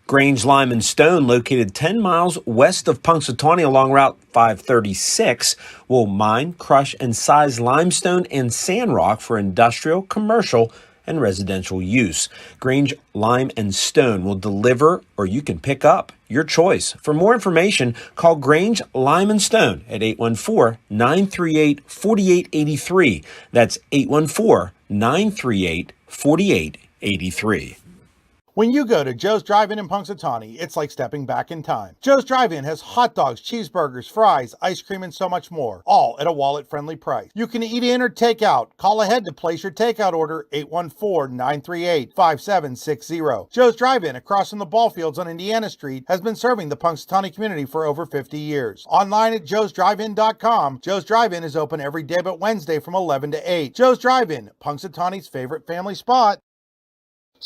Grange Lime Stone, located 10 miles west of Punxsutawney along Route 536, will mine, crush, and size limestone and sand rock for industrial, commercial, and residential use. Grange Lime Stone will deliver, or you can pick up, your choice. For more information, call Grange Lime Stone at 814-938-4883. That's 814-938-4883. When you go to Joe's Drive-In in Punxsutawney, it's like stepping back in time. Joe's Drive-In has hot dogs, cheeseburgers, fries, ice cream, and so much more, all at a wallet-friendly price. You can eat in or take out. Call ahead to place your takeout order, 814-938-5760. Joe's Drive-In, across from the ball fields on Indiana Street, has been serving the Punxsutawney community for over 50 years. Online at joesdrivein.com. Joe's Drive-In is open every day but Wednesday from 11 to 8. Joe's Drive-In, Punxsutawney's favorite family spot.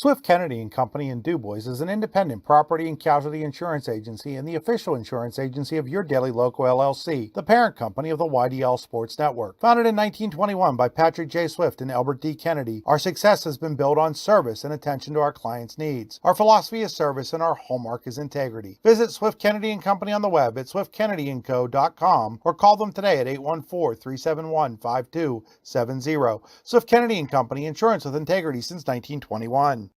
Swift Kennedy and Company in DuBois is an independent property and casualty insurance agency and the official insurance agency of Your Daily Local LLC, the parent company of the YDL Sports Network. Founded in 1921 by Patrick J. Swift and Albert D. Kennedy, our success has been built on service and attention to our clients' needs. Our philosophy is service and our hallmark is integrity. Visit Swift Kennedy and Company on the web at swiftkennedyandco.com or call them today at 814-371-5270. Swift Kennedy and Company, insurance with integrity since 1921.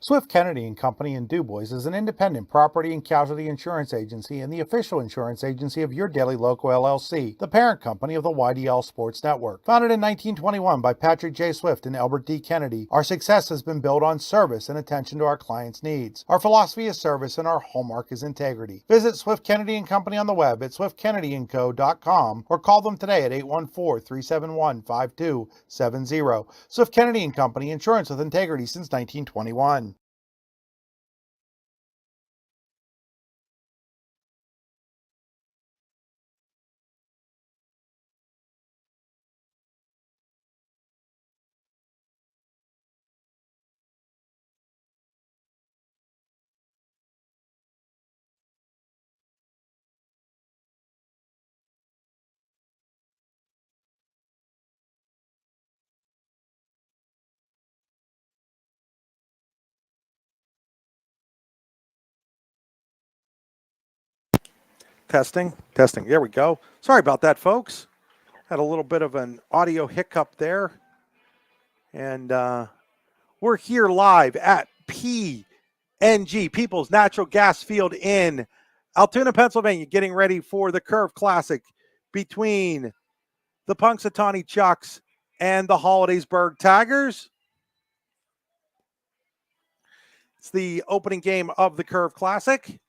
Swift Kennedy and Company in DuBois is an independent property and casualty insurance agency and the official insurance agency of Your Daily Local LLC, the parent company of the YDL Sports Network. Founded in 1921 by Patrick J. Swift and Albert D. Kennedy, our success has been built on service and attention to our clients' needs. Our philosophy is service and our hallmark is integrity. Visit Swift Kennedy and Company on the web at swiftkennedyandco.com or call them today at 814-371-5270. Swift Kennedy and Company, insurance with integrity since 1921. Testing. There we go. Sorry about that, folks. Had a little bit of an audio hiccup there. And we're here live at PNG, People's Natural Gas Field in Altoona, Pennsylvania, getting ready for the Curve Classic between the Punxsutawney Chucks and the Hollidaysburg Tigers. It's the opening game of the Curve Classic. Testing.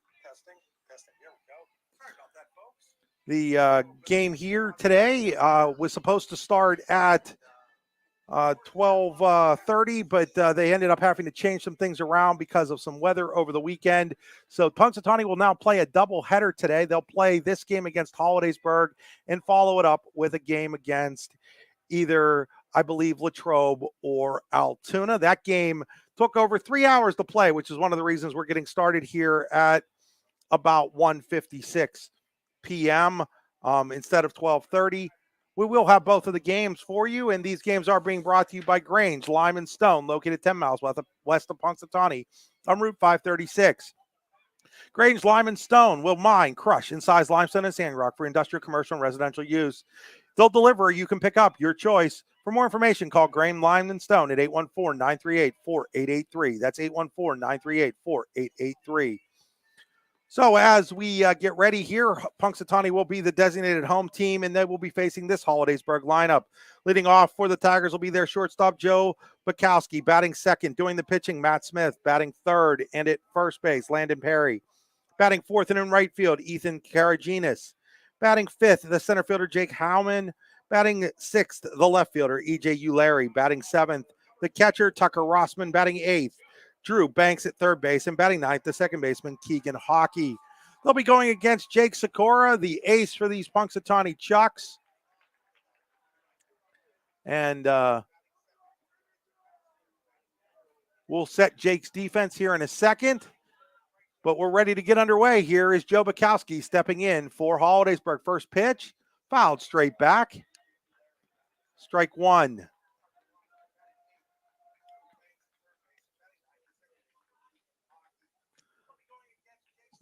Here we go. Sorry about that, folks. The game here today was supposed to start at 12:30, but they ended up having to change some things around because of some weather over the weekend. So Punxsutawney will now play a doubleheader today. They'll play this game against Hollidaysburg and follow it up with a game against either, I believe, Latrobe or Altoona. That game took over 3 hours to play, which is one of the reasons we're getting started here at about 1:56 p.m. Instead of 12:30. We will have both of the games for you, and these games are being brought to you by Grange Lime Stone, located 10 miles west of Punxsutawney on Route 536. Grange Lime Stone will mine, crush, and size limestone and sand rock for industrial, commercial, and residential use. They'll deliver. You can pick up your choice. For more information, call Grange Lime Stone at 814-938-4883. That's 814-938-4883. So as we get ready here, Punxsutawney will be the designated home team, and they will be facing this Hollidaysburg lineup. Leading off for the Tigers will be their shortstop, Joe Bukowski. Batting second, doing the pitching, Matt Smith. Batting third, and at first base, Landon Perry. Batting fourth and in right field, Ethan Karaginas. Batting fifth, the center fielder, Jake Howman. Batting sixth, the left fielder, E.J. Ulary. Batting seventh, the catcher, Tucker Rossman. Batting eighth, Drew Banks at third base, and batting ninth, the second baseman, Keegan Hockey. They'll be going against Jake Sikora, the ace for these Punxsutawney Chucks. And we'll set Jake's defense here in a second. But we're ready to get underway. Here is Joe Bukowski stepping in for Hollidaysburg. First pitch, fouled straight back. Strike one.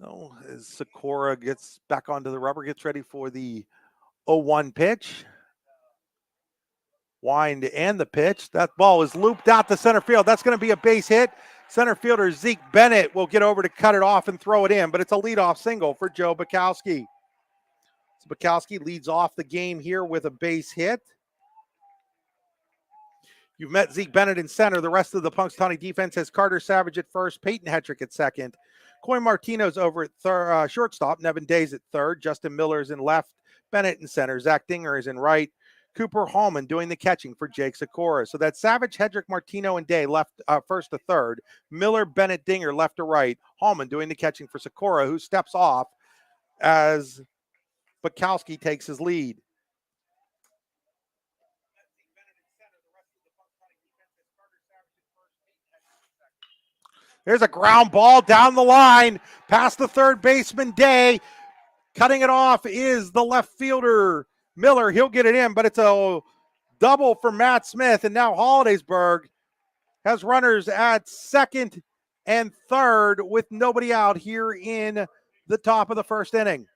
So as Sikora gets back onto the rubber, gets ready for the 0-1 pitch. Wind and the pitch. That ball is looped out to center field. That's going to be a base hit. Center fielder Zeke Bennett will get over to cut it off and throw it in, but it's a leadoff single for Joe Bukowski. So Bukowski leads off the game here with a base hit. You've met Zeke Bennett in center. The rest of the Punxsutawney defense has Carter Savage at first, Peyton Hetrick at second. Coy Martino's over at shortstop, Nevin Days at third, Justin Miller's in left, Bennett in center, Zach Dinger is in right, Cooper Hallman doing the catching for Jake Sikora. So that's Savage, Hedrick, Martino, and Day left first to third. Miller, Bennett, Dinger left to right. Hallman doing the catching for Sikora, who steps off as Bukowski takes his lead. There's a ground ball down the line past the third baseman, Day. Cutting it off is the left fielder, Miller. He'll get it in, but it's a double for Matt Smith. And now Hollidaysburg has runners at second and third with nobody out here in the top of the first inning.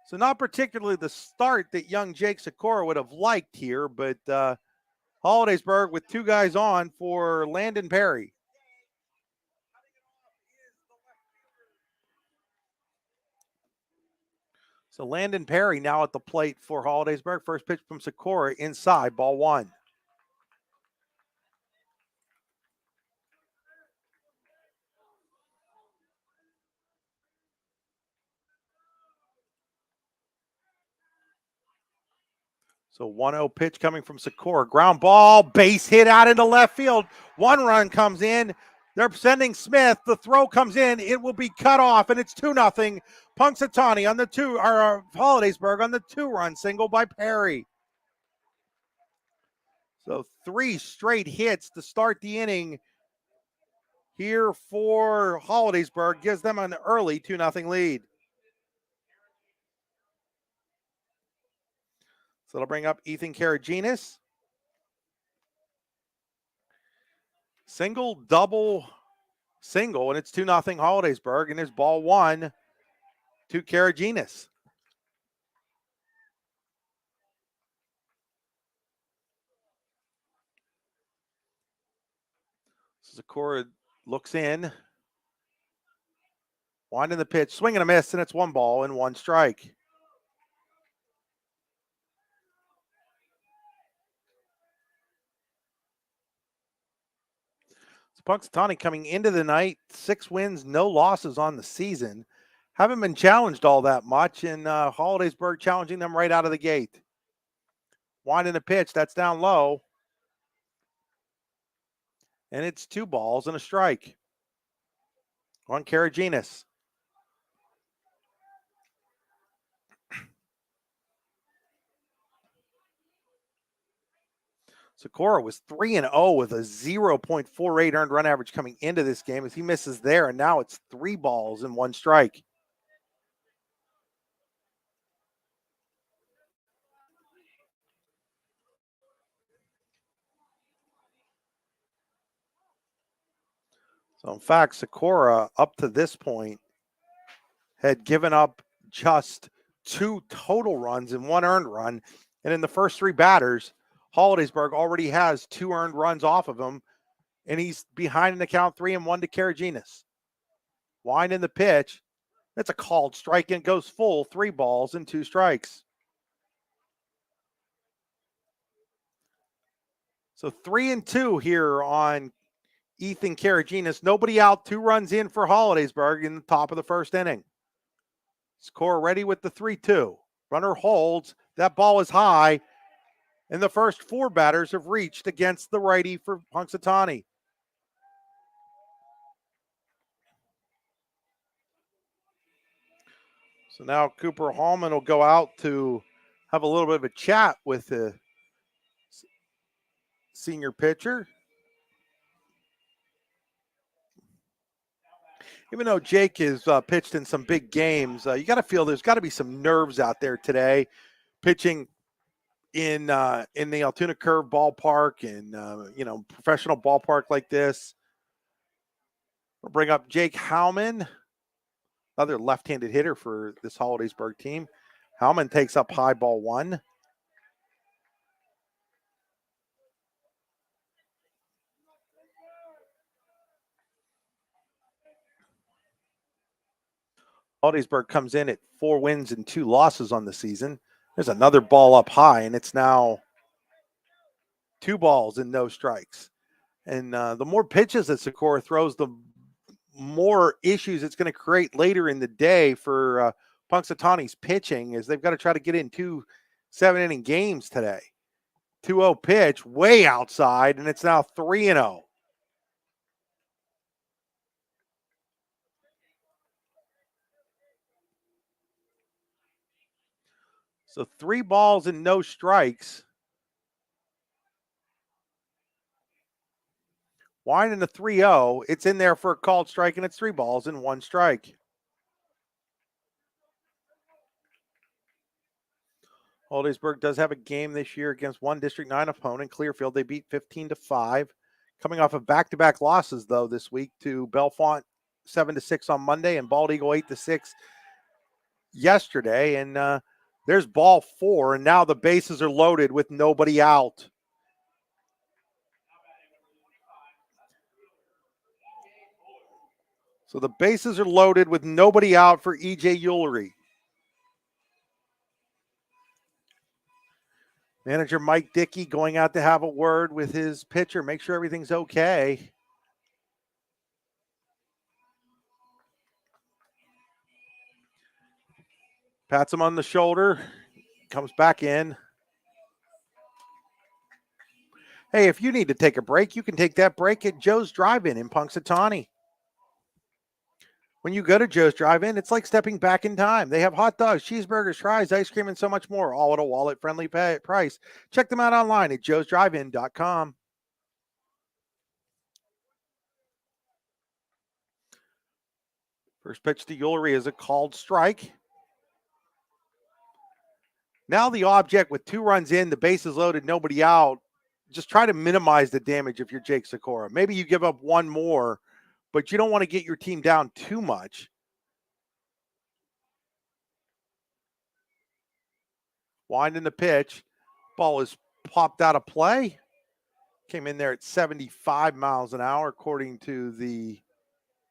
So not particularly the start that young Jake Sikora would have liked here, but Hollidaysburg with two guys on for Landon Perry. So Landon Perry now at the plate for Hollidaysburg. First pitch from Sikora inside, ball one. So 1-0 pitch coming from Sikora. Ground ball, base hit out into left field. One run comes in. They're sending Smith. The throw comes in. It will be cut off, and it's 2-0. Punxsutawney on the Hollidaysburg on the 2-run single by Perry. So 3 straight hits to start the inning here for Hollidaysburg. Gives them an early 2-0 lead. So it'll bring up Ethan Karaginas. Single, double, single, and it's 2-0 Hollidaysburg, and there's ball one to Karaginas. Sikora looks in. Winding the pitch, swing and a miss, and it's 1 ball and 1 strike. So Punxsutawney coming into the night, 6 wins, no losses on the season. Haven't been challenged all that much, and Hollidaysburg challenging them right out of the gate. Winding the pitch, that's down low. And it's 2 balls and a strike on Karaginas. Sikora was 3-0 with a 0.48 earned run average coming into this game as he misses there, and now it's 3 balls and 1 strike. So, in fact, Sikora, up to this point, had given up just 2 total runs and 1 earned run. And in the first 3 batters, Hollidaysburg already has 2 earned runs off of him, and he's behind in the count 3-1 to Karaginas. Winding the pitch. That's a called strike, and it goes full, 3 balls and 2 strikes. So 3-2 here on Ethan Karaginas. Nobody out, 2 runs in for Hollidaysburg in the top of the first inning. Score ready with the 3-2. Runner holds. That ball is high. And the first 4 batters have reached against the righty for Punxsutawney. So now Cooper Hallman will go out to have a little bit of a chat with the senior pitcher. Even though Jake has pitched in some big games, you got to feel there's got to be some nerves out there today, pitching in the Altoona Curve ballpark and professional ballpark like this. We'll bring up Jake Howman, other left-handed hitter for this Hollidaysburg team. Howman takes up high, ball 1. Hollidaysburg comes in at 4 wins and 2 losses on the season. There's another ball up high, and it's now 2 balls and no strikes. And the more pitches that Sikora throws, the more issues it's going to create later in the day for Punxsutawney's pitching, as they've got to try to get in 2 7-inning games today. 2-0 pitch way outside, and it's now 3-0. So 3 balls and no strikes. Winding the 3-0. It's in there for a called strike, and it's 3 balls and 1 strike. Hollidaysburg does have a game this year against one District 9 opponent, Clearfield. They beat 15-5. Coming off of back-to-back losses, though, this week to Bellefonte 7-6 on Monday and Bald Eagle 8-6 yesterday. And there's ball 4, and now the bases are loaded with nobody out. So the bases are loaded with nobody out for E.J. Eulery. Manager Mike Dickey going out to have a word with his pitcher, make sure everything's okay. Pats him on the shoulder, comes back in. Hey, if you need to take a break, you can take that break at Joe's Drive-In in Punxsutawney. When you go to Joe's Drive-In, it's like stepping back in time. They have hot dogs, cheeseburgers, fries, ice cream, and so much more, all at a wallet-friendly price. Check them out online at joesdrivein.com. First pitch to Eulery is a called strike. Now the object with 2 runs in, the bases loaded, nobody out. Just try to minimize the damage if you're Jake Sikora. Maybe you give up one more, but you don't want to get your team down too much. Winding the pitch. Ball is popped out of play. Came in there at 75 miles an hour, according to the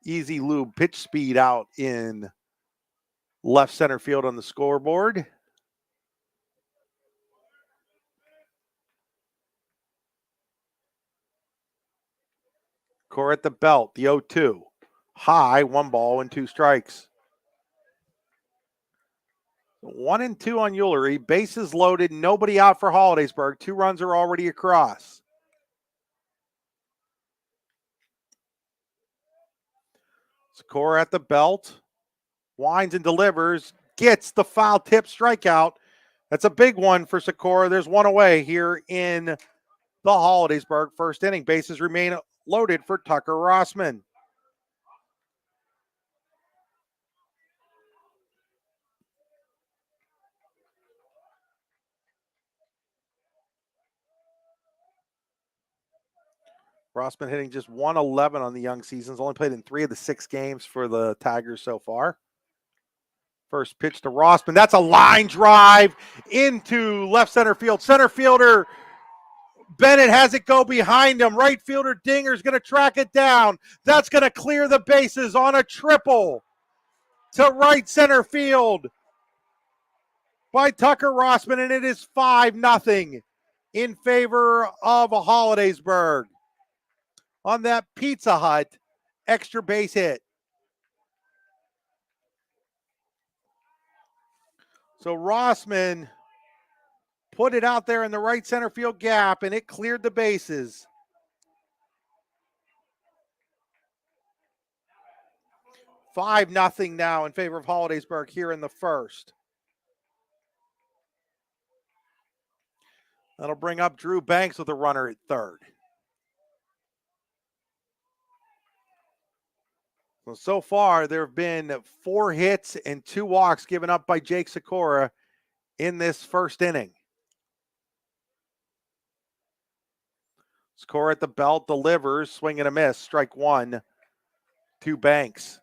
Easy Lube pitch speed out in left center field on the scoreboard. Core at the belt, the 0-2. High, 1 ball and 2 strikes. 1-2 on Eulery. Bases loaded, nobody out for Hollidaysburg. 2 runs are already across. Score at the belt. Winds and delivers. Gets the foul tip strikeout. That's a big one for Sikora. There's 1 away here in the Hollidaysburg first inning. Bases remain loaded for Tucker Rossman. Rossman hitting just 111 on the young seasons. Only played in 3 of the 6 games for the Tigers so far. First pitch to Rossman. That's a line drive into left center field. Center fielder Bennett has it go behind him. Right fielder Dinger's going to track it down. That's going to clear the bases on a triple to right center field by Tucker Rossman, and it is 5-0 in favor of Hollidaysburg on that Pizza Hut extra base hit. So Rossman put it out there in the right center field gap, and it cleared the bases. $5-0 now in favor of Hollidaysburg here in the first. That'll bring up Drew Banks with a runner at third. So far, there have been 4 hits and 2 walks given up by Jake Sikora in this first inning. Sikora at the belt, delivers, swing and a miss, strike 1 to Banks.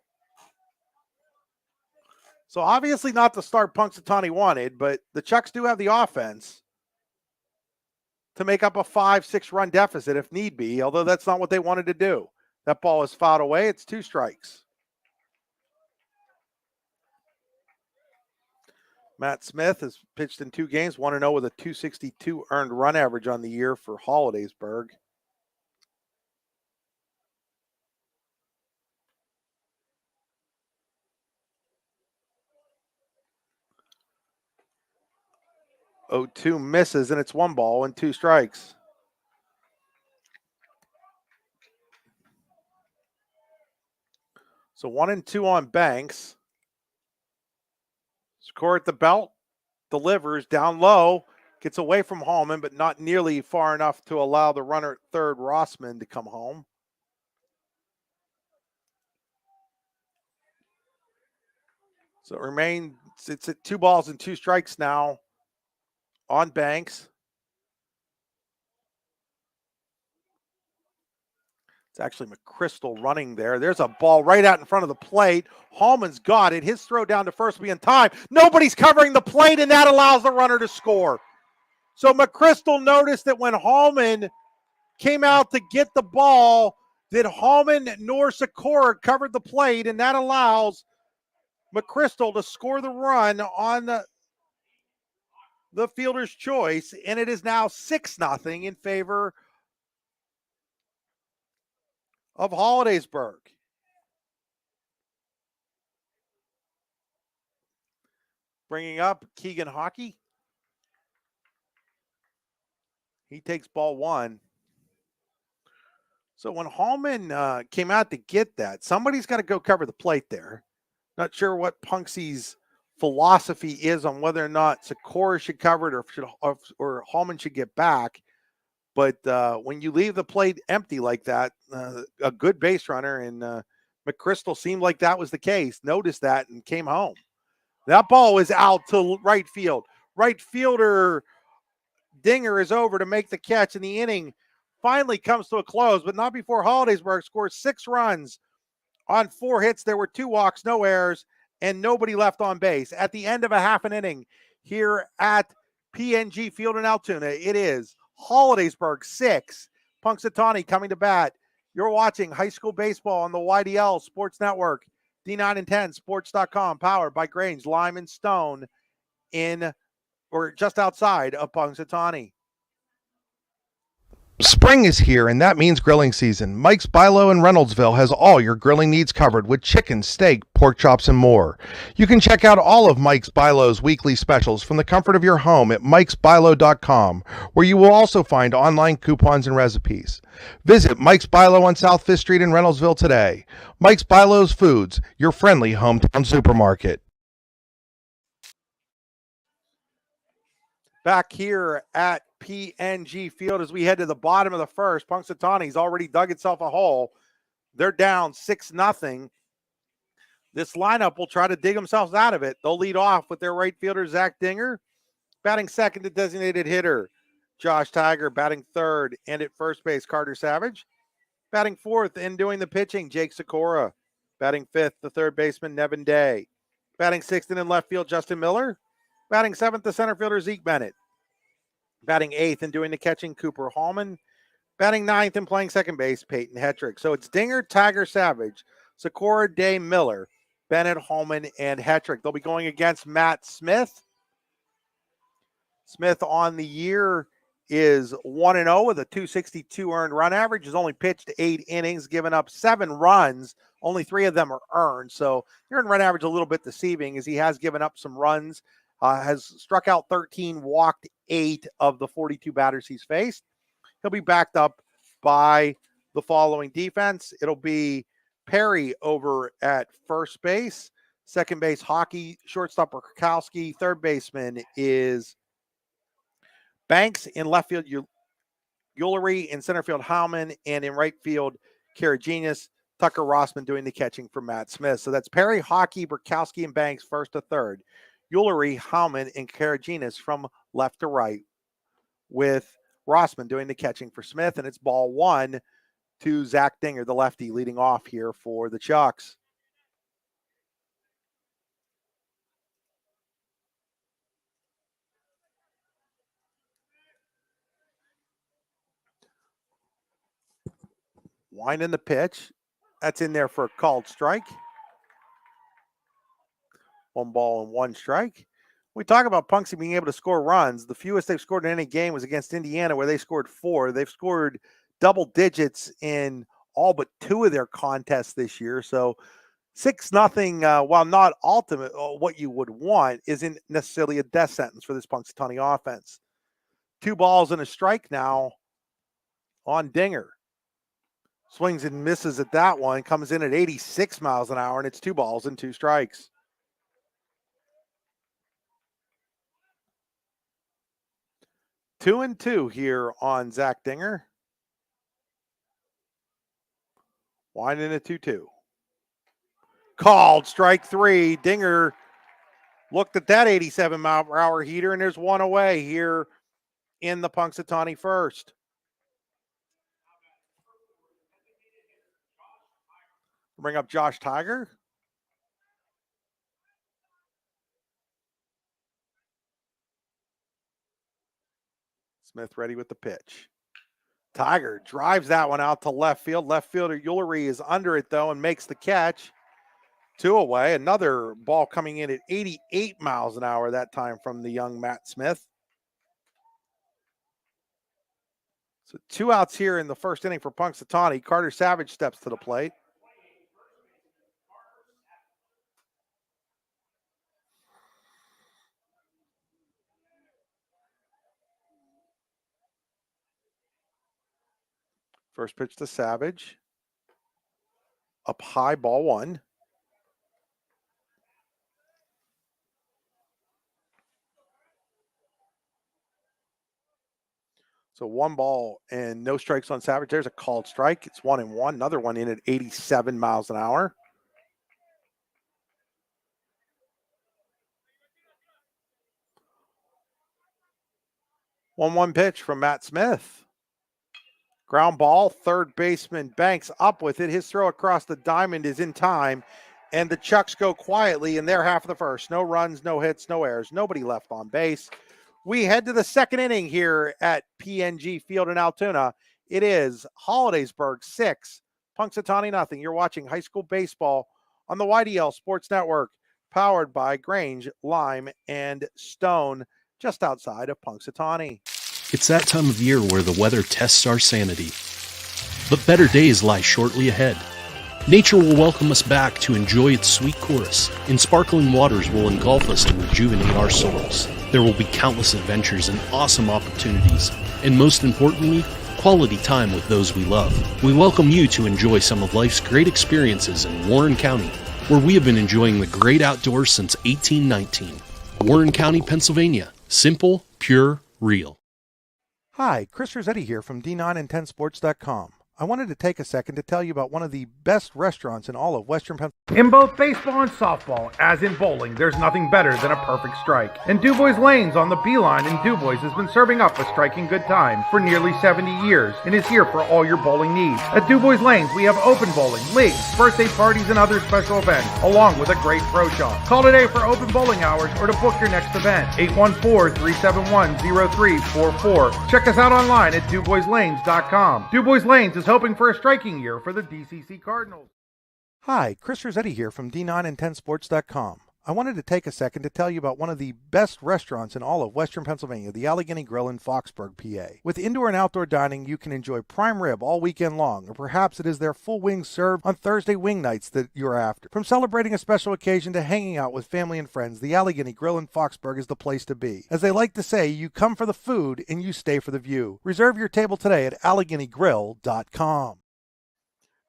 So obviously not the start Punxsutawney wanted, but the Chucks do have the offense to make up a 5-6 run deficit if need be, although that's not what they wanted to do. That ball is fouled away. It's 2 strikes. Matt Smith has pitched in 2 games, 1-0 with a .262 earned run average on the year for Hollidaysburg. .02 misses, and it's 1 ball and 2 strikes. So 1-2 on Banks. Score at the belt, delivers down low, gets away from Hallman, but not nearly far enough to allow the runner at third, Rossman, to come home. So it remains, it's at 2 balls and 2 strikes now on Banks. It's actually McChrystal running there. There's a ball right out in front of the plate. Hallman's got it. His throw down to first will be in time. Nobody's covering the plate, and that allows the runner to score. So McChrystal noticed that when Hallman came out to get the ball, Did Hallman nor Sikora covered the plate, and that allows McChrystal to score the run on the fielder's choice, and it is now 6-0 in favor of Hollidaysburg. Bringing up Keegan Hockey. He takes ball one. So when Hallman came out to get that, somebody's got to go cover the plate there. Not sure what Punxsy's philosophy is on whether or not Sikora should cover it or Hallman should get back. But when you leave the plate empty like that, a good base runner, and McChrystal seemed like that was the case, noticed that and came home. That ball is out to right field. Right fielder Dinger is over to make the catch, and the inning finally comes to a close, but not before Hollidaysburg scores 6 runs on 4 hits. There were 2 walks, no errors, and nobody left on base. At the end of a half an inning here at PNG Field in Altoona, it is Hollidaysburg 6, Punxsutawney coming to bat. You're watching high school baseball on the YDL Sports Network, D9 and 10 Sports.com, powered by Grange Lime Stone in or just outside of Punxsutawney. Spring is here, and that means grilling season. Mike's Bilo in Reynoldsville has all your grilling needs covered with chicken, steak, pork chops, and more. You can check out all of Mike's Bilo's weekly specials from the comfort of your home at mikesbilo.com, where you will also find online coupons and recipes. Visit Mike's Bilo on South 5th Street in Reynoldsville today. Mike's Bilo's Foods, your friendly hometown supermarket. Back here at PNG Field as we head to the bottom of the first. Punxsutawney's already dug itself a hole. They're down 6-0. This lineup will try to dig themselves out of it. They'll lead off with their right fielder, Zach Dinger. Batting second, the designated hitter, Josh Tiger. Batting third and at first base, Carter Savage. Batting fourth and doing the pitching, Jake Sikora. Batting fifth, the third baseman, Nevin Day. Batting sixth and in left field, Justin Miller. Batting seventh, the center fielder, Zeke Bennett. Batting eighth and doing the catching, Cooper Hallman. Batting ninth and playing second base, Peyton Hetrick. So it's Dinger, Tiger, Savage, Sikora, Day, Miller, Bennett, Hallman, and Hetrick. They'll be going against Matt Smith. Smith on the year is 1-0 with a 262 earned run average. Has only pitched 8 innings, given up 7 runs. Only 3 of them are earned. So the earned run average a little bit deceiving as he has given up some runs. Has struck out 13, walked 8 of the 42 batters he's faced. He'll be backed up by the following defense. It'll be Perry over at first base. Second base, Hockey. Shortstop, Krakowski. Third baseman is Banks. In left field, Ullery. In center field, Howman. And in right field, Karaginas. Tucker Rossman doing the catching for Matt Smith. So that's Perry, Hockey, Burkowski, and Banks first to third. Ullery, Howman, and Karaginas from left to right, with Rossman doing the catching for Smith. And it's ball one to Zach Dinger, the lefty, leading off here for the Chucks. Winding the pitch. That's in there for a called strike. 1 ball and 1 strike. We talk about Punxsy being able to score runs. The fewest they've scored in any game was against Indiana, where they scored 4. They've scored double digits in all but 2 of their contests this year. So 6-0, while not ultimate, what you would want, isn't necessarily a death sentence for this Punxsutawney offense. 2 balls and a strike now on Dinger. Swings and misses at that one. Comes in at 86 miles an hour, and it's 2 balls and 2 strikes. Two and two here on Zach Dinger. Winding a 2-2. Called strike 3. Dinger looked at that 87 mile per hour heater, and there's 1 away here in the Punxsutawney first. Bring up Josh Tiger. Smith ready with the pitch. Tiger drives that one out to left field. Left fielder Ullery is under it, though, and makes the catch. 2 away. Another ball coming in at 88 miles an hour that time from the young Matt Smith. So 2 outs here in the first inning for Punxsutawney. Carter Savage steps to the plate. First pitch to Savage. Up high, ball 1. So 1 ball and no strikes on Savage. There's a called strike. It's 1-1. Another one in at 87 miles an hour. 1-1 pitch from Matt Smith. Ground ball, third baseman Banks up with it. His throw across the diamond is in time, and the Chucks go quietly in their half of the first. No runs, no hits, no errors, nobody left on base. We head to the second inning here at PNG Field in Altoona. It is Hollidaysburg 6, Punxsutawney nothing. You're watching high school baseball on the YDL Sports Network, powered by Grange Lime and Stone, just outside of Punxsutawney. It's that time of year where the weather tests our sanity. But better days lie shortly ahead. Nature will welcome us back to enjoy its sweet chorus, and sparkling waters will engulf us and rejuvenate our souls. There will be countless adventures and awesome opportunities, and most importantly, quality time with those we love. We welcome you to enjoy some of life's great experiences in Warren County, where we have been enjoying the great outdoors since 1819. Warren County, Pennsylvania. Simple, pure, real. Hi, Chris Rossetti here from D9and10sports.com. I wanted to take a second to tell you about one of the best restaurants in all of Western Pennsylvania. In both baseball and softball, as in bowling, there's nothing better than a perfect strike. And DuBois Lanes on the Beeline in DuBois has been serving up a striking good time for nearly 70 years and is here for all your bowling needs. At DuBois Lanes, we have open bowling, leagues, birthday parties, and other special events, along with a great pro shop. Call today for open bowling hours or to book your next event. 814-371-0344. Check us out online at DuBoisLanes.com. DuBois Lanes is hoping for a striking year for the DCC Cardinals. Hi, Chris Rossetti here from D9and10sports.com. I wanted to take a second to tell you about one of the best restaurants in all of Western Pennsylvania, the Allegheny Grill in Foxburg, PA. With indoor and outdoor dining, you can enjoy prime rib all weekend long, or perhaps it is their full wings served on Thursday wing nights that you're after. From celebrating a special occasion to hanging out with family and friends, the Allegheny Grill in Foxburg is the place to be. As they like to say, you come for the food and you stay for the view. Reserve your table today at AlleghenyGrill.com.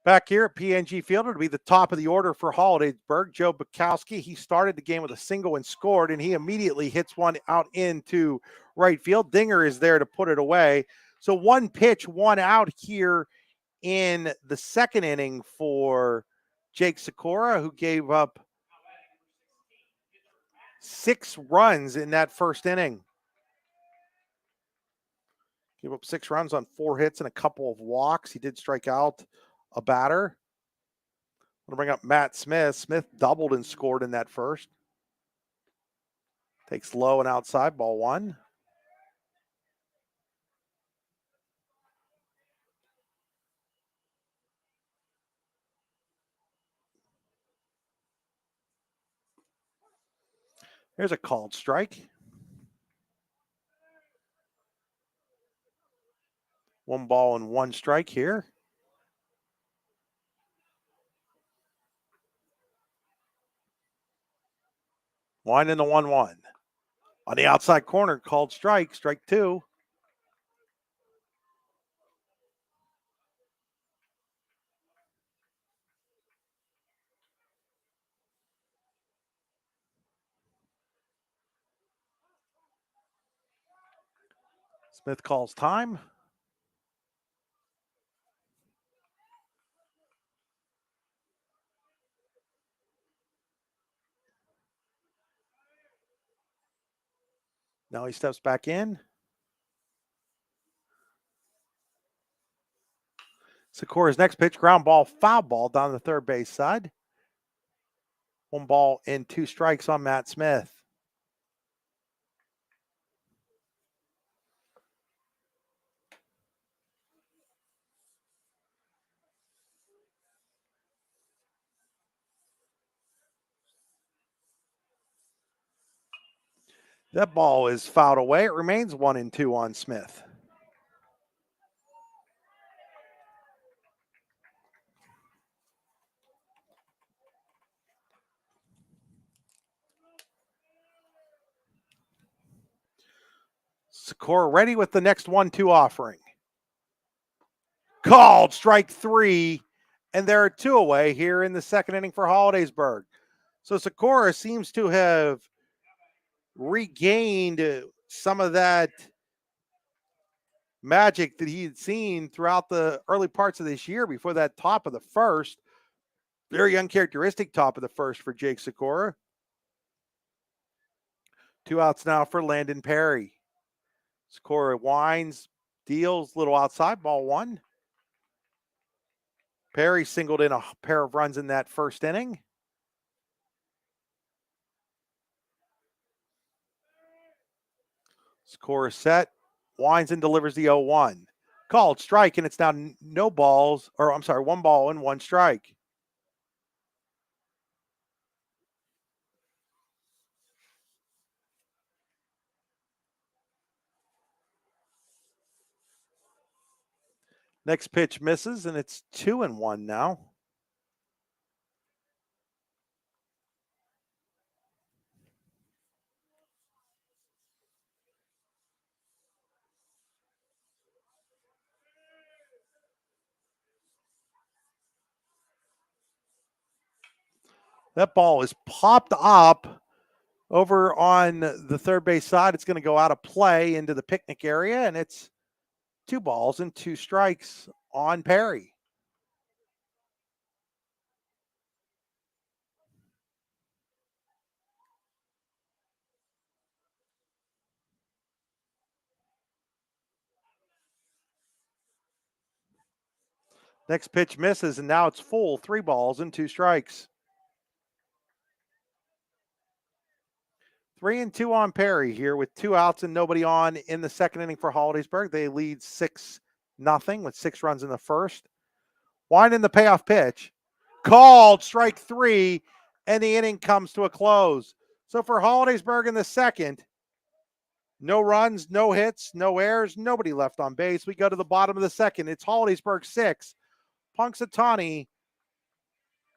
Back here at PNG Field, it'll be the top of the order for Hollidaysburg. Joe Bukowski, he started the game with a single and scored, and he immediately hits one out into right field. Dinger is there to put it away. So 1 pitch, 1 out here in the second inning for Jake Sikora, who gave up 6 runs in that first inning. Gave up 6 runs on 4 hits and a couple of walks. He did strike out a batter. I'm going to bring up Matt Smith. Smith doubled and scored in that first. Takes low and outside, ball 1. There's a called strike. 1 ball and 1 strike here. Winding the 1-1. On the outside corner, called strike, strike 2. Smith calls time. Now he steps back in. Sikora's next pitch, ground ball, foul ball down the third base side. 1 ball and 2 strikes on Matt Smith. That ball is fouled away. It remains 1-2 on Smith. Sikora ready with the next 1-2 offering. Called strike 3, and there are 2 away here in the second inning for Hollidaysburg. So Sikora seems to have regained some of that magic that he had seen throughout the early parts of this year before that top of the first. Very uncharacteristic top of the first for Jake Sikora. 2 outs now for Landon Perry. Sikora winds, deals, little outside, ball 1. Perry singled in a pair of runs in that first inning. Sikora set, winds and delivers the 0-1. Called strike, and it's now 1 ball and 1 strike. Next pitch misses, and it's 2-1 now. That ball is popped up over on the third base side. It's going to go out of play into the picnic area, and it's 2 balls and 2 strikes on Perry. Next pitch misses, and now it's full. 3 balls and 2 strikes. 3-2 on Perry here with 2 outs and nobody on in the second inning for Hollidaysburg. They lead 6-0 with 6 runs in the first. Winding the payoff pitch. Called strike 3, and the inning comes to a close. So for Hollidaysburg in the second, no runs, no hits, no errors, nobody left on base. We go to the bottom of the second. It's Hollidaysburg 6, Punxsutawney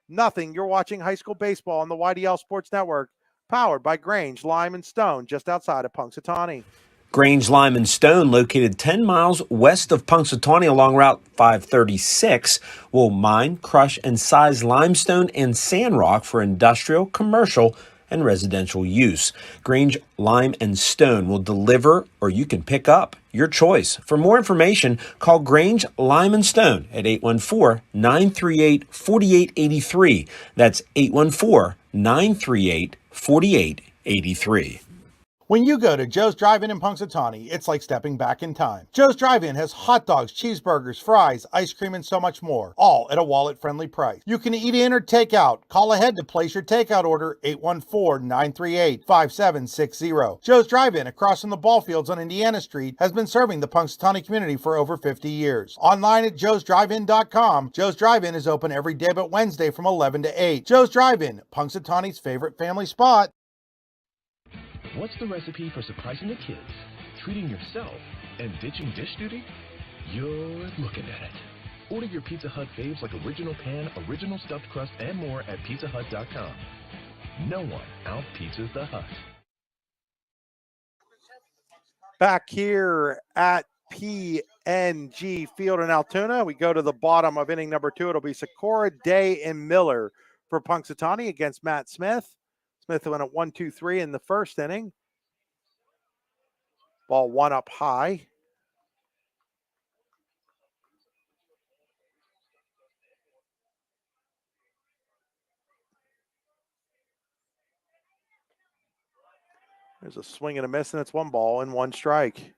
nothing. You're watching high school baseball on the YDL Sports Network, powered by Grange Lime Stone, just outside of Punxsutawney. Grange Lime Stone, located 10 miles west of Punxsutawney along Route 536, will mine, crush, and size limestone and sand rock for industrial, commercial, and residential use. Grange Lime and Stone will deliver, or you can pick up, your choice. For more information, call Grange Lime and Stone at 814-938-4883. That's 814-938-4883. When you go to Joe's Drive-In Punxsutawney, it's like stepping back in time. Joe's Drive-In has hot dogs, cheeseburgers, fries, ice cream, and so much more, all at a wallet-friendly price. You can eat in or take out. Call ahead to place your takeout order, 814-938-5760. Joe's Drive-In across from the ball fields on Indiana Street has been serving the Punxsutawney community for over 50 years. Online at joesdrivein.com, Joe's Drive-In is open every day but Wednesday from 11 to 8. Joe's Drive-In, Punxsutawney's favorite family spot. What's the recipe for surprising the kids, treating yourself, and ditching dish duty? You're looking at it. Order your Pizza Hut faves like original pan, original stuffed crust, and more at pizzahut.com. No one out-pizzas the Hut. Back here at PNG Field in Altoona, we go to the bottom of inning number 2. It'll be Sikora, Day, and Miller for Punxsutawney against Matt Smith. Smith went at 1-2-3 in the first inning. Ball 1 up high. There's a swing and a miss, and it's 1 ball and 1 strike.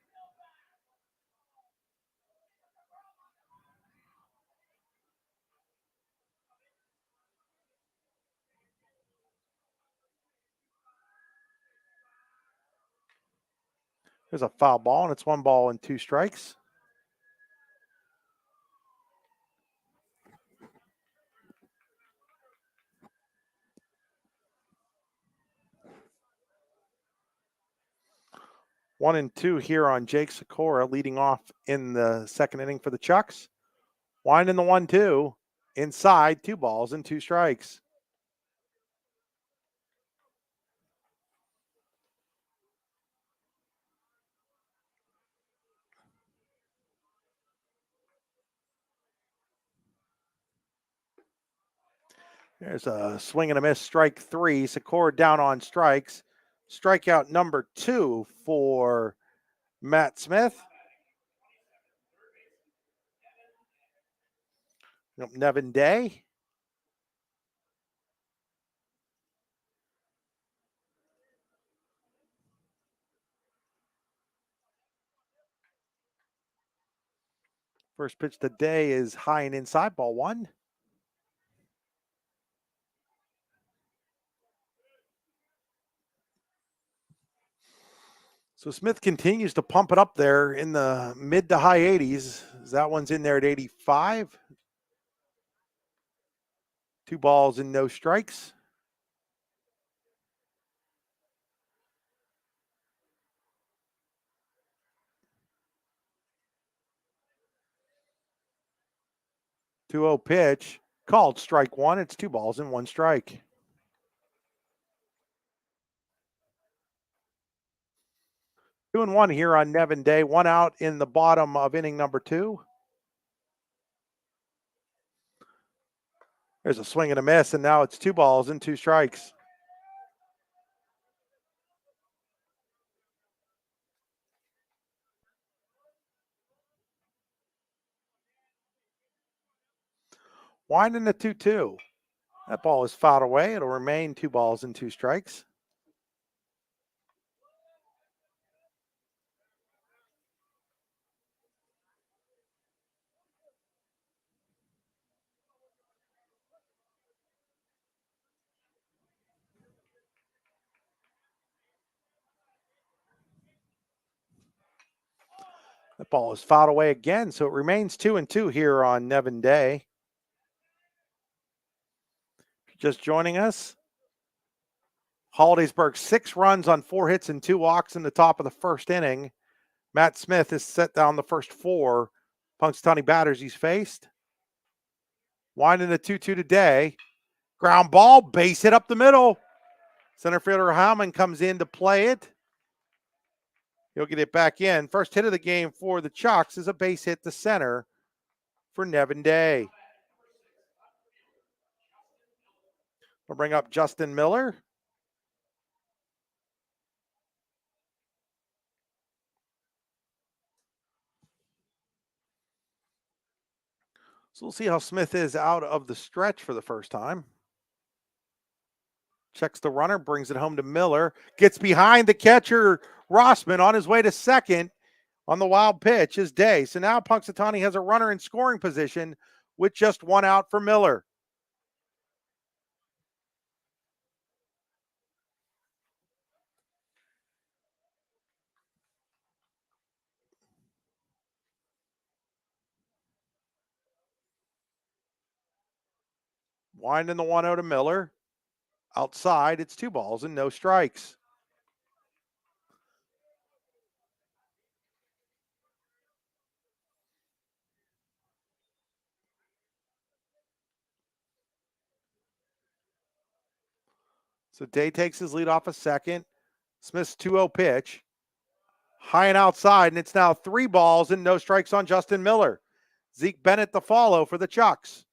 There's a foul ball, and it's 1 ball and 2 strikes. 1-2 here on Jake Sikora, leading off in the second inning for the Chucks. Winding the 1-2. Inside, 2 balls and 2 strikes. There's a swing and a miss, strike 3. Sikora down on strikes. Strikeout number 2 for Matt Smith. Nevin Day. First pitch today is high and inside, ball 1. So Smith continues to pump it up there in the mid to high 80s. That one's in there at 85. 2 balls and no strikes. Two-zero pitch, called strike 1. It's 2 balls and 1 strike. Two and 1 here on Nevin Day. 1 out in the bottom of inning number 2. There's a swing and a miss, and now it's 2 balls and 2 strikes. Winding the 2-2. That ball is fouled away. It'll remain 2 balls and 2 strikes. That ball is fouled away again, so it remains 2-2 here on Nevin Day. If you're just joining us, Hollidaysburg 6 runs on 4 hits and 2 walks in the top of the first inning. Matt Smith has set down the first 4 Punxsutawney batters he's faced. Winding the 2-2 today. Ground ball, base hit up the middle. Center fielder Howman comes in to play it. He'll get it back in. First hit of the game for the Chucks is a base hit to center for Nevin Day. We'll bring up Justin Miller. So we'll see how Smith is out of the stretch for the first time. Checks the runner, brings it home to Miller. Gets behind the catcher, Rossman, on his way to second on the wild pitch is Day. So now Punxsutawney has a runner in scoring position with just 1 out for Miller. Winding the 1-0 to Miller. Outside, it's 2 balls and no strikes. So Day takes his lead off a second. Smith's 2-0 pitch. High and outside, and it's now 3 balls and no strikes on Justin Miller. Zeke Bennett the follow for the Chucks.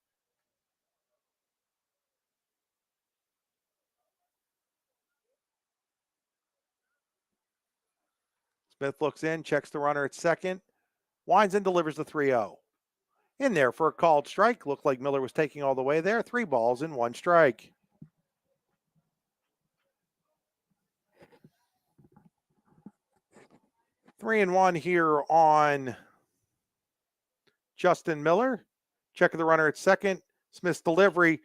Smith looks in, checks the runner at second, winds and delivers the 3-0. In there for a called strike. Looked like Miller was taking all the way there. 3 balls and 1 strike. Three and 1 here on Justin Miller. Checking the runner at second. Smith's delivery.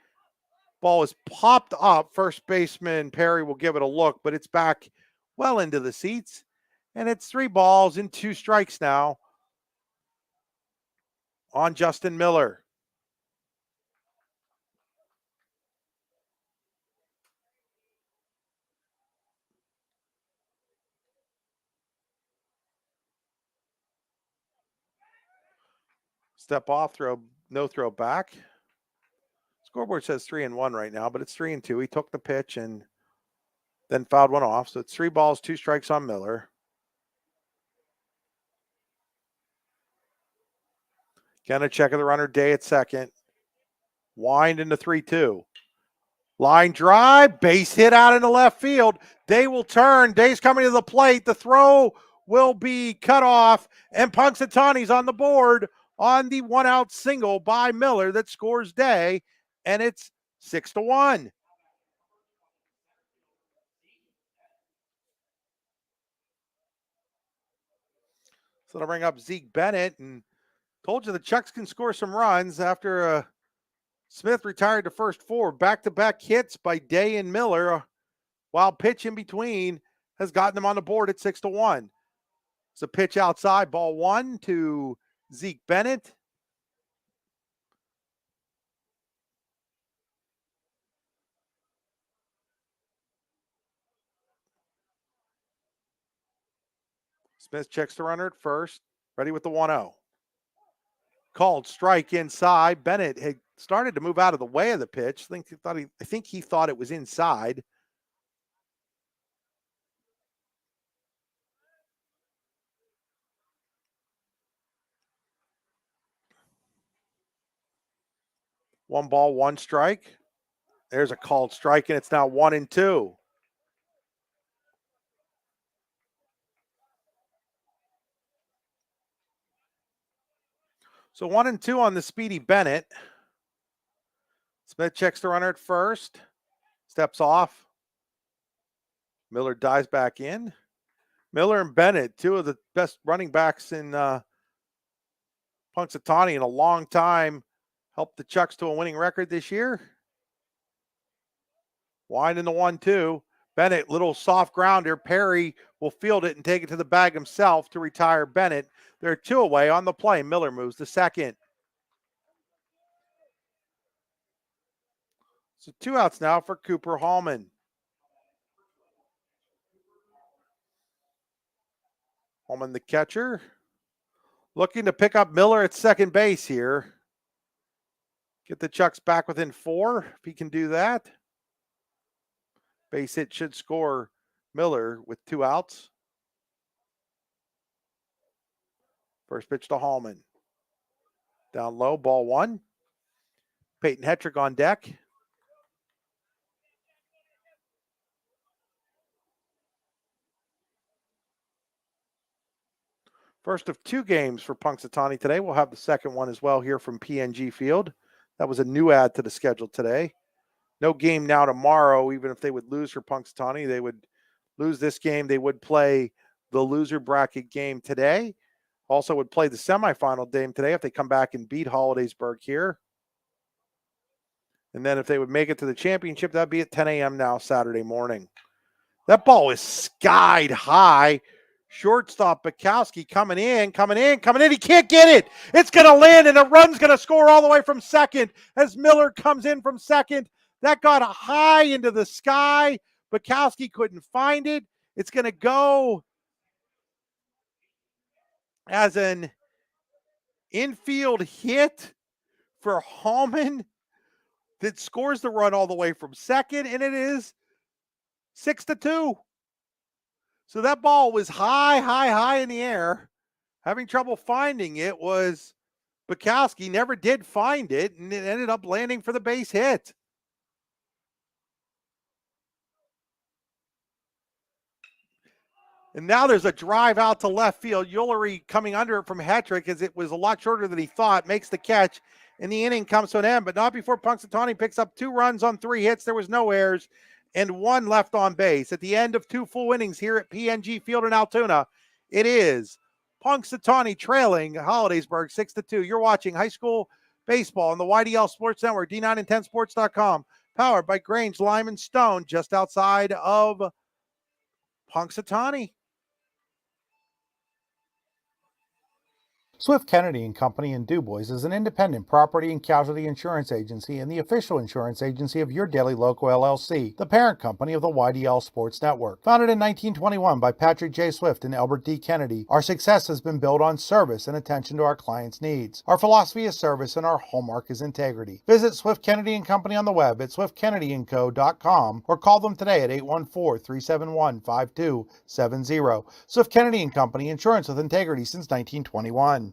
Ball is popped up. First baseman Perry will give it a look, but it's back well into the seats. And it's 3 balls and 2 strikes now on Justin Miller. Step off, throw, no throw back. Scoreboard says 3-1 right now, but it's 3-2. He took the pitch and then fouled one off. So it's 3 balls, 2 strikes on Miller. Gonna check of the runner, Day at second. Wind into 3-2. Line drive, base hit out into left field. Day will turn. Day's coming to the plate. The throw will be cut off, and Punxsutawney's on the board on the 1-out single by Miller that scores Day, and it's 6-1. So that'll bring up Zeke Bennett, and told you the Chucks can score some runs after Smith retired to first 4. Back-to-back hits by Day and Miller, while pitch in between has gotten them on the board at 6-1. It's a pitch outside, ball 1 to Zeke Bennett. Smith checks the runner at first, ready with the 1-0. Called strike inside. Bennett had started to move out of the way of the pitch. I think he thought it was inside. One ball, 1 strike. There's a called strike, and it's now 1-2. So 1-2 on the speedy Bennett. Smith checks the runner at first, steps off. Miller dives back in. Miller and Bennett, 2 of the best running backs in Punxsutawney in a long time, helped the Chucks to a winning record this year. Wind in the 1-2. Bennett, little soft grounder. Perry will field it and take it to the bag himself to retire Bennett. There are 2 away on the play. Miller moves to second. So 2 outs now for Cooper Hallman. Hallman, the catcher, looking to pick up Miller at second base here. Get the Chucks back within 4 if he can do that. Base hit should score Miller with 2 outs. First pitch to Hallman. Down low, ball 1. Peyton Hetrick on deck. First of 2 games for Punxsutawney today. We'll have the second one as well here from PNG Field. That was a new add to the schedule today. No game now tomorrow. Even if they would lose for Punxsutawney, they would lose this game. They would play the loser bracket game today. Also would play the semifinal game today if they come back and beat Hollidaysburg here. And then if they would make it to the championship, that'd be at 10 a.m. now Saturday morning. That ball is skied high. Shortstop Bukowski coming in. He can't get it. It's going to land, and a run's going to score all the way from second as Miller comes in from second. That got high into the sky. Bukowski couldn't find it. It's going to go as an infield hit for Hallman that scores the run all the way from second, and it is 6-2. So that ball was high in the air. Having trouble finding it was Bukowski. Never did find it, and it ended up landing for the base hit. And now there's a drive out to left field. Ullery coming under it from Hetrick as it was a lot shorter than he thought. Makes the catch, and the inning comes to an end, but not before Punxsutawney picks up 2 runs on 3 hits. There was no errors and 1 left on base. At the end of 2 full innings here at PNG Field in Altoona, it is Punxsutawney trailing Hollidaysburg 6-2. You're watching high school baseball on the YDL Sports Network, D9and10sports.com, powered by Grange Lime Stone, just outside of Punxsutawney. Swift Kennedy and Company in DuBois is an independent property and casualty insurance agency and the official insurance agency of Your Daily Local LLC, the parent company of the YDL Sports Network. Founded in 1921 by Patrick J. Swift and Albert D. Kennedy, our success has been built on service and attention to our clients' needs. Our philosophy is service and our hallmark is integrity. Visit Swift Kennedy and Company on the web at swiftkennedyandco.com or call them today at 814-371-5270. Swift Kennedy and Company, insurance with integrity since 1921.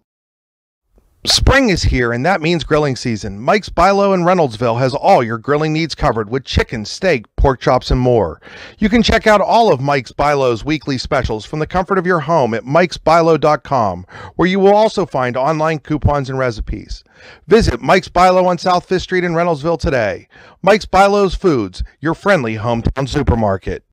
Spring is here, and that means grilling season. Mike's Bilo in Reynoldsville has all your grilling needs covered with chicken, steak, pork chops, and more. You can check out all of Mike's Bilo's weekly specials from the comfort of your home at mikesbilo.com, where you will also find online coupons and recipes. Visit Mike's Bilo on South 5th Street in Reynoldsville today. Mike's Bilo's Foods, your friendly hometown supermarket.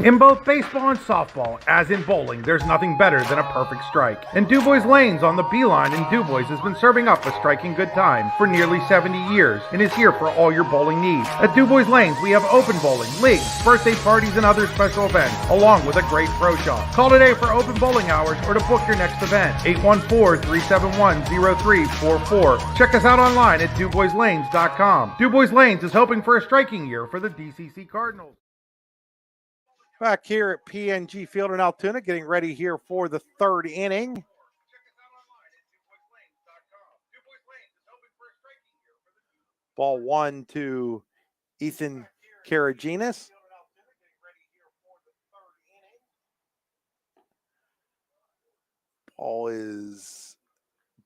In both baseball and softball, as in bowling, there's nothing better than a perfect strike. And DuBois Lanes on the Beeline in DuBois has been serving up a striking good time for nearly 70 years and is here for all your bowling needs. At DuBois Lanes, we have open bowling, leagues, birthday parties, and other special events, along with a great pro shop. Call today for open bowling hours or to book your next event. 814-371-0344. Check us out online at DuBoisLanes.com. DuBois Lanes is hoping for a striking year for the DCC Cardinals. Back here at PNG Field in Altoona, getting ready here for the third inning. Ball one to Ethan Karaginas. Ball is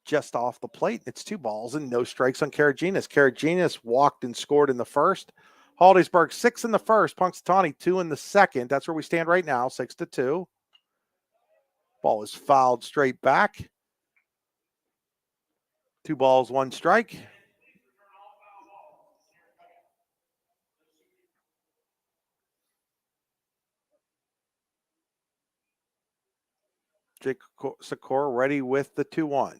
just off the plate. It's 2 balls and no strikes on Karaginas. Karaginas walked and scored in the first. Hollidaysburg 6 in the first, Punxsutawney 2 in the second. That's where we stand right now, 6-2. Ball is fouled straight back. 2 balls, 1 strike. Jake Sikora ready with the 2-1.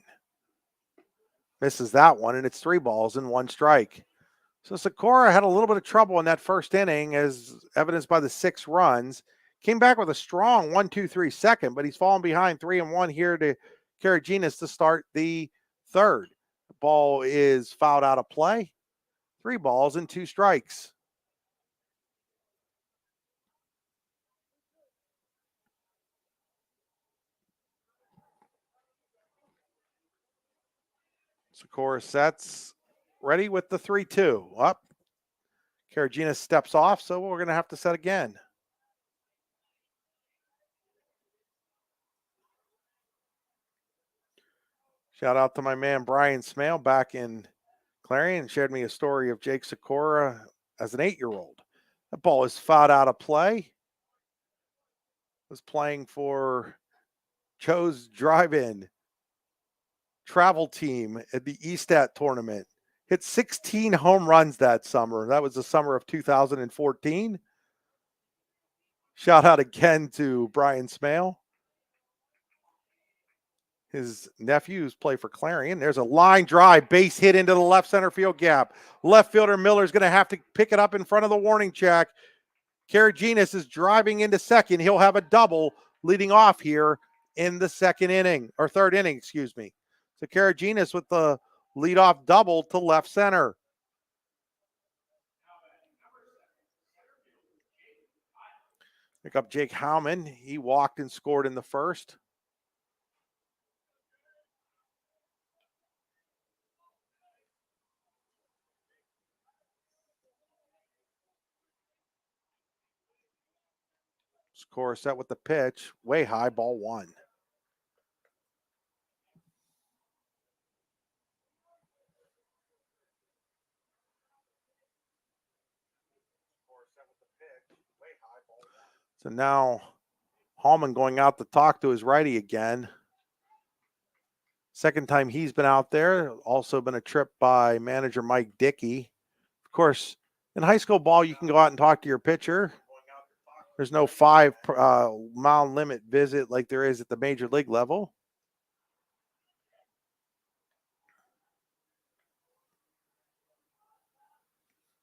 Misses that one, and it's 3 balls and 1 strike. So Sikora had a little bit of trouble in that first inning, as evidenced by the 6 runs. Came back with a strong 1-2-3 second, but he's fallen behind 3-1 here to Karaginas to start the third. The ball is fouled out of play. 3 balls and 2 strikes. Sikora sets, ready with the 3-2. Up. Karaginas steps off, so we're going to have to set again. Shout out to my man Brian Smale back in Clarion, shared me a story of Jake Sikora as an 8-year-old. That ball is fouled out of play. Was playing for Joe's Drive-In travel team at the ESTAT tournament. Hit 16 home runs that summer. That was the summer of 2014. Shout out again to Brian Smale. His nephews play for Clarion. There's a line drive, base hit into the left center field gap. Left fielder Miller's going to have to pick it up in front of the warning track. Karaginas is driving into second. He'll have a double leading off here in the third inning, excuse me. So Karaginas with the leadoff double to left center. Pick up Jake Howman. He walked and scored in the first. Score set with the pitch. Way high, ball 1. So now Hallman going out to talk to his righty again. Second time he's been out there. Also been a trip by manager Mike Dickey. Of course, in high school ball, you can go out and talk to your pitcher. There's no 5-mile limit visit like there is at the major league level.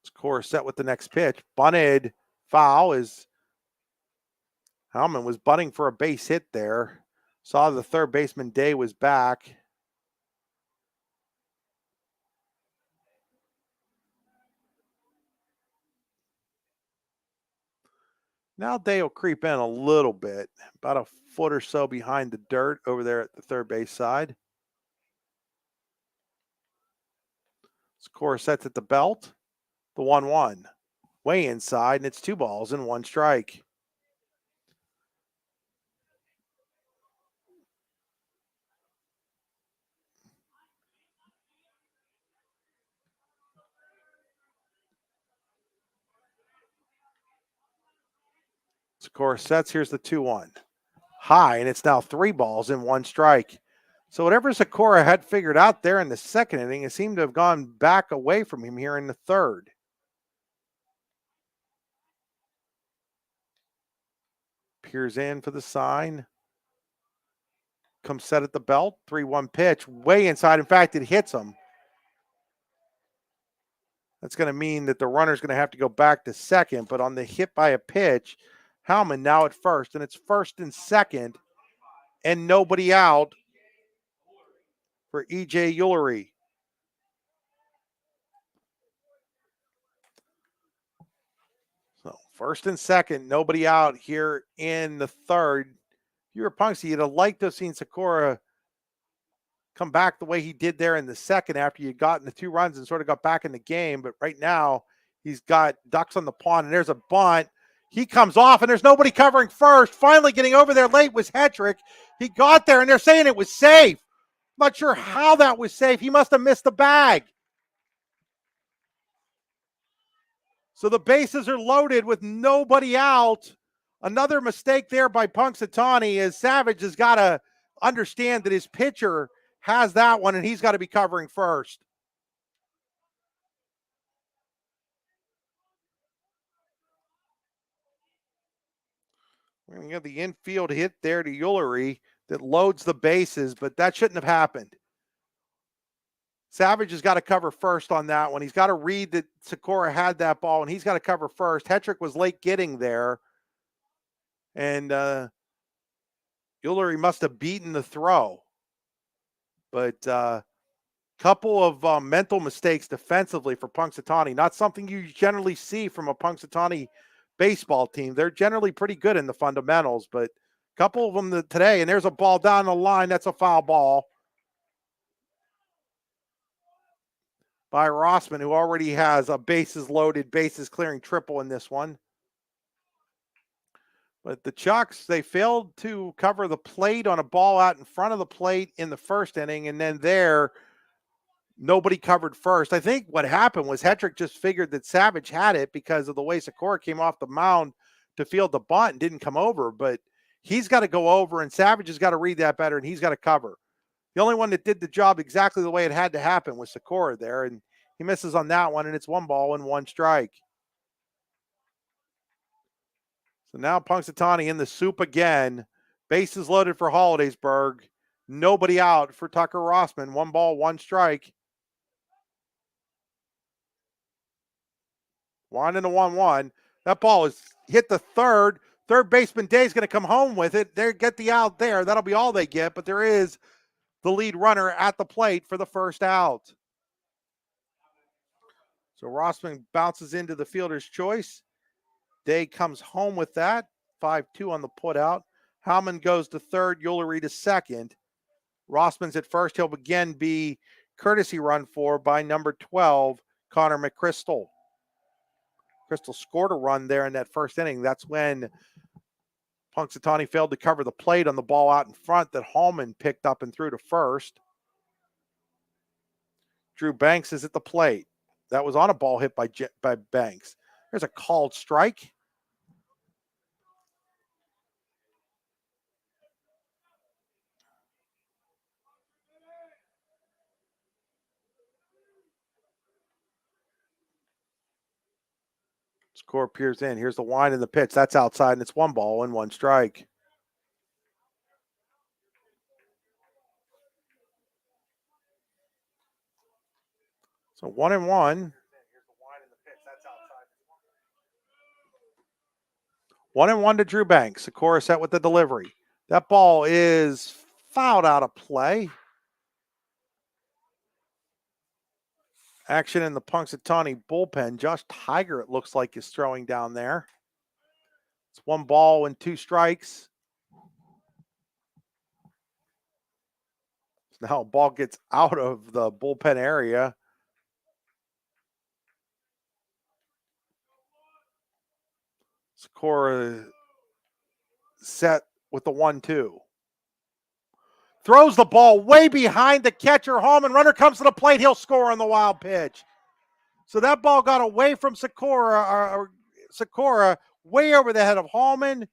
Score set with the next pitch. Bunted, foul is Howman was bunting for a base hit there. Saw the third baseman Day was back. Now Day will creep in a little bit, about a foot or so behind the dirt over there at the third base side. Score sets at the belt. The 1-1. Way inside, and it's 2 balls and 1 strike. Score sets. Here's the 2-1. High, and it's now 3 balls and 1 strike. So whatever Sakura had figured out there in the second inning, it seemed to have gone back away from him here in the third. Peers in for the sign. Comes set at the belt. 3-1 pitch. Way inside. In fact, it hits him. That's going to mean that the runner's going to have to go back to second. But on the hit by a pitch, Howman now at first. And it's first and second. And nobody out for E.J. Ullery. So first and second, nobody out here in the third. If you were Punxsutawney, you'd have liked to have seen Sakura come back the way he did there in the second after you got in the 2 runs and sort of got back in the game. But right now, he's got ducks on the pond, and there's a bunt. He comes off, and there's nobody covering first. Finally getting over there late was Hetrick. He got there, and they're saying it was safe. Not sure how that was safe. He must have missed the bag. So the bases are loaded with nobody out. Another mistake there by Punxsutawney is Savage has got to understand that his pitcher has that one, and he's got to be covering first. We're going to get the infield hit there to Ullery that loads the bases, but that shouldn't have happened. Savage has got to cover first on that one. He's got to read that Sakura had that ball, and he's got to cover first. Hetrick was late getting there, and Ullery must have beaten the throw. But couple of mental mistakes defensively for Punxsutawney. Not something you generally see from a Punxsutawney baseball team. They're generally pretty good in the fundamentals, but a couple of them today, and there's a ball down the line. That's a foul ball by Rossman, who already has a bases loaded, bases clearing triple in this one. But the Chucks, they failed to cover the plate on a ball out in front of the plate in the first inning, and then there, nobody covered first. I think what happened was Hetrick just figured that Savage had it because of the way Sakura came off the mound to field the bunt and didn't come over, but he's got to go over, and Savage has got to read that better, and he's got to cover. The only one that did the job exactly the way it had to happen was Sakura there, and he misses on that one, and it's 1 ball and 1 strike. So now Punxsutawney in the soup again. Bases loaded for Hollidaysburg. Nobody out for Tucker Rossman. 1 ball, 1 strike. 1 and a 1-1. That ball is hit the third. Third baseman Day is going to come home with it. They get the out there. That'll be all they get, but there is the lead runner at the plate for the first out. So Rossman bounces into the fielder's choice. Day comes home with that. 5-2 on the putout. Howman goes to third. Ullery to second. Rossman's at first. He'll again be courtesy run for by number 12, Connor McChrystal. Crystal scored a run there in that first inning. That's when Punxsutawney failed to cover the plate on the ball out in front that Hallman picked up and threw to first. Drew Banks is at the plate. That was on a ball hit by Banks. There's a called strike. Score appears in. Here's the wind and the pitch. That's outside, and it's 1 ball and 1 strike. So 1-1. 1-1 to Drew Banks. Sakura set with the delivery. That ball is fouled out of play. Action in the Punxsutawney bullpen. Josh Tiger, it looks like, is throwing down there. It's 1 ball and 2 strikes. So now ball gets out of the bullpen area. Sikora set with the 1-2. Throws the ball way behind the catcher. Hallman, runner comes to the plate. He'll score on the wild pitch. So that ball got away from Sikora way over the head of Hallman.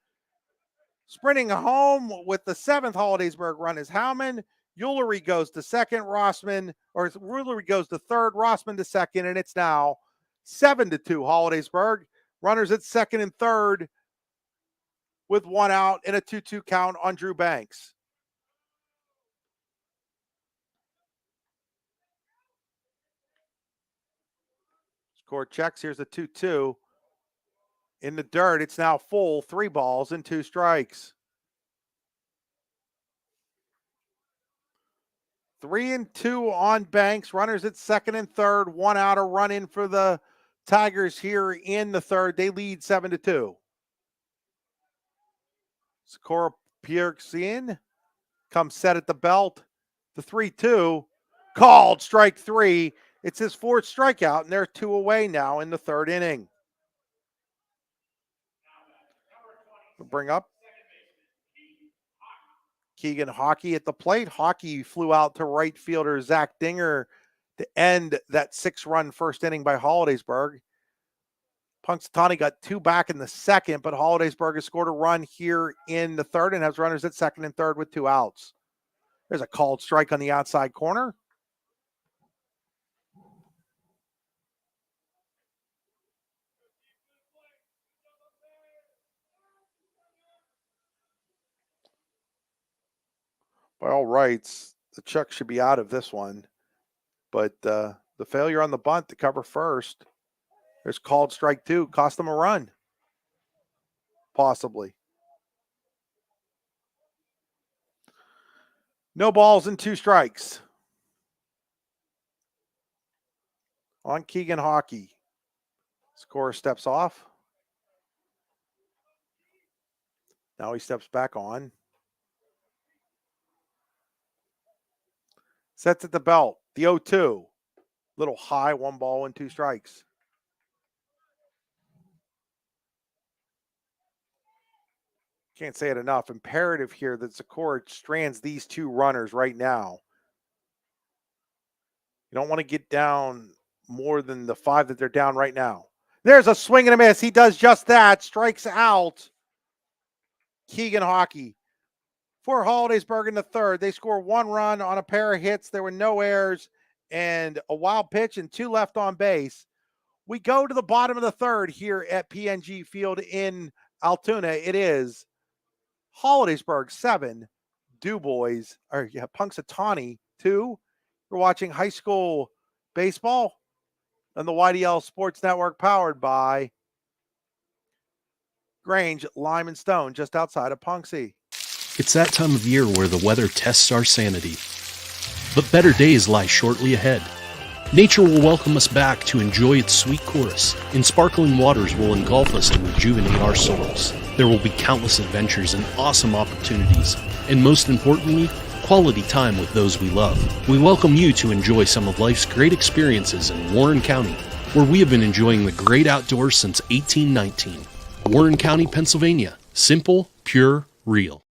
Sprinting home with the 7th Hollidaysburg run is Hallman. Eulery goes to second, Eulery goes to third, Rossman to second, and it's now 7-2 Hollidaysburg. Runners at second and third with 1 out and a 2-2 count on Drew Banks. Score checks. Here's a 2-2. In the dirt, it's now full. 3 balls and 2 strikes. 3-2 on Banks. Runners at second and third. 1 out, a run in for the Tigers here in the third. They lead 7-2. Sikora Pierce in. Comes set at the belt. The 3-2. Called strike 3. It's his 4th strikeout, and they're 2 away now in the 3rd inning. We'll bring up Keegan Hockey at the plate. Hockey flew out to right fielder Zach Dinger to end that 6-run first inning by Hollidaysburg. Punxsutawney got 2 back in the 2nd, but Hollidaysburg has scored a run here in the 3rd and has runners at second and third with 2 outs. There's a called strike on the outside corner. By all rights, the Chuck should be out of this one. But the failure on the bunt to cover first. There's called strike 2. Cost them a run. Possibly. No balls and 2 strikes. On Keegan Hockey. Scorer steps off. Now he steps back on. Sets at the belt. The 0-2. Little high, 1 ball and 2 strikes. Can't say it enough. Imperative here that Sikora strands these 2 runners right now. You don't want to get down more than the 5 that they're down right now. There's a swing and a miss. He does just that. Strikes out Keegan Hockey. For Hollidaysburg in the 3rd, they score 1 run on a pair of hits. There were no errors and a wild pitch and 2 left on base. We go to the bottom of the 3rd here at PNG Field in Altoona. It is Hollidaysburg 7, Punxsutawney 2. We're watching high school baseball on the YDL Sports Network, powered by Grange Lime Stone, just outside of Punxsutawney. It's that time of year where the weather tests our sanity. But better days lie shortly ahead. Nature will welcome us back to enjoy its sweet chorus, and sparkling waters will engulf us to rejuvenate our souls. There will be countless adventures and awesome opportunities, and most importantly, quality time with those we love. We welcome you to enjoy some of life's great experiences in Warren County, where we have been enjoying the great outdoors since 1819. Warren County, Pennsylvania. Simple, pure, real.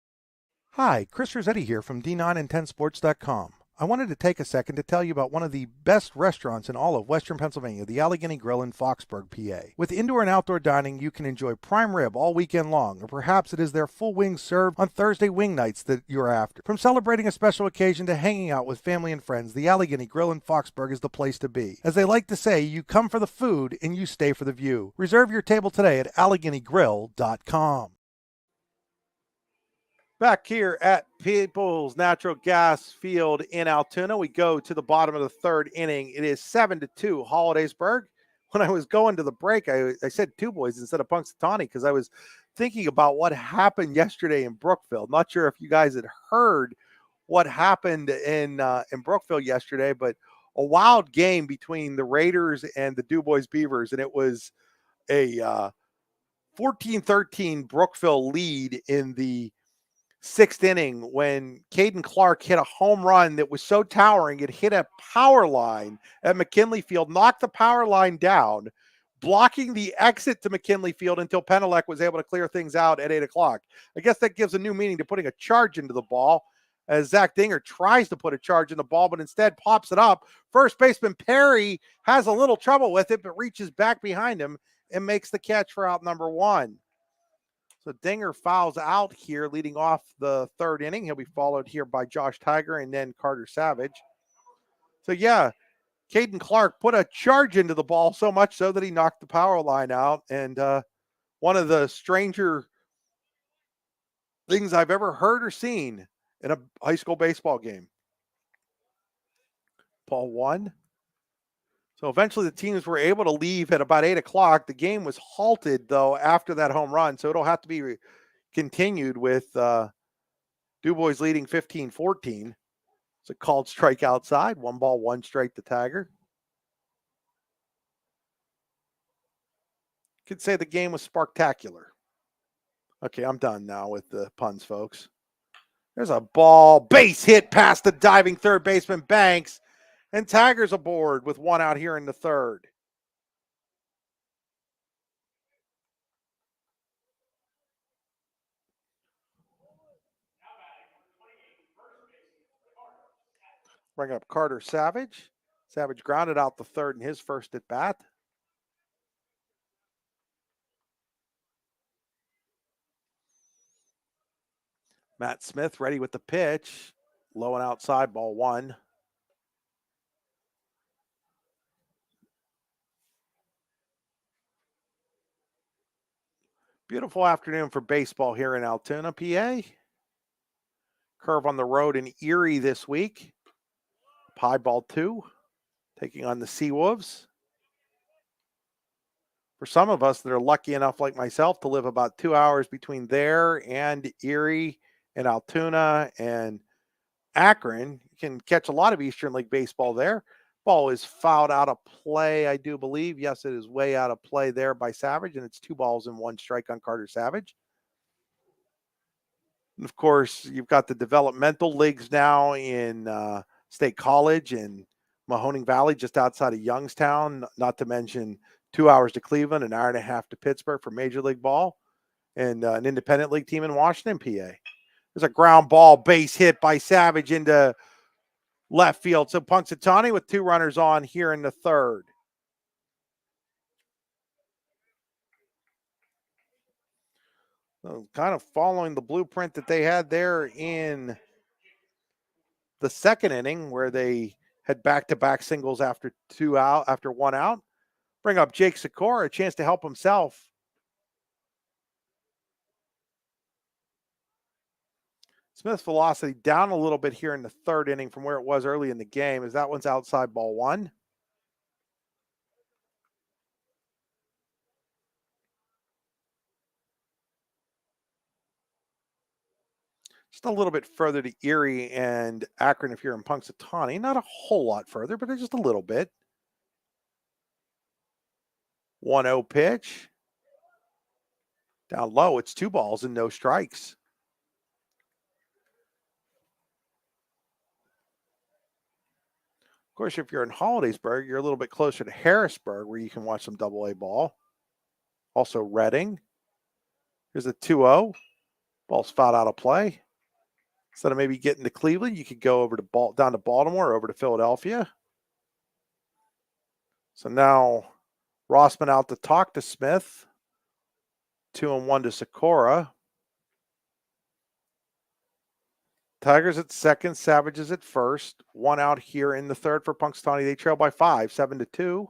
Hi, Chris Rossetti here from D9and10sports.com. I wanted to take a second to tell you about one of the best restaurants in all of Western Pennsylvania, the Allegheny Grill in Foxburg, PA. With indoor and outdoor dining, you can enjoy prime rib all weekend long, or perhaps it is their full wings served on Thursday wing nights that you're after. From celebrating a special occasion to hanging out with family and friends, the Allegheny Grill in Foxburg is the place to be. As they like to say, you come for the food and you stay for the view. Reserve your table today at AlleghenyGrill.com. Back here at People's Natural Gas Field in Altoona, we go to the bottom of the 3rd inning. It is 7-2 Hollidaysburg. When I was going to the break, I said 2 boys instead of Punxsutawney because I was thinking about what happened yesterday in Brookville. Not sure if you guys had heard what happened in Brookville yesterday, but a wild game between the Raiders and the DuBois Beavers, and it was a 14-13 Brookville lead in the sixth inning when Caden Clark hit a home run that was so towering it hit a power line at McKinley Field, knocked the power line down, blocking the exit to McKinley Field until Penelec was able to clear things out at 8 o'clock. I guess that gives a new meaning to putting a charge into the ball, as Zach Dinger tries to put a charge in the ball, but instead pops it up. First baseman Perry has a little trouble with it, but reaches back behind him and makes the catch for out number one. So Dinger fouls out here, leading off the third inning. He'll be followed here by Josh Tiger and then Carter Savage. So yeah, Caden Clark put a charge into the ball, so much so that he knocked the power line out. And one of the stranger things I've ever heard or seen in a high school baseball game. Ball one. So eventually the teams were able to leave at about 8 o'clock. The game was halted, though, after that home run. So it'll have to be continued with DuBois leading 15-14. It's a called strike outside. 1 ball, 1 strike to Tiger. Could say the game was sparktacular. Okay, I'm done now with the puns, folks. There's a ball, base hit past the diving third baseman Banks, and Tiger's aboard with 1 out here in the third. Bring up Carter Savage. Savage grounded out the third in his first at bat. Matt Smith ready with the pitch. Low and outside, ball 1. Beautiful afternoon for baseball here in Altoona, PA. Curve on the road in Erie this week. High ball 2, taking on the Seawolves. For some of us that are lucky enough, like myself, to live about 2 hours between there and Erie and Altoona and Akron, you can catch a lot of Eastern League baseball there. Ball is fouled out of play, I do believe. Yes, it is way out of play there by Savage, and it's 2 balls and 1 strike on Carter Savage. And of course, you've got the developmental leagues now in State College and Mahoning Valley, just outside of Youngstown, not to mention 2 hours to Cleveland, an hour and a half to Pittsburgh for Major League Ball, and an independent league team in Washington, PA. There's a ground ball base hit by Savage into left field. So Punxsutawney with 2 runners on here in the third. So kind of following the blueprint that they had there in the second inning, where they had back-to-back singles after 1 out. Bring up Jake Sikora, a chance to help himself. Smith's velocity down a little bit here in the third inning from where it was early in the game, as that one's outside, ball 1. Just a little bit further to Erie and Akron if you're in Punxsutawney. Not a whole lot further, but just a little bit. 1-0 pitch. Down low, it's 2 balls and no strikes. Of course, if you're in Hollidaysburg, you're a little bit closer to Harrisburg, where you can watch some AA ball. Also Reading. Here's a 2-0. Ball's fouled out of play. Instead of maybe getting to Cleveland, you could go over to down to Baltimore, over to Philadelphia. So now Rossman out to talk to Smith. 2-1 to Sikora. Tigers at second, Savages at first. 1 out here in the third for Punxsutawney. They trail by 5, 7-2.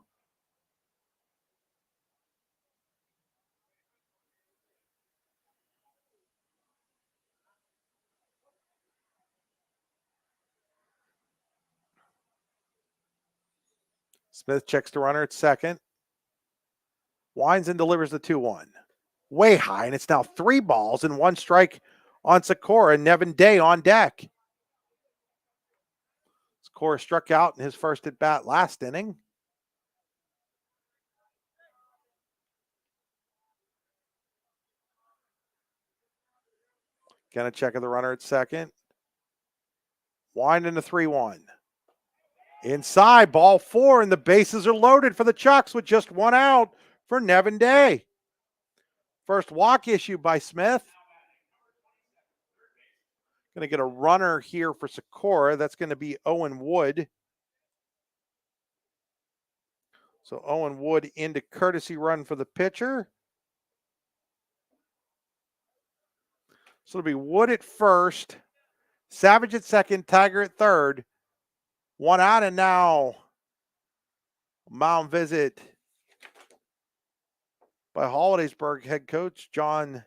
Smith checks the runner at second. Winds and delivers the 2-1. way high, and it's now 3 balls and 1 strike on Sikora. Nevin Day on deck. Sikora struck out in his first at bat last inning. Gonna check of the runner at second. Winding the 3-1. Inside, ball 4, and the bases are loaded for the Chucks with just 1 out for Nevin Day. First walk issued by Smith. Going to get a runner here for Sikora. That's going to be Owen Wood. So Owen Wood into courtesy run for the pitcher. So it'll be Wood at first, Savage at second, Tiger at third. 1 out, and now mound visit by Hollidaysburg head coach John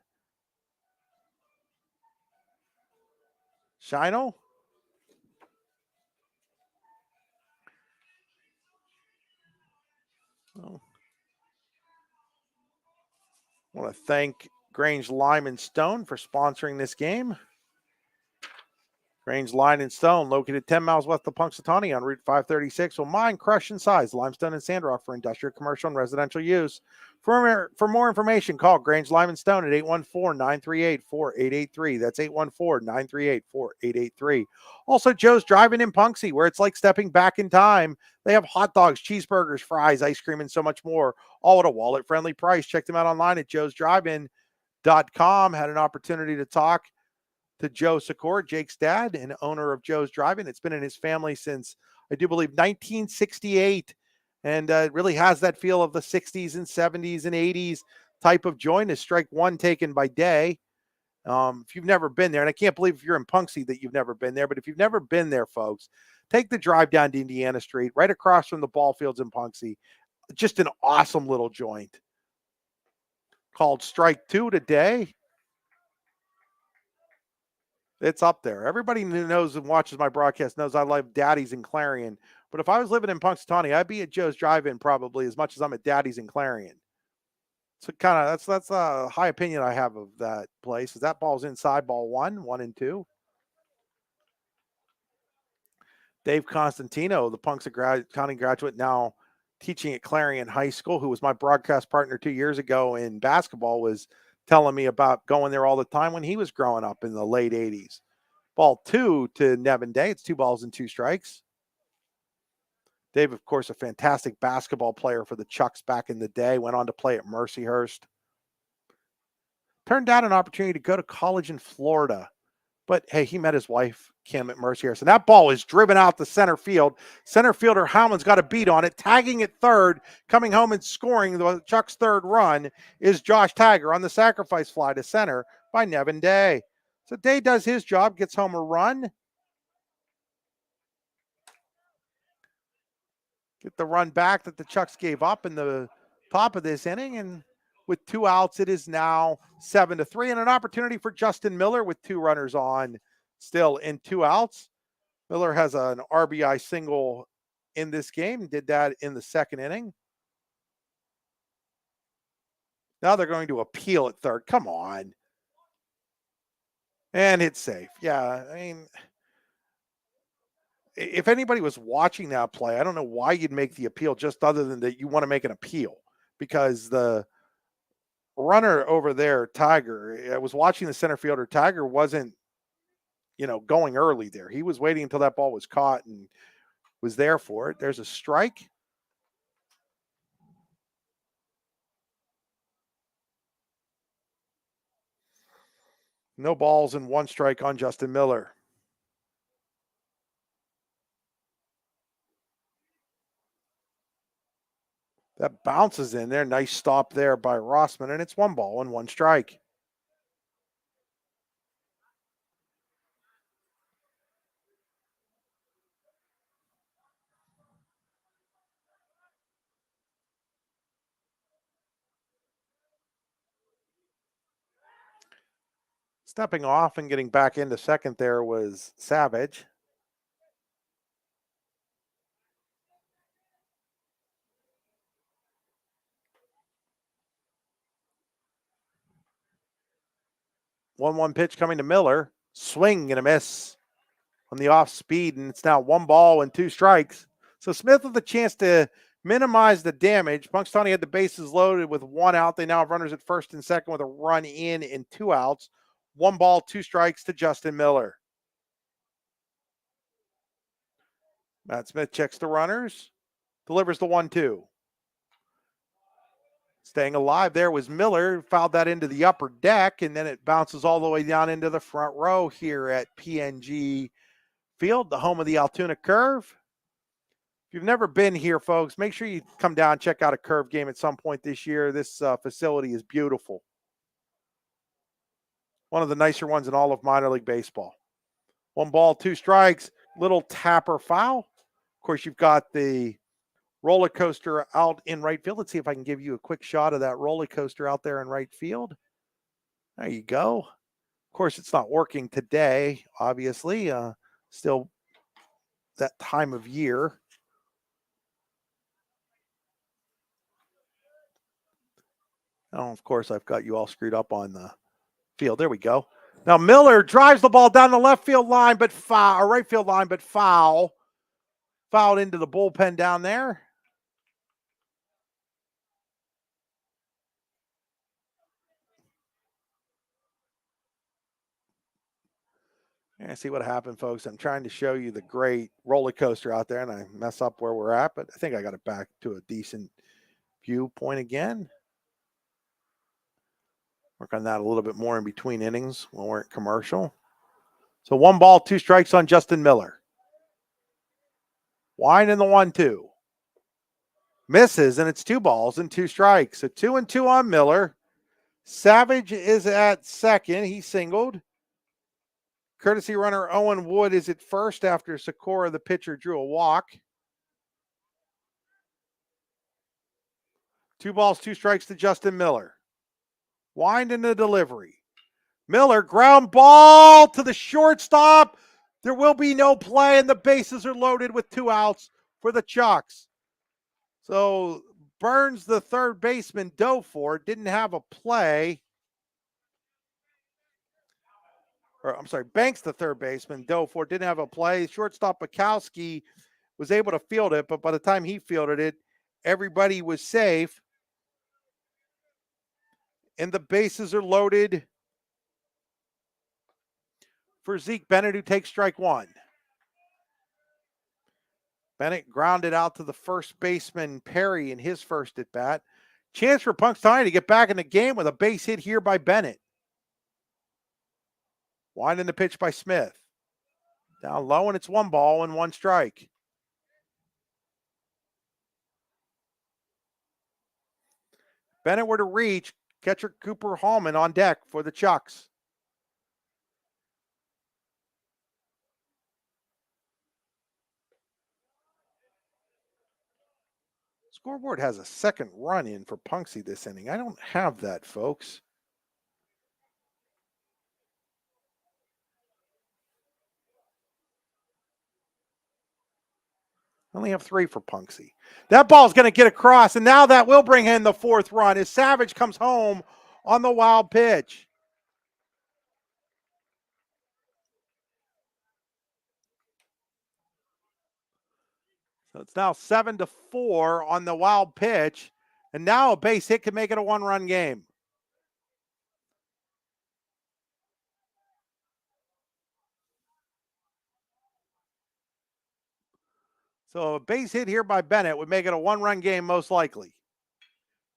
Shino. Oh. I want to thank Grange Lime Stone for sponsoring this game. Grange Lime Stone, located 10 miles west of Punxsutawney on Route 536, will mine, crush, and size limestone and sand rock for industrial, commercial, and residential use. For more information, call Grange Lime Stone at 814-938-4883. That's 814-938-4883. Also, Joe's Drive-In in Punxsy, where it's like stepping back in time. They have hot dogs, cheeseburgers, fries, ice cream, and so much more, all at a wallet-friendly price. Check them out online at joesdrivein.com. Had an opportunity to talk to Joe Sikora, Jake's dad and owner of Joe's Drive-In. It's been in his family since, I do believe, 1968. And it really has that feel of the 60s and 70s and 80s type of joint. A strike 1 taken by Day. If you've never been there, and I can't believe if you're in Punxsy that you've never been there, but if you've never been there, folks, take the drive down to Indiana Street, right across from the ball fields in Punxsy. Just an awesome little joint. Called Strike 2 today. It's up there. Everybody who knows and watches my broadcast knows I love Daddy's in Clarion. But if I was living in Punxsutawney, I'd be at Joe's Drive-In probably as much as I'm at Daddy's in Clarion. So kind of that's a high opinion I have of that place. Is that ball's inside, ball 1 and 2. Dave Constantino, the Punxsutawney graduate, now teaching at Clarion High School, who was my broadcast partner 2 years ago in basketball, was telling me about going there all the time when he was growing up in the late 80s. Ball 2 to Nevin Day. It's 2 balls and 2 strikes. Dave, of course, a fantastic basketball player for the Chucks back in the day. Went on to play at Mercyhurst. Turned down an opportunity to go to college in Florida. But, hey, he met his wife, Kim, at Mercyhurst. And that ball is driven out to center field. Center fielder Howland's got a beat on it. Tagging at third, coming home and scoring the Chucks' third run is Josh Tiger on the sacrifice fly to center by Nevin Day. So Day does his job, gets home a run. Get the run back that the Chucks gave up in the top of this inning. And with 2 outs, it is now 7-3. And an opportunity for Justin Miller with 2 runners on still in 2 outs. Miller has an RBI single in this game. Did that in the second inning. Now they're going to appeal at third. Come on. And it's safe. Yeah, I mean, if anybody was watching that play, I don't know why you'd make the appeal, just other than that you want to make an appeal, because the runner over there, Tiger, I was watching the center fielder. Tiger wasn't, going early there. He was waiting until that ball was caught and was there for it. There's a strike. No balls and 1 strike on Justin Miller. That bounces in there. Nice stop there by Rossman, and it's 1 ball and 1 strike. Stepping off and getting back into second there was Savage. 1-1 pitch coming to Miller. Swing and a miss on the off speed, and it's now 1 ball and 2 strikes. So Smith with a chance to minimize the damage. Punxsutawney had the bases loaded with 1 out. They now have runners at first and second with a run in and 2 outs. 1 ball, 2 strikes to Justin Miller. Matt Smith checks the runners, delivers the 1-2. Staying alive there was Miller, fouled that into the upper deck, and then it bounces all the way down into the front row here at PNG Field, the home of the Altoona Curve. If you've never been here, folks, make sure you come down and check out a Curve game at some point this year. This facility is beautiful. One of the nicer ones in all of minor league baseball. 1 ball, 2 strikes, little tapper foul. Of course, you've got the roller coaster out in right field. Let's see if I can give you a quick shot of that roller coaster out there in right field. There you go. Of course, it's not working today, obviously. Still that time of year. Oh, of course, I've got you all screwed up on the field. There we go. Now Miller drives the ball down the left field line, but foul, or right field line, but foul. Fouled into the bullpen down there. Yeah, see what happened, folks. I'm trying to show you the great roller coaster out there, and I mess up where we're at, but I think I got it back to a decent viewpoint again. Work on that a little bit more in between innings when we're at commercial. So 1 ball, 2 strikes on Justin Miller. Wine in the 1-2. Misses, and it's 2 balls and 2 strikes. So 2-2 on Miller. Savage is at second. He singled. Courtesy runner Owen Wood is at first after Sikora, the pitcher, drew a walk. 2 balls, 2 strikes to Justin Miller. Wind in the delivery. Miller, ground ball to the shortstop. There will be no play, and the bases are loaded with 2 outs for the Chucks. So Burns, the third baseman, dove for it, didn't have a play. Or I'm sorry, Banks, the third baseman, dove for it, didn't have a play. Shortstop Bukowski was able to field it, but by the time he fielded it, everybody was safe. And the bases are loaded for Zeke Bennett, who takes strike 1. Bennett grounded out to the first baseman, Perry, in his first at bat. Chance for Punxsutawney to get back in the game with a base hit here by Bennett. Winding the pitch by Smith. Down low, and it's 1 ball and 1 strike. Bennett were to reach, catcher Cooper Hallman on deck for the Chucks. Scoreboard has a second run in for Punxsy this inning. I don't have that, folks. I only have 3 for Punxsy. That ball's going to get across, and now that will bring in the 4th run as Savage comes home on the wild pitch. So it's now 7-4 on the wild pitch, and now a base hit can make it a 1-run game. So a base hit here by Bennett would make it a 1-run game most likely.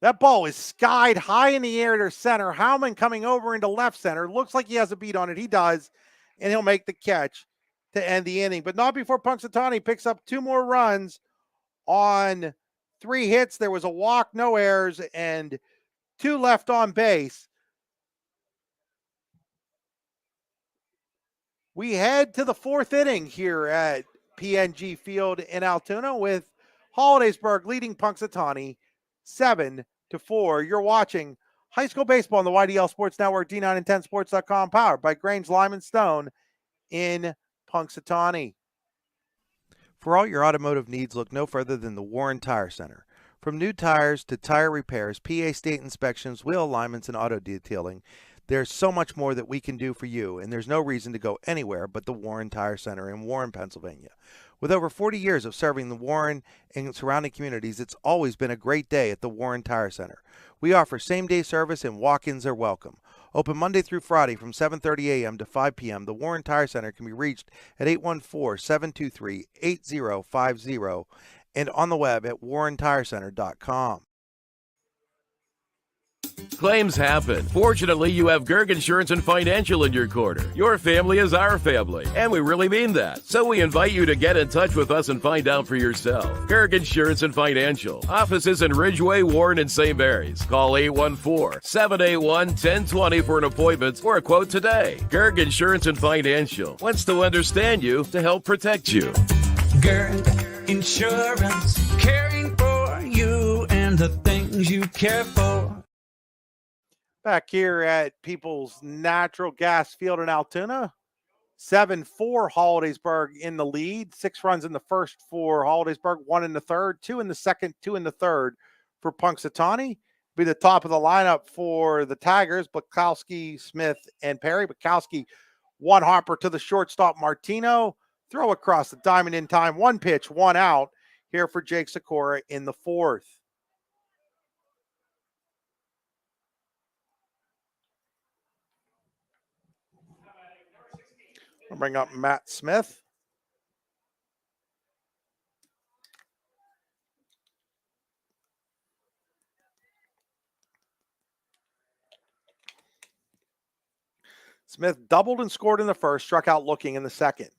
That ball is skied high in the air to center. Howman coming over into left center. Looks like he has a beat on it. He does, and he'll make the catch to end the inning. But not before Punxsutawney picks up 2 more runs on 3 hits. There was a walk, no errors, and 2 left on base. We head to the 4th inning here at PNG Field in Altoona with Hollidaysburg leading Punxsutawney 7-4. You're watching high school baseball on the YDL Sports Network, D9and10sports.com, powered by Grange Lime Stone in Punxsutawney. For all your automotive needs, look no further than the Warren Tire Center. From new tires to tire repairs, PA state inspections, wheel alignments, and auto detailing, There's so much more that we can do for you, and there's no reason to go anywhere but the Warren Tire Center in Warren, Pennsylvania. With over 40 years of serving the Warren and surrounding communities, it's always been a great day at the Warren Tire Center. We offer same-day service and walk-ins are welcome. Open Monday through Friday from 7:30 a.m. to 5 p.m., the Warren Tire Center can be reached at 814-723-8050 and on the web at warrentirecenter.com. Claims happen. Fortunately, you have Gerg Insurance and Financial in your corner. Your family is our family, and we really mean that. So we invite you to get in touch with us and find out for yourself. Gerg Insurance and Financial. Offices in Ridgeway, Warren, and St. Mary's. Call 814-781-1020 for an appointment or a quote today. Gerg Insurance and Financial wants to understand you to help protect you. Gerg Insurance, caring for you and the things you care for. Back here at People's Natural Gas Field in Altoona, 7-4 Hollidaysburg in the lead. 6 runs in the first for Hollidaysburg, 1 in the third, 2 in the second, 2 in the third for Punxsutawney. Be the top of the lineup for the Tigers, Bukowski, Smith, and Perry. Bukowski, 1 hopper to the shortstop, Martino. Throw across the diamond in time. 1 pitch, 1 out here for Jake Sikora in the fourth. I'll bring up Matt Smith. Smith doubled and scored in the first, struck out looking in the second.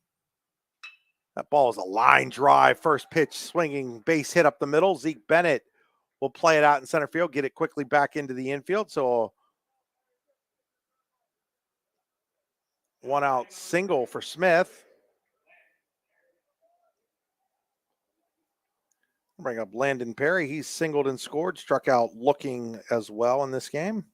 That ball is a line drive. First pitch swinging, base hit up the middle. Zeke Bennett will play it out in center field, get it quickly back into the infield. So 1 out single for Smith. Bring up Landon Perry. He's singled and scored, struck out looking as well in this game.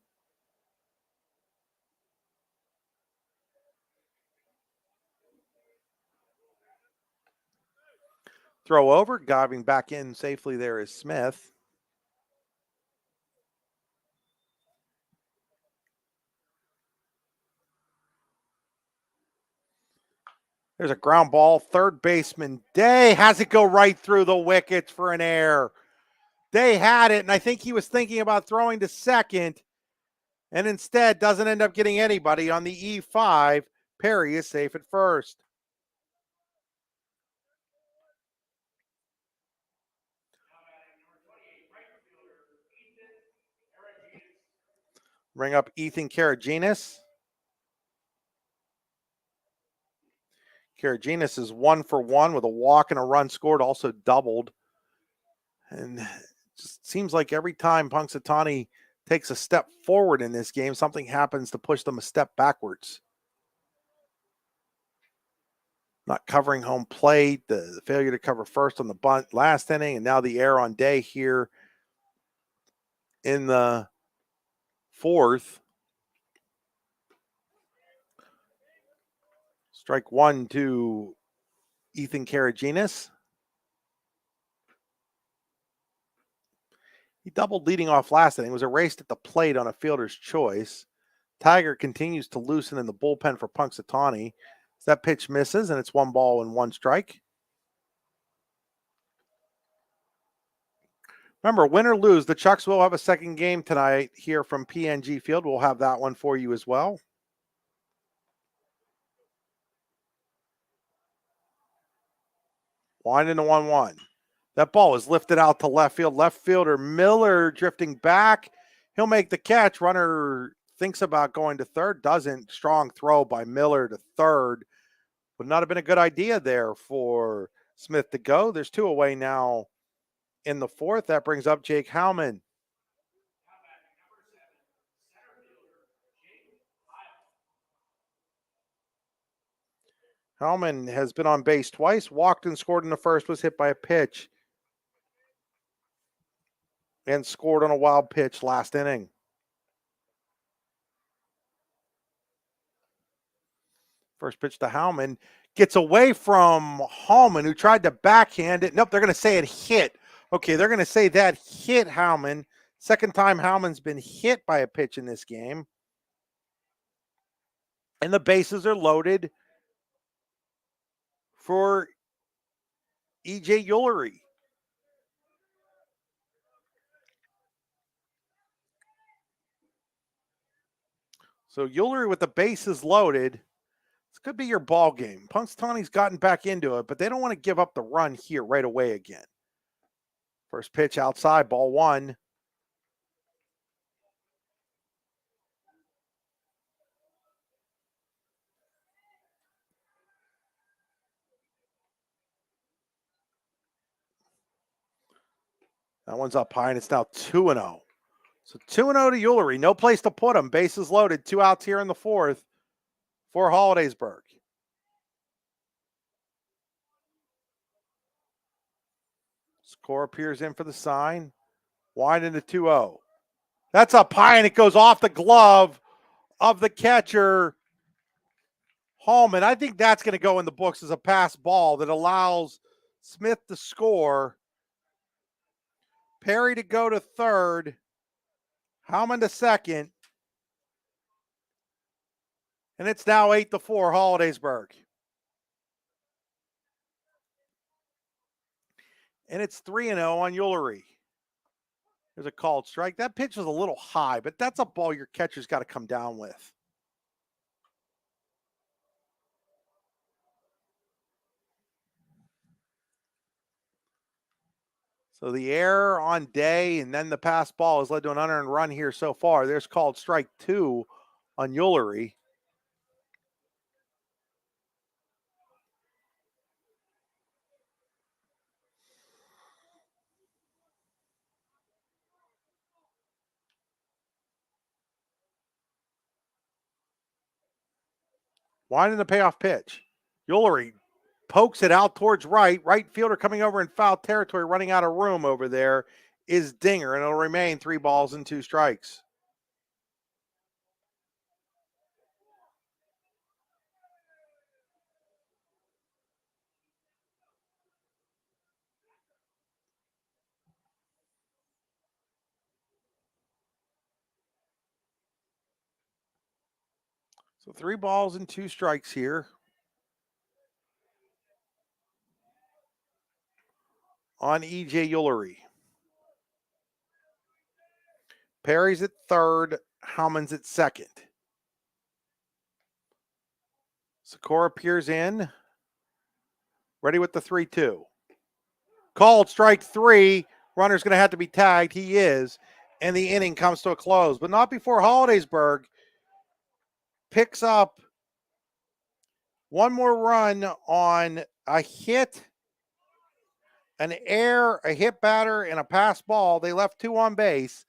Throw over, diving back in safely there is Smith. There's a ground ball. Third baseman Day has it go right through the wickets for an error. Day had it, and I think he was thinking about throwing to second, and instead doesn't end up getting anybody on the E5. Perry is safe at first. Bring up Ethan Karaginas. Karaginas is 1 for 1 with a walk and a run scored, also doubled. And it just seems like every time Punxsutawney takes a step forward in this game, something happens to push them a step backwards. Not covering home plate, the failure to cover first on the bunt last inning, and now the error on Day here in the fourth. Strike 1 to Ethan Karaginas. He doubled leading off last inning, was erased at the plate on a fielder's choice. Tiger continues to loosen in the bullpen for Punxsutawney. That pitch misses, and it's 1 ball and 1 strike. Remember, win or lose, the Chucks will have a second game tonight here from PNG Field. We'll have that one for you as well. Winding to 1-1. That ball is lifted out to left field. Left fielder Miller drifting back. He'll make the catch. Runner thinks about going to third. Doesn't. Strong throw by Miller to third. Would not have been a good idea there for Smith to go. There's 2 away now in the fourth. That brings up Jake Howman. Howman has been on base twice, walked and scored in the first, was hit by a pitch, and scored on a wild pitch last inning. First pitch to Howman. Gets away from Hallman, who tried to backhand it. Nope, they're going to say it hit. Okay, they're going to say that hit Howman. Second time Howman's been hit by a pitch in this game. And the bases are loaded for E.J. Ullery. So Ullery with the bases loaded. This could be your ball game. Punxsutawney's gotten back into it, but they don't want to give up the run here right away again. First pitch outside, ball one. That one's up high, and it's now 2-0. So 2-0 to Ullery. No place to put him. Bases loaded. 2 outs here in the fourth for Hollidaysburg. Score appears in for the sign. Wide into 2-0. That's up high, and it goes off the glove of the catcher, Hallman. I think that's going to go in the books as a pass ball that allows Smith to score. Perry to go to third. Howman to second. And it's now 8-4 Hollidaysburg. And it's 3-0 on Ullery. There's a called strike. That pitch was a little high, but that's a ball your catcher's got to come down with. So the error on Day and then the pass ball has led to an unearned run here so far. There's called strike 2 on Ullery. Winding the payoff pitch. Ullery pokes it out towards right. Right fielder coming over in foul territory, running out of room over there is Dinger, and it'll remain 3 balls and 2 strikes. So 3 balls and 2 strikes here on E.J. Ullery. Perry's at third. Howman's at second. Sikora peers in. Ready with the 3-2. Called strike 3. Runner's going to have to be tagged. He is. And the inning comes to a close. But not before Hollidaysburg picks up one more run on a hit, an error, a hit batter, and a pass ball. They left 2 on base.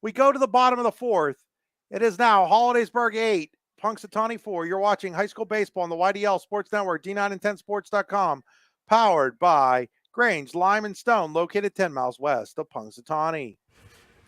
We go to the bottom of the fourth. It is now Hollidaysburg 8, Punxsutawney 4. You're watching high school baseball on the YDL Sports Network, D9and10sports.com, powered by Grange Lime Stone, located 10 miles west of Punxsutawney.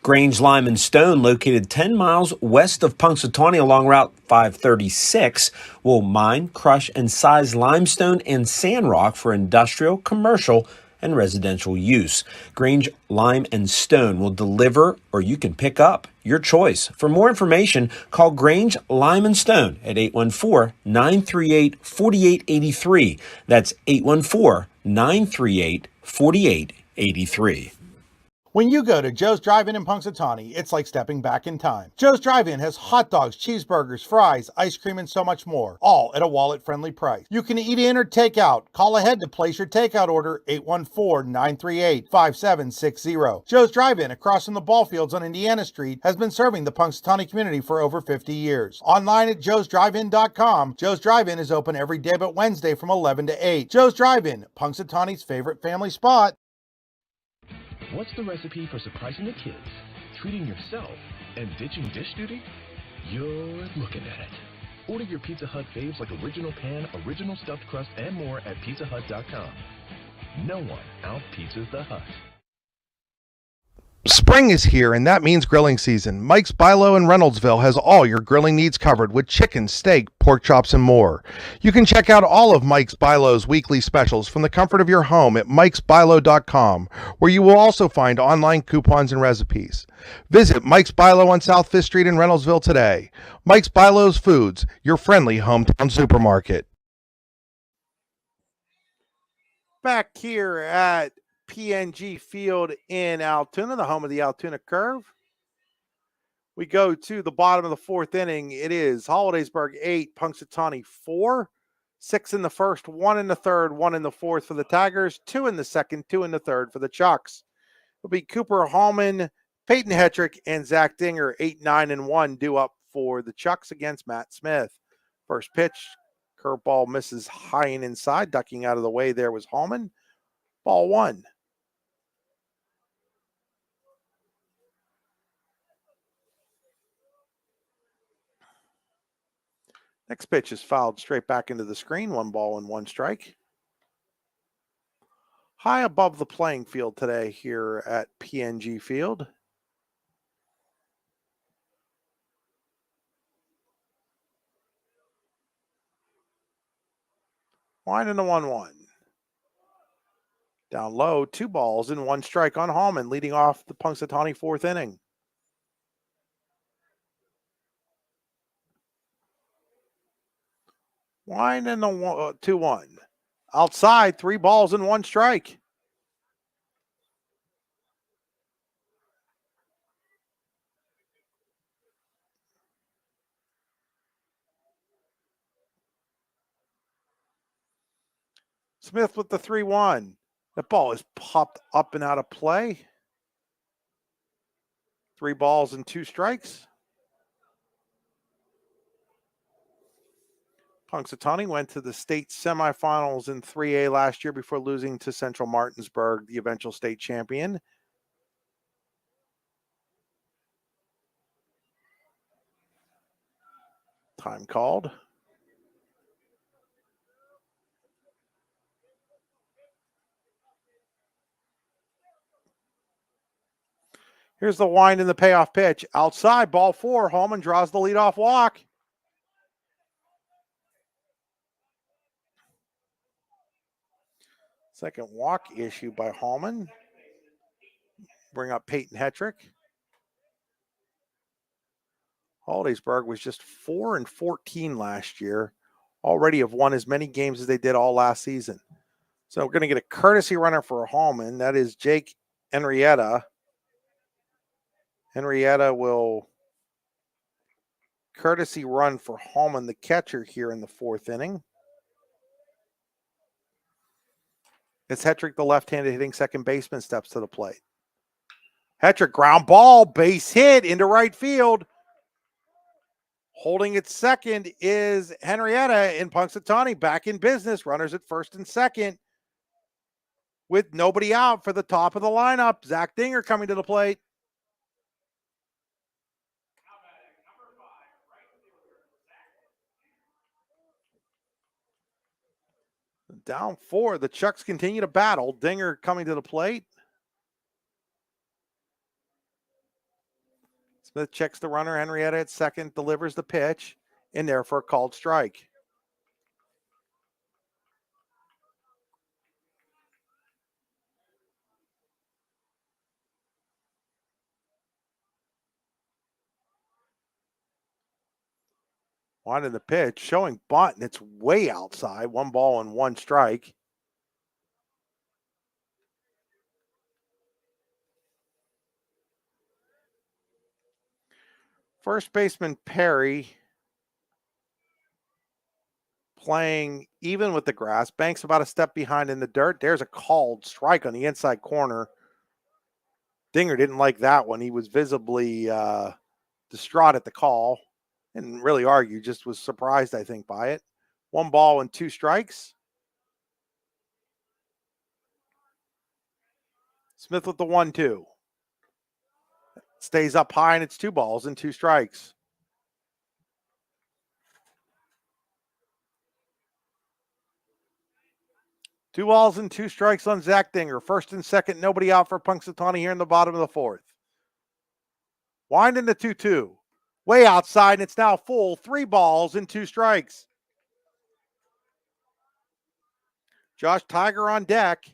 Grange Lime Stone, located 10 miles west of Punxsutawney along Route 536, will mine, crush, and size limestone and sand rock for industrial, commercial, and residential use. Grange Lime Stone will deliver, or you can pick up, your choice. For more information, call Grange Lime Stone at 814-938-4883. That's 814-938-4883. When you go to Joe's Drive-In in Punxsutawney, it's like stepping back in time. Joe's Drive-In has hot dogs, cheeseburgers, fries, ice cream, and so much more, all at a wallet-friendly price. You can eat in or take out. Call ahead to place your takeout order, 814-938-5760. Joe's Drive-In across from the ball fields on Indiana Street has been serving the Punxsutawney community for over 50 years. Online at joesdrivein.com, Joe's Drive-In is open every day but Wednesday from 11 to 8. Joe's Drive-In, Punxsutawney's favorite family spot. What's the recipe for surprising the kids, treating yourself, and ditching dish duty? You're looking at it. Order your Pizza Hut faves like original pan, original stuffed crust, and more at pizzahut.com. No one out-pizzas the Hut. Spring is here, and that means grilling season. Mike's Bilo in Reynoldsville has all your grilling needs covered with chicken, steak, pork chops, and more. You can check out all of Mike's Bilo's weekly specials from the comfort of your home at mikesbilo.com, where you will also find online coupons and recipes. Visit Mike's Bilo on South 5th Street in Reynoldsville today. Mike's Bilo's Foods, your friendly hometown supermarket. Back here at PNG Field in Altoona, the home of the Altoona Curve. We go to the bottom of the fourth inning. It is Hollidaysburg 8, Punxsutawney 4. 6 in the first, 1 in the third, 1 in the fourth for the Tigers, 2 in the second, 2 in the third for the Chucks. It'll be Cooper Hallman, Peyton Hetrick, and Zach Dinger, 8, 9, and 1 due up for the Chucks against Matt Smith. First pitch, curveball misses high and inside. Ducking out of the way there was Hallman. Ball 1. Next pitch is fouled straight back into the screen. 1 ball and 1 strike. High above the playing field today here at PNG Field. Line in the 1-1. Down low, 2 balls and 1 strike on Hallman, leading off the Punxsutawney fourth inning. Line in the 2-1. Outside, 3 balls and 1 strike. Smith with the 3-1. That ball is popped up and out of play. 3 balls and 2 strikes. Punxsutawney went to the state semifinals in 3A last year before losing to Central Martinsburg, the eventual state champion. Time called. Here's the wind and the payoff pitch. Outside, ball 4. Hallman draws the leadoff walk. Second walk issued by Hallman. Bring up Peyton Hetrick. Hollidaysburg was just 4-14 last year. Already have won as many games as they did all last season. So we're going to get a courtesy runner for Hallman. That is Jake Henrietta. Henrietta will courtesy run for Hallman, the catcher, here in the fourth inning. It's Hetrick, the left-handed hitting second baseman, steps to the plate. Hetrick, ground ball, base hit into right field. Holding it second is Henrietta in Punxsutawney, back in business. Runners at first and second with nobody out for the top of the lineup. Zach Dinger coming to the plate. Down 4. The Chucks continue to battle. Dinger coming to the plate. Smith checks the runner. Henrietta at second, delivers the pitch, in there for a called strike. Wanted the pitch, showing bunt, and it's way outside. 1 ball and 1 strike. First baseman Perry playing even with the grass. Banks about a step behind in the dirt. There's a called strike on the inside corner. Dinger didn't like that one. He was visibly distraught at the call. Didn't really argue, just was surprised, I think, by it. 1 ball and 2 strikes. Smith with the 1-2. Stays up high, and it's 2 balls and 2 strikes. 2 balls and 2 strikes on Zach Dinger. First and second, nobody out for Punxsutawney here in the bottom of the 4th. Winding the 2-2. Way outside, and it's now full. 3 balls and 2 strikes. Josh Tiger on deck.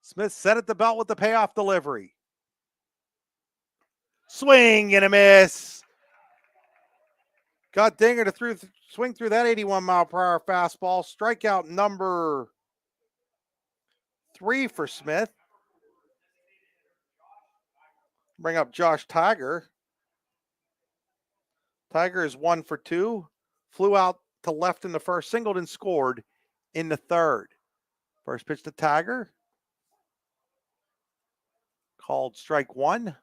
Smith set at the belt with the payoff delivery. Swing and a miss. Got Dinger to swing through that 81-mile-per-hour fastball. Strikeout number 3 for Smith. Bring up Josh Tiger. Tiger is 1 for 2. Flew out to left in the first, singled and scored in the third. First pitch to Tiger. Called strike 1.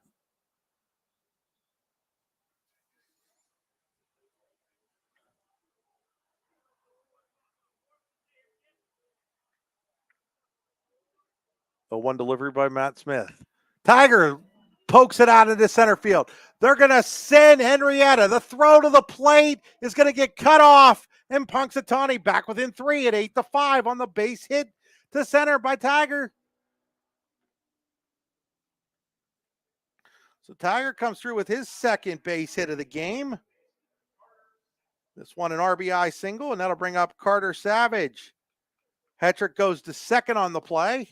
The 1 delivery by Matt Smith. Tiger pokes it out into center field. They're going to send Henrietta. The throw to the plate is going to get cut off. And Punxsutawney back within 3 at 8-5 on the base hit to center by Tiger. So Tiger comes through with his second base hit of the game. This one an RBI single, and that'll bring up Carter Savage. Hetrick goes to second on the play.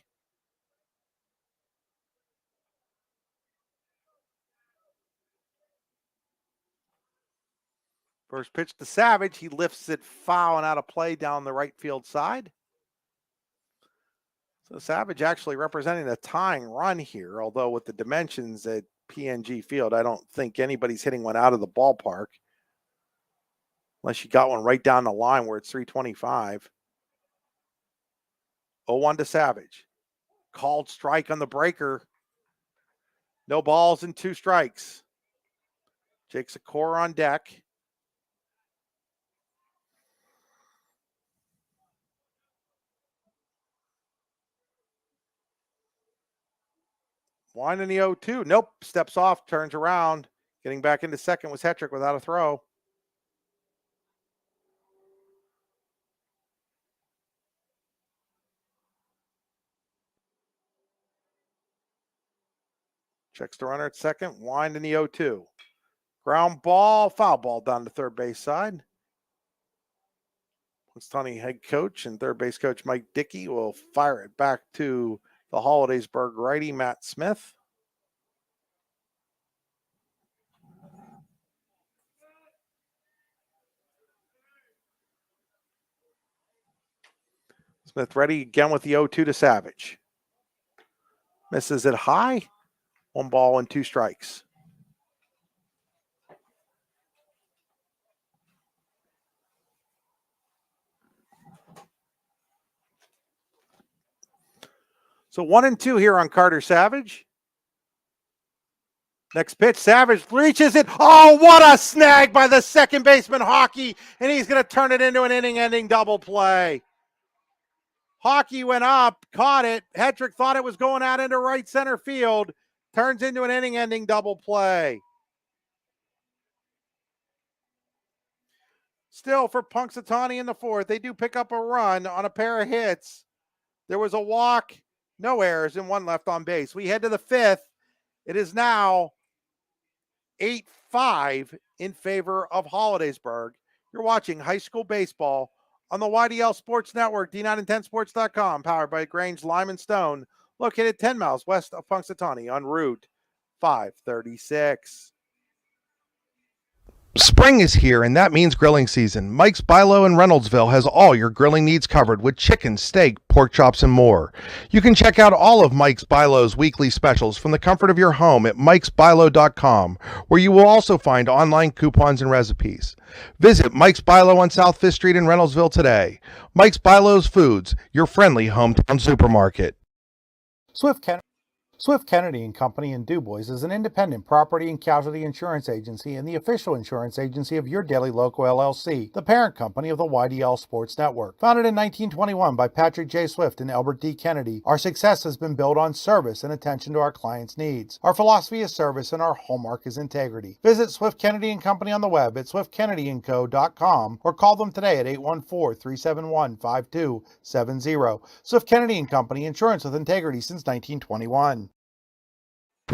First pitch to Savage. He lifts it foul and out of play down the right field side. So Savage actually representing a tying run here, although with the dimensions at PNG Field, I don't think anybody's hitting one out of the ballpark. Unless you got one right down the line where it's 325. 0-1 to Savage. Called strike on the breaker. No balls and 2 strikes. Jake Sikora on deck. Wind in the 0-2. Nope. Steps off, turns around. Getting back into second was Hetrick without a throw. Checks the runner at second. Wind in the 0-2. Ground ball, foul ball down the third base side. Punxsutawney head coach and third base coach Mike Dickey will fire it back to the Hollidaysburg righty, Matt Smith. Smith ready again with the 0-2 to Savage. Misses it high. 1 ball and 2 strikes. So 1-2 here on Carter Savage. Next pitch, Savage reaches it. Oh, what a snag by the second baseman, Hockey. And he's going to turn it into an inning-ending double play. Hockey went up, caught it. Hetrick thought it was going out into right center field. Turns into an inning-ending double play. Still for Punxsutawney in the 4th. They do pick up a run on a pair of hits. There was a walk, no errors, and 1 left on base. We head to the 5th. It is now 8-5 in favor of Hollidaysburg. You're watching high school baseball on the YDL Sports Network, D9and10sports.com, powered by Grange Lime Stone, located 10 miles west of Punxsutawney on Route 536. Spring is here, and that means grilling season. Mike's Bilo in Reynoldsville has all your grilling needs covered with chicken, steak, pork chops, and more. You can check out all of Mike's Bilo's weekly specials from the comfort of your home at mikesbilo.com, where you will also find online coupons and recipes. Visit Mike's Bilo on South 5th Street in Reynoldsville today. Mike's Bilo's Foods, your friendly hometown supermarket. Swift County. Swift Kennedy and Company in DuBois is an independent property and casualty insurance agency and the official insurance agency of Your Daily Local LLC, the parent company of the YDL Sports Network. Founded in 1921 by Patrick J. Swift and Albert D. Kennedy, our success has been built on service and attention to our clients' needs. Our philosophy is service and our hallmark is integrity. Visit Swift Kennedy and Company on the web at swiftkennedyandco.com or call them today at 814-371-5270. Swift Kennedy and Company, insurance with integrity since 1921.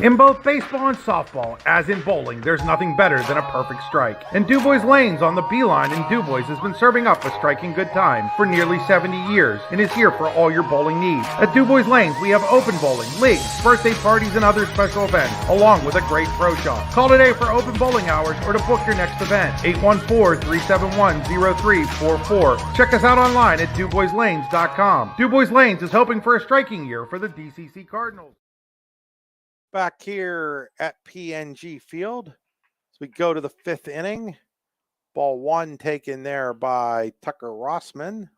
In both baseball and softball, as in bowling, there's nothing better than a perfect strike. And DuBois Lanes on the Beeline in DuBois has been serving up a striking good time for nearly 70 years and is here for all your bowling needs. At DuBois Lanes, we have open bowling, leagues, birthday parties, and other special events, along with a great pro shop. Call today for open bowling hours or to book your next event. 814-371-0344. Check us out online at DuBoisLanes.com. DuBois Lanes is hoping for a striking year for the DCC Cardinals. Back here at PNG Field as we go to the fifth inning. Ball one taken there by Tucker Rossman.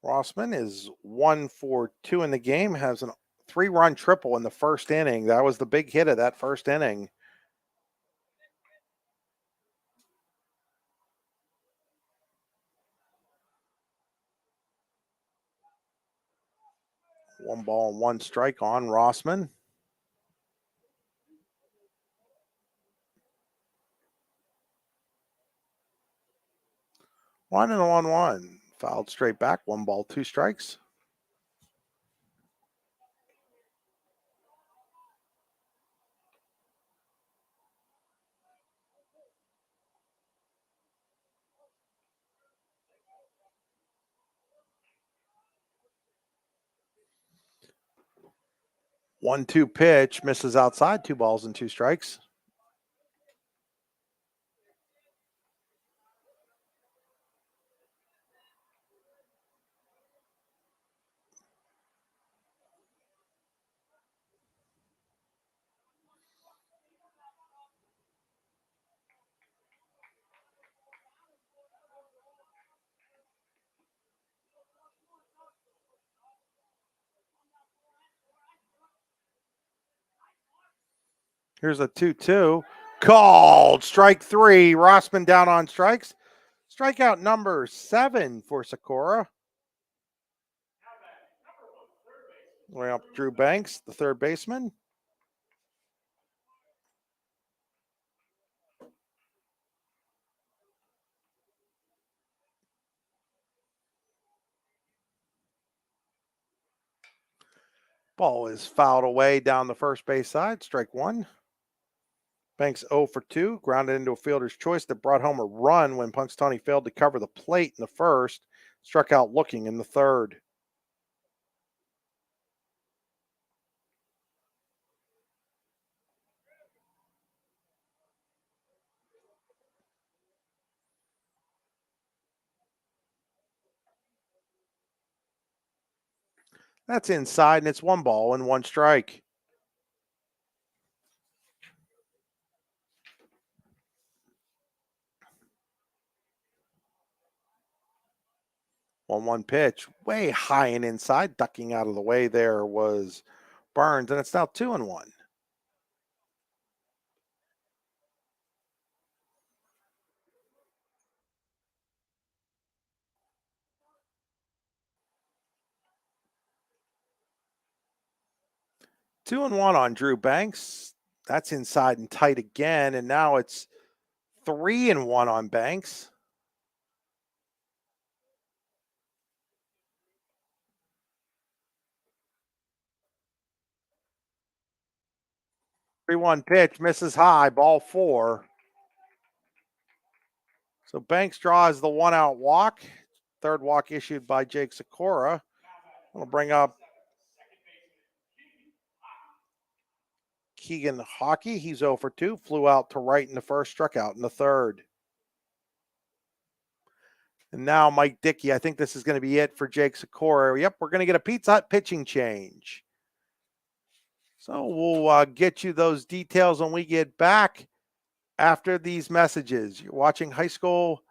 Rossman is 1 for 2 in the game, has a 3-run triple in the first inning. That was the big hit of that first inning. One ball and one strike on Rossman. One and 1-1. Fouled straight back. 1 ball, 2 strikes. One-two pitch, misses outside, 2 balls and 2 strikes. Here's a 2-2. Called. Strike 3. Rossman down on strikes. Strikeout number 7 for Sakura. Way up Drew Banks, the third baseman. Ball is fouled away down the first base side. Strike 1. Banks 0 for 2, grounded into a fielder's choice that brought home a run when Punxsutawney failed to cover the plate in the first, struck out looking in the third. That's inside, and it's 1 ball and 1 strike. One pitch, way high and inside, ducking out of the way there was Burns, and it's now 2-1. Two and one on Drew Banks. That's inside and tight again, and now it's 3-1 on Banks. Three-one pitch, misses high, ball 4. So Banks draws the 1-out walk. Third walk issued by Jake Sakura. We'll bring up Keegan Hockey. He's 0 for 2. Flew out to right in the first, struck out in the third. And now Mike Dickey. I think this is going to be it for Jake Sakura. Yep, we're going to get a Pizza Hut pitching change. So we'll get you those details when we get back after these messages. You're watching high school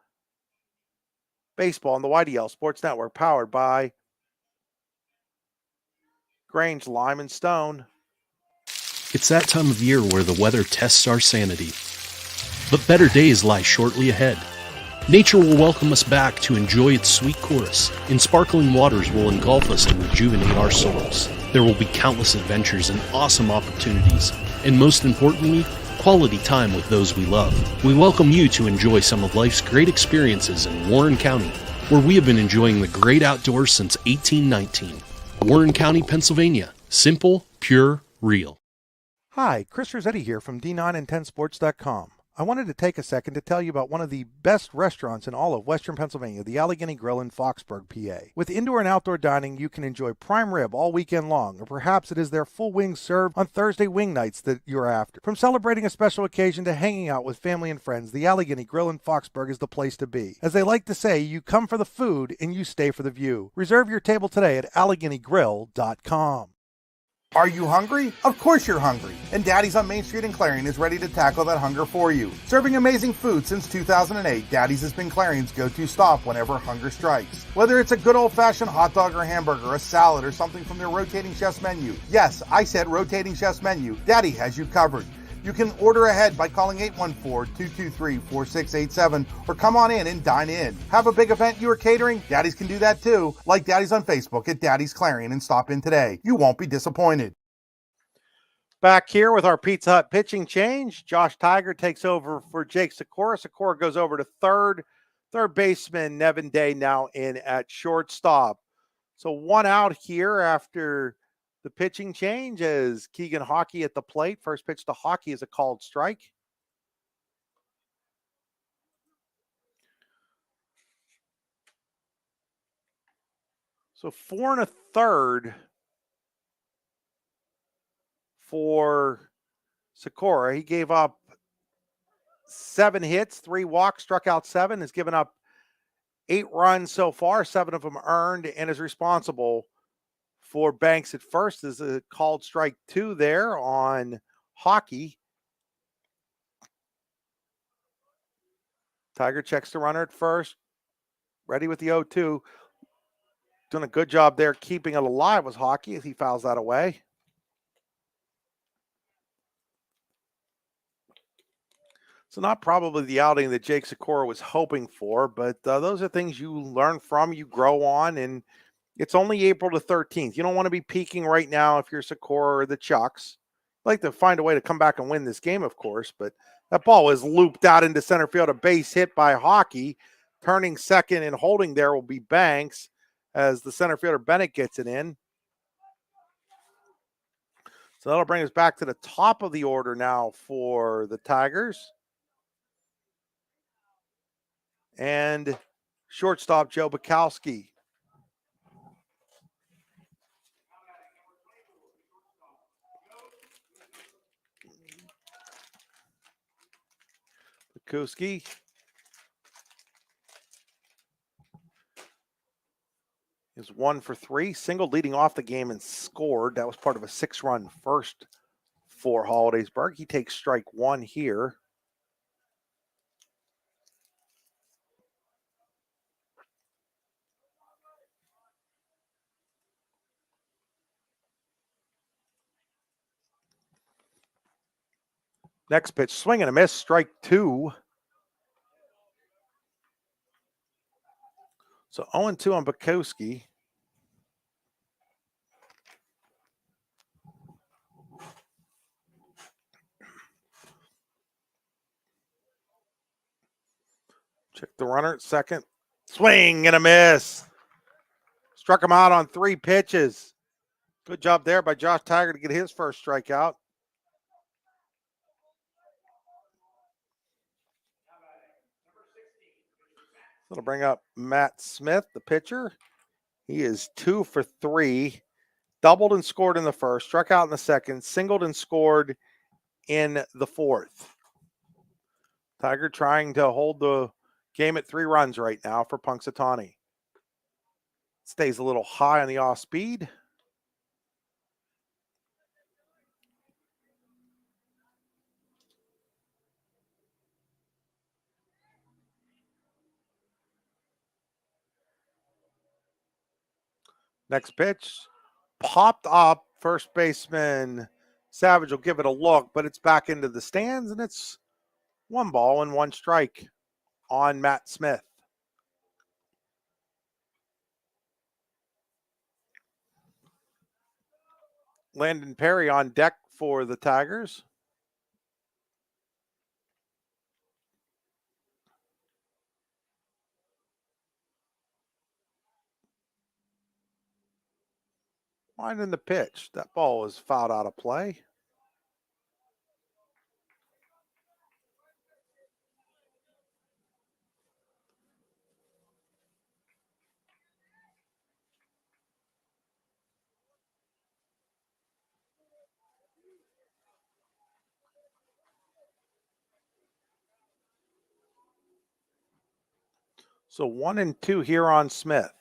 baseball on the YDL Sports Network, powered by Grange Lime Stone. It's that time of year where the weather tests our sanity. But better days lie shortly ahead. Nature will welcome us back to enjoy its sweet chorus, and sparkling waters will engulf us and rejuvenate our souls. There will be countless adventures and awesome opportunities, and most importantly, quality time with those we love. We welcome you to enjoy some of life's great experiences in Warren County, where we have been enjoying the great outdoors since 1819. Warren County, Pennsylvania. Simple, pure, real. Hi, Chris Rossetti here from D9and10sports.com. I wanted to take a second to tell you about one of the best restaurants in all of Western Pennsylvania, the Allegheny Grill in Foxburg, PA. With indoor and outdoor dining, you can enjoy prime rib all weekend long, or perhaps it is their full wings served on Thursday wing nights that you're after. From celebrating a special occasion to hanging out with family and friends, the Allegheny Grill in Foxburg is the place to be. As they like to say, you come for the food and you stay for the view. Reserve your table today at AlleghenyGrill.com. Are you hungry? Of course you're hungry. And Daddy's on Main Street in Clarion is ready to tackle that hunger for you. Serving amazing food since 2008, Daddy's has been Clarion's go-to stop whenever hunger strikes. Whether it's a good old-fashioned hot dog or hamburger, a salad, or something from their rotating chef's menu. Yes, I said rotating chef's menu. Daddy has you covered. You can order ahead by calling 814-223-4687 or come on in and dine in. Have a big event you are catering? Daddy's can do that too. Like Daddy's on Facebook at Daddy's Clarion and stop in today. You won't be disappointed. Back here with our Pizza Hut pitching change. Josh Tiger takes over for Jake Sikora. Sikora goes over to third. Third baseman Nevin Day now in at shortstop. So one out here after the pitching change as Keegan Hockey at the plate. First pitch to Hockey is a called strike. So 4 1/3 for Sikora. He gave up 7 hits, 3 walks, struck out 7, has given up 8 runs so far, 7 of them earned, and is responsible for Banks at first. Is a called strike 2 there on Hockey. Tiger checks the runner at first. Ready with the 0-2. Doing a good job there keeping it alive was Hockey as he fouls that away. So not probably the outing that Jake Sikora was hoping for, but those are things you learn from, you grow on, and it's only April the 13th. You don't want to be peaking right now if you're Sikora or the Chucks. I'd like to find a way to come back and win this game, of course, but that ball was looped out into center field, a base hit by Hockey. Turning second and holding there will be Banks as the center fielder Bennett gets it in. So that'll bring us back to the top of the order now for the Tigers. And shortstop Joe Bukowski. Bukowski is 1 for 3, single leading off the game and scored. That was part of a 6-run first for Hollidaysburg. He takes strike 1 here. Next pitch, swing and a miss, strike 2. So 0-2 on Bukowski. Check the runner at second. Swing and a miss. Struck him out on 3 pitches. Good job there by Josh Tiger to get his first strikeout. That'll bring up Matt Smith, the pitcher. He is 2 for 3. Doubled and scored in the first, struck out in the second, singled and scored in the fourth. Tiger trying to hold the game at 3 runs right now for Punxsutawney. Stays a little high on the off speed. Next pitch, popped up. First baseman Savage will give it a look, but it's back into the stands, and it's 1 strike on Matt Smith. Landon Perry on deck for the Tigers. Winding the pitch. That ball was fouled out of play. So 1-2 here on Smith.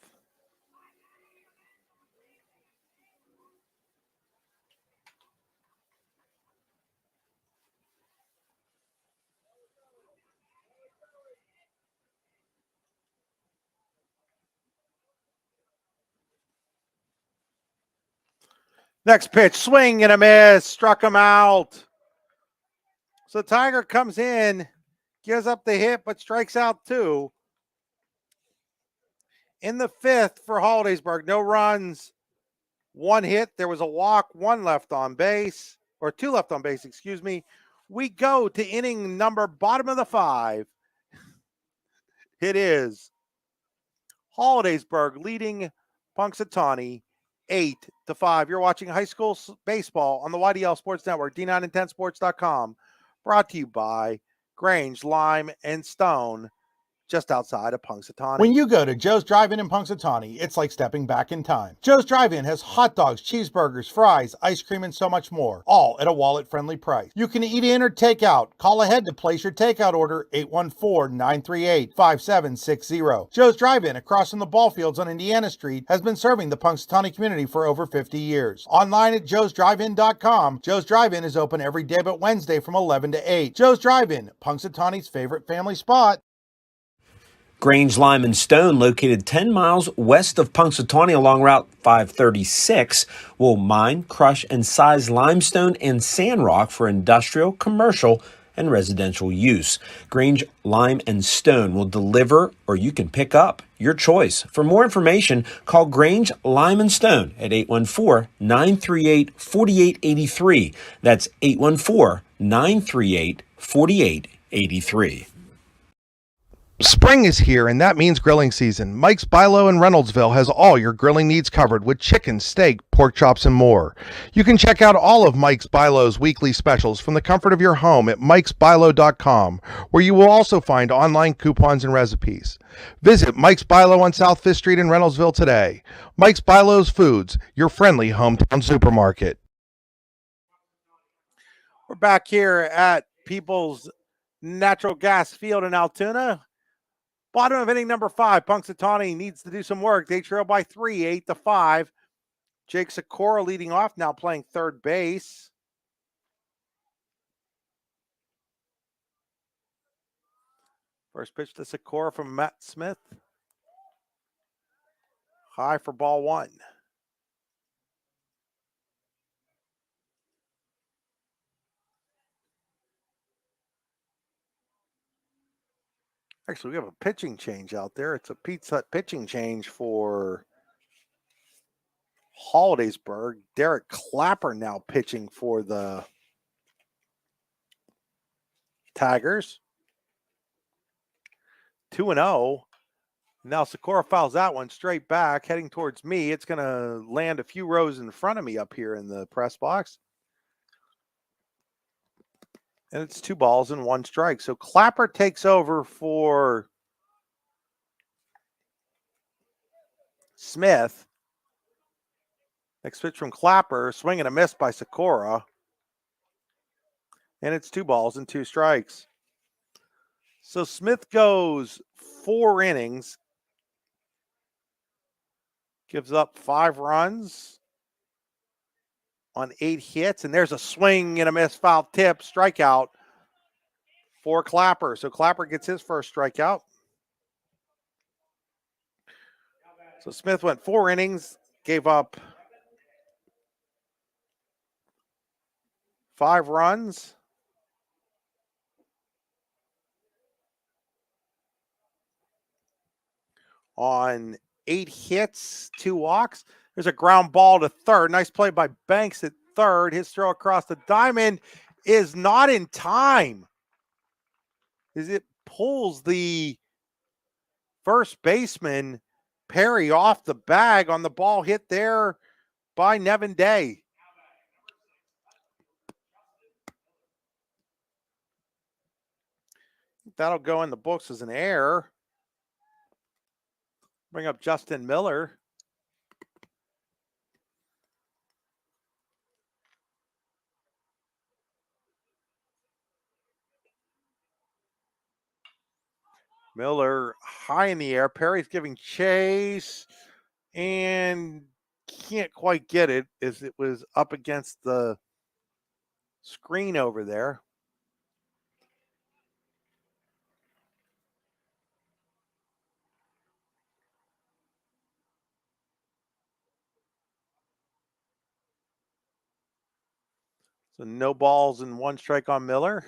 Next pitch, swing and a miss, struck him out. So Tiger comes in, gives up the hit, but strikes out 2. In the 5th for Hollidaysburg, no runs, 1 hit. There was a walk, 1 left on base, or 2 left on base, excuse me. We go to inning number bottom of the 5. It is Hollidaysburg leading Punxsutawney 8-5. You're watching high school baseball on the YDL Sports Network, D9and10sports.com, brought to you by Grange Lime and Stone, just outside of Punxsutawney. When you go to Joe's Drive-In in Punxsutawney, it's like stepping back in time. Joe's Drive-In has hot dogs, cheeseburgers, fries, ice cream, and so much more, all at a wallet-friendly price. You can eat in or take out. Call ahead to place your takeout order, 814-938-5760. Joe's Drive-In across from the ball fields on Indiana Street has been serving the Punxsutawney community for over 50 years. Online at joesdrivein.com. Joe's Drive-In is open every day but Wednesday from 11 to 8. Joe's Drive-In, Punxsutawney's favorite family spot. Grange Lime Stone, located 10 miles west of Punxsutawney along Route 536, will mine, crush, and size limestone and sand rock for industrial, commercial, and residential use. Grange Lime Stone will deliver, or you can pick up, your choice. For more information, call Grange Lime Stone at 814-938-4883. That's 814-938-4883. Spring is here, and that means grilling season. Mike's Bilo in Reynoldsville has all your grilling needs covered with chicken, steak, pork chops, and more. You can check out all of Mike's Bilo's weekly specials from the comfort of your home at mikesbilo.com, where you will also find online coupons and recipes. Visit Mike's Bilo on South 5th Street in Reynoldsville today. Mike's Bilo's Foods, your friendly hometown supermarket. We're back here at People's Natural Gas Field in Altoona. Bottom of inning number 5, Punxsutawney needs to do some work. They trail by 3, 8-5. Jake Sikora leading off, now playing third base. First pitch to Sikora from Matt Smith. High for ball 1. Actually, we have a pitching change out there. It's a Pizza Hut pitching change for Hollidaysburg. Derek Clapper now pitching for the Tigers. 2-0. Now Sikora fouls that one straight back, heading towards me. It's going to land a few rows in front of me up here in the press box. And it's 2 balls and 1 strike. So Clapper takes over for Smith. Next pitch from Clapper, swing and a miss by Sikora. And it's 2 balls and 2 strikes. So Smith goes 4 innings, gives up 5 runs on 8 hits, and there's a swing and a miss, foul tip, strikeout for Clapper. So Clapper gets his first strikeout. So Smith went 4 innings, gave up 5 runs. On 8 hits, 2 walks. There's a ground ball to third. Nice play by Banks at third. His throw across the diamond is not in time, as it pulls the first baseman Perry off the bag on the ball hit there by Nevin Day. That'll go in the books as an error. Bring up Justin Miller. Miller high in the air. Perry's giving chase and can't quite get it as it was up against the screen over there. So no balls and 1 strike on Miller.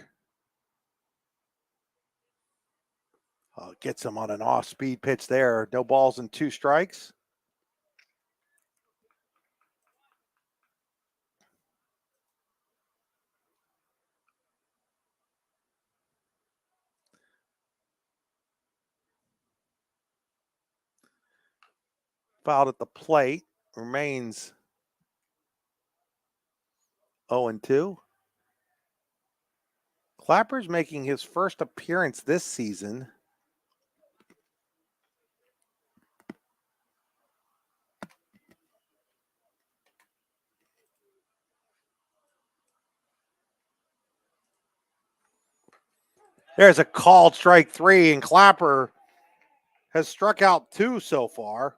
Gets him on an off-speed pitch there. No balls and 2 strikes. Fouled at the plate. Remains 0-2. Clapper's making his first appearance this season. There's a called strike 3, and Clapper has struck out 2 so far.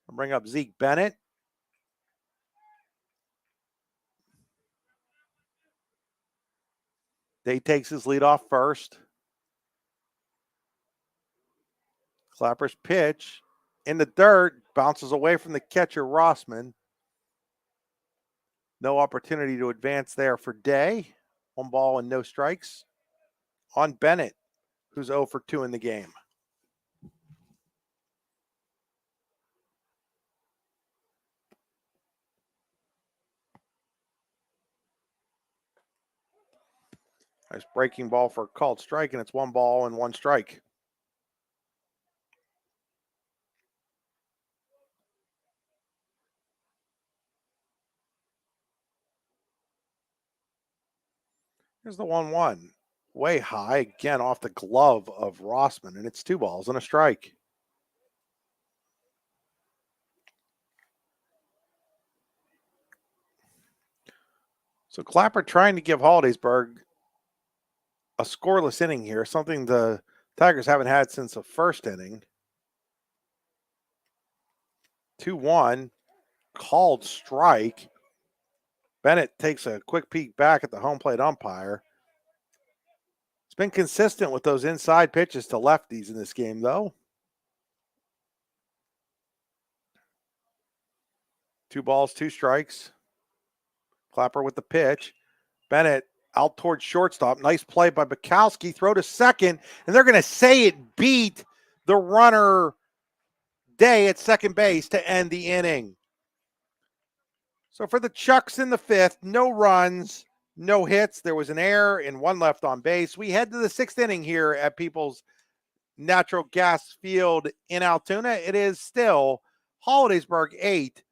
I'll bring up Zeke Bennett. Day takes his lead off first. Clapper's pitch in the dirt, bounces away from the catcher, Rossman. No opportunity to advance there for Day. 1 ball and no strikes on Bennett, who's 0 for 2 in the game. Nice breaking ball for a called strike, and it's 1 ball and 1 strike. Here's the 1-1. Way high, again off the glove of Rossman, and it's 2 balls and a strike. So Clapper trying to give Hollidaysburg a scoreless inning here, something the Tigers haven't had since the first inning. 2-1, called strike. Bennett takes a quick peek back at the home plate umpire. It's been consistent with those inside pitches to lefties in this game, though. 2 balls, 2 strikes. Clapper with the pitch. Bennett out towards shortstop. Nice play by Bukowski. Throw to second, and they're going to say it beat the runner Day at second base to end the inning. So for the Chucks in the 5th, no runs, no hits. There was an error and 1 left on base. We head to the 6th inning here at People's Natural Gas Field in Altoona. It is still Hollidaysburg 8,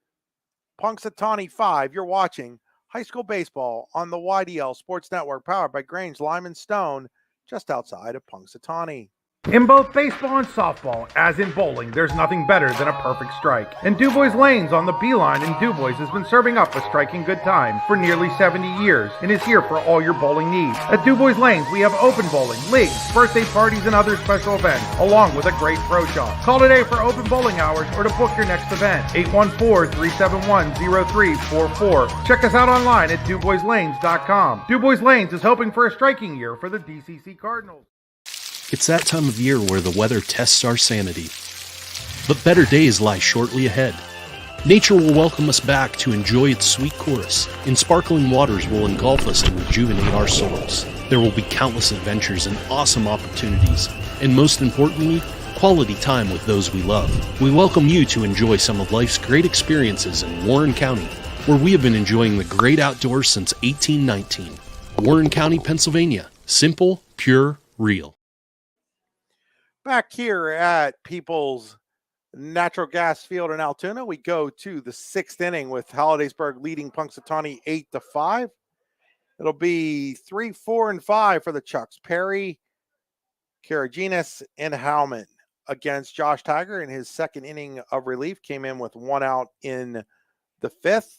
Punxsutawney 5. You're watching high school baseball on the YDL Sports Network, powered by Grange Lime Stone, just outside of Punxsutawney. In both baseball and softball, as in bowling, there's nothing better than a perfect strike. And DuBois Lanes on the Beeline in DuBois has been serving up a striking good time for nearly 70 years and is here for all your bowling needs. At DuBois Lanes, we have open bowling, leagues, birthday parties, and other special events, along with a great pro shop. Call today for open bowling hours or to book your next event. 814-371-0344. Check us out online at DuBoisLanes.com. DuBois Lanes is hoping for a striking year for the DCC Cardinals. It's that time of year where the weather tests our sanity. But better days lie shortly ahead. Nature will welcome us back to enjoy its sweet chorus, and sparkling waters will engulf us and rejuvenate our souls. There will be countless adventures and awesome opportunities, and most importantly, quality time with those we love. We welcome you to enjoy some of life's great experiences in Warren County, where we have been enjoying the great outdoors since 1819. Warren County, Pennsylvania. Simple, pure, real. Back here at People's Natural Gas Field in Altoona, we go to the 6th inning with Hollidaysburg leading Punxsutawney 8-5. It'll be 3, 4, and 5 for the Chucks. Perry, Karaginas, and Howman against Josh Tiger in his second inning of relief. Came in with 1 out in the 5th.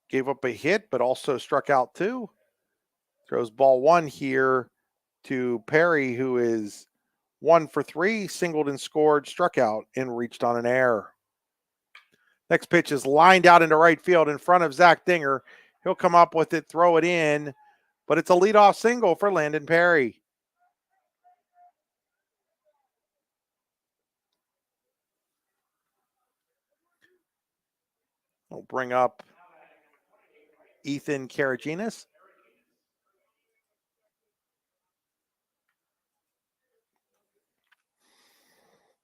Gave up a hit, but also struck out 2. Throws ball 1 here to Perry, who is 1 for 3, singled and scored, struck out, and reached on an error. Next pitch is lined out into right field in front of Zach Dinger. He'll come up with it, throw it in, but it's a leadoff single for Landon Perry. We'll bring up Ethan Karaginas.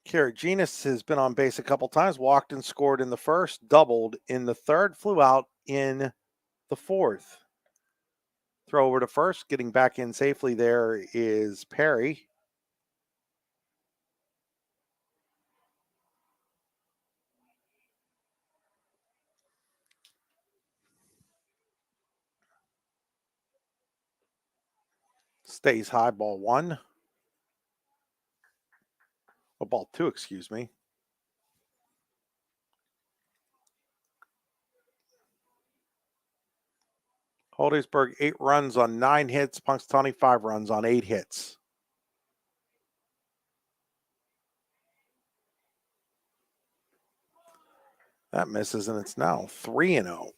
Karaginas has been on base a couple times, walked and scored in the first, doubled in the third, flew out in the fourth. Throw over to first, getting back in safely there is Perry. Stays high, ball 1. Oh, ball 2, excuse me. Hollidaysburg 8 runs on 9 hits. Punxsutawney 5 runs on 8 hits. That misses, and it's now 3-0.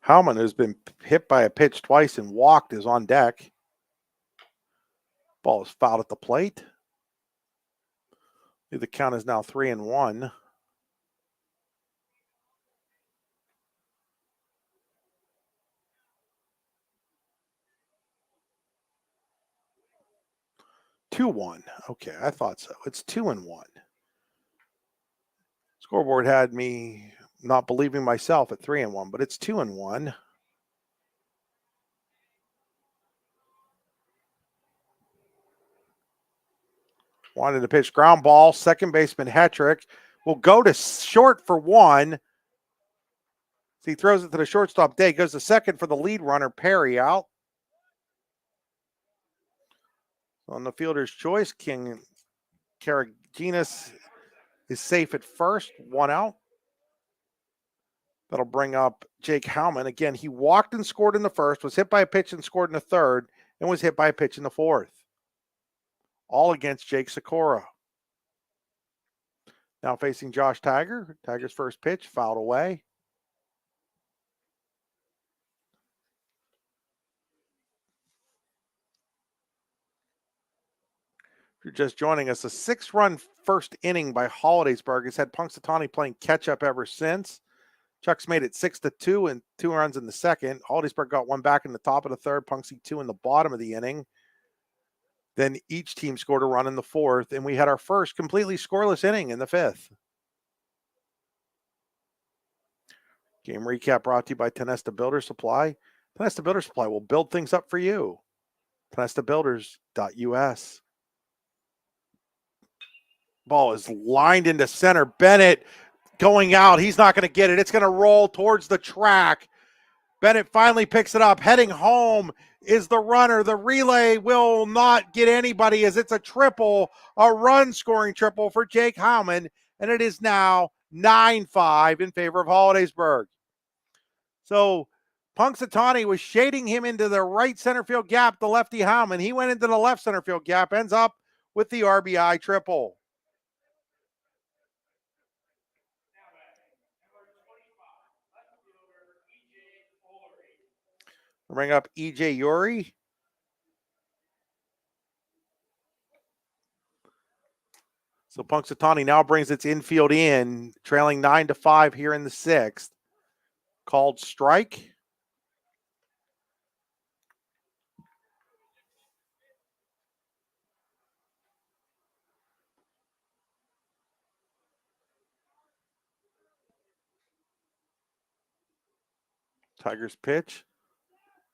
Howman, who's been hit by a pitch twice and walked, is on deck. Ball is fouled at the plate. The count is now 3-1. Okay, I thought so. It's 2-1. Scoreboard had me not believing myself at 3-1, but it's 2-1. Wanted to pitch ground ball. Second baseman Hetrick will go to short for 1. So he throws it to the shortstop. Day goes to second for the lead runner, Perry, out. On the fielder's choice, King Karaginas is safe at first, 1 out. That'll bring up Jake Howman. Again, he walked and scored in the first, was hit by a pitch and scored in the third, and was hit by a pitch in the fourth. All against Jake Sikora. Now facing Josh Tiger. Tiger's first pitch, fouled away. If you're just joining us, a 6-run first inning by Hollidaysburg has had Punxsutawney playing catch-up ever since. Chucks made it 6-2 and 2 runs in the second. Hollidaysburg got 1 back in the top of the third, Punxsy 2 in the bottom of the inning. Then each team scored a run in the fourth, and we had our first completely scoreless inning in the fifth. Game recap brought to you by Tenesta Builder Supply. Tenesta Builder Supply will build things up for you. TenestaBuilders.us. Ball is lined into center. Bennett going out. He's not going to get it. It's going to roll towards the track. Bennett finally picks it up. Heading home is the runner. The relay will not get anybody as it's a triple, a run-scoring triple for Jake Howman, and it is now 9-5 in favor of Hollidaysburg. So Punxsutawney was shading him into the right center field gap, the lefty Howman. He went into the left center field gap, ends up with the RBI triple. Bring up EJ Yuri. So Punxsutawney now brings its infield in, trailing 9-5 here in the sixth. Called strike. Tigers pitch.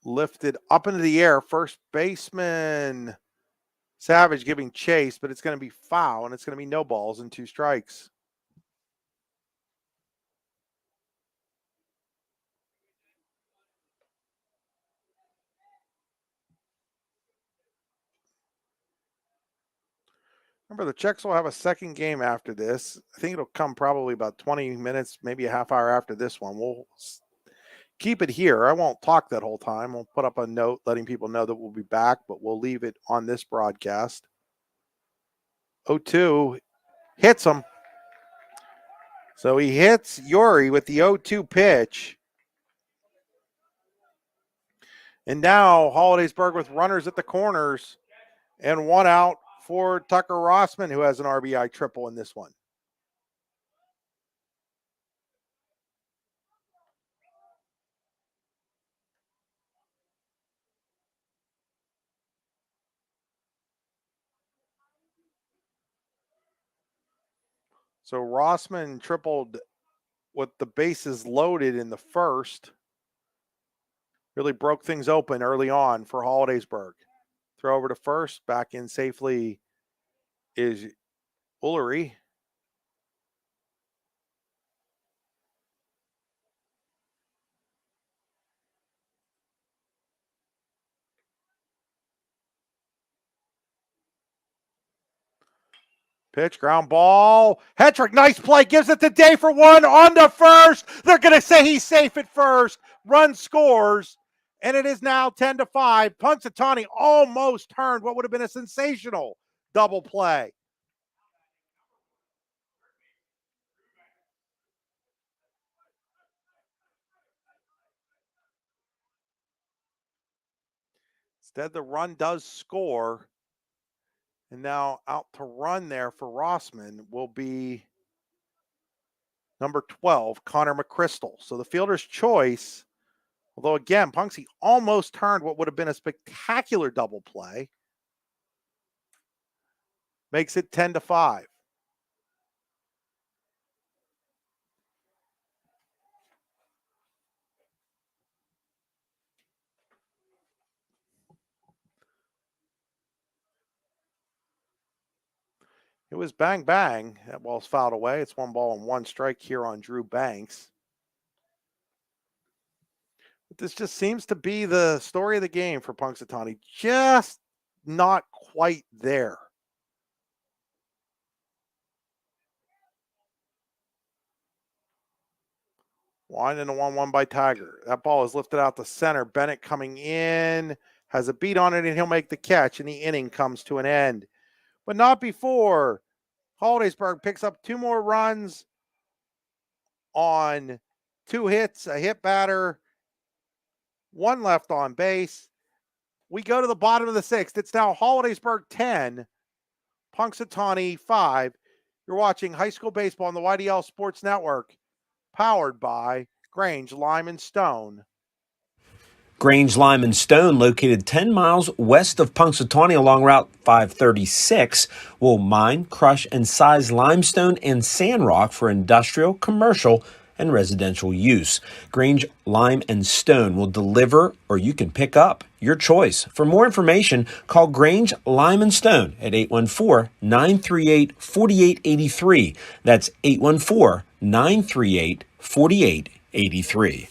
Lifted up into the air. First baseman Savage giving chase, but it's going to be foul, and it's going to be no balls and 2 strikes. Remember, the Czechs will have a second game after this. I think it'll come probably about 20 minutes, maybe a half hour after this one. We'll keep it here. I won't talk that whole time. We'll put up a note letting people know that we'll be back, but we'll leave it on this broadcast. 0-2 hits him. So he hits Yuri with the 0-2 pitch. And now Hollidaysburg with runners at the corners and 1 out for Tucker Rossman, who has an RBI triple in this one. So Rossman tripled with the bases loaded in the first. Really broke things open early on for Hollidaysburg. Throw over to first. Back in safely is Ullery. Pitch, ground ball. Hetrick, nice play. Gives it to Day for 1 on to first. They're going to say he's safe at first. Run scores. And it is now 10-5. Punxsutawney almost turned what would have been a sensational double play. Instead, the run does score. And now out to run there for Rossman will be number 12, Connor McChrystal. So the fielder's choice, although again, Punxsutawney almost turned what would have been a spectacular double play, makes it 10-5. It was bang, bang. That ball's fouled away. It's 1 ball and 1 strike here on Drew Banks. But this just seems to be the story of the game for Punxsutawney. Just not quite there. Wind into 1-1 by Tiger. That ball is lifted out the center. Bennett coming in, has a beat on it, and he'll make the catch, and the inning comes to an end. But not before Hollidaysburg picks up 2 more runs on 2 hits, a hit batter, 1 left on base. We go to the bottom of the 6th. It's now Hollidaysburg 10, Punxsutawney 5. You're watching high school baseball on the YDL Sports Network, powered by Grange Lime Stone. Grange Lime Stone, located 10 miles west of Punxsutawney along Route 536, will mine, crush, and size limestone and sand rock for industrial, commercial, and residential use. Grange Lime Stone will deliver, or you can pick up, your choice. For more information, call Grange Lime Stone at 814-938-4883. That's 814-938-4883.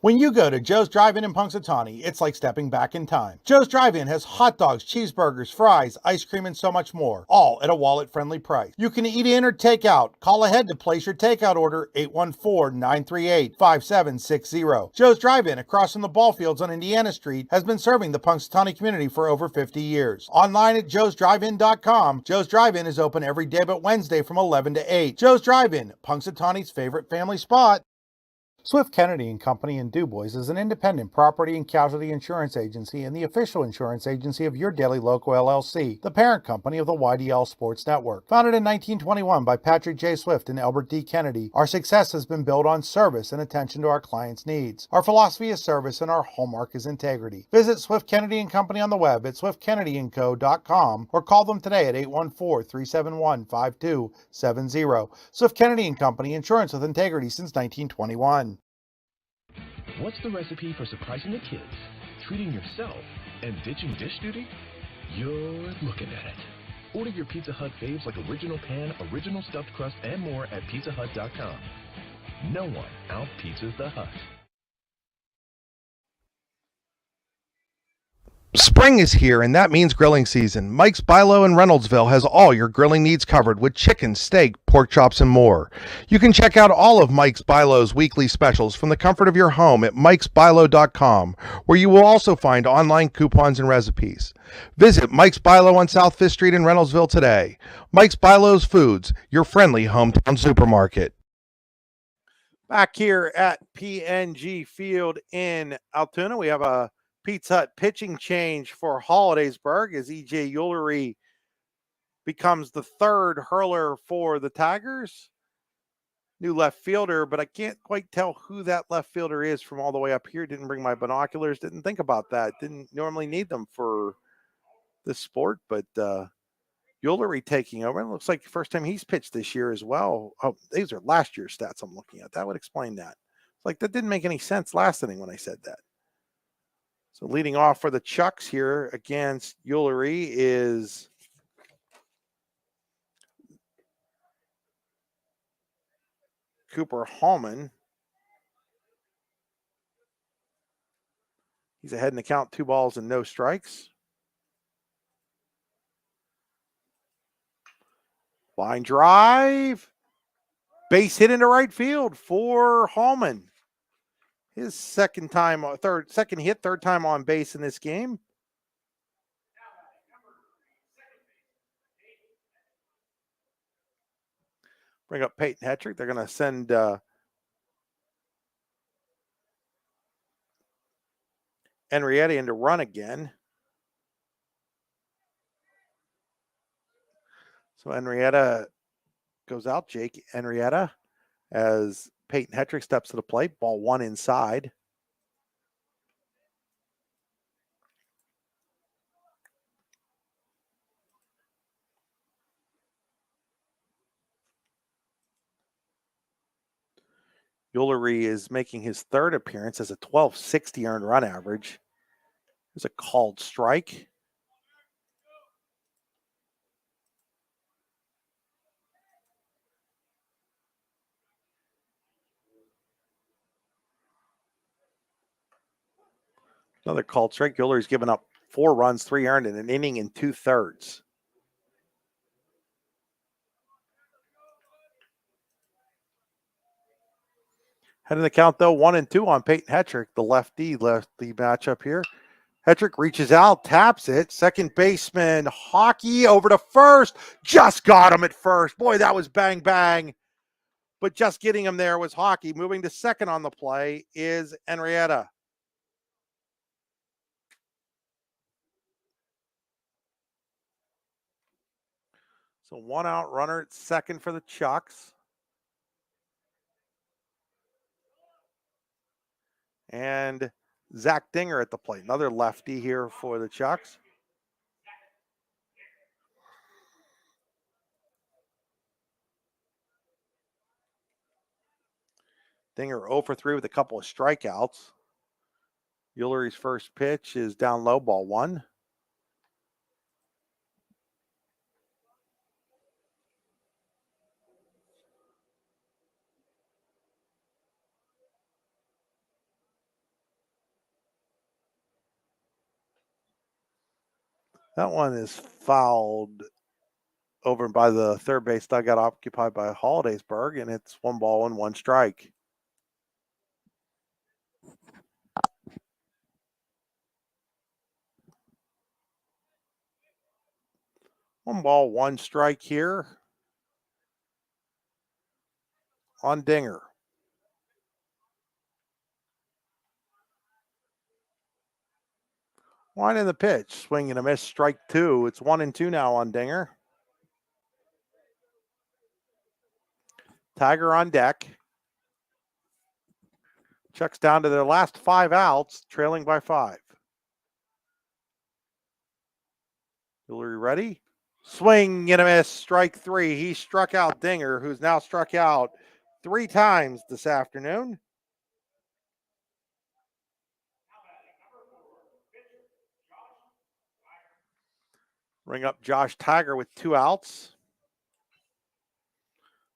When you go to Joe's Drive-In in Punxsutawney, it's like stepping back in time. Joe's Drive-In has hot dogs, cheeseburgers, fries, ice cream, and so much more, all at a wallet-friendly price. You can eat in or take out. Call ahead to place your takeout order, 814-938-5760. Joe's Drive-In, across from the ball fields on Indiana Street, has been serving the Punxsutawney community for over 50 years. Online at joesdrivein.com, Joe's Drive-In is open every day but Wednesday from 11 to 8. Joe's Drive-In, Punxsutawney's favorite family spot. Swift Kennedy and Company in Du Bois is an independent property and casualty insurance agency and the official insurance agency of Your Daily Local LLC, the parent company of the YDL Sports Network. Founded in 1921 by Patrick J. Swift and Albert D. Kennedy, our success has been built on service and attention to our clients' needs. Our philosophy is service and our hallmark is integrity. Visit Swift Kennedy and Company on the web at swiftkennedyandco.com or call them today at 814-371-5270. Swift Kennedy and Company, insurance with integrity since 1921. What's the recipe for surprising the kids, treating yourself, and ditching dish duty? You're looking at it. Order your Pizza Hut faves like original pan, original stuffed crust, and more at pizzahut.com. No one out-pizzas the Hut. Spring is here, and that means grilling season. Mike's Bilo in Reynoldsville has all your grilling needs covered with chicken, steak, pork chops, and more. You can check out all of Mike's Bilo's weekly specials from the comfort of your home at mikesbilo.com, where you will also find online coupons and recipes. Visit Mike's Bilo on South 5th Street in Reynoldsville today. Mike's Bilo's Foods, your friendly hometown supermarket. Back here at PNG Field in Altoona, we have a Pizza Hut pitching change for Hollidaysburg as E.J. Eulery becomes the third hurler for the Tigers. New left fielder, but I can't quite tell who that left fielder is from all the way up here. Didn't bring my binoculars, didn't think about that. Didn't normally need them for this sport, but Eulery taking over. It looks like the first time he's pitched this year as well. Oh, these are last year's stats I'm looking at. That would explain that. Like, that didn't make any sense last inning when I said that. So leading off for the Chucks here against Eulery is Cooper Hallman. He's ahead in the count, 2 balls and no strikes. Line drive. Base hit into right field for Hallman. His second hit, third time on base in this game. Bring up Peyton Hetrick. They're going to send Henrietta in to run again. So Henrietta goes out. Jake Henrietta as Peyton Hetrick steps to the plate. Ball 1 inside. Eulery is making his third appearance as a 1260 earned run average. There's a called strike. Another called strike. Eulery's given up 4 runs, 3 earned in an inning and 2/3. Head in the count, though, 1-2 on Peyton Hetrick, the lefty matchup here. Hetrick reaches out, taps it. Second baseman Hockey over to first. Just got him at first. Boy, that was bang, bang. But just getting him there was Hockey. Moving to second on the play is Henrietta. So 1 out runner at second for the Chucks. And Zach Dinger at the plate. Another lefty here for the Chucks. Dinger 0 for 3 with a couple of strikeouts. Eulery's first pitch is down low, ball 1. That one is fouled over by the third base dugout occupied by Hollidaysburg, and it's 1 ball and 1 strike. One ball, 1 strike here on Dinger. One in the pitch, swing and a miss, strike two. It's 1-2 now on Dinger. Tiger on deck. Checks down to their last 5 outs, trailing by 5. Hillary ready? Swing and a miss, strike 3. He struck out Dinger, who's now struck out 3 times this afternoon. Bring up Josh Tiger with 2 outs.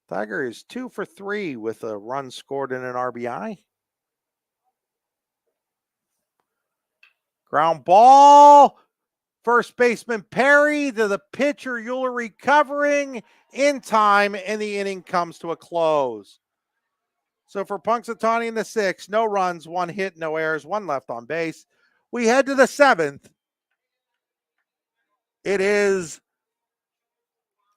Tiger is 2 for 3 with a run scored and an RBI. Ground ball. First baseman Perry to the pitcher. Euler recovering in time, and the inning comes to a close. So for Punxsutawney in the 6th, no runs, 1 hit, no errors, 1 left on base. We head to the 7th. It is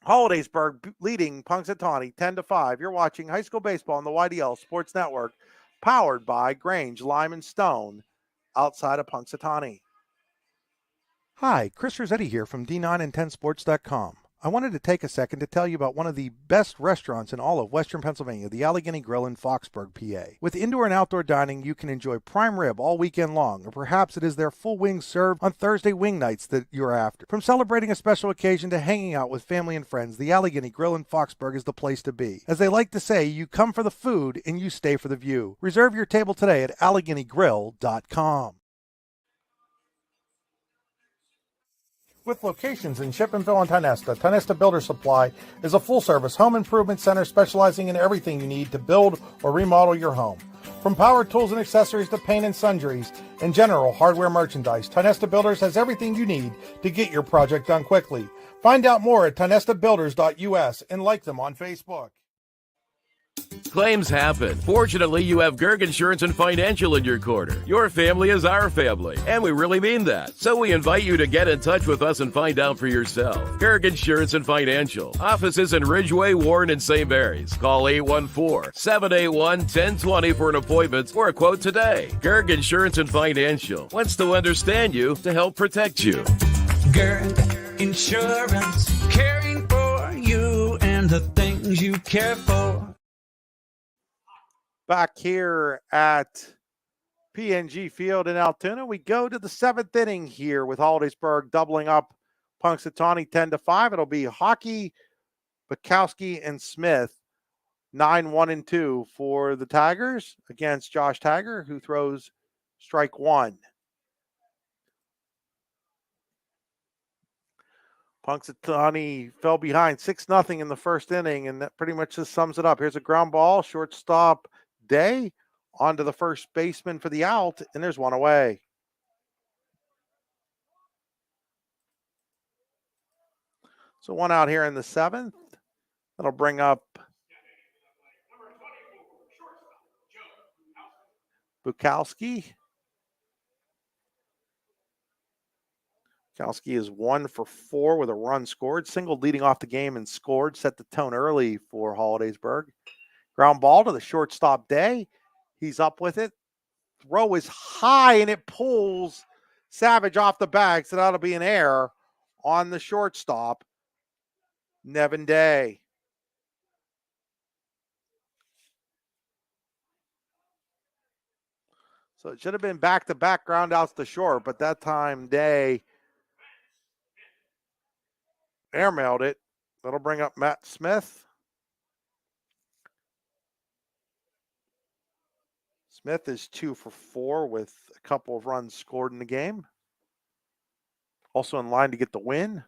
Hollidaysburg leading Punxsutawney 10-5. You're watching high school baseball on the YDL Sports Network, powered by Grange Lime Stone, outside of Punxsutawney. Hi, Chris Rossetti here from D9and10sports.com. I wanted to take a second to tell you about one of the best restaurants in all of Western Pennsylvania, the Allegheny Grill in Foxburg, PA. With indoor and outdoor dining, you can enjoy prime rib all weekend long, or perhaps it is their full wings served on Thursday wing nights that you're after. From celebrating a special occasion to hanging out with family and friends, the Allegheny Grill in Foxburg is the place to be. As they like to say, you come for the food and you stay for the view. Reserve your table today at AlleghenyGrill.com. With locations in Shippenville and Tionesta, Tionesta Builder Supply is a full-service home improvement center specializing in everything you need to build or remodel your home. From power tools and accessories to paint and sundries and general hardware merchandise, Tionesta Builders has everything you need to get your project done quickly. Find out more at tionestabuilders.us and like them on Facebook. Claims happen. Fortunately, you have Gerg Insurance and Financial in your corner. Your family is our family, and we really mean that. So we invite you to get in touch with us and find out for yourself. Gerg Insurance and Financial. Offices in Ridgeway, Warren, and St. Mary's. Call 814-781-1020 for an appointment or a quote today. Gerg Insurance and Financial wants to understand you to help protect you. Gerg Insurance, caring for you and the things you care for. Back here at PNG Field in Altoona, we go to the 7th inning here with Hollidaysburg doubling up Punxsutawney 10-5. It'll be Hockey, Bukowski, and Smith 9-1-2 for the Tigers against Josh Tiger, who throws strike 1. Punxsutawney fell behind 6-0 in the first inning, and that pretty much just sums it up. Here's a ground ball, shortstop Day onto the first baseman for the out, and there's one away. So one out here in the 7th. That'll bring up Bukowski. Bukowski is 1 for 4 with a run scored. Single leading off the game and scored. Set the tone early for Hollidaysburg. Ground ball to the shortstop Day. He's up with it. Throw is high and it pulls Savage off the bag. So that'll be an error on the shortstop, Nevin Day. So it should have been back-to-back ground outs to short, but that time Day airmailed it. That'll bring up Matt Smith. Smith is 2 for 4 with a couple of runs scored in the game. Also in line to get the win.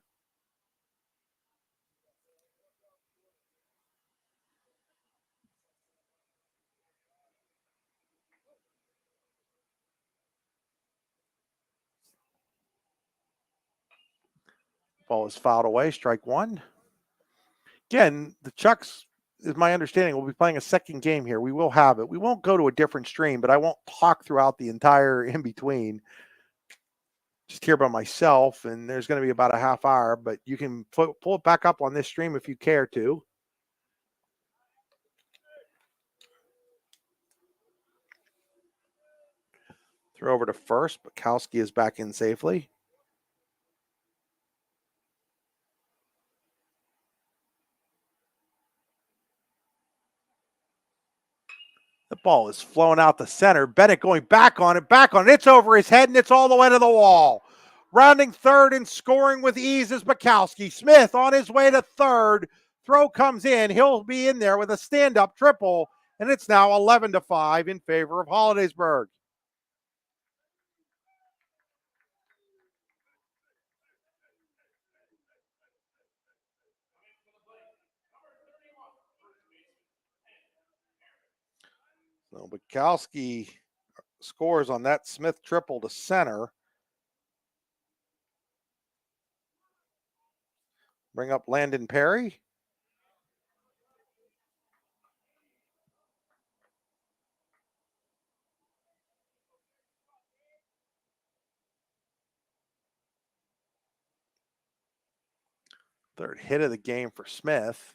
Ball is fouled away, strike 1. Again, the Chucks, is my understanding, we'll be playing a second game here. We will have it. We won't go to a different stream, but I won't talk throughout the entire in-between. Just here by myself, and there's going to be about a half hour, but you can pull it back up on this stream if you care to. Throw over to first. Bukowski is back in safely. The ball is flowing out the center. Bennett going back on it. It's over his head, and it's all the way to the wall. Rounding third and scoring with ease is Bukowski. Smith on his way to third. Throw comes in. He'll be in there with a stand-up triple, and it's now 11-5 in favor of Hollidaysburg. So Bukowski scores on that Smith triple to center. Bring up Landon Perry. Third hit of the game for Smith.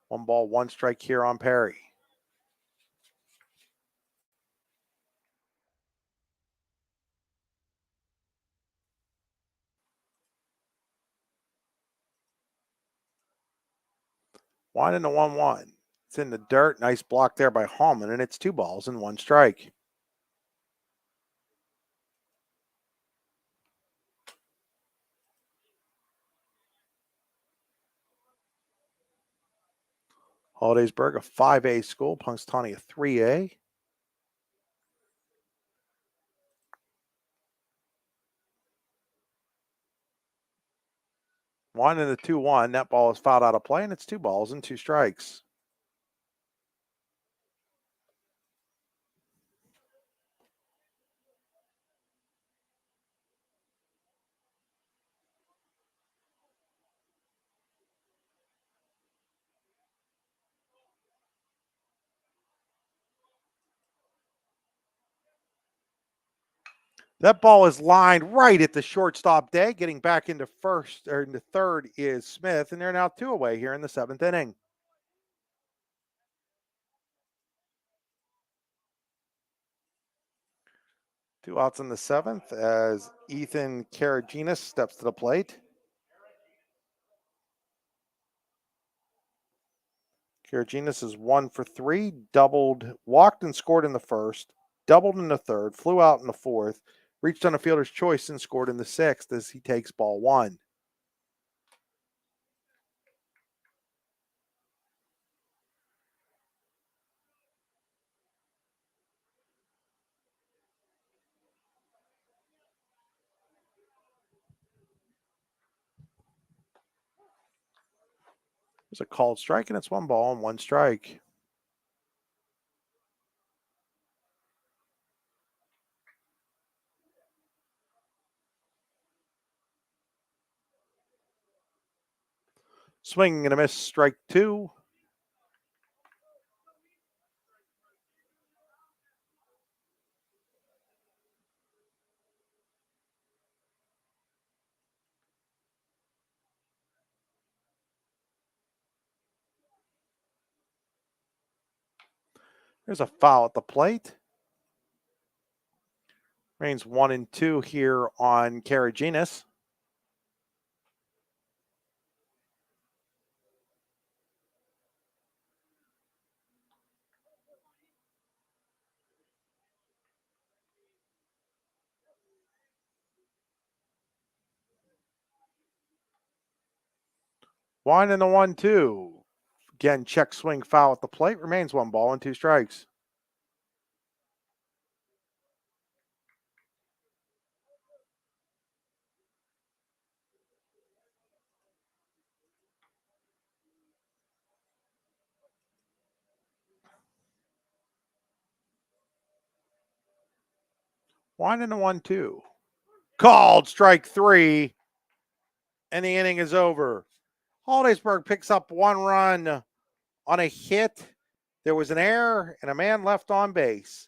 1 ball, 1 strike here on Perry. One and a 1-1. It's in the dirt. Nice block there by Hallman, and it's 2 balls and 1 strike. Hollidaysburg, a 5A school. Punxsutawney, a 3A. One and a 2-1. That ball is fouled out of play, and it's 2 balls and 2 strikes. That ball is lined right at the shortstop day. Getting back into first or into third is Smith, and they're now 2 away here in the 7th inning. Two outs in the 7th as Ethan Karaginas steps to the plate. Karaginas is 1 for 3, doubled, walked and scored in the first, doubled in the third, flew out in the fourth, reached on a fielder's choice and scored in the 6th as he takes ball 1. There's a called strike, and it's 1 ball and 1 strike. Swinging and a miss, strike 2. There's a foul at the plate. Remains 1 and 2 here on Karaginas. One and the 1-2. Again, check swing foul at the plate. Remains 1 ball and 2 strikes. One and a 1-2. Called strike 3. And the inning is over. Hollidaysburg picks up 1 run on a hit. There was an error and a man left on base.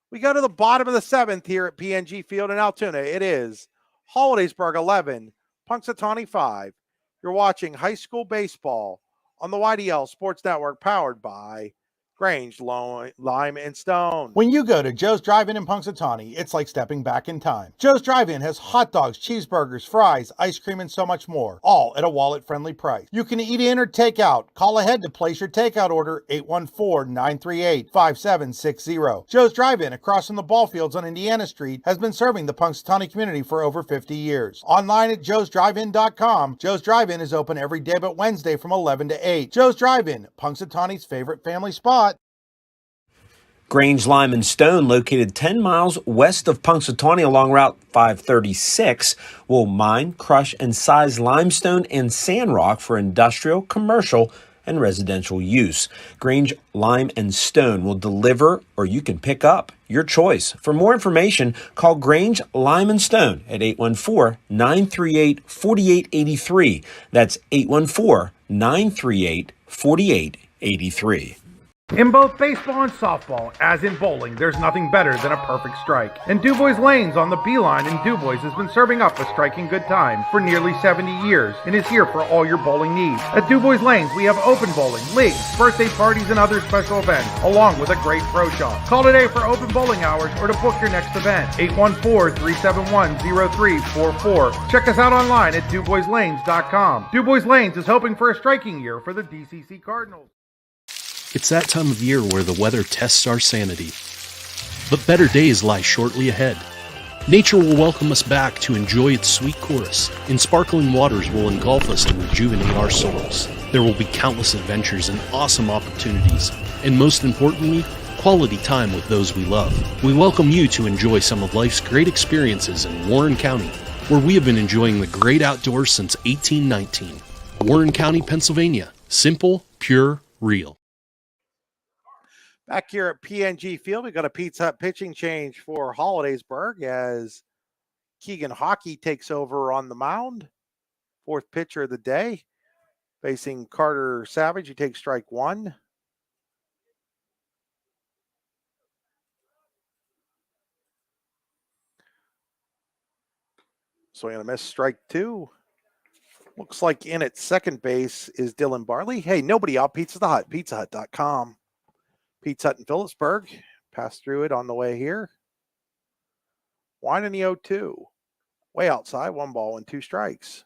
We go to the bottom of the 7th here at PNG Field in Altoona. It is Hollidaysburg 11, Punxsutawney 5. You're watching high school baseball on the YDL Sports Network, powered by Grange Lime and Stone. When you go to Joe's Drive-In in Punxsutawney, it's like stepping back in time. Joe's Drive-In has hot dogs, cheeseburgers, fries, ice cream, and so much more, all at a wallet-friendly price. You can eat in or take out. Call ahead to place your takeout order, 814-938-5760. Joe's Drive-In across from the ball fields on Indiana Street has been serving the Punxsutawney community for over 50 years. Online at joesdrivein.com, Joe's Drive-In is open every day but Wednesday from 11 to 8. Joe's Drive-In, Punxsutawney's favorite family spot. Grange Lime Stone, located 10 miles west of Punxsutawney along Route 536, will mine, crush, and size limestone and sand rock for industrial, commercial, and residential use. Grange Lime Stone will deliver, or you can pick up, your choice. For more information, call Grange Lime Stone at 814-938-4883. That's 814-938-4883. In both baseball and softball, as in bowling, there's nothing better than a perfect strike. And DuBois Lanes on the Beeline in DuBois has been serving up a striking good time for nearly 70 years and is here for all your bowling needs. At DuBois Lanes, we have open bowling, leagues, birthday parties, and other special events, along with a great pro shop. Call today for open bowling hours or to book your next event. 814-371-0344. Check us out online at DuBoisLanes.com. DuBois Lanes is hoping for a striking year for the DCC Cardinals. It's that time of year where the weather tests our sanity. But better days lie shortly ahead. Nature will welcome us back to enjoy its sweet chorus, and sparkling waters will engulf us and rejuvenate our souls. There will be countless adventures and awesome opportunities, and most importantly, quality time with those we love. We welcome you to enjoy some of life's great experiences in Warren County, where we have been enjoying the great outdoors since 1819. Warren County, Pennsylvania. Simple, pure, real. Back here at PNG Field, we got a Pizza Hut pitching change for Hollidaysburg as Keegan Hockey takes over on the mound. Fourth pitcher of the day, facing Carter Savage, who takes strike one. Swing and a miss, strike two. Looks like in at second base is Dylan Barley. Hey, nobody out, Pizza the Hut, pizzahut.com. Pizza Hut in Phillipsburg. Pass through it on the way here. Wine in the 0-2. Way outside, 1 ball and 2 strikes.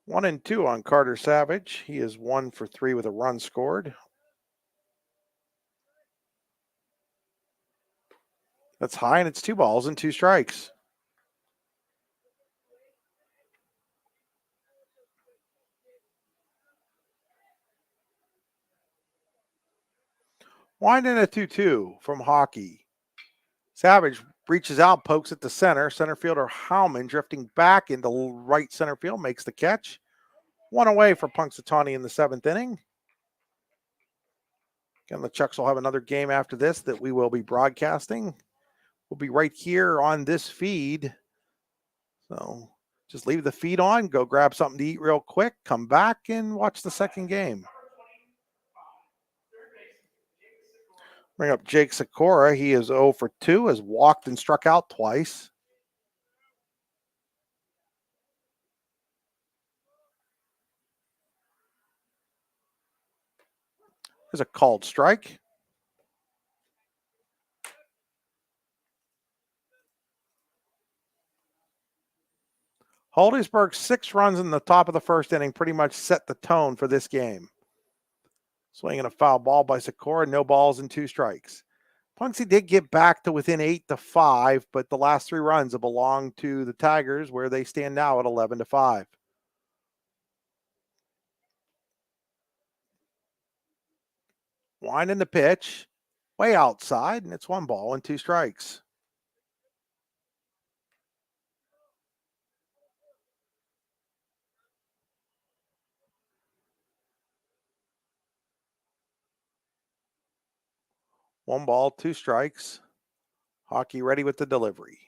One and 2 on Carter Savage. He is 1 for 3 with a run scored. That's high, and it's 2 balls and 2 strikes. Wind in a 2-2 from Hockey. Savage reaches out, pokes at the center. Center fielder Howman drifting back into right center field, makes the catch. 1 away for Punxsutawney in the 7th inning. Again, the Chucks will have another game after this that we will be broadcasting. We'll be right here on this feed. So just leave the feed on, go grab something to eat real quick, come back and watch the second game. Bring up Jake Sikora. He is 0 for 2, has walked and struck out twice. There's a called strike. Hollidaysburg, 6 runs in the top of the first inning pretty much set the tone for this game. Swinging a foul ball by Sikora, no balls and 2 strikes. Punxsy did get back to within 8-5, but the last 3 runs have belonged to the Tigers, where they stand now at 11-5. Winding the pitch, way outside, and it's 1 ball and 2 strikes. One ball, 2 strikes. Hockey ready with the delivery.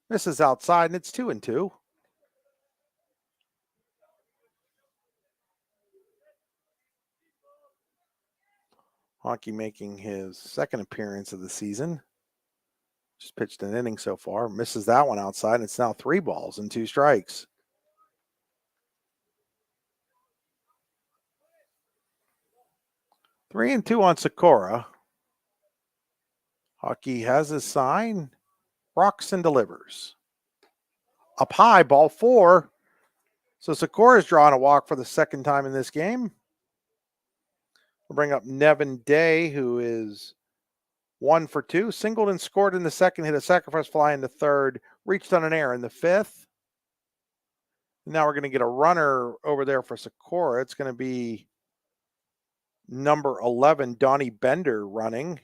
This is outside, and it's 2-2. Hockey making his second appearance of the season. Just pitched an inning so far. Misses that one outside. And it's now 3 balls and 2 strikes. Three and two on Sakura. Hockey has his sign. Rocks and delivers. Up high, ball 4. So Sakura's drawing a walk for the second time in this game. We'll bring up Nevin Day, who is 1 for 2. Singled and scored in the second, hit a sacrifice fly in the third, reached on an error in the fifth. Now we're going to get a runner over there for Sakura. It's going to be number 11, Donnie Bender, running.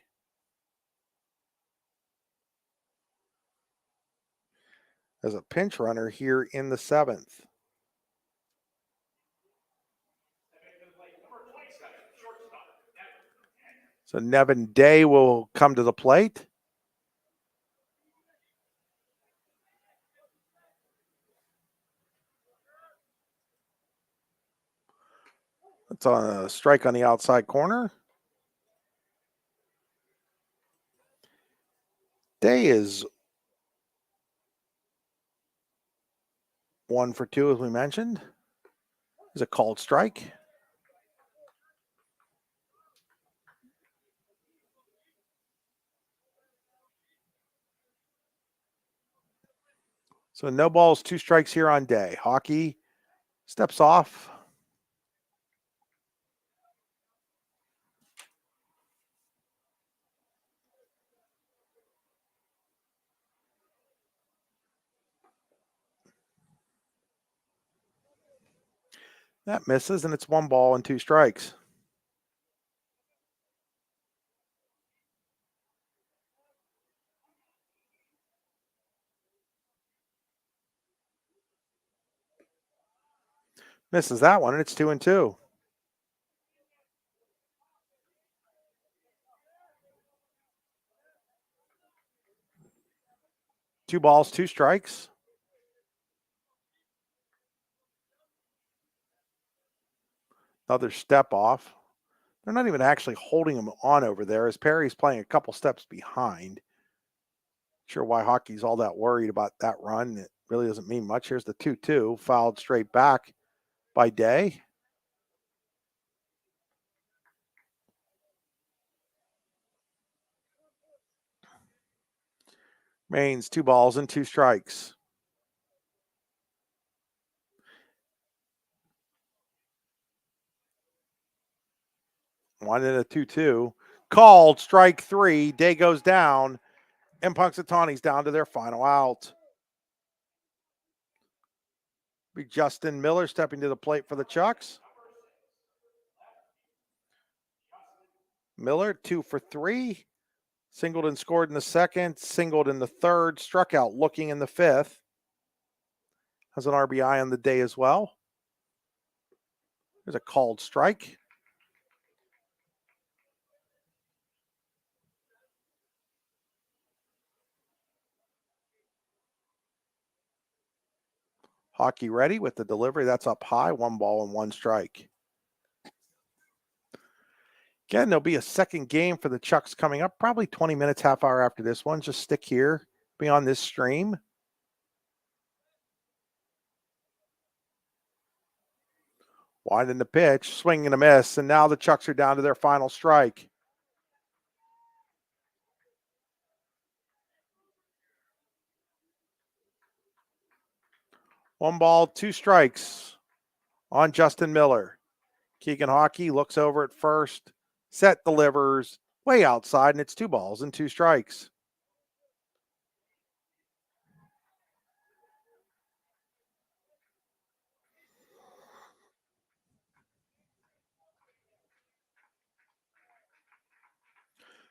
As a pinch runner here in the 7th. So Nevin Day will come to the plate. It's on a strike on the outside corner. Day is 1 for 2, as we mentioned. Is a called strike. So no balls, 2 strikes here on Day. Hockey steps off. That misses, and it's 1 ball and 2 strikes. Misses that one, and it's 2 and 2. Two balls, 2 strikes. Another step off. They're not even actually holding him on over there, as Perry's playing a couple steps behind. Not sure why hockey's all that worried about that run. It really doesn't mean much. Here's the 2-2, fouled straight back by Day. Remains 2 balls and 2 strikes. One and a 2-2. Called strike 3. Day goes down, and Punxsutawney's down to their final out. Be Justin Miller stepping to the plate for the Chucks. Miller, 2 for 3. Singled and scored in the second, singled in the third, struck out looking in the fifth. Has an RBI on the day as well. There's a called strike. Hockey ready with the delivery. That's up high, 1 ball and 1 strike. Again, there'll be a second game for the Chucks coming up, probably 20 minutes, half hour after this one. Just stick here, be on this stream. Wide in the pitch, swing and a miss, and now the Chucks are down to their final strike. One ball, 2 strikes on Justin Miller. Keegan Hockey looks over at first, set delivers, way outside, and it's 2 balls and 2 strikes.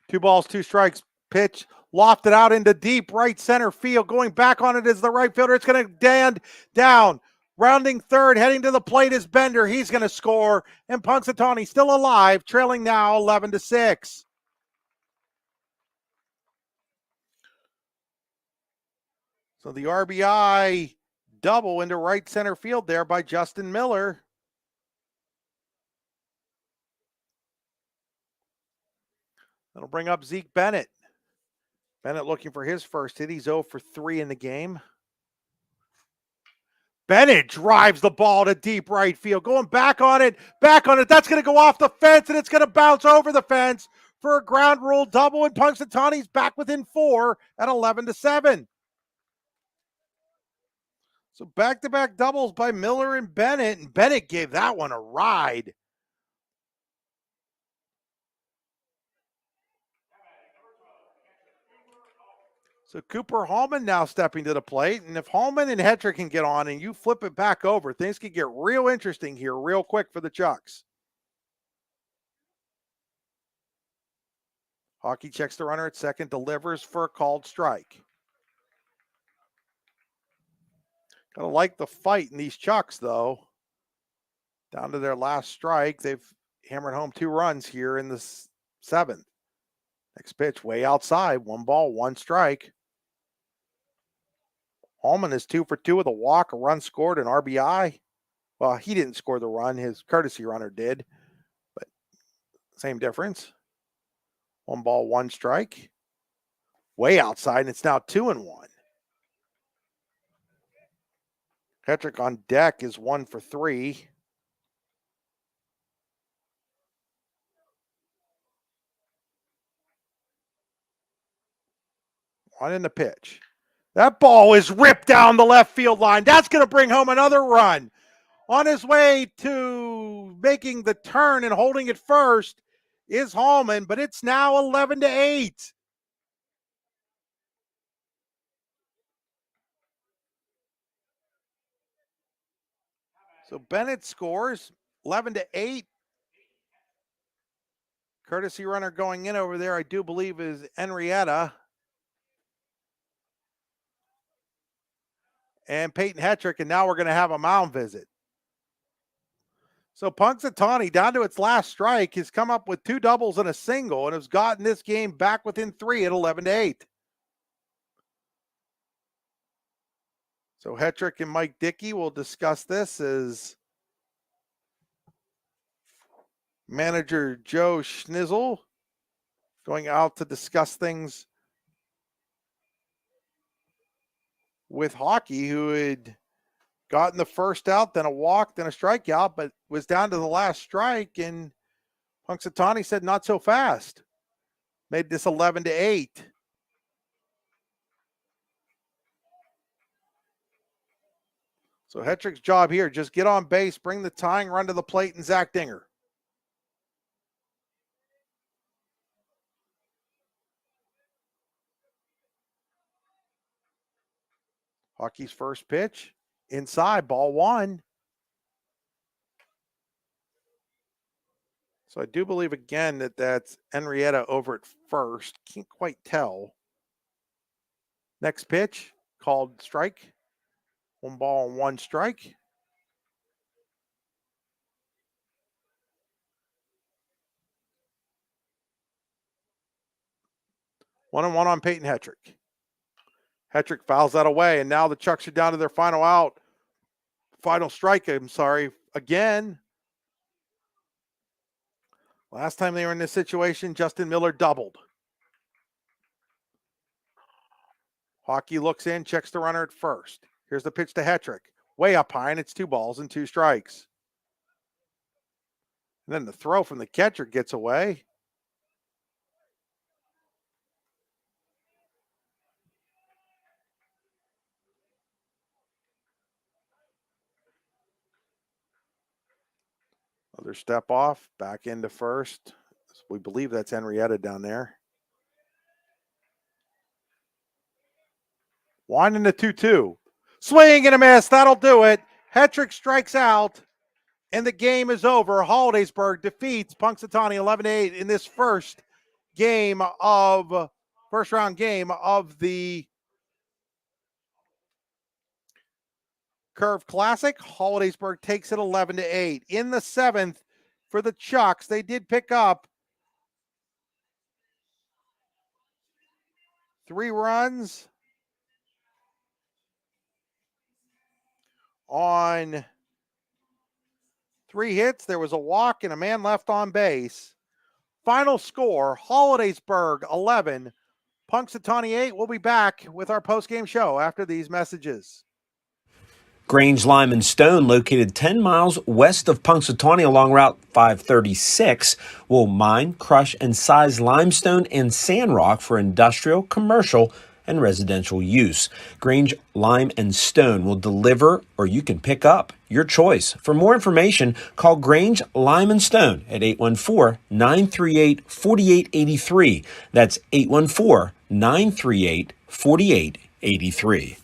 Two balls, 2 strikes. Pitch lofted out into deep right center field. Going back on it is the right fielder. It's going to stand down. Rounding third, heading to the plate is Bender. He's going to score. And Punxsutawney still alive, trailing now 11-6. So the RBI double into right center field there by Justin Miller. That'll bring up Zeke Bennett. Bennett looking for his first hit. He's 0 for 3 in the game. Bennett drives the ball to deep right field. Going back on it. That's going to go off the fence, and it's going to bounce over the fence for a ground rule double, and Punxsutawney's back within 4 at 11-7. So back-to-back doubles by Miller and Bennett gave that one a ride. So Cooper Hallman now stepping to the plate, and if Hallman and Hetrick can get on and you flip it back over, things could get real interesting here real quick for the Chucks. Hockey checks the runner at second, delivers for a called strike. Gotta like the fight in these Chucks, though. Down to their last strike. They've hammered home 2 runs here in the 7th. Next pitch, way outside. 1 ball, 1 strike. Hallman is 2 for 2 with a walk, a run scored, an RBI. Well, he didn't score the run. His courtesy runner did. But same difference. 1 ball, 1 strike. Way outside, and it's now 2-1. Hetrick on deck is 1 for 3. On in the pitch. That ball is ripped down the left field line. That's going to bring home another run. On his way to making the turn and holding it first is Hallman, but it's now 11-8. So Bennett scores 11-8. Courtesy runner going in over there, I do believe, is Henrietta. And Peyton Hetrick, and now we're going to have a mound visit. So Punxsutawney, down to its last strike, has come up with 2 doubles and a single and has gotten this game back within 3 at 11-8. So Hetrick and Mike Dickey will discuss this as manager Joe Schnizzle going out to discuss things with Hockey, who had gotten the first out, then a walk, then a strikeout, but was down to the last strike, and Punxsutawney said not so fast. Made this 11-8. So Hetrick's job here, just get on base, bring the tying run to the plate, and Zach Dinger. Hockey's first pitch, inside, ball 1. So I do believe, again, that that's Henrietta over at first. Can't quite tell. Next pitch, called strike. 1 ball and 1 strike. One and one on Peyton Hetrick. Hetrick fouls that away, and now the Chucks are down to their final out. Final strike, again. Last time they were in this situation, Justin Miller doubled. Hockey looks in, checks the runner at first. Here's the pitch to Hetrick. Way up high, and it's 2 balls and 2 strikes. And then the throw from the catcher gets away. Another step off, back into first. We believe that's Henrietta down there. Winding the 2-2. Swing and a miss. That'll do it. Hetrick strikes out, and the game is over. Hollidaysburg defeats Punxsutawney 11-8 in this first round game of the Curve Classic. Hollidaysburg takes it 11-8. In the 7th for the Chucks, they did pick up 3 runs on 3 hits. There was a walk and a man left on base. Final score, Hollidaysburg 11, Punxsutawney 8, we'll be back with our post-game show after these messages. Grange Lime Stone, located 10 miles west of Punxsutawney along Route 536, will mine, crush, and size limestone and sand rock for industrial, commercial, and residential use. Grange Lime and Stone will deliver, or you can pick up, your choice. For more information, call Grange Lime and Stone at 814-938-4883. That's 814-938-4883.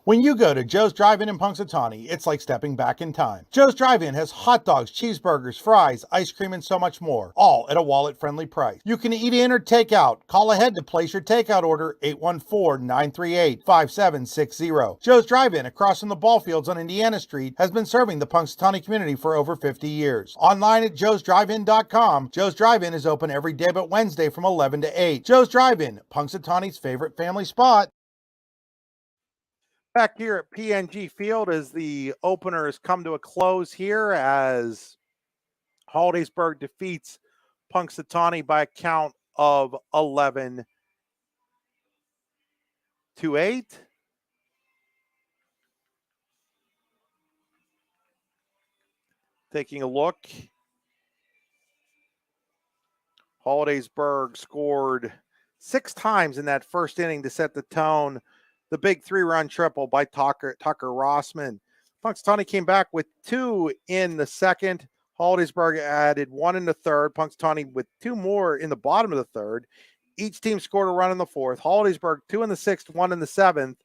When you go to Joe's Drive-In in Punxsutawney, it's like stepping back in time. Joe's Drive-In has hot dogs, cheeseburgers, fries, ice cream, and so much more, all at a wallet-friendly price. You can eat in or take out. Call ahead to place your takeout order, 814-938-5760. Joe's Drive-In across from the ball fields on Indiana Street has been serving the Punxsutawney community for over 50 years. Online at joesdrivein.com, Joe's Drive-In is open every day but Wednesday from 11 to 8. Joe's Drive-In, Punxsutawney's favorite family spot. Back here at PNG Field as the opener has come to a close here as Hollidaysburg defeats Punxsutawney by a count of 11-8. Taking a look, Hollidaysburg scored 6 times in that first inning to set the tone. The big 3-run triple by Tucker Rossman. Punxsutawney came back with 2 in the second. Hollidaysburg added 1 in the third. Punxsutawney with 2 more in the bottom of the third. Each team scored a run in the fourth. Hollidaysburg 2 in the sixth, 1 in the seventh.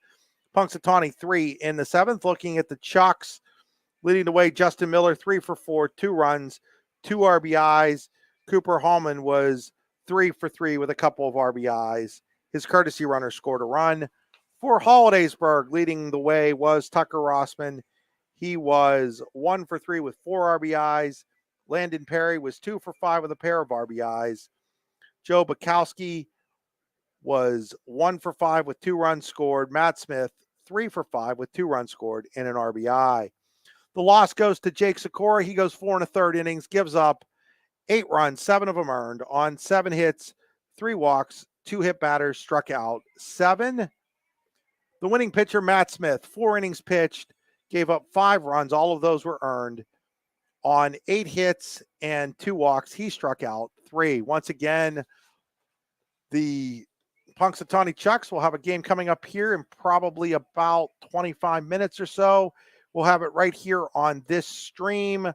Punxsutawney 3 in the seventh. Looking at the Chucks, leading the way, Justin Miller 3 for 4, 2 runs, 2 RBIs. Cooper Hallman was 3 for 3 with a couple of RBIs. His courtesy runner scored a run. For Hollidaysburg, leading the way was Tucker Rossman. He was 1 for 3 with 4 RBIs. Landon Perry was 2 for 5 with a pair of RBIs. Joe Bukowski was 1 for 5 with 2 runs scored. Matt Smith, 3 for 5 with 2 runs scored and an RBI. The loss goes to Jake Sikora. He goes 4 1/3 innings, gives up 8 runs, 7 of them earned on 7 hits, 3 walks, 2 hit batters, struck out 7. The winning pitcher, Matt Smith, 4 innings pitched, gave up 5 runs. All of those were earned on 8 hits and 2 walks. He struck out 3. Once again, the Punxsutawney Chucks will have a game coming up here in probably about 25 minutes or so. We'll have it right here on this stream.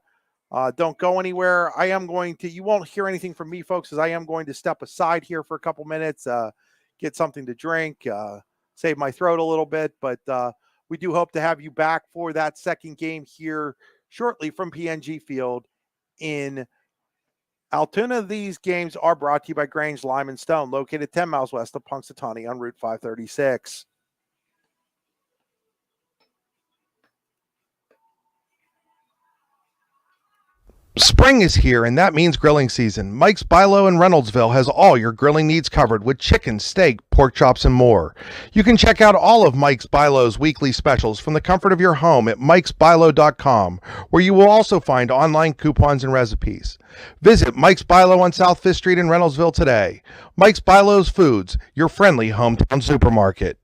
Don't go anywhere. You won't hear anything from me, folks, as I am going to step aside here for a couple minutes, get something to drink, save my throat a little bit, but we do hope to have you back for that second game here shortly from PNG Field in Altoona. These games are brought to you by Grange Lime Stone, located 10 miles west of Punxsutawney on Route 536. Spring is here, and that means grilling season. Mike's Bilo in Reynoldsville has all your grilling needs covered with chicken, steak, pork chops, and more. You can check out all of Mike's Bilo's weekly specials from the comfort of your home at mikesbilo.com, where you will also find online coupons and recipes. Visit Mike's Bilo on South 5th Street in Reynoldsville today. Mike's Bilo's Foods, your friendly hometown supermarket.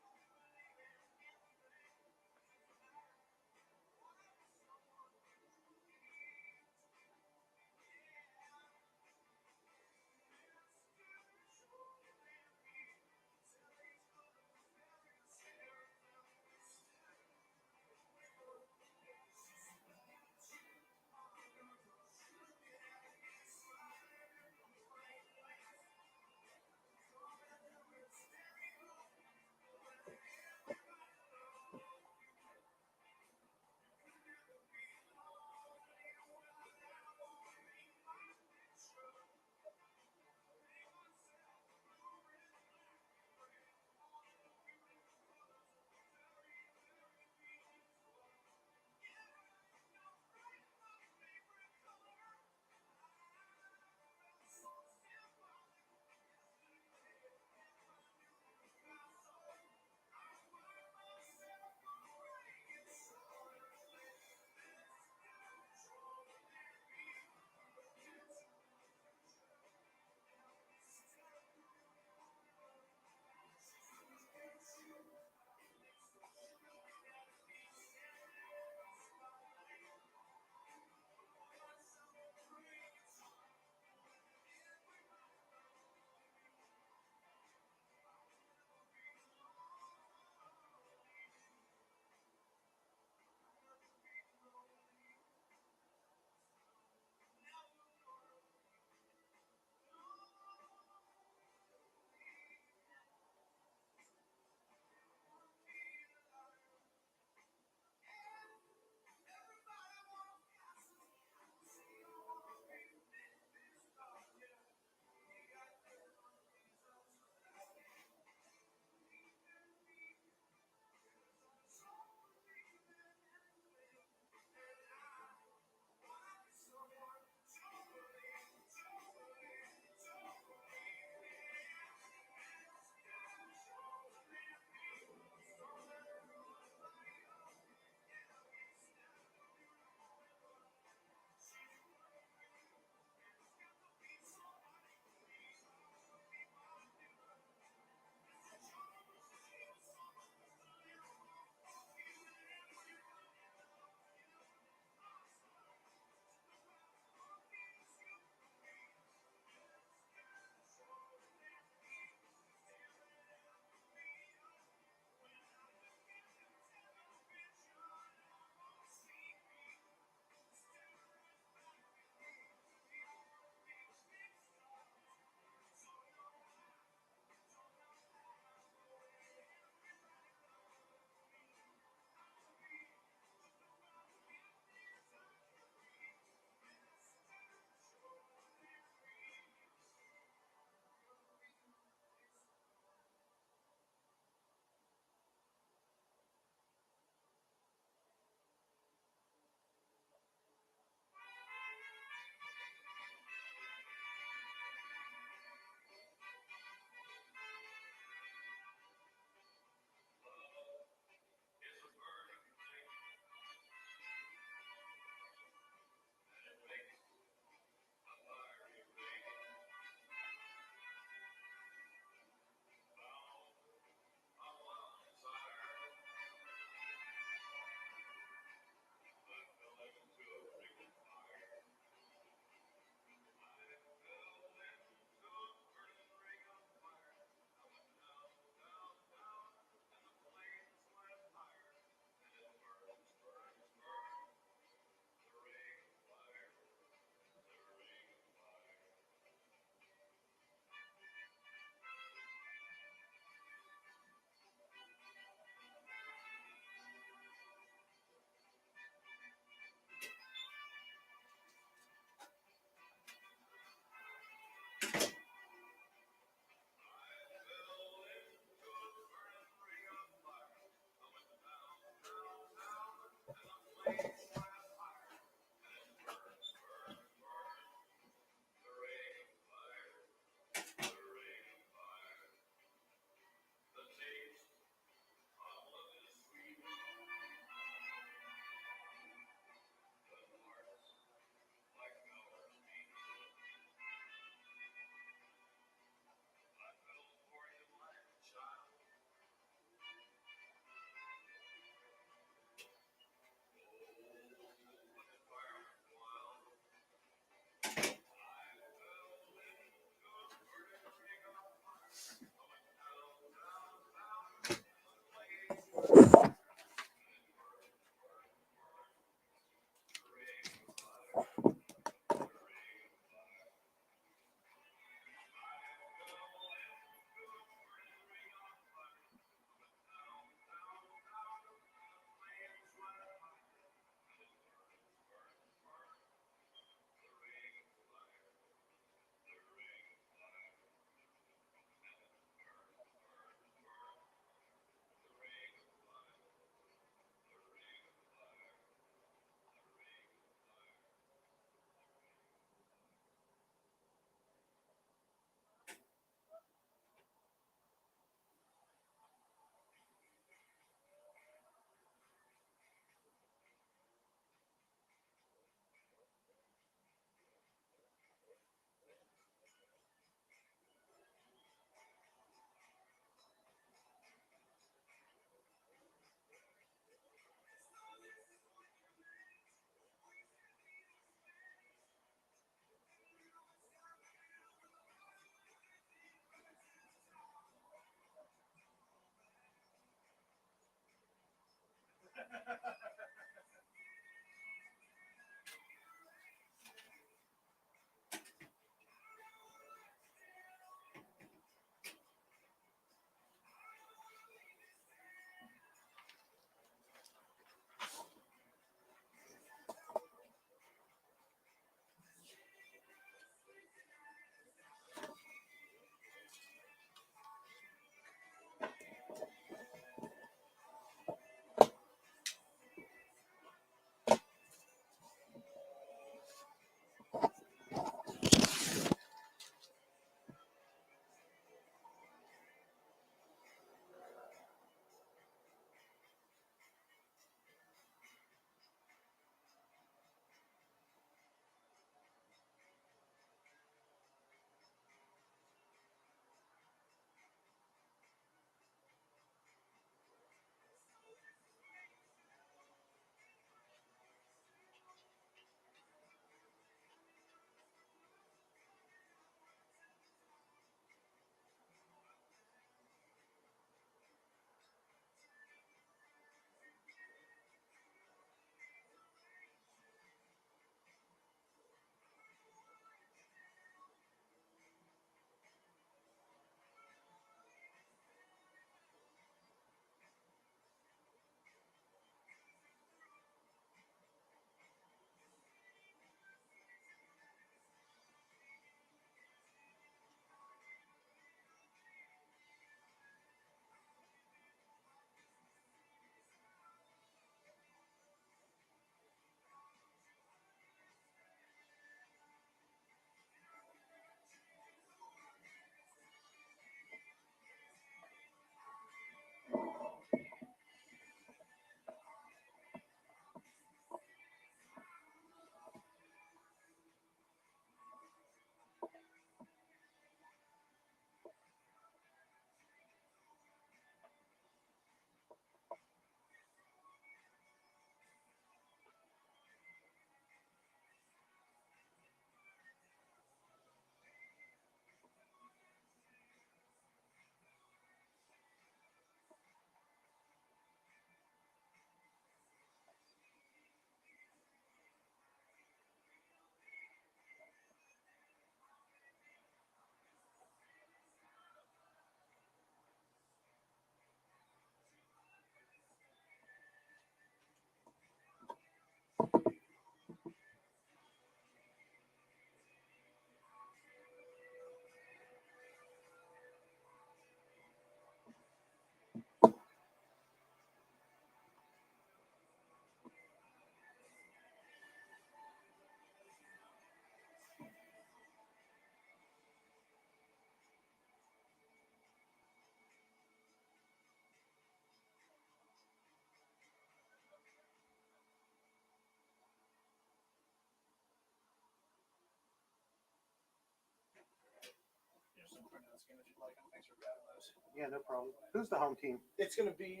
Yeah, no problem. Who's the home team? It's going to be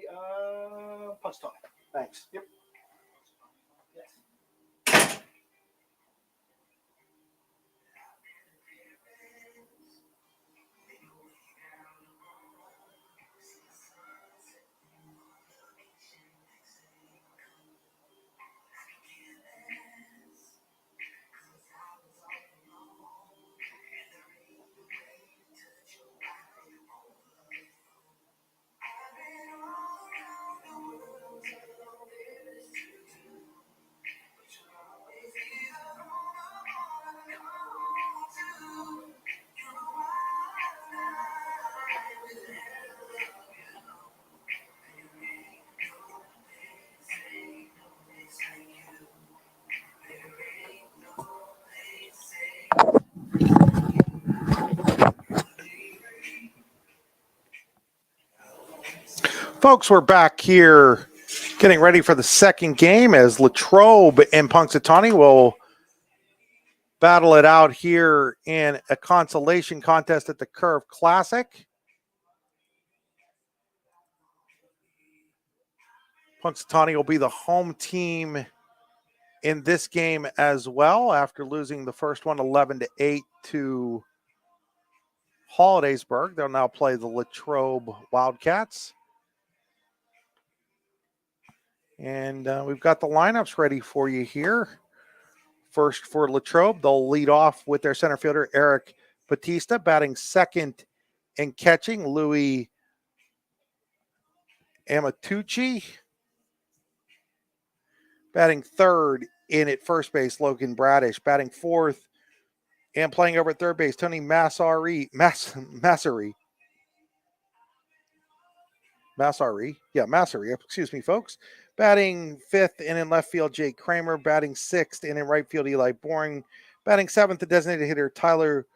Punxsutawney. Thanks. Yep. Folks, we're back here getting ready for the second game as Latrobe and Punxsutawney will battle it out here in a consolation contest at the Curve Classic. Punxsutawney will be the home team in this game as well after losing the first one 11-8 to Hollidaysburg. They'll now play the Latrobe Wildcats. And we've got the lineups ready for you here. First for Latrobe, they'll lead off with their center fielder, Eric Batista, batting second and catching, Louis Amatucci. Batting third in at first base, Logan Bradish. Batting fourth and playing over at third base, Tony Massari. Massari, excuse me, folks. Batting fifth and in left field, Jake Kramer. Batting sixth and in right field, Eli Boring. Batting seventh, the designated hitter, Tyler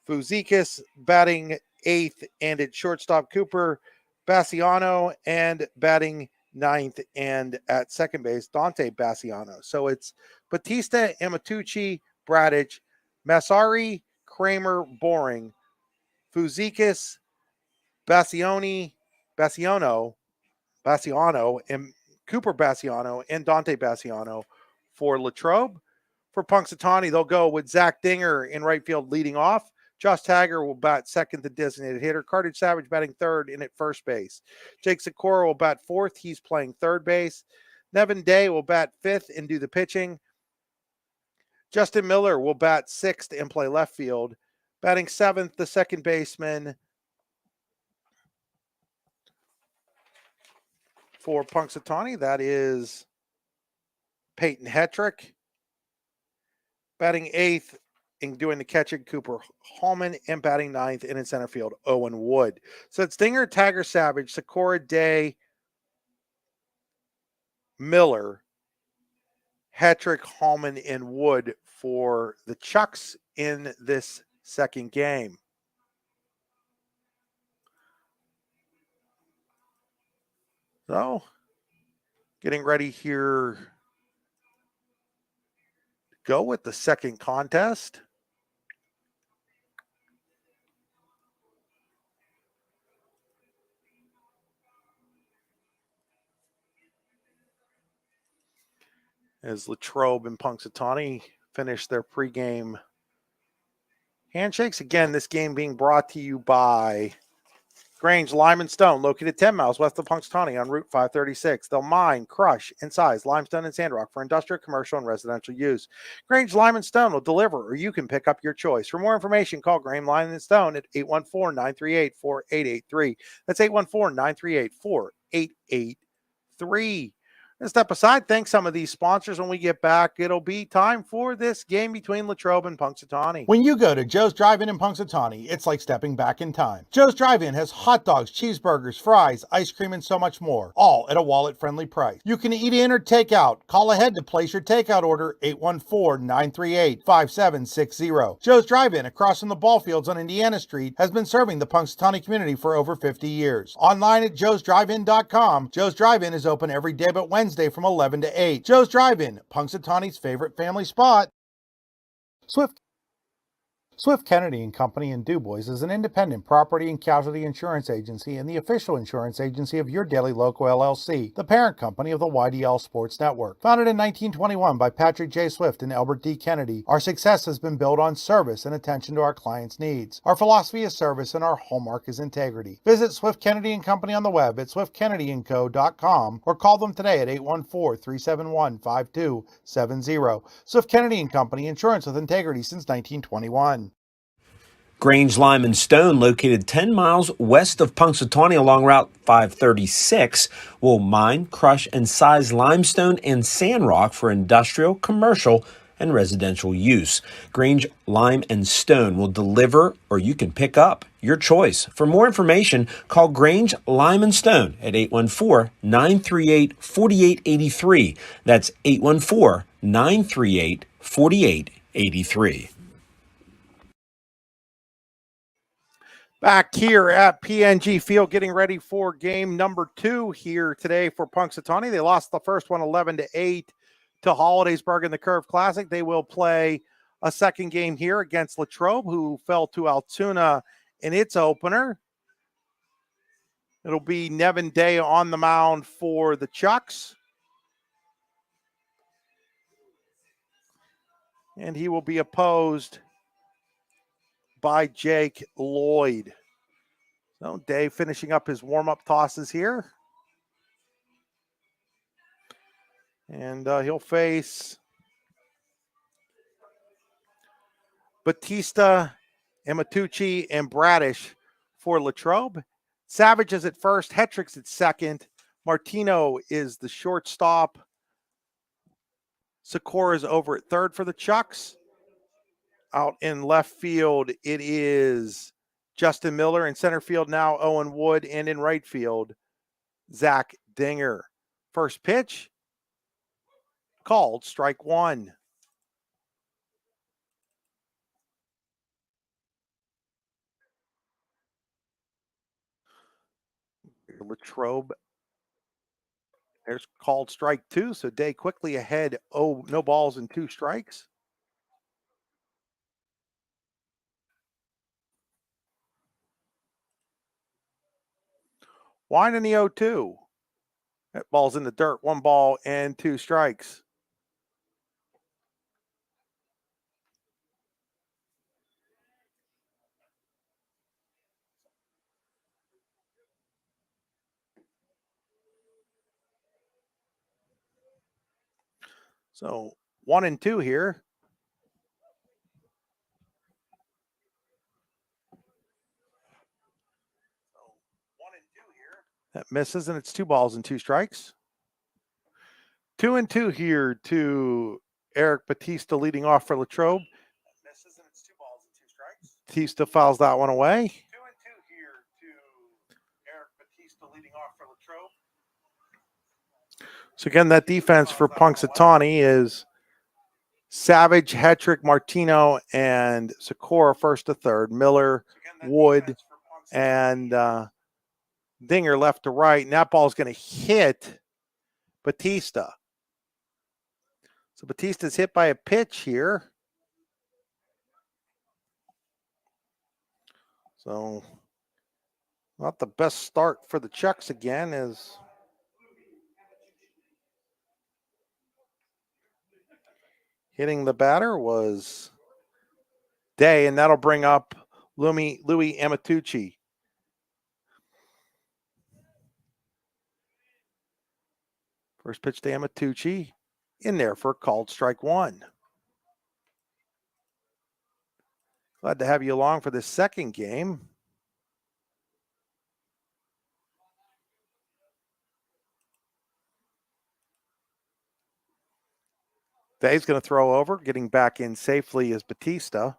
Fuzikis. Batting eighth and at shortstop, Cooper Bassiano. And batting ninth and at second base, Dante Bassiano. So it's Batista, Amatucci, Bradish, Massari, Kramer, Boring, Fuzikis, Bassiano, and Cooper Bassiano and Dante Bassiano for Latrobe. For Punxsutawney, they'll go with Zach Dinger in right field leading off. Josh Tagger will bat second, the designated hitter. Cartage Savage batting third and at first base. Jake Sikora will bat fourth. He's playing third base. Nevin Day will bat fifth and do the pitching. Justin Miller will bat sixth and play left field. Batting seventh, the second baseman for Punxsutawney, that is Peyton Hetrick. Batting eighth and doing the catching, Cooper Hallman, and batting ninth and in center field, Owen Wood. So it's Dinger, Tagger, Savage, Sikora, Day, Miller, Hetrick, Hallman, and Wood for the Chucks in this second game. So, getting ready here to go with the second contest. As Latrobe and Punxsutawney finish their pregame handshakes. Again, this game being brought to you by Grange Lime Stone, located 10 miles west of Punxsutawney on Route 536. They'll mine, crush, and size limestone and sand rock for industrial, commercial, and residential use. Grange Lime Stone will deliver, or you can pick up your choice. For more information, call Grange Lime Stone at 814-938-4883. That's 814-938-4883. And step aside, thank some of these sponsors. When we get back, it'll be time for this game between Latrobe and Punxsutawney. When you go to Joe's Drive-In in Punxsutawney, it's like stepping back in time. Joe's Drive-In has hot dogs, cheeseburgers, fries, ice cream, and so much more, all at a wallet-friendly price. You can eat in or take out. Call ahead to place your takeout order, 814-938-5760. Joe's Drive-In across from the ball fields on Indiana Street has been serving the Punxsutawney community for over 50 years. Online at joesdrivein.com, Joe's Drive-In is open every day but Wednesday from 11 to 8. Joe's Drive-In, Punxsutawney's favorite family spot. Swift Kennedy and Company in DuBois is an independent property and casualty insurance agency and the official insurance agency of Your Daily Local LLC, the parent company of the YDL Sports Network. Founded in 1921 by Patrick J. Swift and Albert D. Kennedy, our success has been built on service and attention to our clients' needs. Our philosophy is service and our hallmark is integrity. Visit Swift Kennedy and Company on the web at swiftkennedyandco.com or call them today at 814-371-5270. Swift Kennedy and Company, insurance with integrity since 1921. Grange Lime Stone, located 10 miles west of Punxsutawney along Route 536, will mine, crush, and size limestone and sand rock for industrial, commercial, and residential use. Grange Lime Stone will deliver, or you can pick up your choice. For more information, call Grange Lime Stone at 814-938-4883. That's 814-938-4883. Back here at PNG Field, getting ready for game number 2 here today for Punxsutawney. They lost the first one 11-8 to Hollidaysburg in the Curve Classic. They will play a second game here against Latrobe, who fell to Altoona in its opener. It'll be Nevin Day on the mound for the Chucks. And he will be opposed by Jake Lloyd. So Dave finishing up his warm-up tosses here. And he'll face Batista, Amatucci, and Bradish for Latrobe. Savage is at first, Hetrick's at second. Martino is the shortstop. Sikora is over at third for the Chucks. Out in left field, it is Justin Miller. In center field now, Owen Wood. And in right field, Zach Dinger. First pitch, called strike one. Latrobe. There's called strike two. So Day quickly ahead. Oh, no balls and 2 strikes. Wine in the 0-2. That ball's in the dirt. 1 ball and 2 strikes. So 1 and 2 here. That misses, and it's 2 balls and 2 strikes. 2 and 2 here to Eric Batista leading off for Latrobe. Misses, and it's 2 balls and 2 strikes. Batista fouls that one away. 2 and 2 here to Eric Batista leading off for Latrobe. So again, that defense for Punxsutawney is Savage, Hetrick, Martino, and Sikora first to third. Miller, Wood, and Dinger left to right. And that ball is going to hit Batista. So Batista's hit by a pitch here. So not the best start for the Chucks again, as hitting the batter was Day, and that'll bring up Louis Amatucci. First pitch to Amatucci, in there for a called strike one. Glad to have you along for this second game. Day's going to throw over. Getting back in safely is Batista.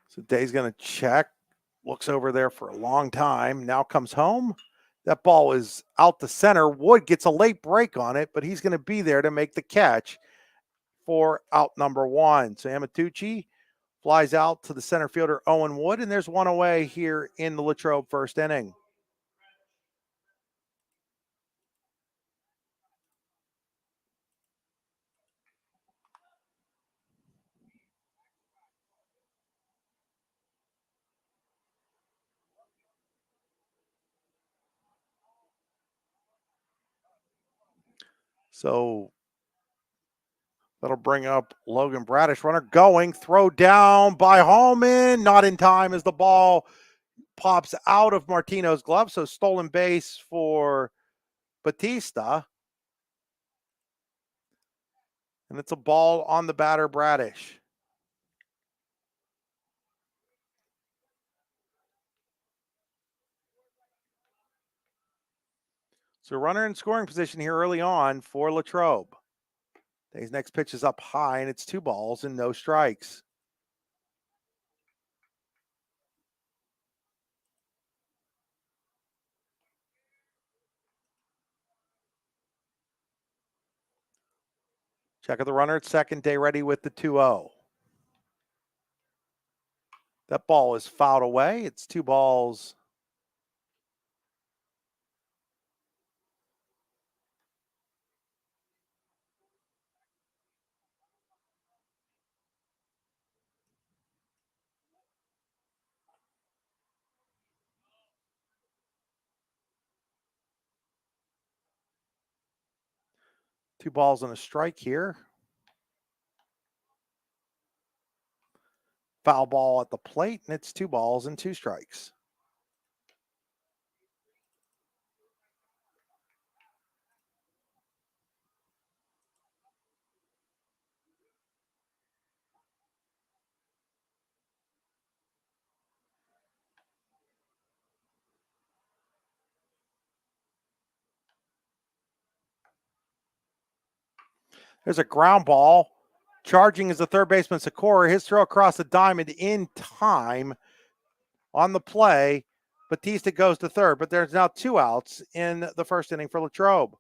So Day's going to check. Looks over there for a long time. Now comes home. That ball is out the center. Wood gets a late break on it, but he's going to be there to make the catch for out number 1. So Amatucci flies out to the center fielder, Owen Wood, and there's 1 away here in the Latrobe first inning. So that'll bring up Logan Bradish. Runner going, throw down by Hallman. Not in time as the ball pops out of Martino's glove. So stolen base for Batista. And it's a ball on the batter, Bradish. So runner in scoring position here early on for Latrobe. His next pitch is up high, and it's 2 balls and no strikes. Check of the runner at second. Day ready with the 2-0. That ball is fouled away. It's 2 balls. 2 balls and a strike here. Foul ball at the plate, and it's 2 balls and 2 strikes. There's a ground ball. Charging is the third baseman, Sikora. His throw across the diamond in time on the play. Batista goes to third, but there's now 2 outs in the first inning for Latrobe.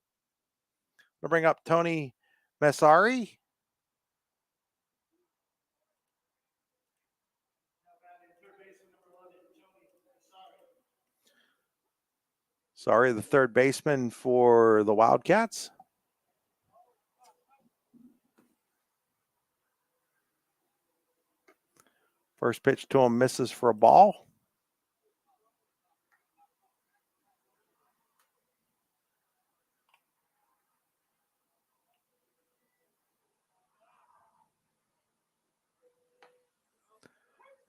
We'll bring up Tony Messari. Sorry, the third baseman for the Wildcats. First pitch to him misses for a ball.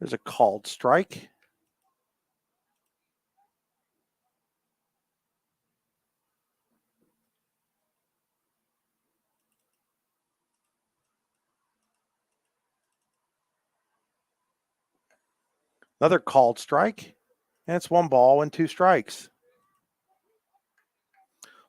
There's a called strike. Another called strike. And it's 1 ball and 2 strikes.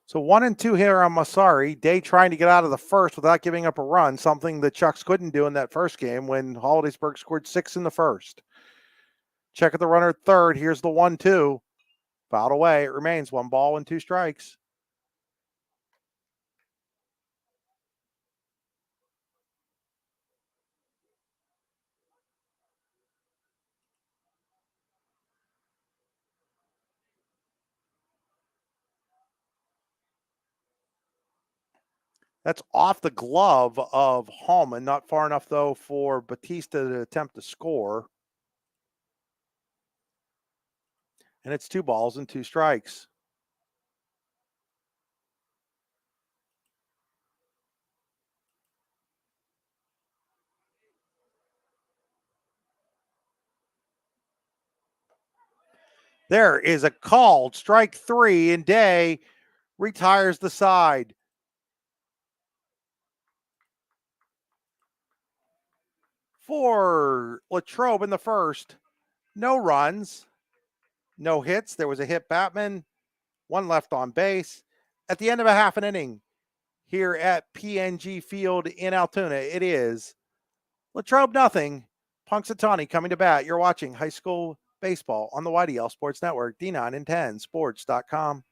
So 1 and 2 here on Masari. Day trying to get out of the first without giving up a run, something the Chucks couldn't do in that first game when Hollidaysburg scored 6 in the first. Check at the runner at third. Here's the 1-2. Fouled away. It remains 1 ball and 2 strikes. That's off the glove of Hallman. Not far enough, though, for Batista to attempt to score. And it's 2 balls and 2 strikes. There is a called strike 3, and Day retires the side. For Latrobe in the first, no runs, no hits. There was a hit Batman, 1 left on base. At the end of a half an inning here at PNG Field in Altoona, it is Latrobe nothing, Punxsutawney coming to bat. You're watching high school baseball on the YDL Sports Network, D9 and 10 sports.com.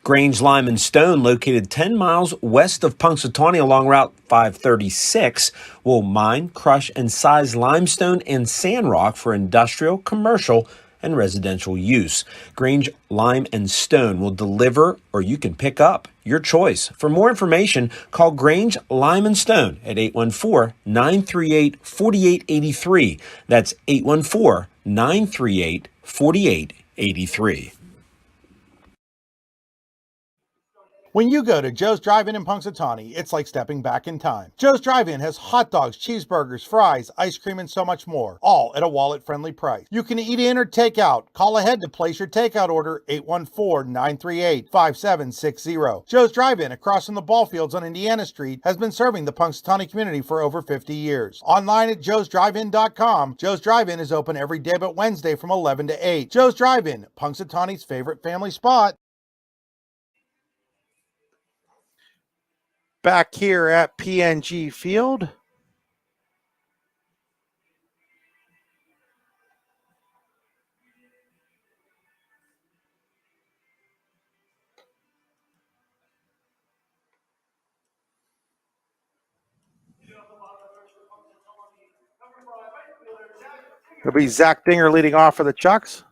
Grange Lime Stone, located 10 miles west of Punxsutawney along Route 536, will mine, crush, and size limestone and sand rock for industrial, commercial, and residential use. Grange Lime Stone will deliver, or you can pick up, your choice. For more information, call Grange Lime Stone at 814-938-4883. That's 814-938-4883. When you go to Joe's Drive-In in Punxsutawney, it's like stepping back in time. Joe's Drive-In has hot dogs, cheeseburgers, fries, ice cream, and so much more, all at a wallet-friendly price. You can eat in or take out. Call ahead to place your takeout order, 814-938-5760. Joe's Drive-In across from the ball fields on Indiana Street has been serving the Punxsutawney community for over 50 years. Online at joesdrivein.com, Joe's Drive-In is open every day but Wednesday from 11 to 8. Joe's Drive-In, Punxsutawney's favorite family spot. Back here at PNG Field. It'll be Zach Dinger leading off for the Chucks.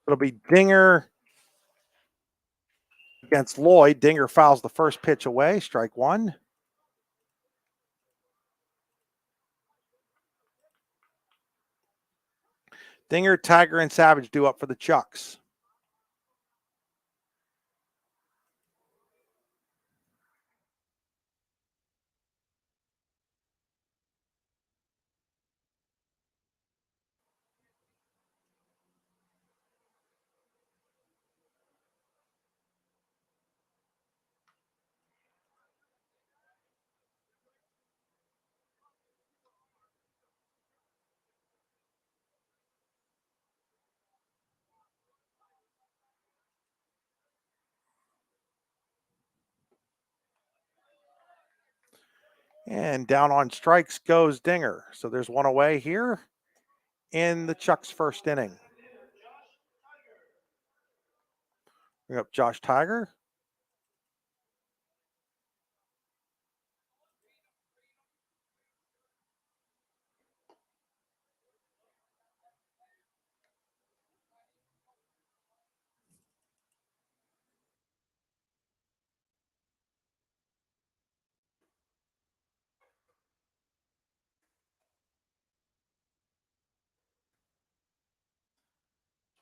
It'll be Dinger, against Lloyd. Dinger fouls the first pitch away, strike one. Dinger, Tiger, and Savage due up for the Chucks. And down on strikes goes Dinger. So there's one away here in the Chucks' first inning. Bring up Josh Tiger.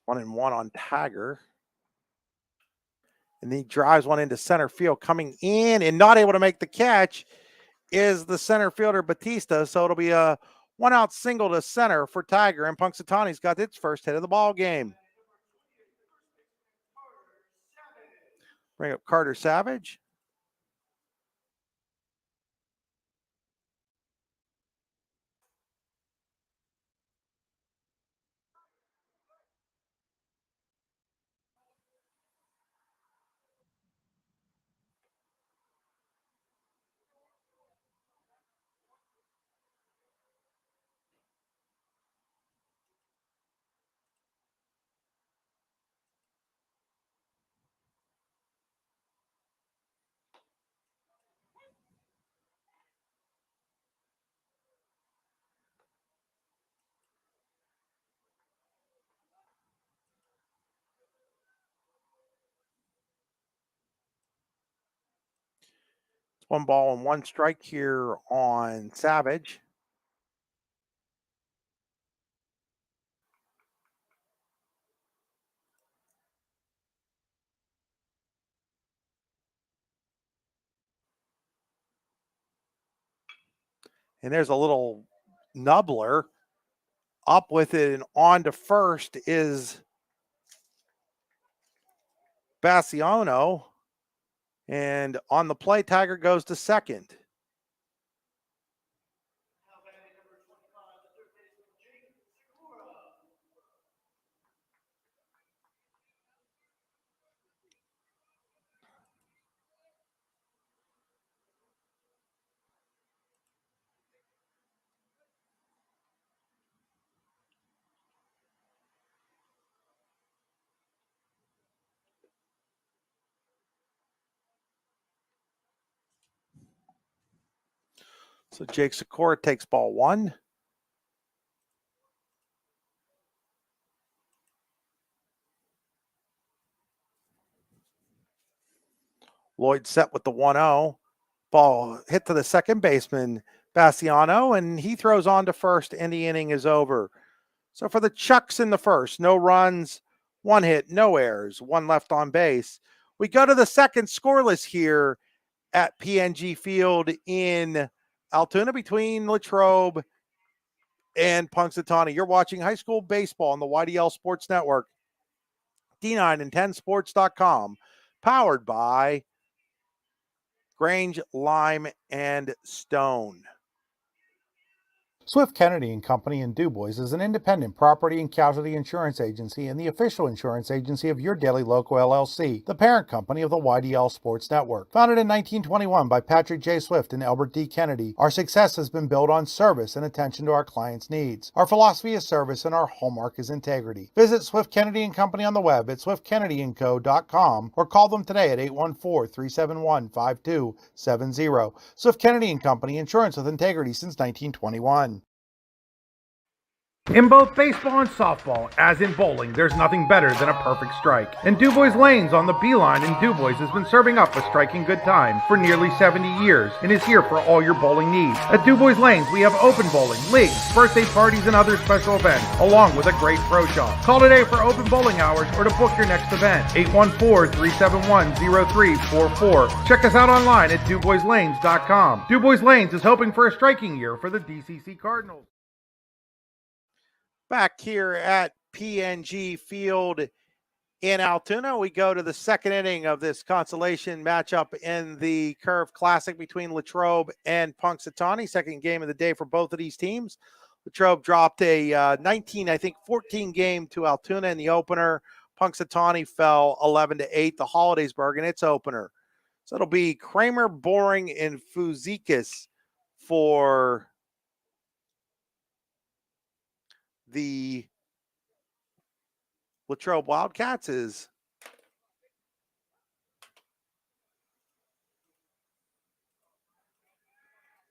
One and one on Tiger. And he drives one into center field. Coming in and not able to make the catch is the center fielder Batista. So it'll be a one-out single to center for Tiger. And Punxsutawney's got its first hit of the ball game. Bring up Carter Savage. One ball and one strike here on Savage. And there's a little nubbler. Up with it and on to first is Bassiano. And on the play, Tiger goes to second. So Jake Sikora takes ball one. Lloyd set with the 1-0. Ball hit to the second baseman, Bassiano, and he throws on to first, and the inning is over. So for the Chucks in the first, no runs, one hit, no errors, one left on base. We go to the second, scoreless here at PNG Field in Altoona between Latrobe and Punxsutawney. You're watching high school baseball on the YDL Sports Network, D9 and 10sports.com, powered by Grange Lime and Stone. Swift Kennedy and Company in DuBois is an independent property and casualty insurance agency and the official insurance agency of Your Daily Local LLC, the parent company of the YDL Sports Network. Founded in 1921 by Patrick J. Swift and Albert D. Kennedy, our success has been built on service and attention to our clients' needs. Our philosophy is service and our hallmark is integrity. Visit Swift Kennedy and Company on the web at swiftkennedyandco.com or call them today at 814-371-5270. Swift Kennedy and Company, insurance with integrity since 1921. In both baseball and softball, as in bowling, there's nothing better than a perfect strike. And DuBois Lanes on the Beeline in DuBois has been serving up a striking good time for nearly 70 years and is here for all your bowling needs. At DuBois Lanes, we have open bowling, leagues, birthday parties, and other special events, along with a great pro shop. Call today for open bowling hours or to book your next event. 814-371-0344. Check us out online at DuBoisLanes.com. DuBois Lanes is hoping for a striking year for the DCC Cardinals. Back here at PNG Field in Altoona, we go to the second inning of this consolation matchup in the Curve Classic between Latrobe and Punxsutawney. Second game of the day for both of these teams. Latrobe dropped a 14 game to Altoona in the opener. Punxsutawney fell 11-8 to Hollidaysburg in its opener. So it'll be Kramer, Boring, and Fuzikis for the Latrobe Wildcats. Is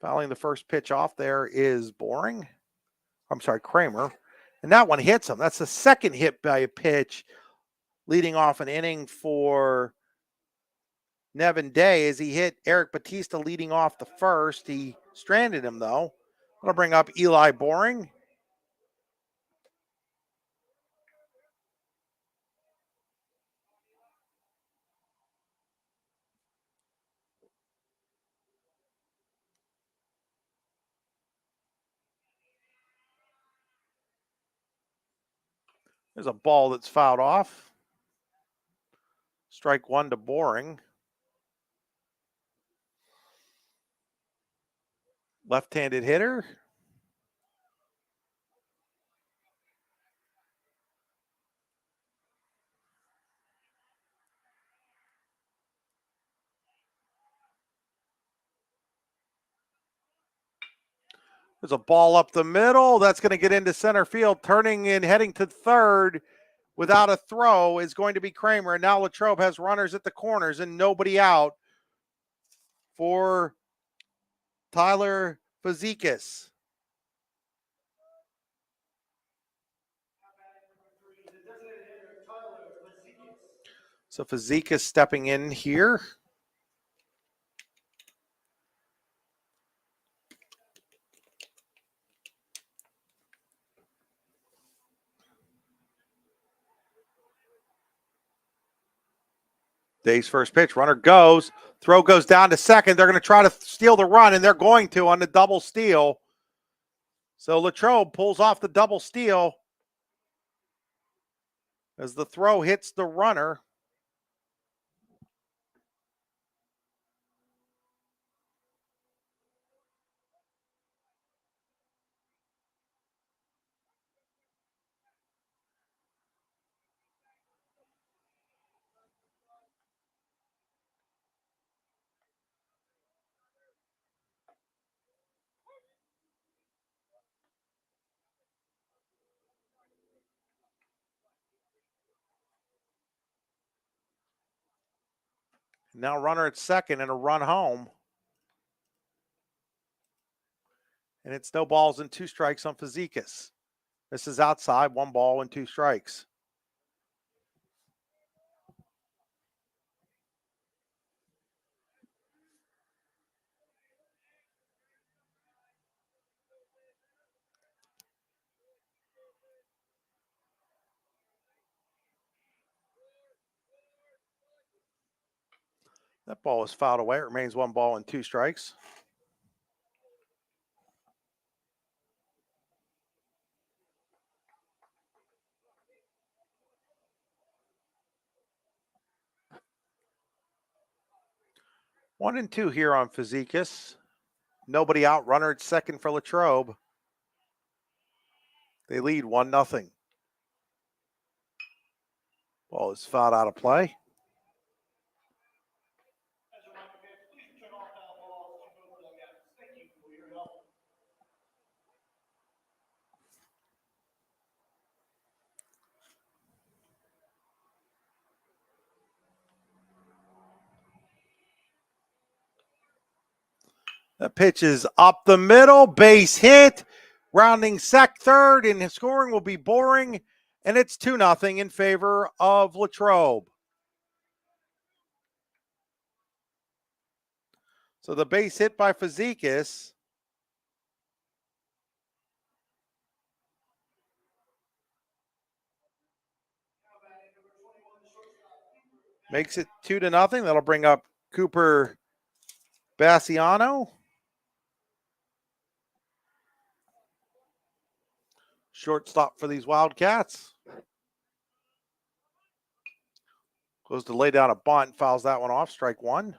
fouling the first pitch off there is Kramer. And that one hits him. That's the second hit by a pitch leading off an inning for Nevin Day as he hit Eric Batista leading off the first. He stranded him, though. That'll bring up Eli Boring. There's a ball that's fouled off. Strike one to Boring. Left-handed hitter. There's a ball up the middle. That's going to get into center field. Turning and heading to third without a throw is going to be Kramer. And now Latrobe has runners at the corners and nobody out for Tyler Fuzikis. So Fuzikis stepping in here. Day's first pitch, runner goes, throw goes down to second. They're going to try to steal the run, and they're going to on the double steal. So Latrobe pulls off the double steal as the throw hits the runner. Now runner at second and a run home. And it's no balls and two strikes on Fuzikis. This is outside, 1 ball and 2 strikes. That ball is fouled away. It remains 1 ball and 2 strikes. One and two here on Fuzikis. Nobody out. Runner at second for Latrobe. They lead 1-0. Ball is fouled out of play. That pitch is up the middle, base hit. Rounding third, and his scoring will be boring, and it's 2-0 in favor of Latrobe. So the base hit by Fazikis makes it 2-0. That'll bring up Cooper Bassiano. Shortstop for these Wildcats. Goes to lay down a bunt, fouls that one off, strike one.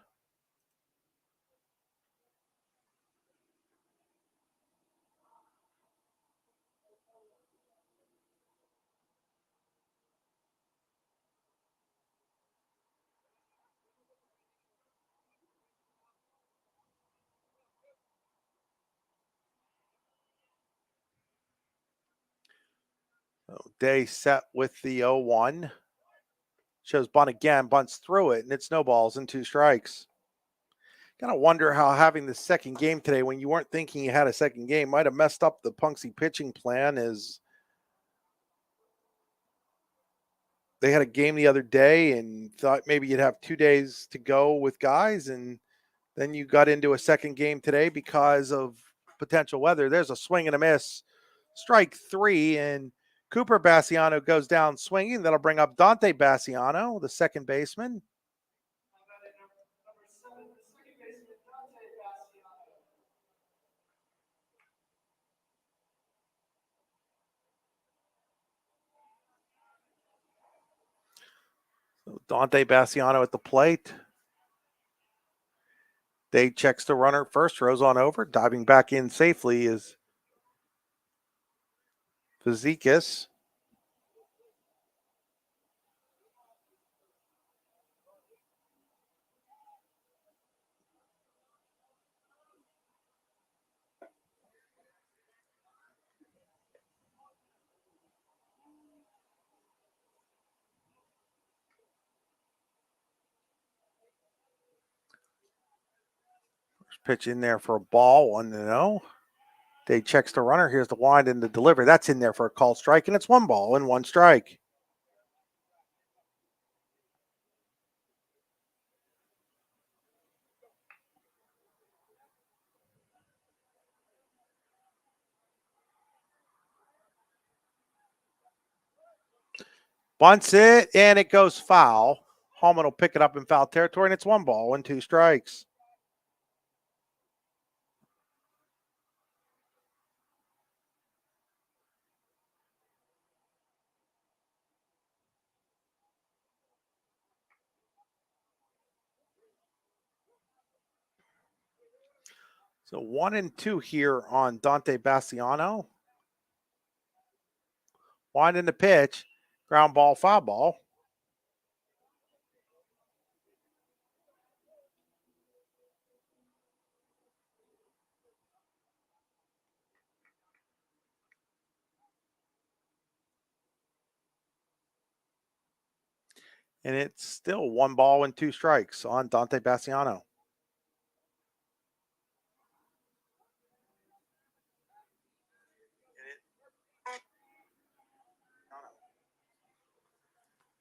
So Day set with the 0-1. Shows bunt again, bunts through it, and it snowballs in 2 strikes. Kind of wonder how having the second game today, when you weren't thinking you had a second game, might have messed up the Punxsutawney pitching plan. As they had a game the other day and thought maybe you'd have 2 days to go with guys, and then you got into a second game today because of potential weather. There's a swing and a miss, strike 3, and Cooper Bassiano goes down swinging. That'll bring up Dante Bassiano, the second baseman. So Dante Bassiano at the plate. Day checks the runner first, throws on over. Diving back in safely is Fazikis. Pitch in there for a ball, 1-0. Day checks the runner. Here's the wind and the delivery. That's in there for a called strike, and it's 1 ball and 1 strike. Bunts it, and it goes foul. Holman will pick it up in foul territory, and it's 1 ball and 2 strikes. So 1-2 here on Dante Bassiano. Wind in the pitch, ground ball, foul ball. And it's still 1 ball and 2 strikes on Dante Bassiano.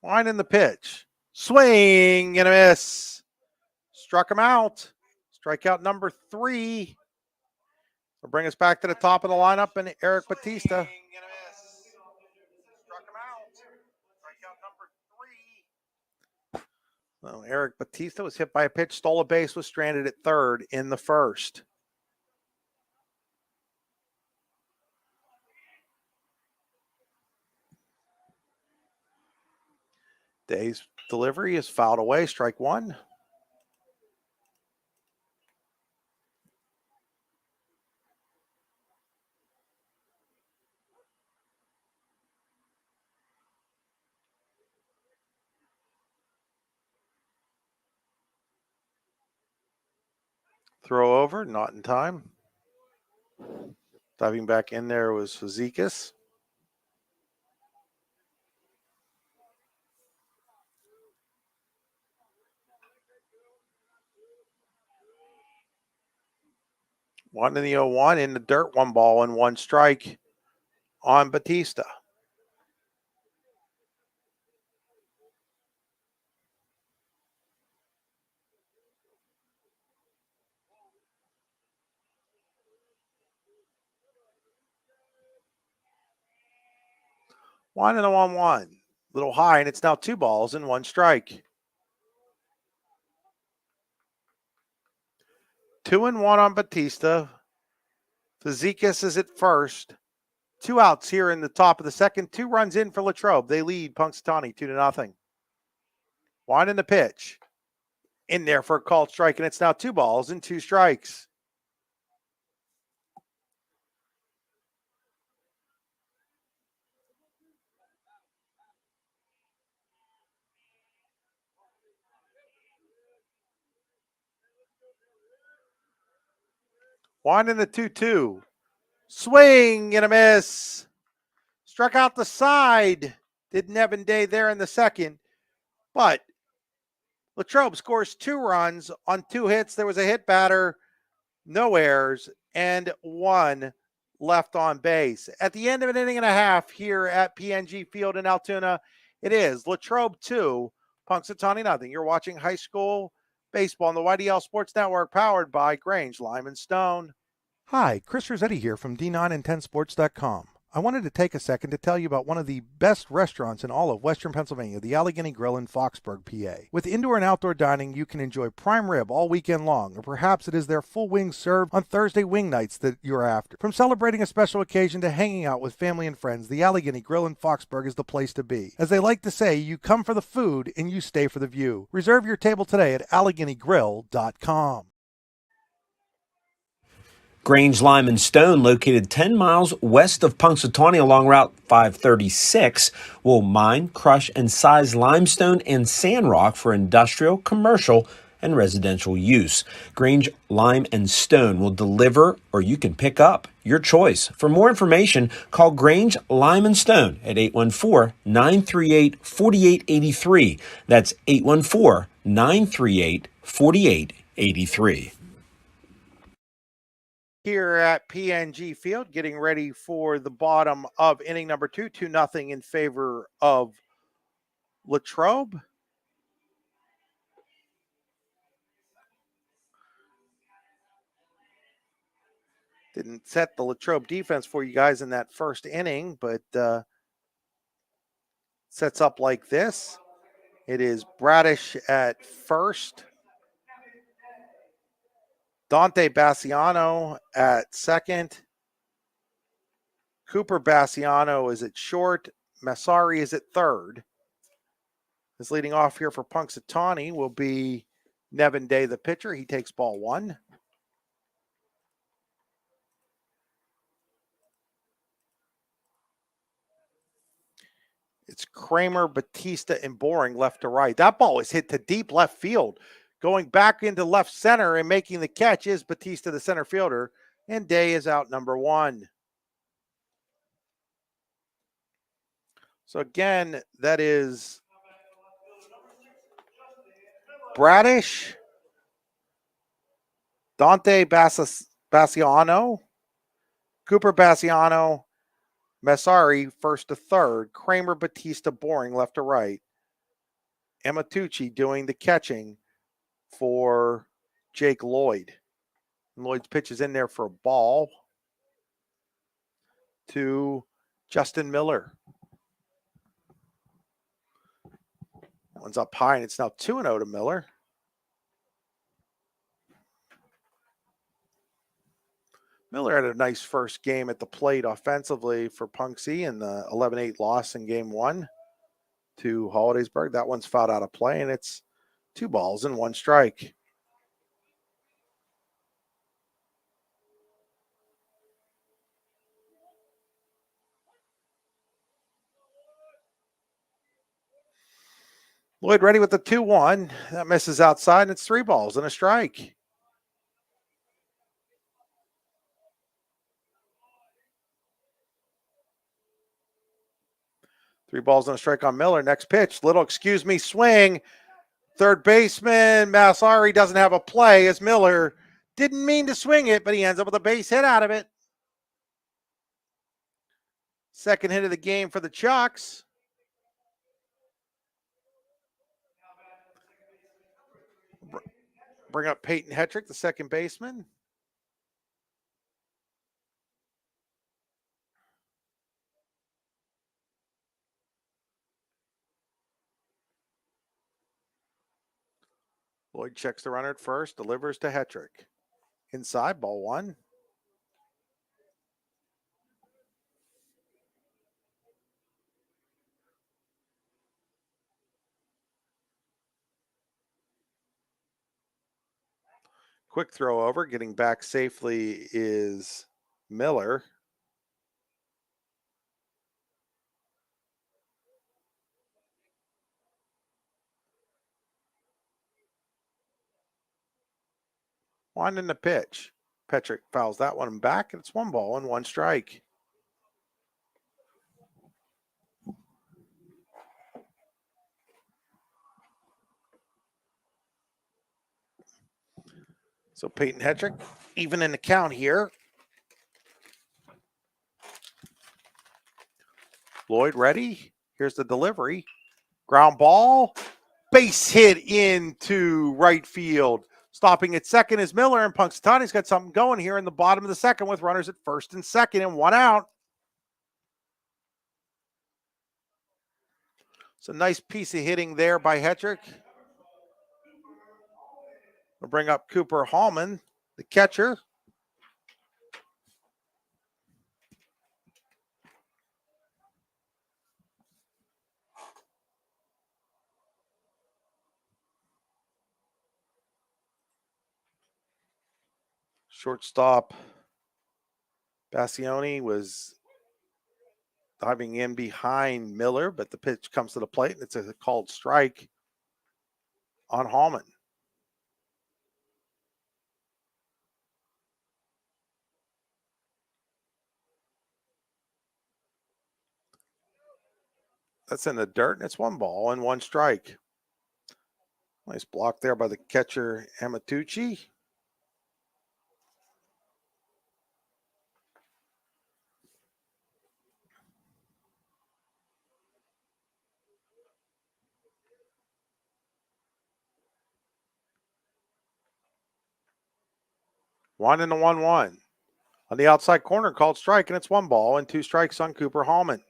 Line in the pitch. Swing and a miss. Struck him out. Strikeout number 3. Will bring us back to the top of the lineup, and Eric Batista. Well, Eric Batista was hit by a pitch, stole a base, was stranded at third in the first. Day's delivery is fouled away, strike 1. Throw over, not in time. Diving back in there was Fazikis. One in the 0-1 in the dirt, 1 ball and 1 strike on Batista. One and a 1-1. Little high, and it's now 2 balls and 1 strike. 2-1 on Batista. Fazekas is at first. 2 outs here in the top of the second. 2 runs in for Latrobe. They lead Punxsutawney 2-0. One in the pitch. In there for a called strike, and it's now 2 balls and 2 strikes. One in the 2-2. Swing and a miss. Struck out the side. Did Nevin Day there in the second. But Latrobe scores 2 runs on 2 hits. There was a hit batter, no errors, and 1 left on base. At the end of an inning and a half here at PNG Field in Altoona, it is Latrobe 2, Punxsutawney nothing. You're watching high school baseball on the YDL Sports Network, powered by Grange Lime Stone. Hi, Chris Rossetti here from D9and10sports.com. I wanted to take a second to tell you about one of the best restaurants in all of Western Pennsylvania, the Allegheny Grill in Foxburg, PA. With indoor and outdoor dining, you can enjoy prime rib all weekend long, or perhaps it is their full wings served on Thursday wing nights that you're after. From celebrating a special occasion to hanging out with family and friends, the Allegheny Grill in Foxburg is the place to be. As they like to say, you come for the food and you stay for the view. Reserve your table today at AlleghenyGrill.com. Grange Lime Stone, located 10 miles west of Punxsutawney along Route 536, will mine, crush, and size limestone and sand rock for industrial, commercial, and residential use. Grange Lime and Stone will deliver, or you can pick up, your choice. For more information, call Grange Lime and Stone at 814-938-4883. That's 814-938-4883. Here at PNG Field, getting ready for the bottom of inning number 2, 2-0 in favor of Latrobe. Didn't set the Latrobe defense for you guys in that first inning, but sets up like this. It is Bradish at first. Dante Bassiano at second. Cooper Bassiano is at short. Massari is at third. This leading off here for Punxsutawney will be Nevin Day, the pitcher. He takes ball 1. It's Kramer, Batista, and Boring left to right. That ball is hit to deep left field. Going back into left center and making the catch is Batista, the center fielder, and Day is out number 1. So again, that is Bradish, Dante Bassiano, Cooper Bassiano, Massari first to third, Kramer, Batista, Boring left to right, Amatucci doing the catching for Jake Lloyd. And Lloyd's pitch is in there for a ball to Justin Miller. That one's up high, and it's now 2-0 to Miller. Miller had a nice first game at the plate offensively for Punxsy in the 11-8 loss in game 1 to Hollidaysburg. That one's fouled out of play, and it's 2 balls and 1 strike. Lloyd ready with the 2-1. That misses outside, and it's 3 balls and a strike. Three balls and a strike on Miller. Next pitch, little excuse me swing. Third baseman Massari doesn't have a play as Miller Didn't mean to swing it, but he ends up with a base hit out of it. Second hit of the game for the Chucks. Bring up Peyton Hetrick, the second baseman. Lloyd checks the runner at first, delivers to Hetrick. Inside, ball one. Quick throw over, getting back safely is Miller. Winding the pitch. Petrick fouls that one back, and it's 1-1 strike. So Peyton Hetrick, even in the count here. Lloyd ready. Here's the delivery. Ground ball. Base hit into right field. Stopping at second is Miller, and Punxsutawney's got something going here in the bottom of the second with runners at first and second and one out. It's a nice piece of hitting there by Hetrick. We'll bring up Cooper Hallman, the catcher. Shortstop Bassioni was diving in behind Miller, but the pitch comes to the plate, and it's a called strike on Hallman. That's in the dirt, and it's 1-1 strike. Nice block there by the catcher, Amatucci. One and a 1-1. On the outside corner, called strike, and it's 1-2 strikes on Cooper Hallman.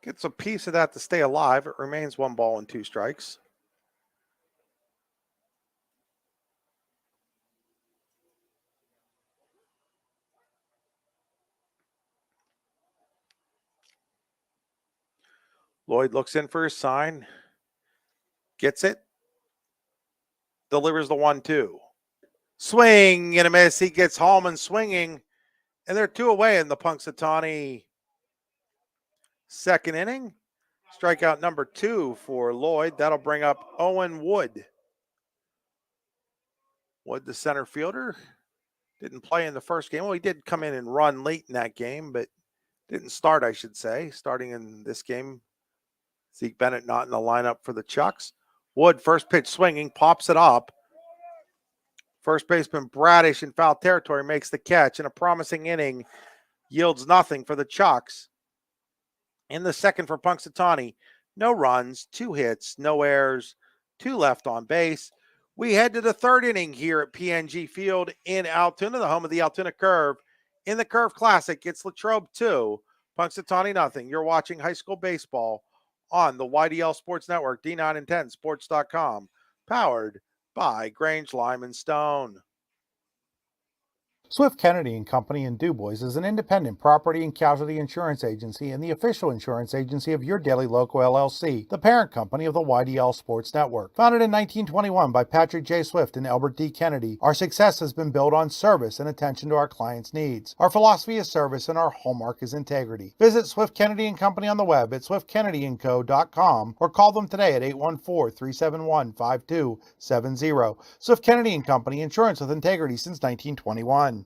Gets a piece of that to stay alive. It remains 1-2 strikes. Lloyd looks in for his sign. Gets it. Delivers the 1-2. Swing and a miss. He gets Hallman swinging. And they're two away in the Punxsutawney second inning. Strikeout number 2 for Lloyd. That'll bring up Owen Wood. Wood, the center fielder, didn't play in the first game. Well, he did come in and run late in that game, but didn't start, I should say. Starting in this game, Zeke Bennett not in the lineup for the Chucks. Wood, first pitch swinging, pops it up. First baseman Bradish in foul territory makes the catch, and a promising inning yields nothing for the Chucks. In the second for Punxsutawney, no runs, 2 hits, no errors, 2 left on base. We head to the third inning here at PNG Field in Altoona, the home of the Altoona Curve. In the Curve Classic, it's Latrobe 2, Punxsutawney nothing. You're watching high school baseball on the YDL Sports Network, D9 and 10 sports.com, powered by Grange Lime Stone. Swift Kennedy and Company in DuBois is an independent property and casualty insurance agency and the official insurance agency of Your Daily Local LLC, the parent company of the YDL Sports Network. Founded in 1921 by Patrick J. Swift and Albert D. Kennedy, our success has been built on service and attention to our clients' needs. Our philosophy is service and our hallmark is integrity. Visit Swift Kennedy and Company on the web at swiftkennedyandco.com or call them today at 814-371-5270. Swift Kennedy and Company, insurance with integrity since 1921.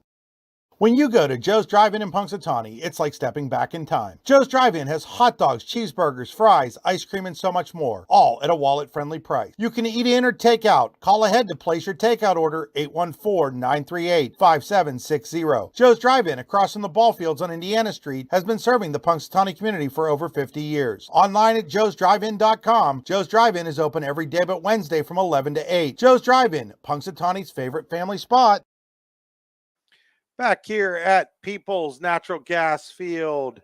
When you go to Joe's Drive-In in Punxsutawney, it's like stepping back in time. Joe's Drive-In has hot dogs, cheeseburgers, fries, ice cream, and so much more, all at a wallet-friendly price. You can eat in or take out. Call ahead to place your takeout order, 814-938-5760. Joe's Drive-In, across from the ball fields on Indiana Street, has been serving the Punxsutawney community for over 50 years. Online at joesdrivein.com, Joe's Drive-In is open every day but Wednesday from 11 to 8. Joe's Drive-In, Punxsutawney's favorite family spot. Back here at People's Natural Gas Field,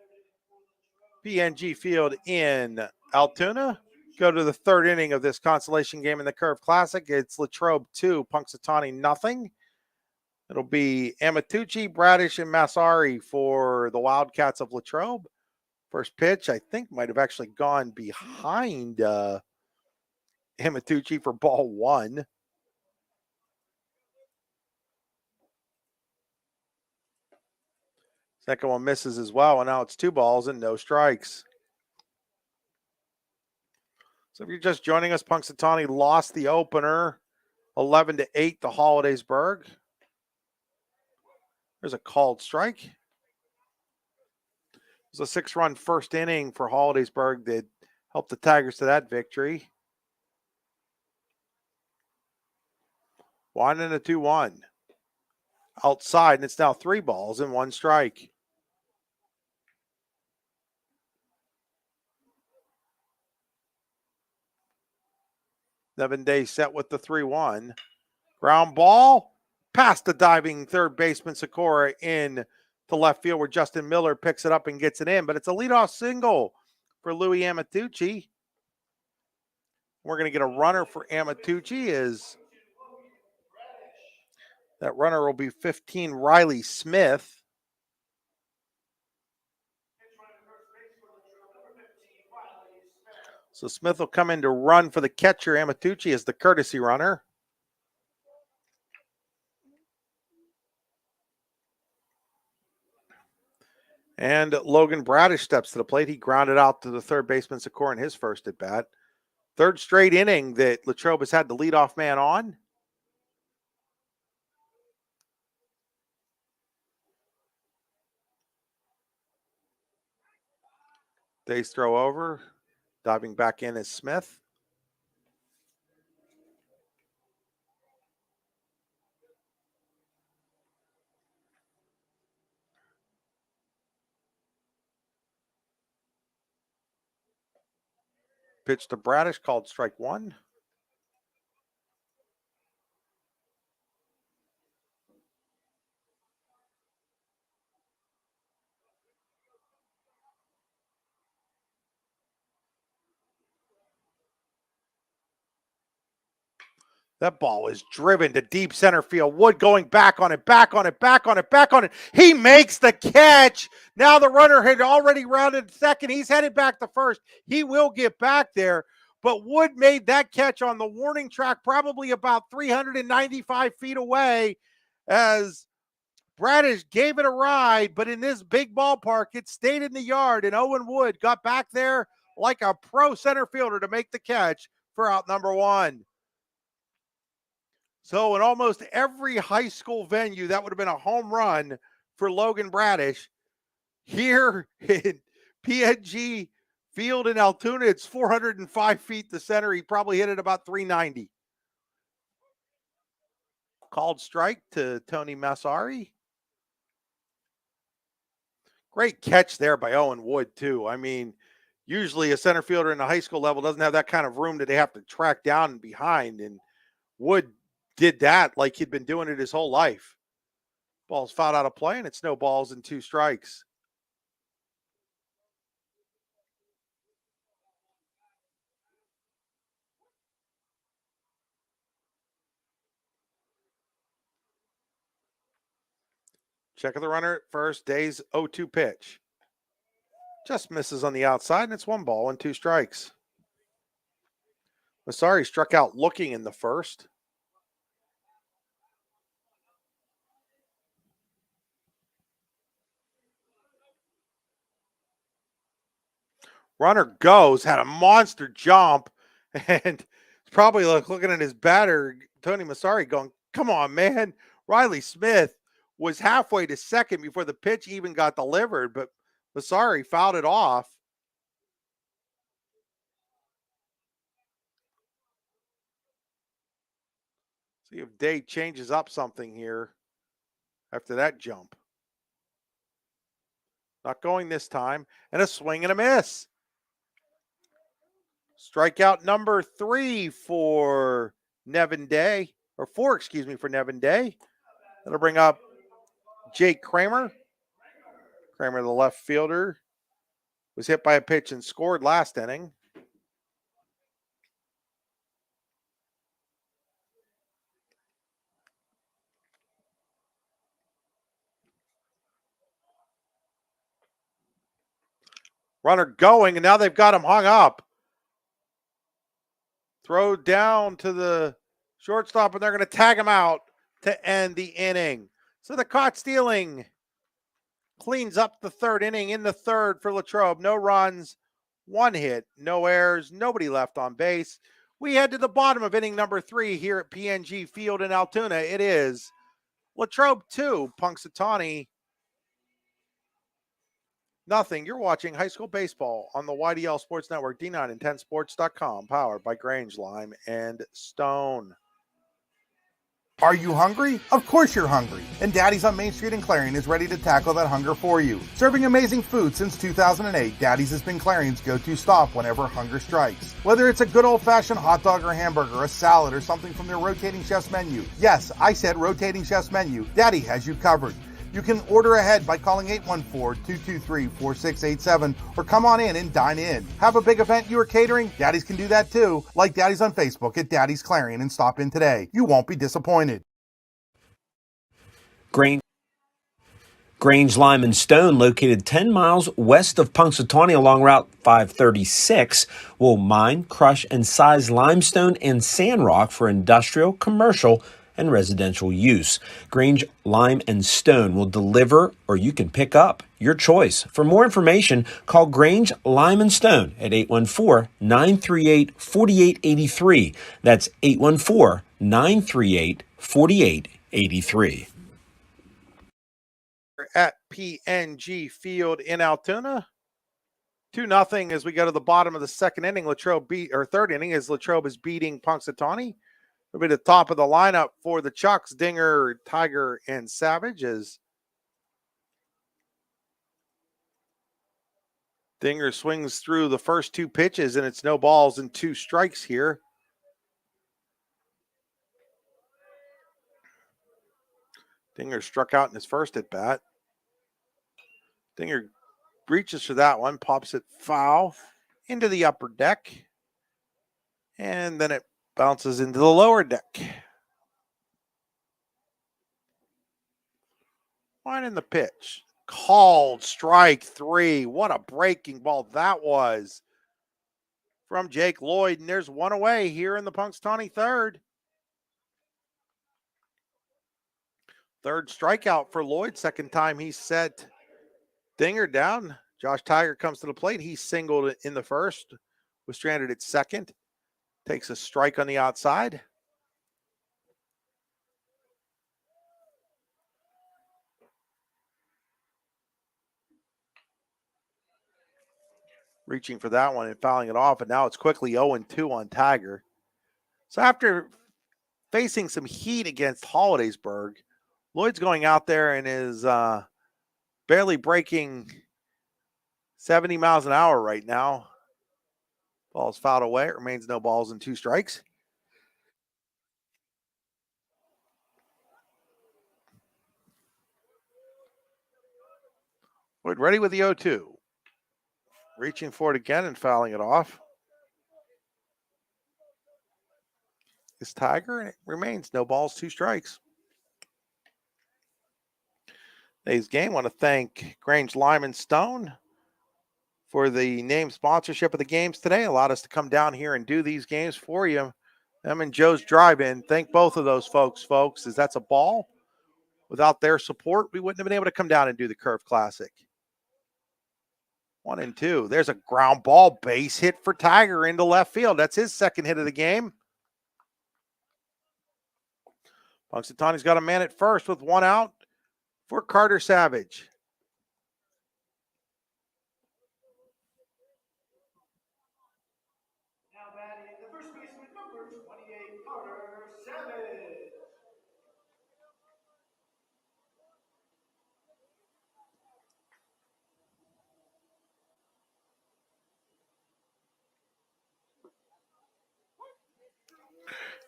PNG Field in Altoona. Go to the third inning of this consolation game in the Curve Classic. It's Latrobe 2, Punxsutawney nothing. It'll be Amatucci, Bradish, and Massari for the Wildcats of Latrobe. First pitch, I think, might have actually gone behind Amatucci for ball one. Second one misses as well, and now it's 2 balls and no strikes. So if you're just joining us, Punxsutawney lost the opener 11-8 to Hollidaysburg. There's a called strike. It was a 6-run first inning for Hollidaysburg that helped the Tigers to that victory. 1 and a 2-1. Outside, and it's now 3 balls and 1 strike. Devin Day set with the 3-1. Ground ball past the diving third baseman Sikora in to left field where Justin Miller picks it up and gets it in. But it's a leadoff single for Louis Amatucci. We're going to get a runner for Amatucci as that runner will be 15, Riley Smith. So Smith will come in to run for the catcher. Amatucci is the courtesy runner. And Logan Bradish steps to the plate. He grounded out to the third baseman Sikora in his first at bat. Third straight inning that Latrobe has had the leadoff man on. Day's throw over. Diving back in is Smith. Pitch to Bradish, called strike 1. That ball is driven to deep center field. Wood going back on it, back on it, back on it, back on it. He makes the catch. Now the runner had already rounded second. He's headed back to first. He will get back there. But Wood made that catch on the warning track, probably about 395 feet away, as Bradish gave it a ride. But in this big ballpark, it stayed in the yard, and Owen Wood got back there like a pro center fielder to make the catch for out number 1. So in almost every high school venue, that would have been a home run for Logan Bradish. Here in PNG Field in Altoona, it's 405 feet to center. He probably hit it about 390. Called strike to Tony Massari. Great catch there by Owen Wood, too. I mean, usually a center fielder in the high school level doesn't have that kind of room that they have to track down and behind. And Wood did that like he'd been doing it his whole life. Ball's fouled out of play, and it's no balls and 2 strikes. Check of the runner at first. Day's 0-2 pitch. Just misses on the outside, and it's 1 ball and 2 strikes. Masari struck out looking in the first. Runner goes, had a monster jump, and probably looking at his batter, Tony Masari, going, come on, man. Riley Smith was halfway to second before the pitch even got delivered, but Masari fouled it off. See if Day changes up something here after that jump. Not going this time, and a swing and a miss. Strikeout number 3 for Nevin Day, or 4, for Nevin Day. That'll bring up Jake Kramer. Kramer, the left fielder, was hit by a pitch and scored last inning. Runner going, and now they've got him hung up. Throw down to the shortstop, and they're going to tag him out to end the inning. So the caught stealing cleans up the 3rd inning. In the 3rd for Latrobe. No runs, 1 hit, no errors, nobody left on base. We head to the bottom of inning number 3 here at PNG Field in Altoona. It is Latrobe 2, Punxsutawney nothing. You're watching high school baseball on the YDL Sports Network, D9 and 10sports.com, powered by Grange Lime and Stone. Are you hungry? Of course you're hungry. And Daddy's on Main Street in Clarion is ready to tackle that hunger for you. Serving amazing food since 2008, Daddy's has been Clarion's go-to stop whenever hunger strikes. Whether it's a good old-fashioned hot dog or hamburger, a salad, or something from their rotating chef's menu. Yes, I said rotating chef's menu. Daddy has you covered. You can order ahead by calling 814-223-4687 or come on in and dine in. Have a big event you are catering? Daddy's can do that too. Like Daddy's on Facebook at Daddy's Clarion and stop in today. You won't be disappointed. Grange Lime Stone, located 10 miles west of Punxsutawney along Route 536, will mine, crush, and size limestone and sand rock for industrial, commercial, and residential use. Grange Lime and Stone will deliver, or you can pick up, your choice. For more information, call Grange Lime and Stone at 814-938-4883. That's 814-938-4883. At PNG Field in Altoona, 2-0 as we go to the bottom of the 2nd inning. 3rd inning as Latrobe is beating Punxsutawney. It'll be the top of the lineup for the Chucks, Dinger, Tiger, and Savage. As Dinger swings through the first 2 pitches, and it's no balls and 2 strikes here. Dinger struck out in his first at bat. Dinger reaches for that one, pops it foul into the upper deck, and then it bounces into the lower deck. Line in the pitch. Called strike 3. What a breaking ball that was from Jake Lloyd. And there's 1 away here in the Punxsutawney 3rd. 3rd strikeout for Lloyd. 2nd time he set Dinger down. Josh Tiger comes to the plate. He singled in the first, was stranded at 2nd. Takes a strike on the outside. Reaching for that one and fouling it off, and now it's quickly 0-2 on Tiger. So after facing some heat against Hollidaysburg, Lloyd's going out there and is barely breaking 70 miles an hour right now. Ball's fouled away. It remains no balls and 2 strikes. Lloyd ready with the 0-2. Reaching for it again and fouling it off. It's Tiger, and it remains no balls, 2 strikes. Today's game, I want to thank Grange Lime Stone for the name sponsorship of the games today. Allowed us to come down here and do these games for you. Them and Joe's Drive-In. Thank both of those folks, as that's a ball. Without their support, we wouldn't have been able to come down and do the Curve Classic. 1-2. There's a ground ball base hit for Tiger into left field. That's his second hit of the game. Punxsutawney's got a man at first with one out for Carter Savage. Now batting the first baseman, number 28, Carter Savage.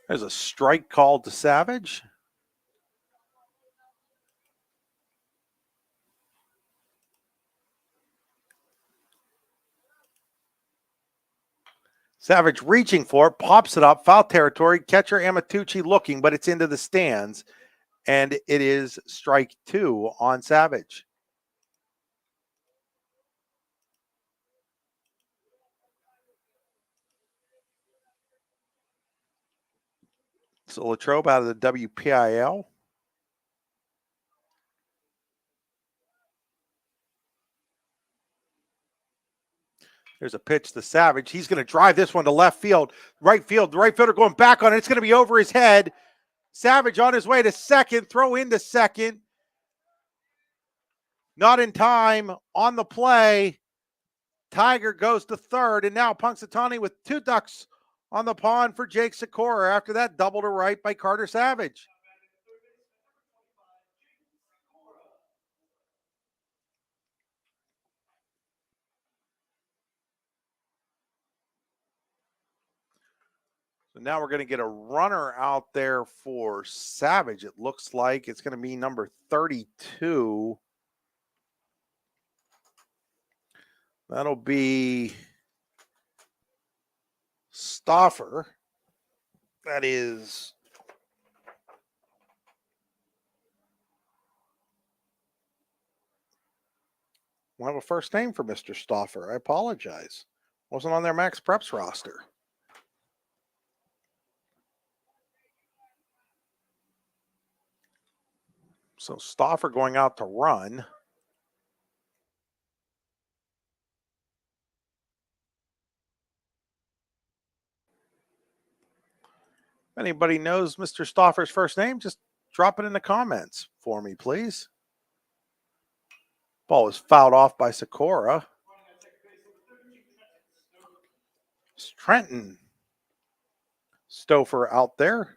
There's a strike called to Savage. Savage reaching for it, pops it up, foul territory. Catcher Amatucci looking, but it's into the stands. And it is strike 2 on Savage. So Latrobe out of the WPIL. There's a pitch to Savage. He's going to drive this one to left field. Right field. The right fielder going back on it. It's going to be over his head. Savage on his way to second. Throw into second. Not in time. On the play. Tiger goes to third. And now Punxsutawney with 2 ducks on the pond for Jake Sikora. After that, double to right by Carter Savage. So now we're going to get a runner out there for Savage. It looks like it's going to be number 32. That'll be Stauffer. That is we'll have a first name for Mr. Stauffer. I apologize. Wasn't on their Max Preps roster. So Stauffer going out to run. If anybody knows Mr. Stauffer's first name, just drop it in the comments for me, please. Ball was fouled off by Sikora. It's Trenton Stauffer out there.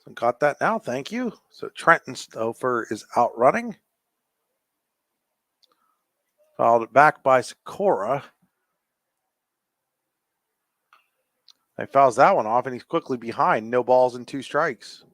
So got that now, thank you. So Trenton Stauffer is out running. Fouled it back by Sikora. He fouls that one off, and he's quickly behind. No balls and 2 strikes.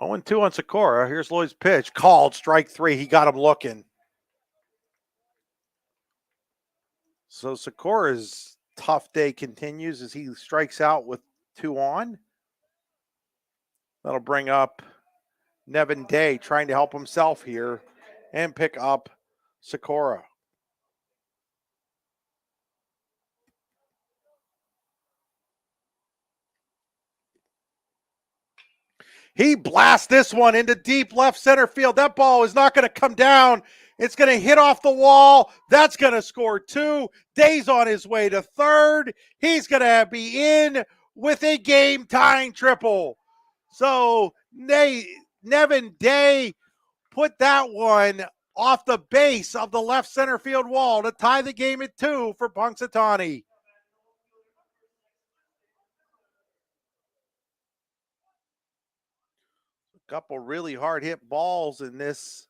Oh, 0-2 on Sikora. Here's Lloyd's pitch. Called strike 3. He got him looking. So Sikora's tough day continues as he strikes out with 2 on. That'll bring up Nevin Day trying to help himself here and pick up Sikora. He blasts this one into deep left center field. That ball is not going to come down. It's going to hit off the wall. That's going to score 2. Day's on his way to third. He's going to be in with a game-tying triple. So Nevin Day put that one off the base of the left center field wall to tie the game at 2 for Punxsutawney. A couple really hard hit balls in this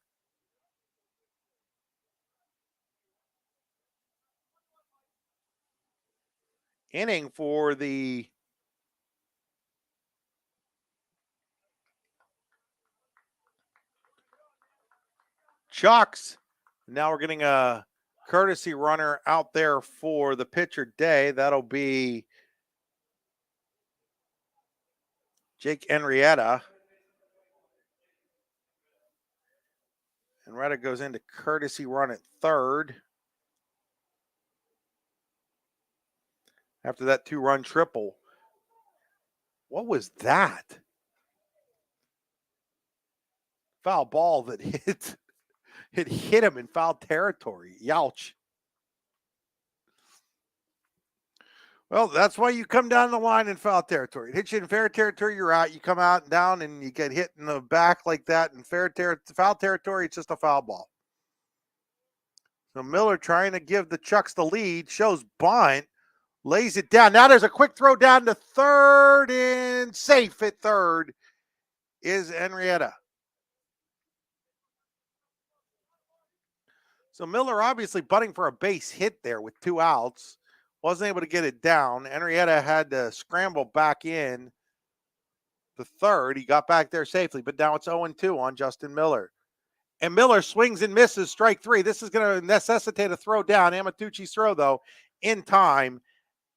inning for the Chucks. Now we're getting a courtesy runner out there for the pitcher Day. That'll be Jake Henrietta. Henrietta goes into courtesy run at third. After that 2-run triple. What was that? Foul ball that hit him in foul territory. Youch. Well, that's why you come down the line in foul territory. It hits you in fair territory, you're out. You come out and down and you get hit in the back like that in foul territory, it's just a foul ball. So Miller trying to give the Chucks the lead, shows bunt, lays it down. Now there's a quick throw down to third, and safe at third is Henrietta. So Miller obviously butting for a base hit there with 2 outs. Wasn't able to get it down. Henrietta had to scramble back in the third. He got back there safely, but now it's 0-2 on Justin Miller. And Miller swings and misses, strike 3. This is going to necessitate a throw down. Amatucci's throw, though, in time,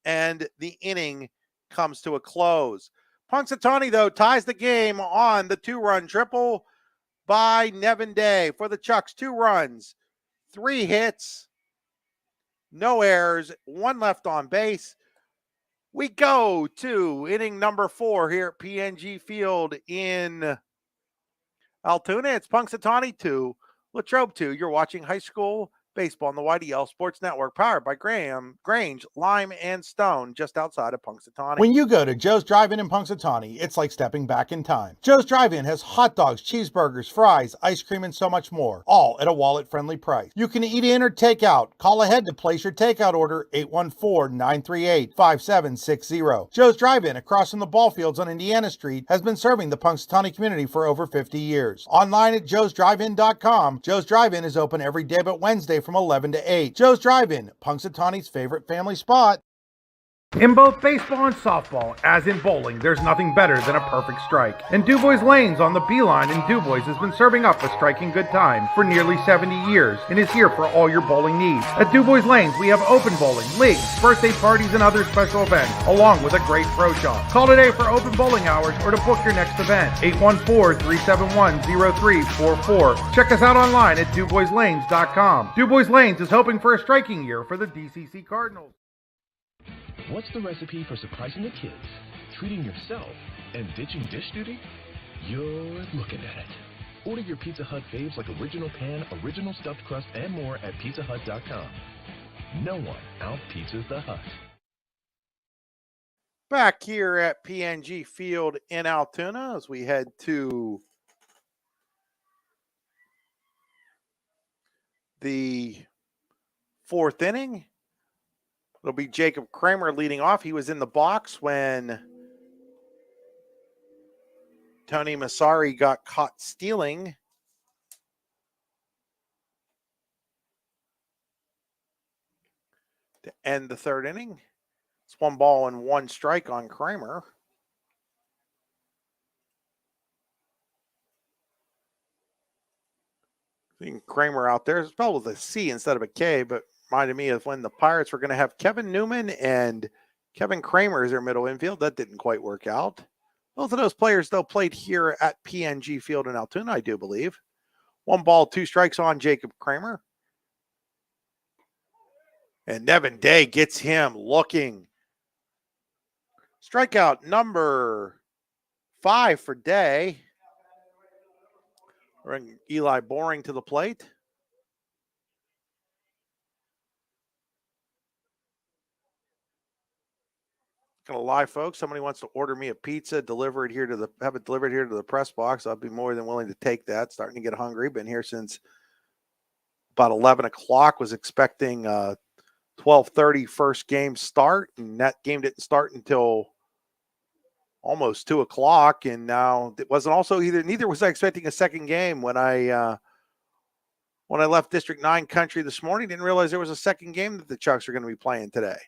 and the inning comes to a close. Punxsutawney, though, ties the game on the 2-run triple by Nevin Day for the Chucks. 2 runs, 3 hits, no errors, 1 left on base. We go to inning number 4 here at PNG Field in Altoona. It's Punxsutawney 2, Latrobe 2. You're watching high school baseball on the YDL Sports Network, powered by Grange, Lime, and Stone, just outside of Punxsutawney. When you go to Joe's Drive-In in Punxsutawney, it's like stepping back in time. Joe's Drive-In has hot dogs, cheeseburgers, fries, ice cream, and so much more, all at a wallet-friendly price. You can eat in or take out. Call ahead to place your takeout order, 814-938-5760. Joe's Drive-In, across from the ball fields on Indiana Street, has been serving the Punxsutawney community for over 50 years. Online at joesdrivein.com, Joe's Drive-In is open every day but Wednesday from 11 to 8. Joe's Drive-In, Punxsutawney's favorite family spot. In both baseball and softball, as in bowling, there's nothing better than a perfect strike. And Dubois Lanes on the Beeline in Dubois has been serving up a striking good time for nearly 70 years and is here for all your bowling needs. At Dubois Lanes, we have open bowling, leagues, birthday parties, and other special events, along with a great pro shop. Call today for open bowling hours or to book your next event. 814-371-0344. Check us out online at DuboisLanes.com. Dubois Lanes is hoping for a striking year for the DCC Cardinals. What's the recipe for surprising the kids, treating yourself, and ditching dish duty? You're looking at it. Order your Pizza Hut faves like original pan, original stuffed crust, and more at pizzahut.com. No one out-pizzas the Hut. Back here at PNG Field in Altoona as we head to the 4th inning. It'll be Jacob Kramer leading off. He was in the box when Tony Masari got caught stealing. To end the 3rd inning. It's 1 ball and 1 strike on Kramer. Seeing Kramer out there. It's spelled with a C instead of a K, but reminded me of when the Pirates were going to have Kevin Newman and Kevin Kramer as their middle infield. That didn't quite work out. Both of those players, though, played here at PNG Field in Altoona, I do believe. 1 ball, 2 strikes on Jacob Kramer. And Nevin Day gets him looking. Strikeout number 5 for Day. Bring Eli Boring to the plate. Gonna lie, folks. Somebody wants to order me a pizza, have it delivered here to the press box. I'll be more than willing to take that. Starting to get hungry. Been here since about 11 o'clock. Was expecting 12:30 first game start, and that game didn't start until almost 2 o'clock. And now it wasn't also neither was I expecting a second game when I left District 9 country this morning. Didn't realize there was a second game that the Chucks are going to be playing today.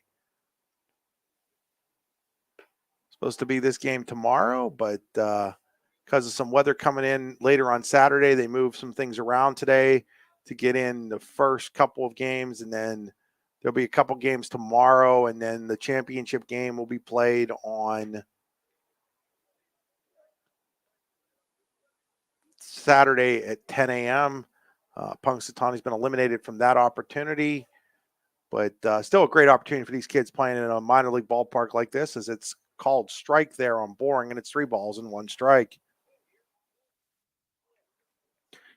Supposed to be this game tomorrow, but because of some weather coming in later on Saturday, they moved some things around today. to get in the first couple of games, and then there'll be a couple games tomorrow, and then the championship game will be played on Saturday at 10 a.m. Punxsutawney's been eliminated from that opportunity, but still a great opportunity for these kids playing in a minor league ballpark like this, as it's called strike there on Boring, and it's 3 balls and 1 strike.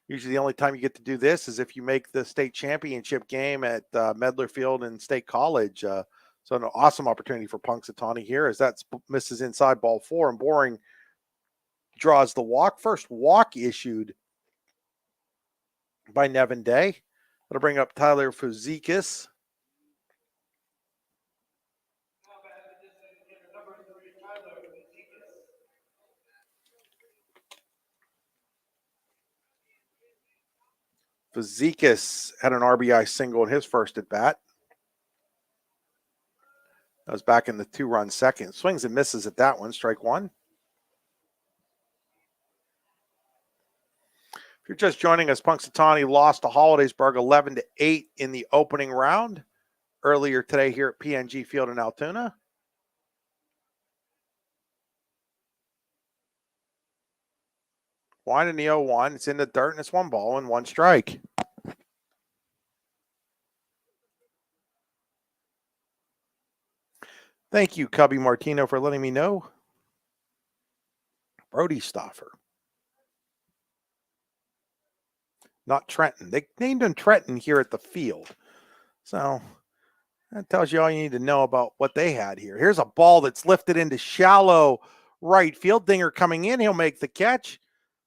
Usually the only time you get to do this is if you make the state championship game at Medler Field and State College. So an awesome opportunity for Punxsutawney here, as that misses inside ball 4, and Boring draws the walk. First walk issued by Nevin Day. That'll bring up Tyler Fuzikis. Fuzikis had an RBI single in his first at bat. That was back in the 2-run second. Swings and misses at that one. Strike 1. If you're just joining us, Punxsutawney lost to Hollidaysburg 11-8 in the opening round earlier today here at PNG Field in Altoona. Wine in the 0-1. It's in the dirt, and it's 1 ball and 1 strike. Thank you, Cubby Martino, for letting me know. Brody Stoffer. Not Trenton. They named him Trenton here at the field. So that tells you all you need to know about what they had here. Here's a ball that's lifted into shallow right field. Dinger coming in. He'll make the catch.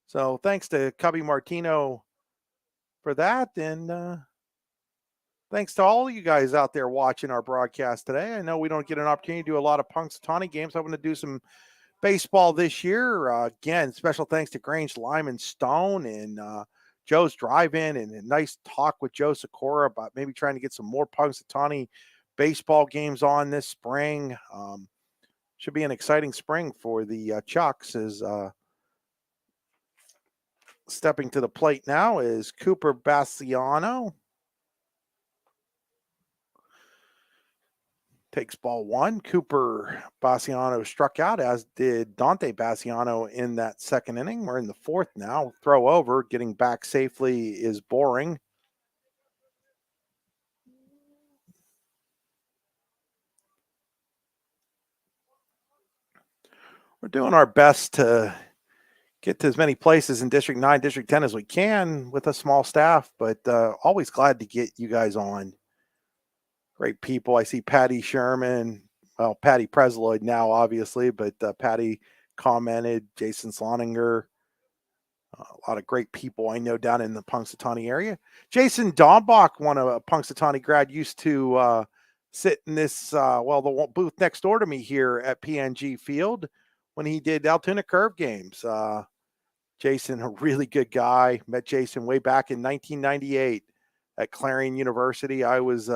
So thanks to Cubby Martino for that. And thanks to all you guys out there watching our broadcast today. I know we don't get an opportunity to do a lot of Punxsutawney games. I'm going to do some baseball this year. Again, special thanks to Grange Lime Stone and Joe's Drive-In, and a nice talk with Joe Sikora about maybe trying to get some more Punxsutawney baseball games on this spring. Should be an exciting spring for the Chucks. As stepping to the plate now is Cooper Bassiano. Takes ball 1. Cooper Bassiano struck out, as did Dante Bassiano in that second inning. We're in the 4th now. Throw over. Getting back safely is Boring. We're doing our best to get to as many places in District 9, District 10 as we can with a small staff, but always glad to get you guys on. Great people. I see Patty Sherman, well, Patty Presloyd now, obviously, but Patty commented, Jason Sloninger, a lot of great people I know down in the Punxsutawney area. Jason Dombach, one of a Punxsutawney grad, used to sit in this, the booth next door to me here at PNG Field when he did Altoona Curve games. Jason, a really good guy. Met Jason way back in 1998 at Clarion University. I was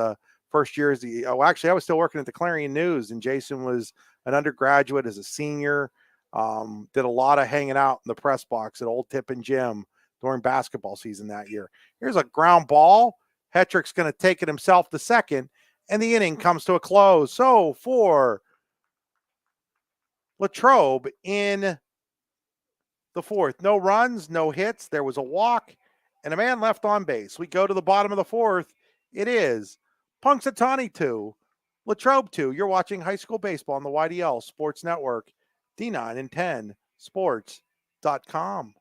first year as I was still working at the Clarion News, and Jason was an undergraduate as a senior. Did a lot of hanging out in the press box at Old Tip and Gym during basketball season that year. Here's a ground ball. Hetrick's going to take it himself to second, and the inning comes to a close. So for Latrobe in the 4th, no runs, no hits. There was a walk and a man left on base. We go to the bottom of the 4th. It is Punxsutawney 2, Latrobe 2. You're watching high school baseball on the YDL Sports Network, D9 and 10 sports.com.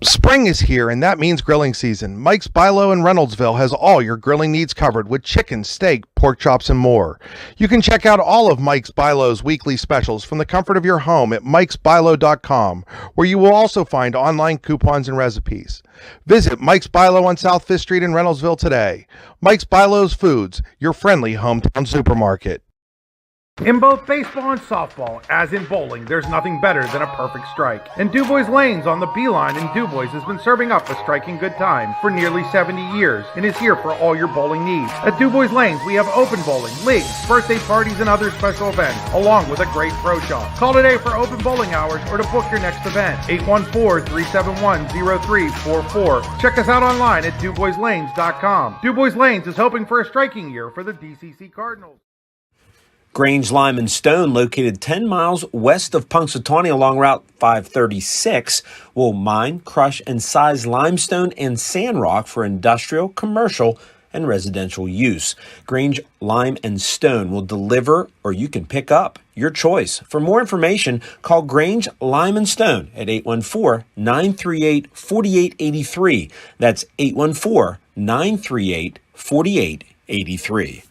Spring is here, and that means grilling season. Mike's Bilo in Reynoldsville has all your grilling needs covered with chicken, steak, pork chops, and more. You can check out all of Mike's Bilo's weekly specials from the comfort of your home at mikesbilo.com, where you will also find online coupons and recipes. Visit Mike's Bilo on South 5th Street in Reynoldsville today. Mike's Bilo's Foods, your friendly hometown supermarket. In both baseball and softball, as in bowling, there's nothing better than a perfect strike. And DuBois Lanes on the Beeline in DuBois has been serving up a striking good time for nearly 70 years and is here for all your bowling needs. At DuBois Lanes, we have open bowling, leagues, birthday parties, and other special events, along with a great pro shop. Call today for open bowling hours or to book your next event. 814-371-0344. Check us out online at DuBoisLanes.com. DuBois Lanes is hoping for a striking year for the DCC Cardinals. Grange Lime Stone, located 10 miles west of Punxsutawney along Route 536, will mine, crush, and size limestone and sand rock for industrial, commercial, and residential use. Grange Lime Stone will deliver, or you can pick up, your choice. For more information, call Grange Lime Stone at 814-938-4883. That's 814-938-4883.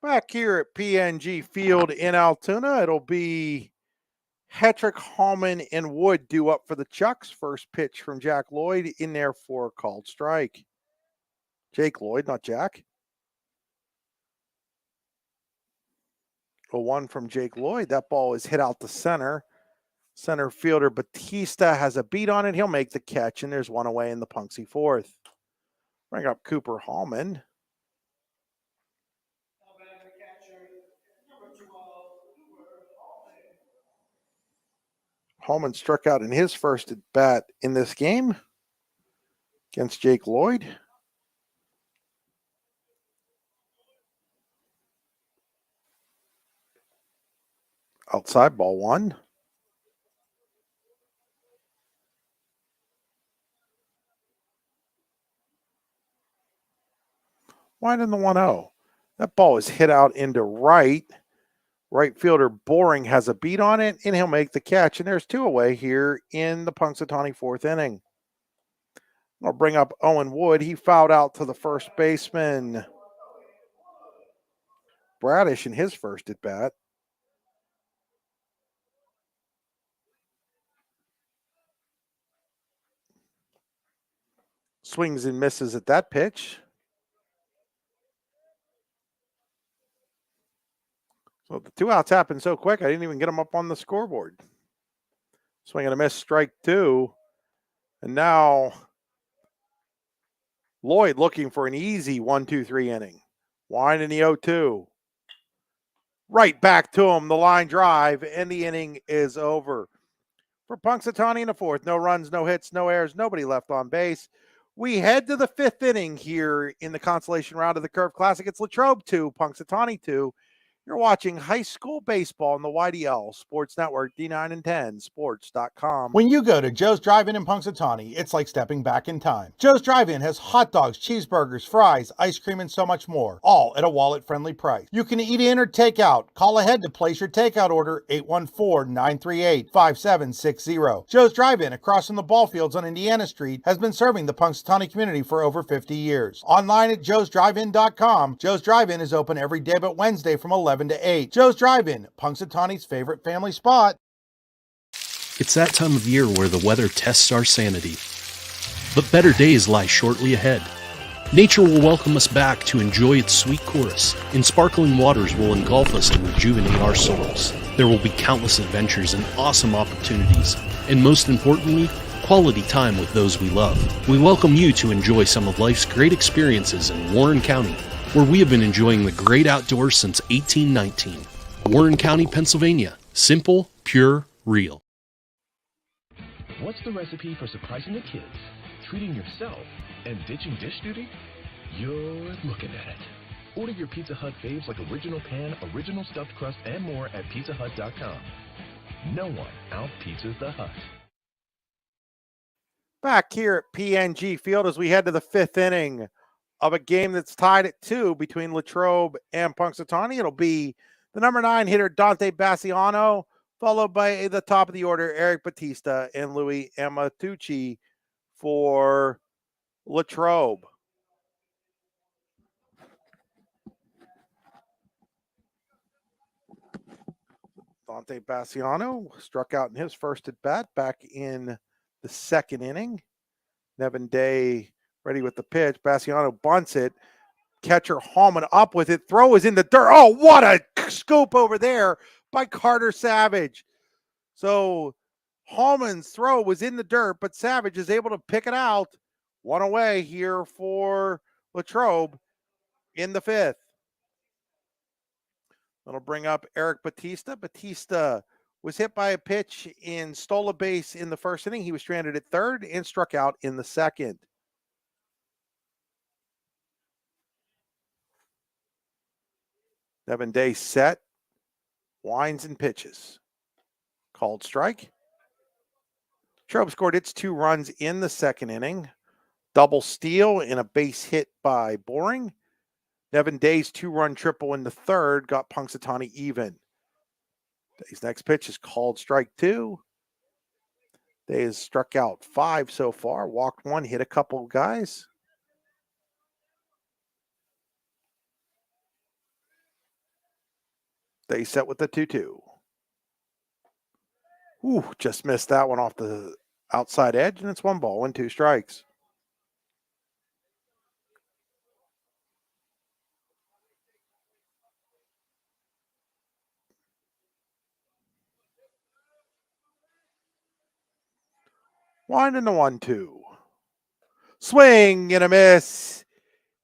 Back here at PNG Field in Altoona, it'll be Hetrick, Hallman, and Wood due up for the Chucks. First pitch from Jack Lloyd in there for a called strike. Jake Lloyd, not Jack. A one from Jake Lloyd. That ball is hit out to center. Center fielder Batista has a beat on it. He'll make the catch, and there's one away in the Punxsutawney fourth. Bring up Cooper Hallman. Hallman struck out in his first at bat in this game against Jake Lloyd. Outside ball one. Wide in the 1-0. That ball is hit out into right. Right fielder Boring has a beat on it, and he'll make the catch. And there's two away here in the Punxsutawney fourth inning. I'll bring up Owen Wood. He fouled out to the first baseman Bradish in his first at bat. Swings and misses at that pitch. So the two outs happened so quick, I didn't even get them up on the scoreboard. Swing and a miss, strike two. And now Lloyd looking for an easy 1-2-3 inning. Wind in the 0-2. Right back to him, the line drive, and the inning is over. For Punxsutawney in the fourth, no runs, no hits, no errors, nobody left on base. We head to the fifth inning here in the consolation round of the Curve Classic. It's Latrobe 2, Punxsutawney 2. You're watching high school baseball on the YDL Sports Network, D9 and 10 sports.com. When you go to Joe's Drive-In Punxsutawney, it's like stepping back in time. Joe's Drive-In has hot dogs, cheeseburgers, fries, ice cream, and so much more, all at a wallet-friendly price. You can eat in or take out. Call ahead to place your takeout order, 814-938-5760. Joe's Drive-In across from the ball fields on Indiana Street has been serving the Punxsutawney community for over 50 years. Online at joesdrivein.com, Joe's Drive-In is open every day but Wednesday from 11 to 8. Joe's Drive-In, Punxsutawney's favorite family spot. It's that time of year where the weather tests our sanity. But better days lie shortly ahead. Nature will welcome us back to enjoy its sweet chorus, and sparkling waters will engulf us to rejuvenate our souls. There will be countless adventures and awesome opportunities, and most importantly, quality time with those we love. We welcome you to enjoy some of life's great experiences in Warren County, where we have been enjoying the great outdoors since 1819. Warren County, Pennsylvania. Simple, pure, real. What's the recipe for surprising the kids, treating yourself, and ditching dish duty? You're looking at it. Order your Pizza Hut faves like original pan, original stuffed crust, and more at pizzahut.com. No one out-pizzas the Hut. Back here at PNG Field as we head to the fifth inning of a game that's tied at 2 between Latrobe and Punxsutawney. It'll be the number 9 hitter Dante Bassiano, followed by the top of the order Eric Batista and Louis Amatucci for Latrobe. Dante Bassiano struck out in his first at bat back in the second inning. Nevin Day ready with the pitch. Bassiano bunts it. catcher Hallman up with it. Throw is in the dirt. Oh, what a scoop over there by Carter Savage. So Hallman's throw was in the dirt, but Savage is able to pick it out. One away here for Latrobe in the 5th. That'll bring up Eric Batista. Batista was hit by a pitch and stole a base in the 1st inning. He was stranded at 3rd and struck out in the 2nd. Devin Day set, winds and pitches. Called strike. Latrobe scored its 2 runs in the 2nd inning. Double steal and a base hit by Boring. Devin Day's 2-run triple in the 3rd got Punxsutawney even. Day's next pitch is called strike 2. Day has struck out 5 so far, walked 1, hit a couple of guys. Day set with the 2-2. Ooh, just missed that one off the outside edge, and it's 1 ball and 2 strikes. Wind in the 1-2. Swing and a miss.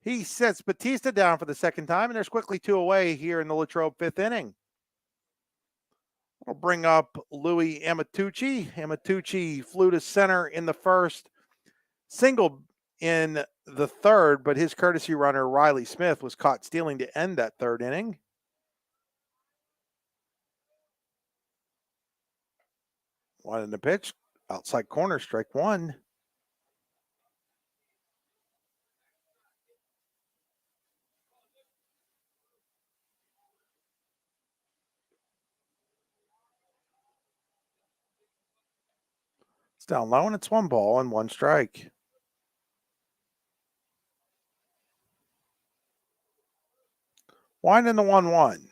He sets Batista down for the 2nd time, and there's quickly 2 away here in the Latrobe 5th inning. We'll bring up Louis Amatucci. Amatucci flew to center in the 1st, singled in the 3rd, but his courtesy runner, Riley Smith, was caught stealing to end that 3rd inning. One in the pitch. Outside corner, strike 1. It's down low, and it's 1 ball and 1 strike. Wind in the 1-1.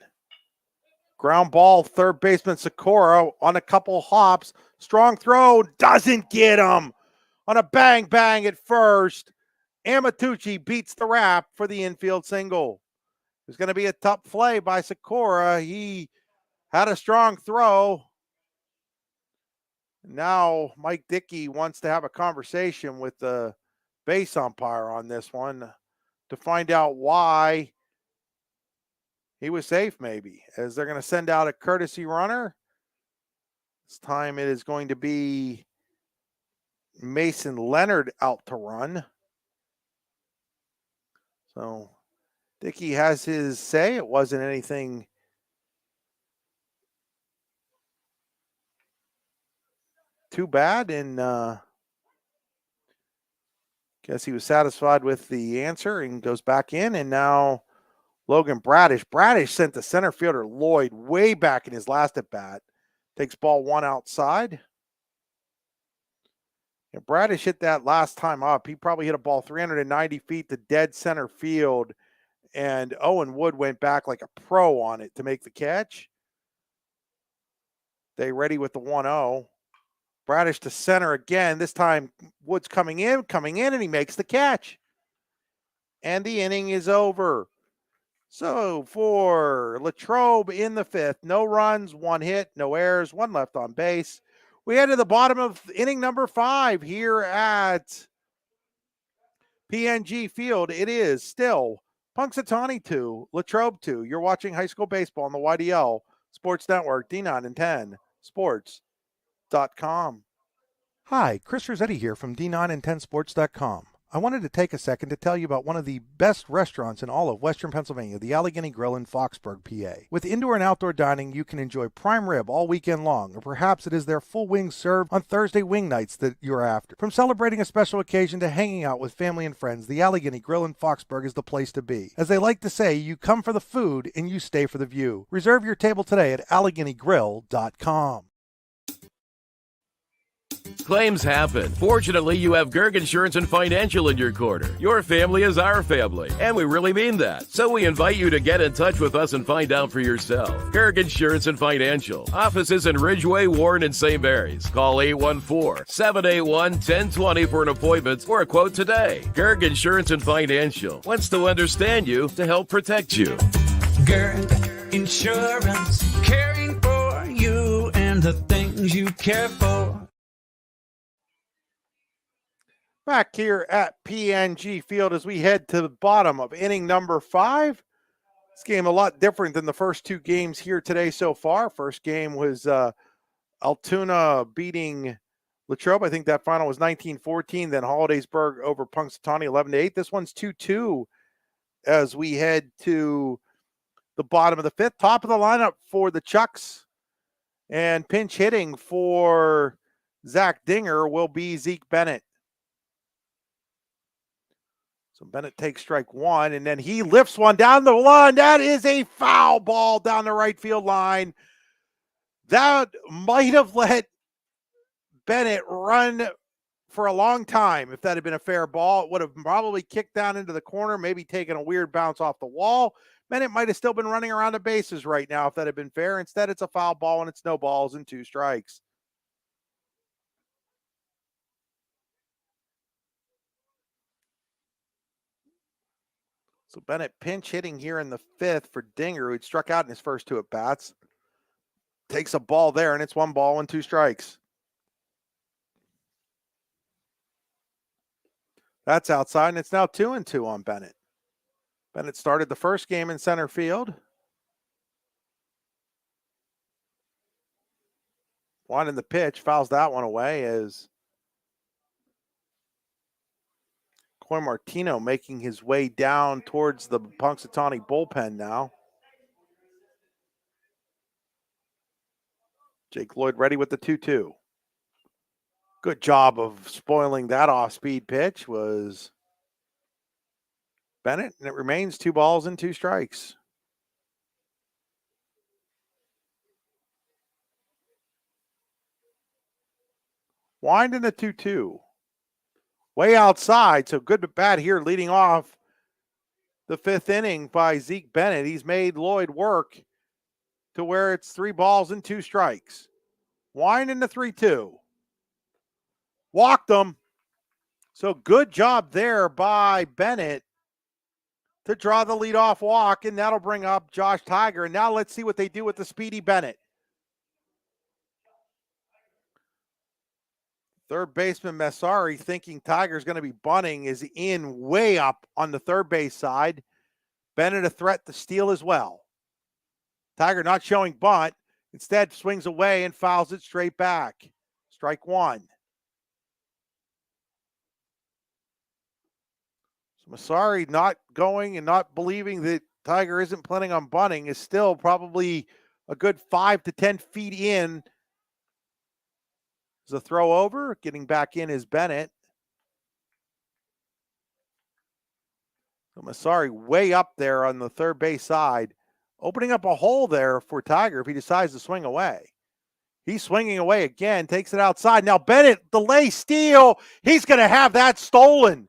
Ground ball, 3rd baseman Sikora on a couple hops. Strong throw, doesn't get him. On a bang at first, Amatucci beats the wrap for the infield single. It's going to be a tough play by Sikora. He had a strong throw. Now Mike Dickey wants to have a conversation with the base umpire on this one to find out why he was safe, maybe, as they're going to send out a courtesy runner. This time it is going to be Mason Leonard out to run. So Dickey has his say. It wasn't anything too bad, and guess he was satisfied with the answer and goes back in. And now Logan Bradish. Bradish sent the center fielder Lloyd way back in his last at bat. Takes ball 1 outside. And Bradish hit that last time up. He probably hit a ball 390 feet to dead center field. And Owen Wood went back like a pro on it to make the catch. They ready with the 1-0. Bradish to center again. This time Wood's coming in, and he makes the catch. And the inning is over. So for Latrobe in the 5th, no runs, 1 hit, no errors, 1 left on base. We head to the bottom of inning number 5 here at PNG Field. It is still Punxsutawney 2, Latrobe 2. You're watching high school baseball on the YDL Sports Network, D9 and 10 Sports.com. Hi, Chris Rossetti here from D9and10sports.com. I wanted to take a second to tell you about one of the best restaurants in all of Western Pennsylvania, the Allegheny Grill in Foxburg, PA. With indoor and outdoor dining, you can enjoy prime rib all weekend long, or perhaps it is their full wings served on Thursday wing nights that you're after. From celebrating a special occasion to hanging out with family and friends, the Allegheny Grill in Foxburg is the place to be. As they like to say, you come for the food and you stay for the view. Reserve your table today at AlleghenyGrill.com. Claims happen. Fortunately, you have Gerg Insurance and Financial in your corner. Your family is our family, and we really mean that. So we invite you to get in touch with us and find out for yourself. Gerg Insurance and Financial. Offices in Ridgeway, Warren, and St. Mary's. Call 814-781-1020 for an appointment or a quote today. Gerg Insurance and Financial wants to understand you to help protect you. Gerg Insurance, caring for you and the things you care for. Back here at PNG Field as we head to the bottom of inning number 5. This game a lot different than the first 2 games here today so far. First game was Altoona beating Latrobe. I think that final was 19-14. Then Hollidaysburg over Punxsutawney 11-8. This one's 2-2 as we head to the bottom of the 5th. Top of the lineup for the Chucks and pinch hitting for Zach Dinger will be Zeke Bennett. So Bennett takes strike 1, and then he lifts one down the line. That is a foul ball down the right field line. That might have let Bennett run for a long time. If that had been a fair ball, it would have probably kicked down into the corner, maybe taken a weird bounce off the wall. Bennett might have still been running around the bases right now if that had been fair. Instead, it's a foul ball, and it's no balls and 2 strikes. So Bennett pinch hitting here in the 5th for Dinger, who'd struck out in his first 2 at-bats. Takes a ball there, and it's 1 ball and 2 strikes. That's outside, and it's now 2-2 on Bennett. Bennett started the first game in center field. One in the pitch, fouls that one away as Coy Martino making his way down towards the Punxsutawney bullpen now. Jake Lloyd ready with the 2-2. Good job of spoiling that off-speed pitch was Bennett, and it remains 2 balls and 2 strikes. Wind in the 2-2. Way outside, so good but bad here leading off the 5th inning by Zeke Bennett. He's made Lloyd work to where it's 3 balls and 2 strikes. Wind in the 3-2. Walked him. So good job there by Bennett to draw the leadoff walk, and that'll bring up Josh Tiger. And now let's see what they do with the speedy Bennett. Third baseman Messari, thinking Tiger's going to be bunting, is in way up on the third base side. Bennett a threat to steal as well. Tiger not showing bunt. Instead swings away and fouls it straight back. Strike 1. So Messari not going and not believing that Tiger isn't planning on bunting is still probably a good 5 to 10 feet in. There's a throw over. Getting back in is Bennett. So Messari way up there on the third base side, opening up a hole there for Tiger if he decides to swing away. He's swinging away again, takes it outside. Now Bennett, delay steal. He's going to have that stolen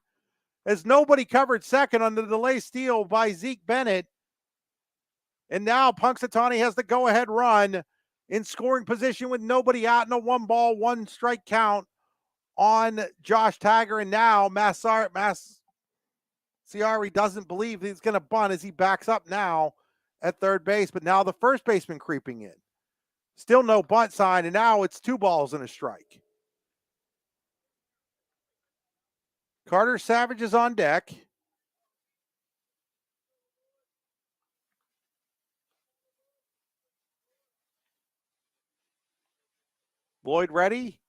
as nobody covered second on the delay steal by Zeke Bennett. And now Punxsutawney has the go-ahead run in scoring position with nobody out in a 1 ball, 1 strike count on Josh Tiger. And now Masiari doesn't believe he's going to bunt as he backs up now at third base. But now the first baseman creeping in. Still no bunt sign, and now it's 2 balls and a strike. Carter Savage is on deck. Lloyd ready.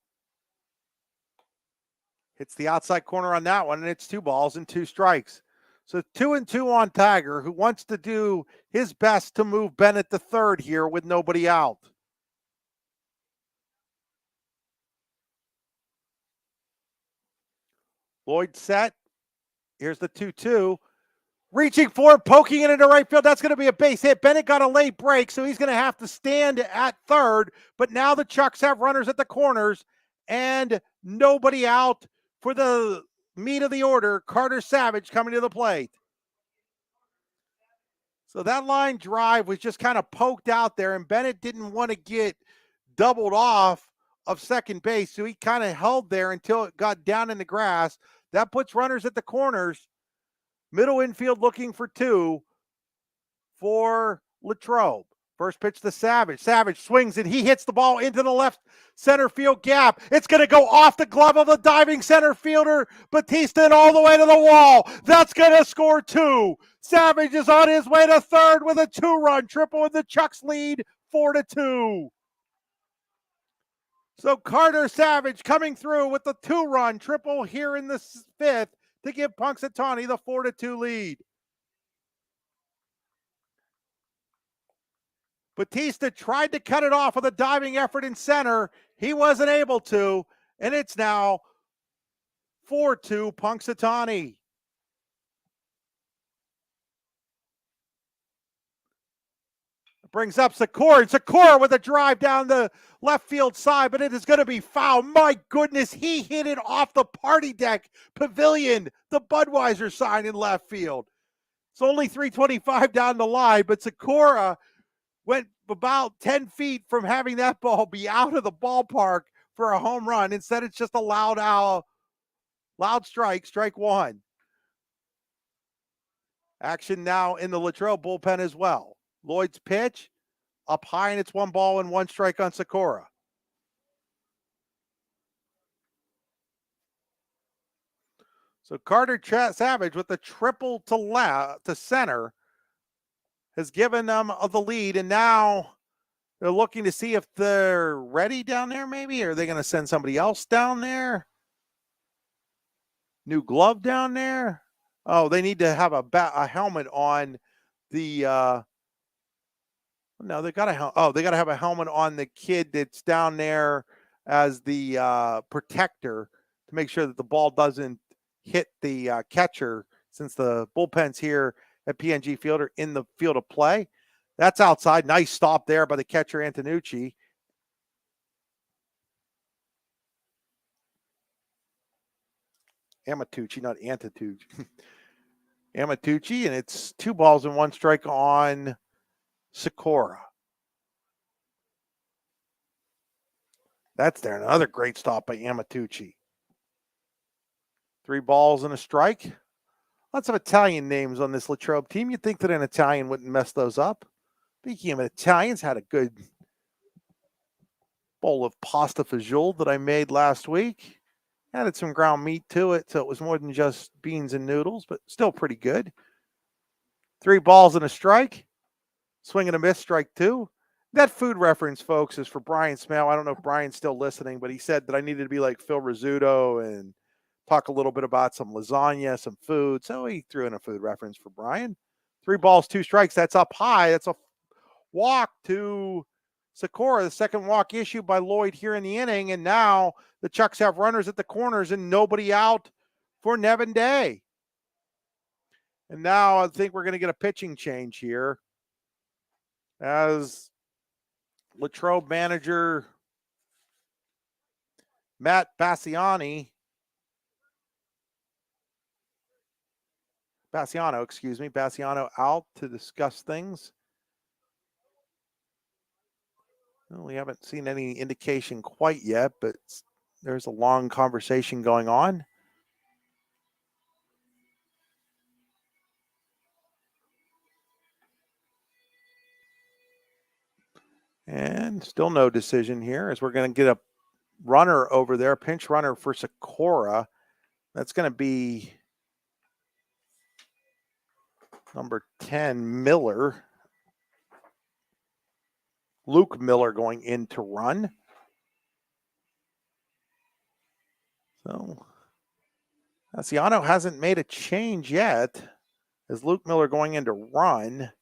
Hits the outside corner on that one, and it's 2 balls and 2 strikes. So 2-2 on Tiger, who wants to do his best to move Bennett to third here with nobody out. Lloyd set. Here's the 2-2. Reaching for it, poking it into right field. That's going to be a base hit. Bennett got a late break, so he's going to have to stand at third. But now the Chucks have runners at the corners, and nobody out for the meat of the order. Carter Savage coming to the plate. So that line drive was just kind of poked out there, and Bennett didn't want to get doubled off of second base, so he kind of held there until it got down in the grass. That puts runners at the corners. Middle infield looking for two for Latrobe. First pitch to Savage. Savage swings and he hits the ball into the left center field gap. It's going to go off the glove of the diving center fielder, Batista, and all the way to the wall. That's going to score two. Savage is on his way to third with a two-run triple in the Chucks lead, 4-2. So Carter Savage coming through with the two-run triple here in the fifth to give Punxsutawney the 4-2 lead. Batista tried to cut it off with a diving effort in center. He wasn't able to, and it's now 4-2 Punxsutawney. Brings up Sikora, and Sikora with a drive down the left field side, but it is going to be foul. My goodness, he hit it off the party deck pavilion, the Budweiser sign in left field. It's only 325 down the line, but Sikora went about 10 feet from having that ball be out of the ballpark for a home run. Instead, it's just a loud strike one. Action now in the Latrobe bullpen as well. Lloyd's pitch up high, and it's 1-1 strike on Sikora. So Carter Savage with the triple to center has given them the lead, and now they're looking to see if they're ready down there maybe. Or are they going to send somebody else down there? New glove down there? Oh, they need to have a helmet on the no, they got to have a helmet on the kid that's down there as the protector to make sure that the ball doesn't hit the catcher, since the bullpens here at PNG Field are in the field of play. That's outside. Nice stop there by the catcher, Antonucci. Amatucci, not Antitucci. Amatucci, and it's 2-1 strike on Sikora. That's there. Another great stop by Amatucci. 3 balls and a strike. Lots of Italian names on this Latrobe team. You'd think that an Italian wouldn't mess those up. Speaking of Italians, had a good bowl of pasta fagioli that I made last week. Added some ground meat to it, so it was more than just beans and noodles, but still pretty good. 3 balls and a strike. Swing and a miss, strike 2. That food reference, folks, is for Brian Smale. I don't know if Brian's still listening, but he said that I needed to be like Phil Rizzuto and talk a little bit about some lasagna, some food. So he threw in a food reference for Brian. 3 balls, 2 strikes. That's up high. That's a walk to Sikora. The second walk issued by Lloyd here in the inning. And now the Chucks have runners at the corners and nobody out for Nevin Day. And now I think we're going to get a pitching change here, as Latrobe manager Matt Bassiano out to discuss things. Well, we haven't seen any indication quite yet, but there's a long conversation going on. And still no decision here, as we're going to get a runner over there, pinch runner for Sikora. That's going to be number 10, Miller. Luke Miller going in to run. So Bassiano hasn't made a change yet, as Luke Miller going in to run,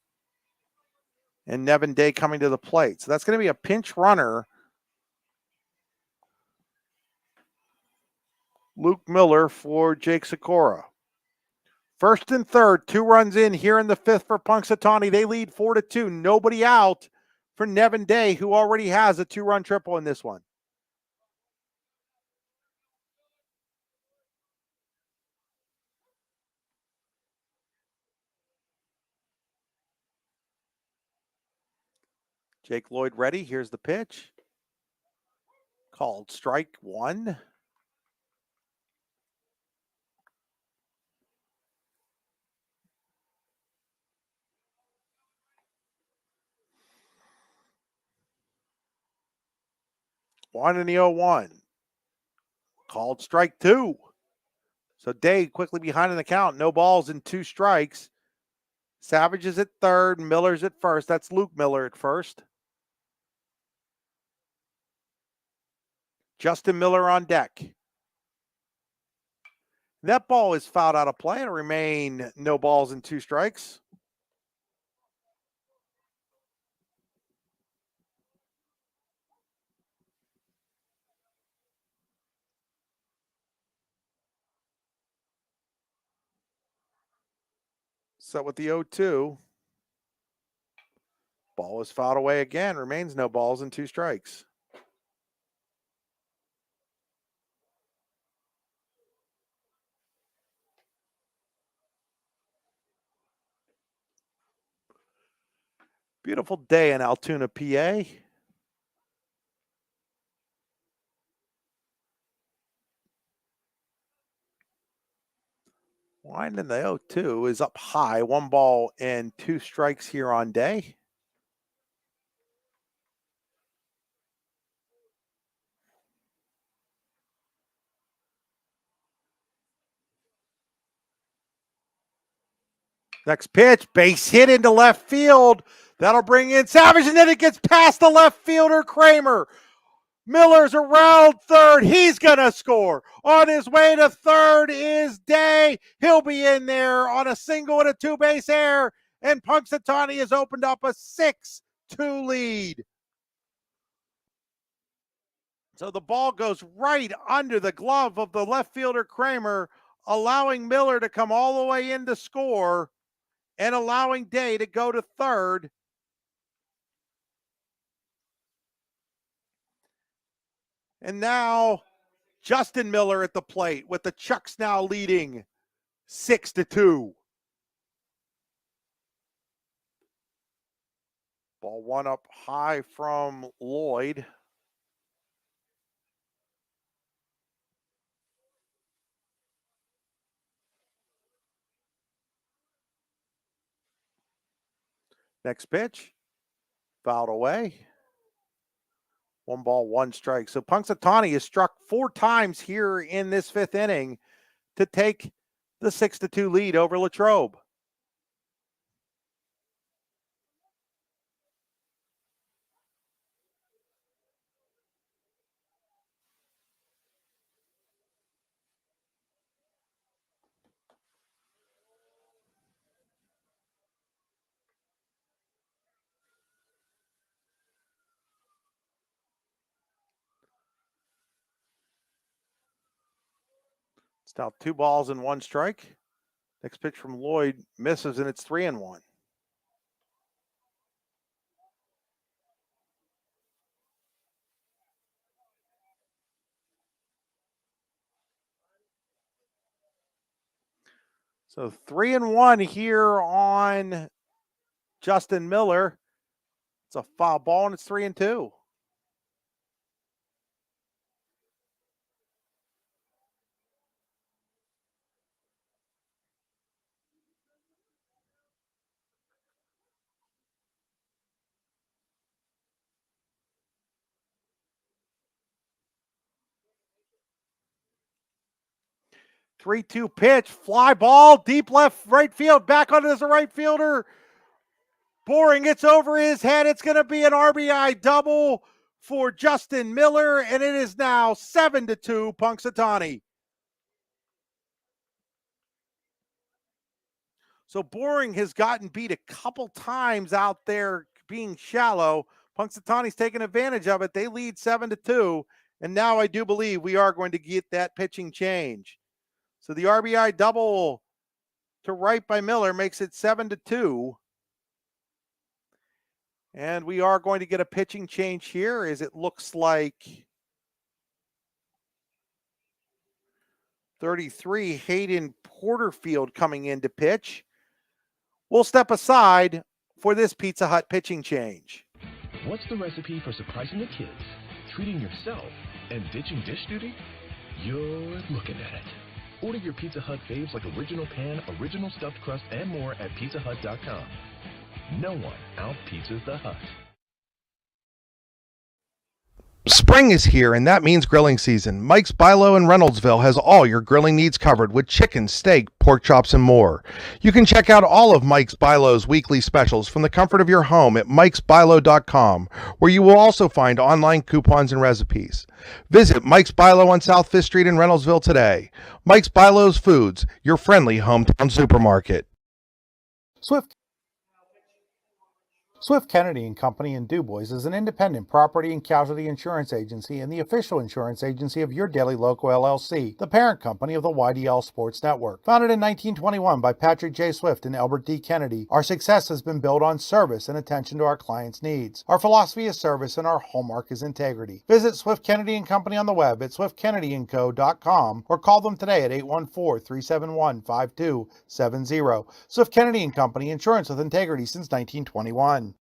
and Nevin Day coming to the plate. So that's going to be a pinch runner. Luke Miller for Jake Sikora. First and third, 2 runs in here in the 5th for Punxsutawney. They lead 4-2. Nobody out for Nevin Day, who already has a 2-run triple in this one. Jake Lloyd ready. Here's the pitch. Called strike one. One in the 0-1. Called strike two. So Day quickly behind in the count. No balls and 2 strikes. Savage is at third. Miller's at first. That's Luke Miller at first. Justin Miller on deck. That ball is fouled out of play and remain no balls and 2 strikes. So with the 0-2, ball is fouled away again. Remains no balls and 2 strikes. Beautiful day in Altoona, PA. Line in the 0-2 is up high. 1 ball and 2 strikes here on Day. Next pitch, base hit into left field. That'll bring in Savage, and then it gets past the left fielder, Kramer. Miller's around third. He's going to score. On his way to third is Day. He'll be in there on a single and a 2-base error, and Punxsutawney has opened up a 6-2 lead. So the ball goes right under the glove of the left fielder, Kramer, allowing Miller to come all the way in to score and allowing Day to go to third. And now Justin Miller at the plate with the Chucks now leading 6-2. Ball one up high from Lloyd. Next pitch, fouled away. 1 ball, 1 strike. So Punxsutawney is struck 4 times here in this 5th inning to take the 6-2 lead over Latrobe. It's now 2 balls and 1 strike. Next pitch from Lloyd misses, and it's 3-1. So 3-1 here on Justin Miller. It's a foul ball, and it's 3-2. Three-two pitch, fly ball, deep left right field, back on as a right fielder. Boring, it's over his head. It's going to be an RBI double for Justin Miller, and it is now 7-2 Punxsutawney. So Boring has gotten beat a couple times out there being shallow. Punxsutawney's taken advantage of it. They lead 7-2, and now I do believe we are going to get that pitching change. So the RBI double to right by Miller makes it 7-2. And we are going to get a pitching change here as it looks like 33, Hayden Porterfield coming in to pitch. We'll step aside for this Pizza Hut pitching change. What's the recipe for surprising the kids, treating yourself, and ditching dish duty? You're looking at it. Order your Pizza Hut faves like original pan, original stuffed crust, and more at pizzahut.com. No one out-pizzas the Hut. Spring is here, and that means grilling season. Mike's Bilo in Reynoldsville has all your grilling needs covered with chicken, steak, pork chops, and more. You can check out all of Mike's Bilo's weekly specials from the comfort of your home at mikesbilo.com, where you will also find online coupons and recipes. Visit Mike's Bilo on South 5th Street in Reynoldsville today. Mike's Bilo's Foods, your friendly hometown supermarket. Swift Kennedy and Company in DuBois is an independent property and casualty insurance agency and the official insurance agency of Your Daily Local LLC, the parent company of the YDL Sports Network. Founded in 1921 by Patrick J. Swift and Albert D. Kennedy, our success has been built on service and attention to our clients' needs. Our philosophy is service and our hallmark is integrity. Visit Swift Kennedy and Company on the web at swiftkennedyandco.com or call them today at 814-371-5270. Swift Kennedy and Company, insurance with integrity since 1921.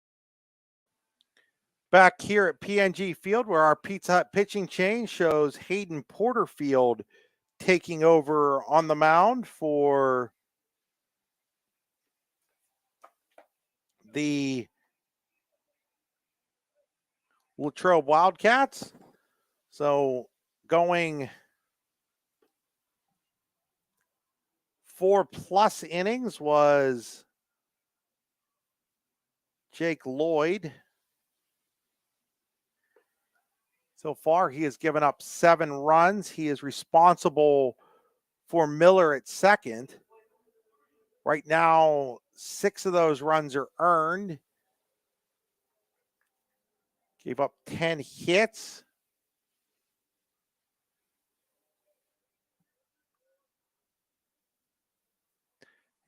Back here at PNG Field, where our Pizza Hut pitching change shows Hayden Porterfield taking over on the mound for the Latrobe Wildcats. So going 4+ innings was Jake Lloyd. So far, he has given up 7 runs. He is responsible for Miller at second. Right now, 6 of those runs are earned. Gave up 10 hits.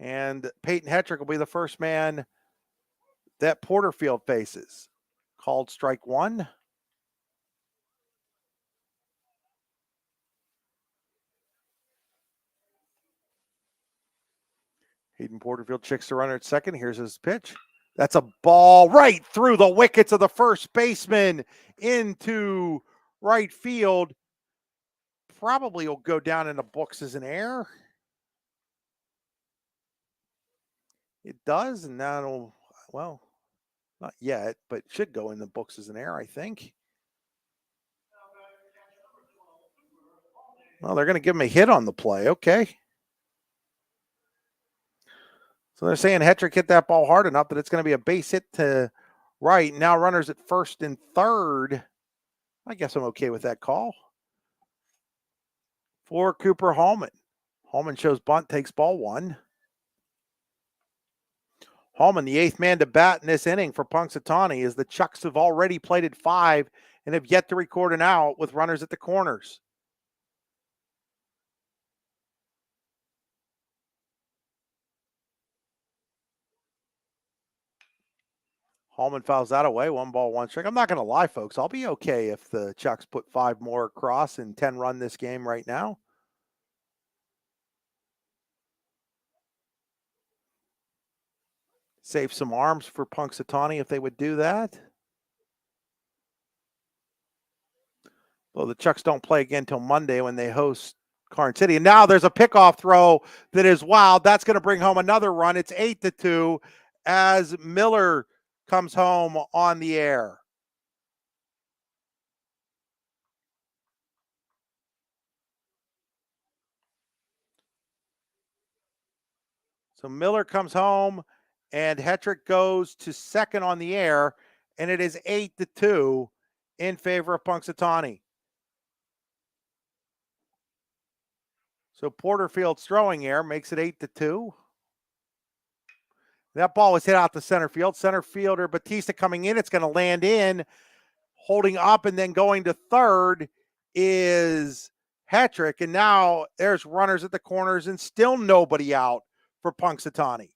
And Peyton Hetrick will be the first man that Porterfield faces. Called strike 1. Hayden Porterfield checks the runner at second. Here's his pitch. That's a ball right through the wickets of the first baseman into right field. Probably will go down in the books as an error. It does, and now it'll, well, not yet, but should go in the books as an error, I think. Well, they're going to give him a hit on the play. Okay. So they're saying Hetrick hit that ball hard enough that it's going to be a base hit to right. Now runners at first and third. I guess I'm okay with that call. For Cooper Hallman. Hallman shows bunt, takes ball 1. Hallman, the 8th man to bat in this inning for Punxsutawney, as the Chucks have already plated 5 and have yet to record an out with runners at the corners. Hallman fouls that away. 1 ball, 1 strike. I'm not going to lie, folks. I'll be okay if the Chucks put 5 more across and 10 run this game right now. Save some arms for Punxsutawney if they would do that. Well, the Chucks don't play again until Monday when they host Karn City. And now there's a pickoff throw that is wild. That's going to bring home another run. It's 8-2 as Miller comes home on the air. So Miller comes home and Hetrick goes to second on the air, and it is 8-2 in favor of Punxsutawney. So Porterfield's throwing error makes it 8-2. That ball was hit out to center field. Center fielder Batista coming in. It's going to land in. Holding up and then going to third is Hetrick. And now there's runners at the corners and still nobody out for Punxsutawney.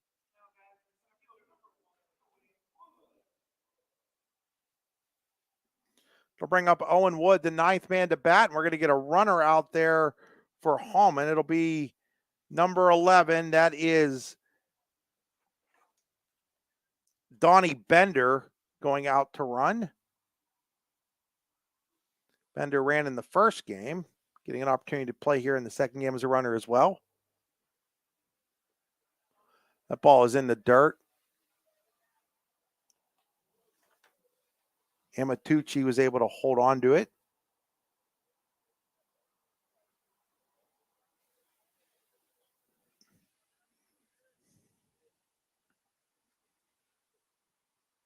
They'll bring up Owen Wood, the 9th man to bat, and we're going to get a runner out there for Hallman. It'll be number 11. That is Donnie Bender. going out to run. Bender ran in the first game, getting an opportunity to play here in the second game as a runner as well. That ball is in the dirt. Amatucci was able to hold on to it.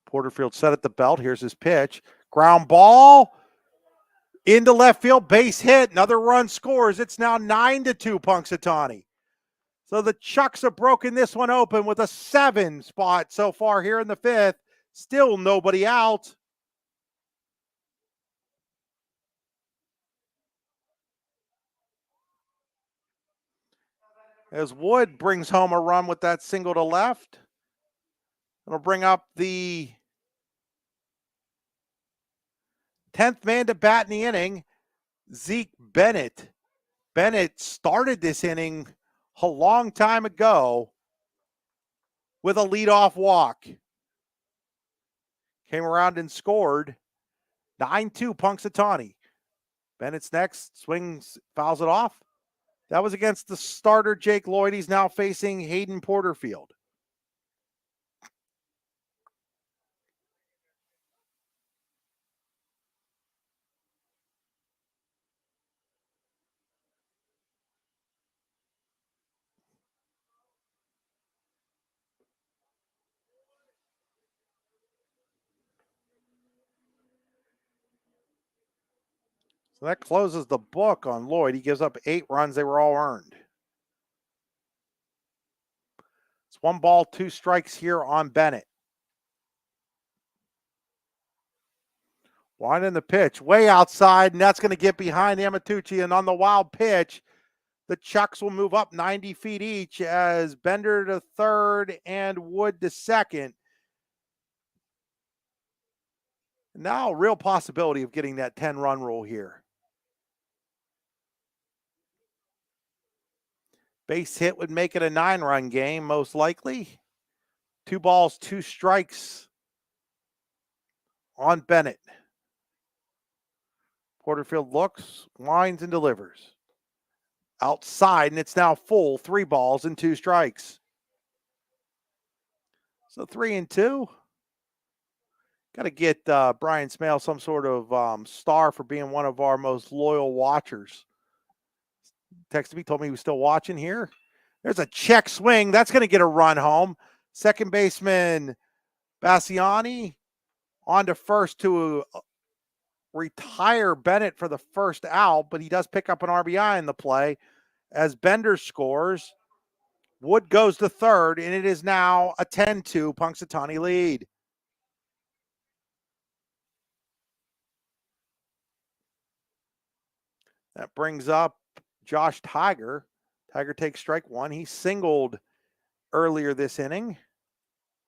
Porterfield set at the belt. Here's his pitch. Ground ball into left field. Base hit. Another run scores. It's now 9-2 Punxsutawney. So the Chucks have broken this one open with a 7 spot so far here in the 5th. Still nobody out. As Wood brings home a run with that single to left. It'll bring up the 10th man to bat in the inning, Zeke Bennett. Bennett started this inning a long time ago with a leadoff walk. Came around and scored. 9-2 Punxsutawney. Bennett's next, swings, fouls it off. That was against the starter, Jake Lloyd. He's now facing Hayden Porterfield. So that closes the book on Lloyd. He gives up 8 runs. They were all earned. It's 1 ball, 2 strikes here on Bennett. Winding the pitch way outside, and that's going to get behind Amatucci. And on the wild pitch, the Chucks will move up 90 feet each as Bender to third and Wood to second. Now a real possibility of getting that 10-run rule here. Base hit would make it a 9-run game, most likely. 2 balls, 2 strikes on Bennett. Porterfield looks, winds, and delivers. Outside, and it's now full. 3 balls and 2 strikes. So 3-2. Got to get Brian Smale some sort of star for being one of our most loyal watchers. Texted me, told me he was still watching here. There's a check swing. That's going to get a run home. Second baseman Bassiani on to first to retire Bennett for the first out, but he does pick up an RBI in the play as Bender scores. Wood goes to third, and it is now a 10-2 Punxsutawney lead. That brings up Josh Tiger. Tiger takes strike 1. He singled earlier this inning.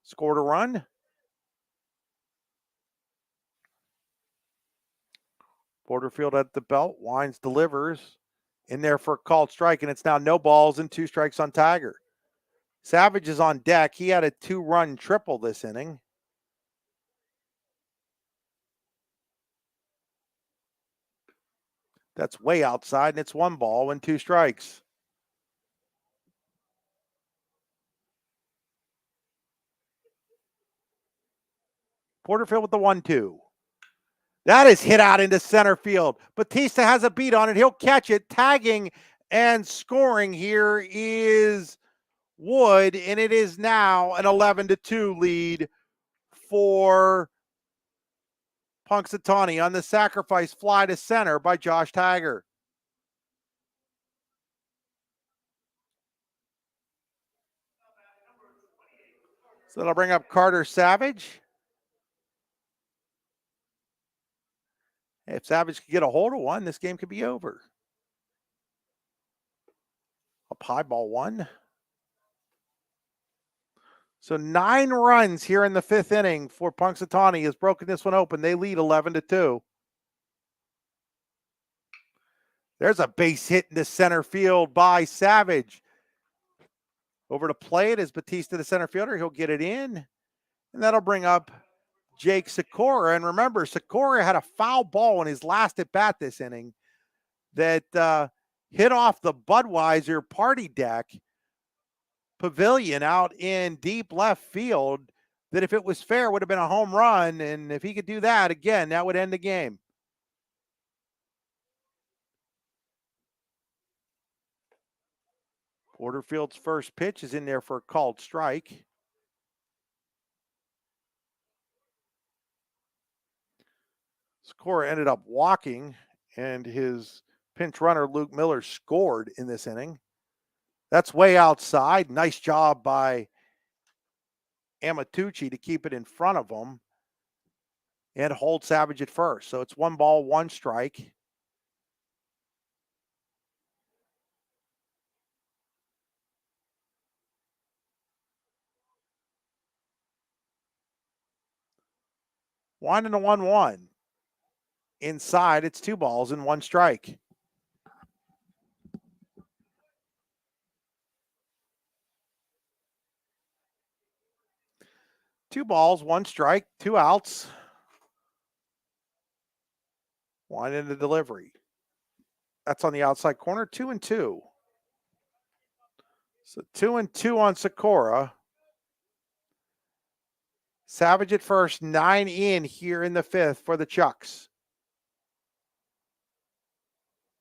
Scored a run. Porterfield at the belt. Winds, delivers. In there for a called strike, and it's now no balls and 2 strikes on Tiger. Savage is on deck. He had a 2-run triple this inning. That's way outside, and it's 1 ball and 2 strikes. Porterfield with the 1-2. That is hit out into center field. Batista has a beat on it. He'll catch it. Tagging and scoring here is Wood, and it is now an 11-2 lead for Punxsutawney on the sacrifice fly to center by Josh Tiger. So that'll bring up Carter Savage. If Savage could get a hold of one, this game could be over. Up high, ball 1. So 9 runs here in the 5th inning for Punxsutawney has broken this one open. They lead 11-2. There's a base hit into center field by Savage. Over to play it is Batista, the center fielder. He'll get it in, and that'll bring up Jake Sikora. And remember, Sikora had a foul ball in his last at bat this inning that hit off the Budweiser party deck pavilion out in deep left field, that if it was fair would have been a home run. And if he could do that again, that would end the game. Porterfield's first pitch is in there for a called strike. Sikora ended up walking, and his pinch runner, Luke Miller, scored in this inning. That's way outside. Nice job by Amatucci to keep it in front of him and hold Savage at first. So it's 1 ball, 1 strike. One and a 1-1. Inside, it's 2 balls and 1 strike. Two balls, 1 strike, 2 outs. One in the delivery. That's on the outside corner, 2-2. So 2-2 on Sikora. Savage at first, 9 in here in the 5th for the Chucks.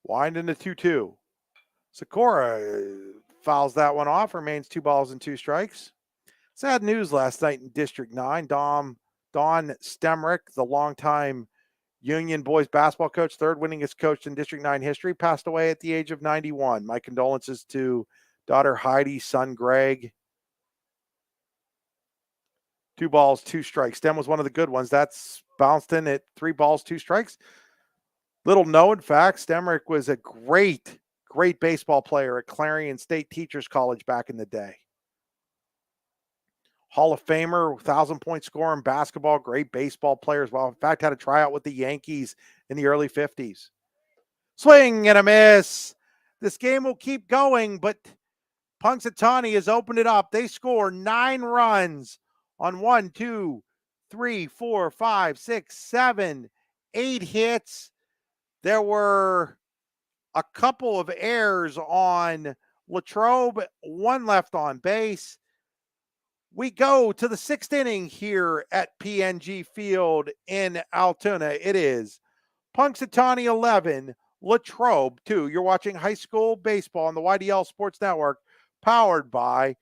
Wind into 2-2. Sikora fouls that one off, remains 2 balls and 2 strikes. Sad news last night in District 9. Don Stemrick, the longtime Union boys basketball coach, 3rd winningest coach in District 9 history, passed away at the age of 91. My condolences to daughter Heidi, son Greg. 2 balls, 2 strikes. Stem was one of the good ones. That's bounced in at 3 balls, 2 strikes. Little known fact, Stemrick was a great baseball player at Clarion State Teachers College back in the day. Hall of Famer, 1,000-point scorer in basketball, great baseball player as well. In fact, had a tryout with the Yankees in the early 50s. Swing and a miss. This game will keep going, but Punxsutawney has opened it up. They score 9 runs on 1, 2, 3, 4, 5, 6, 7, 8 hits. There were a couple of errors on Latrobe, 1 left on base. We go to the 6th inning here at PNG Field in Altoona. It is Punxsutawney 11, Latrobe 2. You're watching high school baseball on the YDL Sports Network, powered by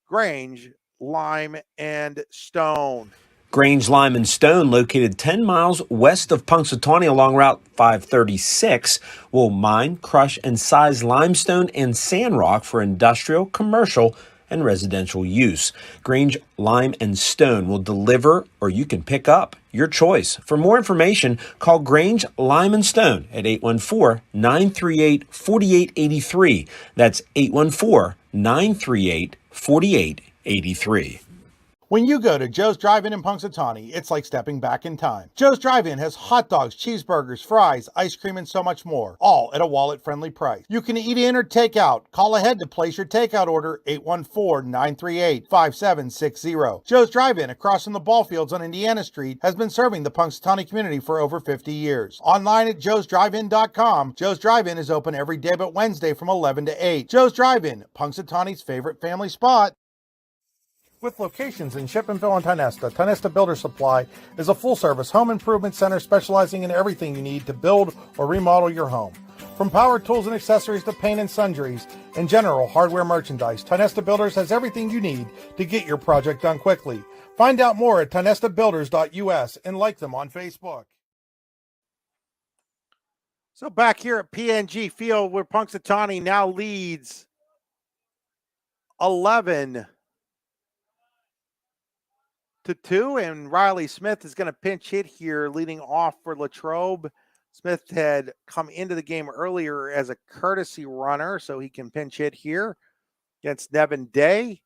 Grange Lime and Stone. Grange Lime Stone, located 10 miles west of Punxsutawney along Route 536, will mine, crush, and size limestone and sand rock for industrial, commercial, and residential use. Grange Lime and Stone will deliver, or you can pick up, your choice. For more information, call Grange Lime and Stone at 814-938-4883. That's 814-938-4883. When you go to Joe's Drive-In in Punxsutawney, it's like stepping back in time. Joe's Drive-In has hot dogs, cheeseburgers, fries, ice cream, and so much more, all at a wallet-friendly price. You can eat in or take out. Call ahead to place your takeout order, 814-938-5760. Joe's Drive-In, across from the ball fields on Indiana Street, has been serving the Punxsutawney community for over 50 years. Online at joesdrivein.com, Joe's Drive-In is open every day but Wednesday from 11 to 8. Joe's Drive-In, Punxsutawney's favorite family spot. With locations in Shippenville and Tionesta, Tionesta Builder Supply is a full-service home improvement center specializing in everything you need to build or remodel your home. From power tools and accessories to paint and sundries and general hardware merchandise, Tionesta Builders has everything you need to get your project done quickly. Find out more at tionestabuilders.us and like them on Facebook. So back here at PNG Field, where Punxsutawney now leads 11-2, and Riley Smith is going to pinch hit here, leading off for Latrobe. Smith had come into the game earlier as a courtesy runner, so he can pinch hit here against Nevin Day,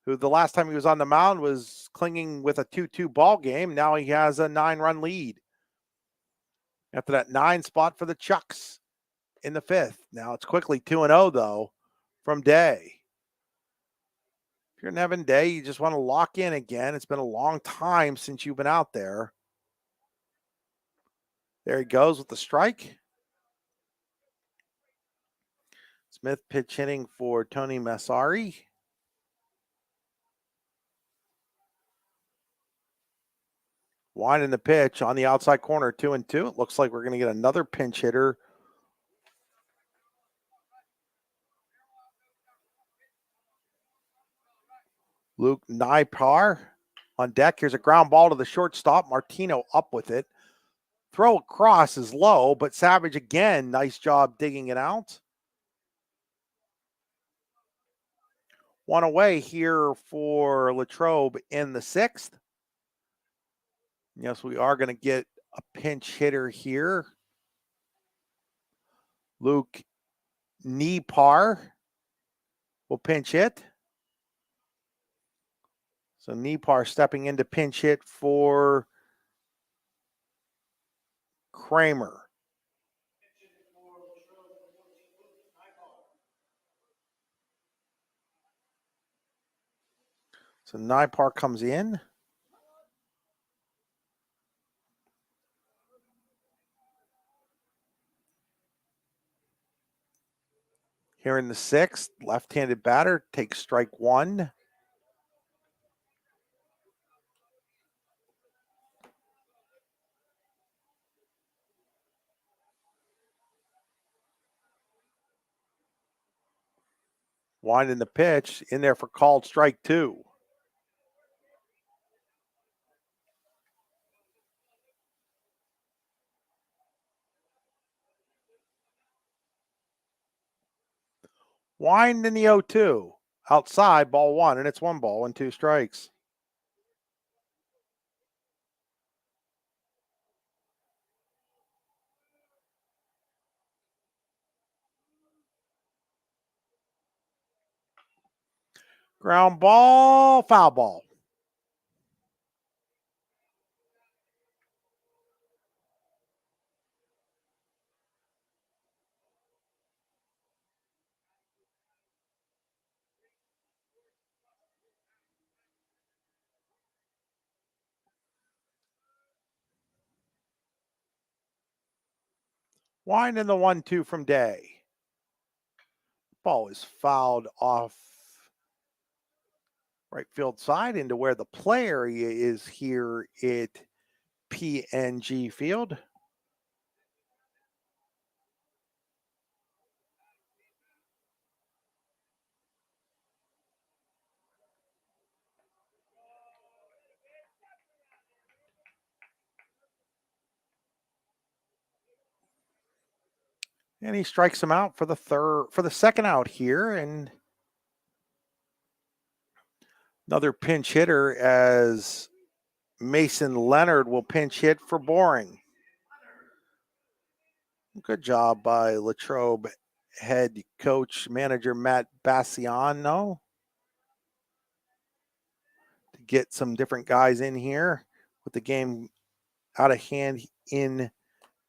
who the last time he was on the mound was clinging with a 2-2 ball game. Now he has a 9-run lead after that 9 spot for the Chucks in the 5th. Now it's quickly 2-0, though, from Day. If you're an Evan Day, you just want to lock in again. It's been a long time since you've been out there. There he goes with the strike. Smith pitch hitting for Tony Massari. Winding the pitch on the outside corner, 2-2. It looks like we're going to get another pinch hitter. Luke Nipar on deck. Here's a ground ball to the shortstop. Martino up with it. Throw across is low, but Savage again, nice job digging it out. One away here for Latrobe in the 6th. Yes, we are going to get a pinch hitter here. Luke Nipar will pinch hit. So Nipar stepping in to pinch hit for Kramer. So Nipar comes in. Here in the 6th, left-handed batter takes strike 1. Winding the pitch in there for called strike 2. Wind in the 0-2. Outside, ball 1, and it's 1 ball and 2 strikes. Ground ball, foul ball. Wind in the 1-2 from Day. Ball is fouled off right field side into where the play area is here at PNG Field. And he strikes him out for the second out here, and another pinch hitter as Mason Leonard will pinch hit for Boring. Good job by Latrobe head coach manager Matt Bassiano to get some different guys in here with the game out of hand in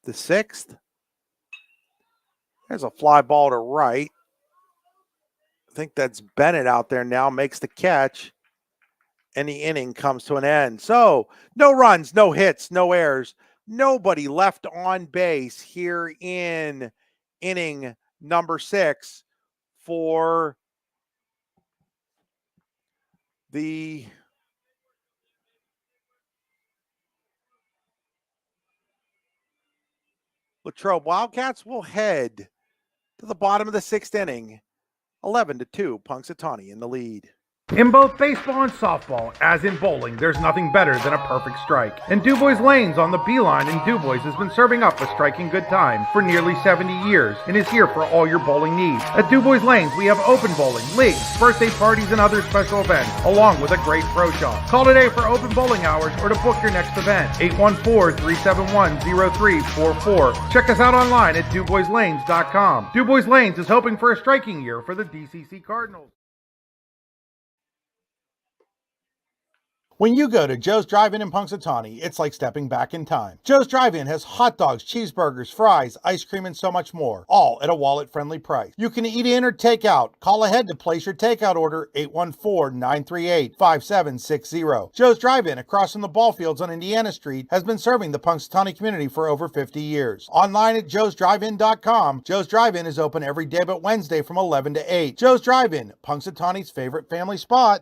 the 6th. There's a fly ball to right. I think that's Bennett out there now, makes the catch, and the inning comes to an end. So no runs, no hits, no errors, nobody left on base here in inning number 6 for the Latrobe Wildcats. Will head to the bottom of the 6th inning, 11-2, Punxsutawney in the lead. In both baseball and softball, as in bowling, there's nothing better than a perfect strike. And DuBois Lanes on the Beeline in DuBois has been serving up a striking good time for nearly 70 years and is here for all your bowling needs. At DuBois Lanes, we have open bowling, leagues, birthday parties, and other special events, along with a great pro shop. Call today for open bowling hours or to book your next event. 814-371-0344. Check us out online at DuBoisLanes.com. DuBois Lanes is hoping for a striking year for the DCC Cardinals. When you go to Joe's Drive-In in Punxsutawney, it's like stepping back in time. Joe's Drive-In has hot dogs, cheeseburgers, fries, ice cream, and so much more, all at a wallet-friendly price. You can eat in or take out. Call ahead to place your takeout order, 814-938-5760. Joe's Drive-In across from the ball fields on Indiana Street has been serving the Punxsutawney community for over 50 years. Online at joesdrivein.com, Joe's Drive-In is open every day but Wednesday from 11 to 8. Joe's Drive-In, Punxsutawney's favorite family spot.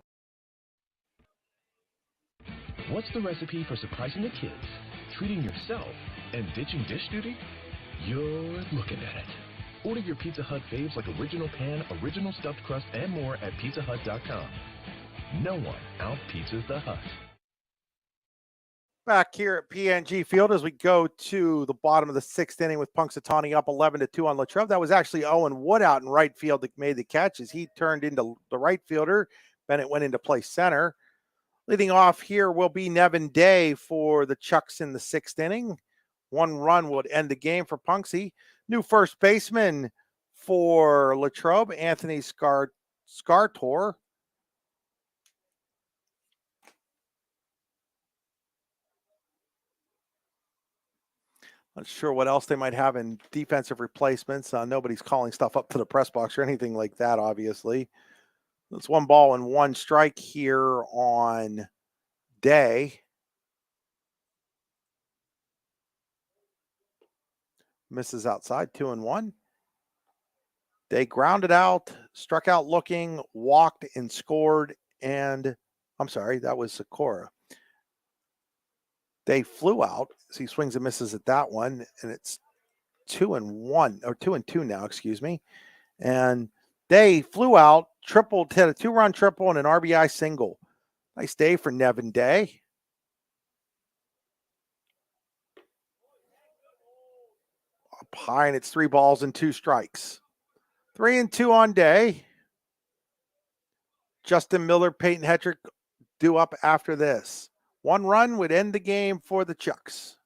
What's the recipe for surprising the kids, treating yourself, and ditching dish duty? You're looking at it. Order your Pizza Hut faves like original pan, original stuffed crust, and more at pizzahut.com. No one out-pizzas the Hut. Back here at PNG Field as we go to the bottom of the sixth inning with Punxsutawney up 11-2 on Latrobe. That was actually Owen Wood out in right field that made the catch as he turned into the right fielder. Bennett went into play center. Leading off here will be Nevin Day for the Chucks in the sixth inning. One run would end the game for Punxsy. New first baseman for Latrobe, Anthony Scartor. Not sure what else they might have in defensive replacements. Nobody's calling stuff up to the press box or anything like that, obviously. It's 1-1 strike here on Day. Misses outside, 2-1. Day grounded out, struck out looking, walked and scored, and I'm sorry, that was Sakura. Day flew out, so he swings and misses at that one, and it's 2-1, or 2-2 now, excuse me. And Day flew out, tripled, hit a 2-run triple and an RBI single. Nice day for Nevin Day. Up high, and it's 3-2 strikes. 3-2 on Day. Justin Miller, Peyton Hetrick due up after this. One run would end the game for the Chucks.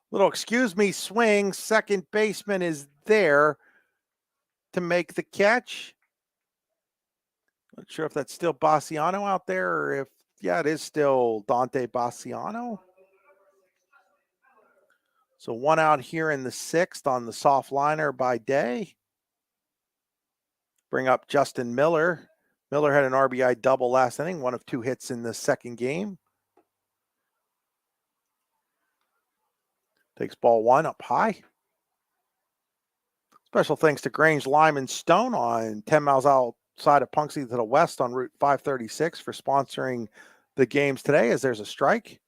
Little excuse me swing. Second baseman is there to make the catch. Not sure if that's still Bassiano out there or if, yeah, it is still Dante Bassiano. So one out here in the sixth on the soft liner by Day. Bring up Justin Miller. Miller had an RBI double last inning, one of 2 hits in the second game. Takes ball 1 up high. Special thanks to Grange Lime Stone on 10 miles outside of Punxsutawney to the west on Route 536 for sponsoring the games today as there's a strike.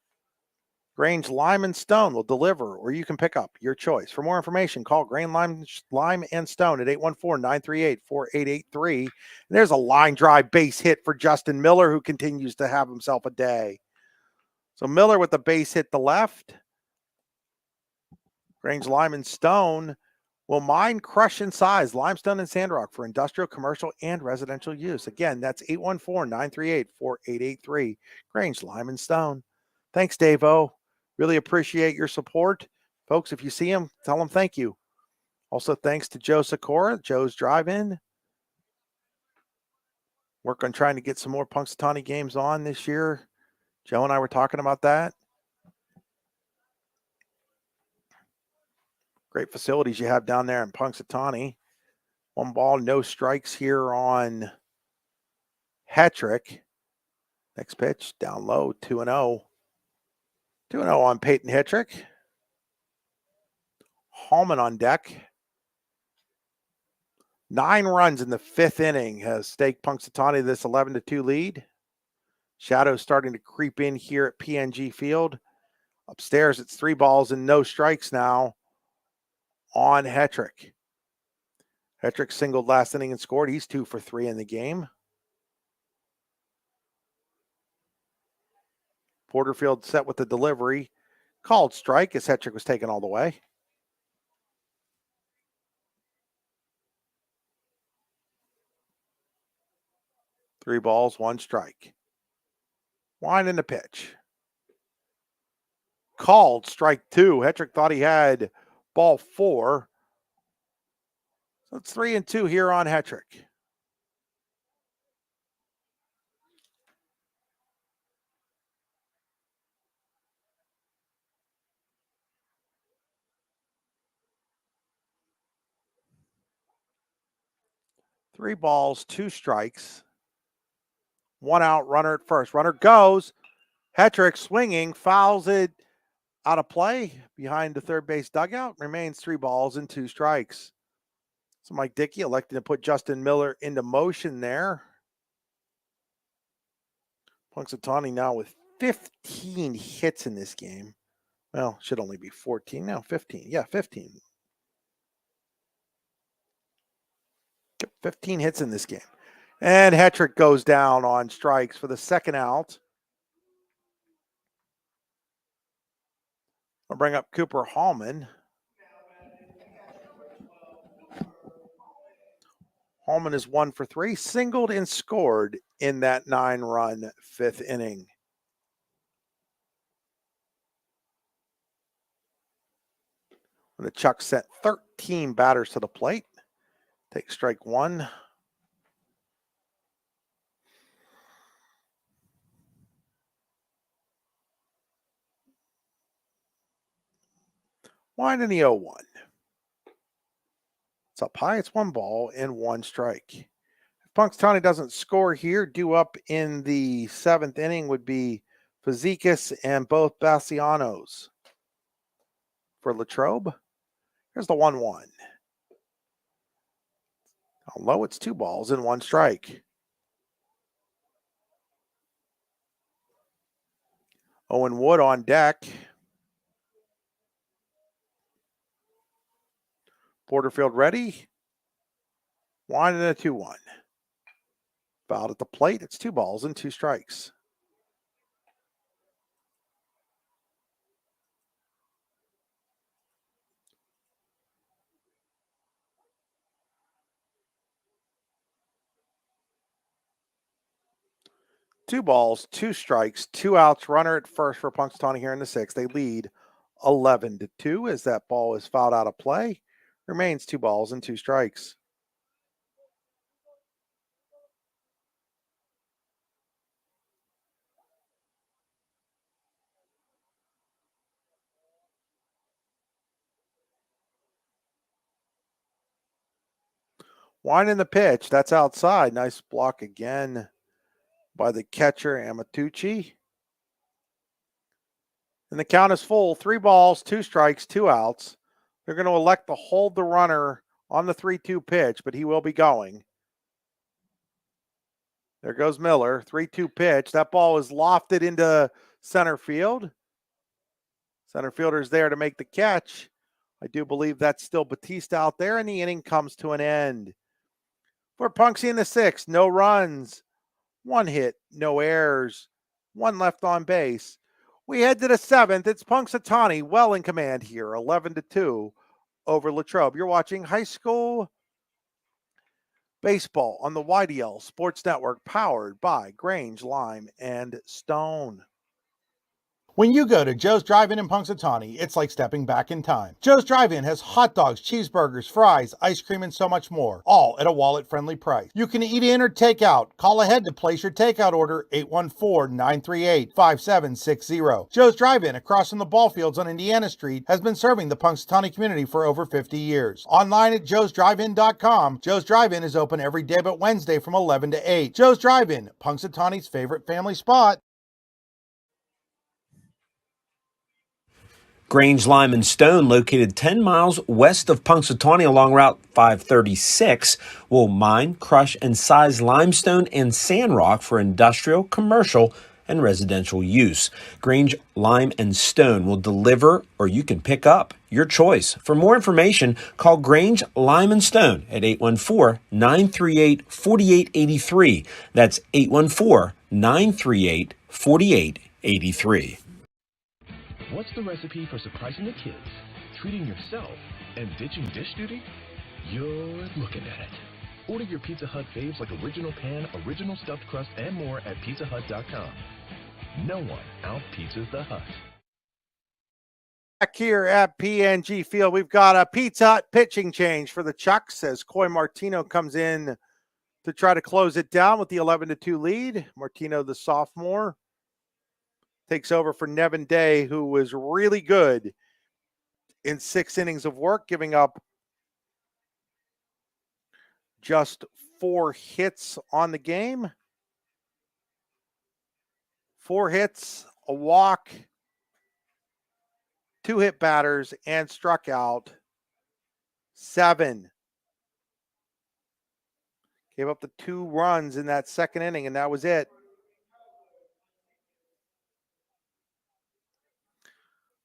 Grange Lime Stone will deliver, or you can pick up, your choice. For more information, call Grange Lime and Stone at 814-938-4883. And there's a line drive base hit for Justin Miller, who continues to have himself a day. So Miller with the base hit to left. Grange Lime Stone will mine, crush, and size limestone and sand rock for industrial, commercial, and residential use. Again, that's 814-938-4883. Grange Lime Stone. Thanks, Dave-O. Really appreciate your support. Folks, if you see him, tell him thank you. Also, thanks to Joe Sikora, Joe's Drive-In. Work on trying to get some more Punxsutawney games on this year. Joe and I were talking about that. Great facilities you have down there in Punxsutawney. 1 ball, no strikes here on Hetrick. Next pitch, down low, 2-0. 2-0 on Peyton Hetrick. Hallman on deck. 9 runs in the 5th inning has staked Punxsutawney this 11-2 lead. Shadows starting to creep in here at PNG Field. Upstairs, it's 3 balls and no strikes now on Hetrick. Hetrick singled last inning and scored. He's 2 for 3 in the game. Porterfield set with the delivery. Called strike as Hetrick was taken all the way. Three balls, 1 strike. Wind in the pitch. Called strike 2. Hetrick thought he had ball 4. So it's 3-2 here on Hetrick. 3 balls, 2 strikes. 1 out, runner at first. Runner goes. Hetrick swinging, fouls it out of play behind the third base dugout. Remains 3 balls and 2 strikes. So Mike Dickey elected to put Justin Miller into motion there. Punxsutawney now with 15 hits in this game. Well, should only be 14 now. 15. Yeah, 15. 15 hits in this game. And Hetrick goes down on strikes for the second out. I'll bring up Cooper Hallman. Hallman is 1 for 3, singled and scored in that 9-run 5th inning. When the Chucks sent 13 batters to the plate. Take strike 1. Wind in the 0-1. It's up high. It's 1 ball and 1 strike. If Punxsutawney doesn't score here, due up in the 7th inning would be Fazekas and both Bassianos. For Latrobe, here's the 1-1. How low? It's 2 balls and 1 strike. Owen Wood on deck. Porterfield ready. Wind in a 2-1. Fouled at the plate. It's 2 balls and 2 strikes. Two balls, 2 strikes, 2 outs. Runner at first for Punxsutawney here in the 6th. They lead 11-2 as that ball is fouled out of play. Remains 2 balls and 2 strikes. Wind in the pitch. That's outside. Nice block again by the catcher, Amatucci. And the count is full. 3 balls, 2 strikes, 2 outs. They're going to elect to hold the runner on the 3-2 pitch, but he will be going. There goes Miller. 3-2 pitch. That ball is lofted into center field. Center fielder's there to make the catch. I do believe that's still Batista out there, and the inning comes to an end. For Punxsy in the 6th, no runs, 1 hit, no errors, 1 left on base. We head to the 7th. It's Punxsutawney well in command here, 11-2 over Latrobe. You're watching high school baseball on the YDL Sports Network, powered by Grange Lime and Stone. When you go to Joe's Drive-In in Punxsutawney, it's like stepping back in time. Joe's Drive-In has hot dogs, cheeseburgers, fries, ice cream, and so much more, all at a wallet-friendly price. You can eat in or take out. Call ahead to place your takeout order, 814-938-5760. Joe's Drive-In across from the ball fields on Indiana Street has been serving the Punxsutawney community for over 50 years. Online at joesdrivein.com, Joe's Drive-In is open every day but Wednesday from 11 to 8. Joe's Drive-In, Punxsutawney's favorite family spot. Grange Lime Stone, located 10 miles west of Punxsutawney along Route 536, will mine, crush, and size limestone and sand rock for industrial, commercial, and residential use. Grange Lime Stone will deliver, or you can pick up, your choice. For more information, call Grange Lime Stone at 814-938-4883. That's 814-938-4883. What's the recipe for surprising the kids, treating yourself, and ditching dish duty? You're looking at it. Order your Pizza Hut faves like original pan, original stuffed crust, and more at pizzahut.com. No one out-pizzas the Hut. Back here at PNG Field, we've got a Pizza Hut pitching change for the Chucks as Coy Martino comes in to try to close it down with the 11-2 lead. Martino, the sophomore, takes over for Nevin Day, who was really good in 6 innings of work, giving up just 4 hits on the game. 4 hits, a walk, 2 hit batters, and struck out 7. Gave up the 2 runs in that second inning, and that was it.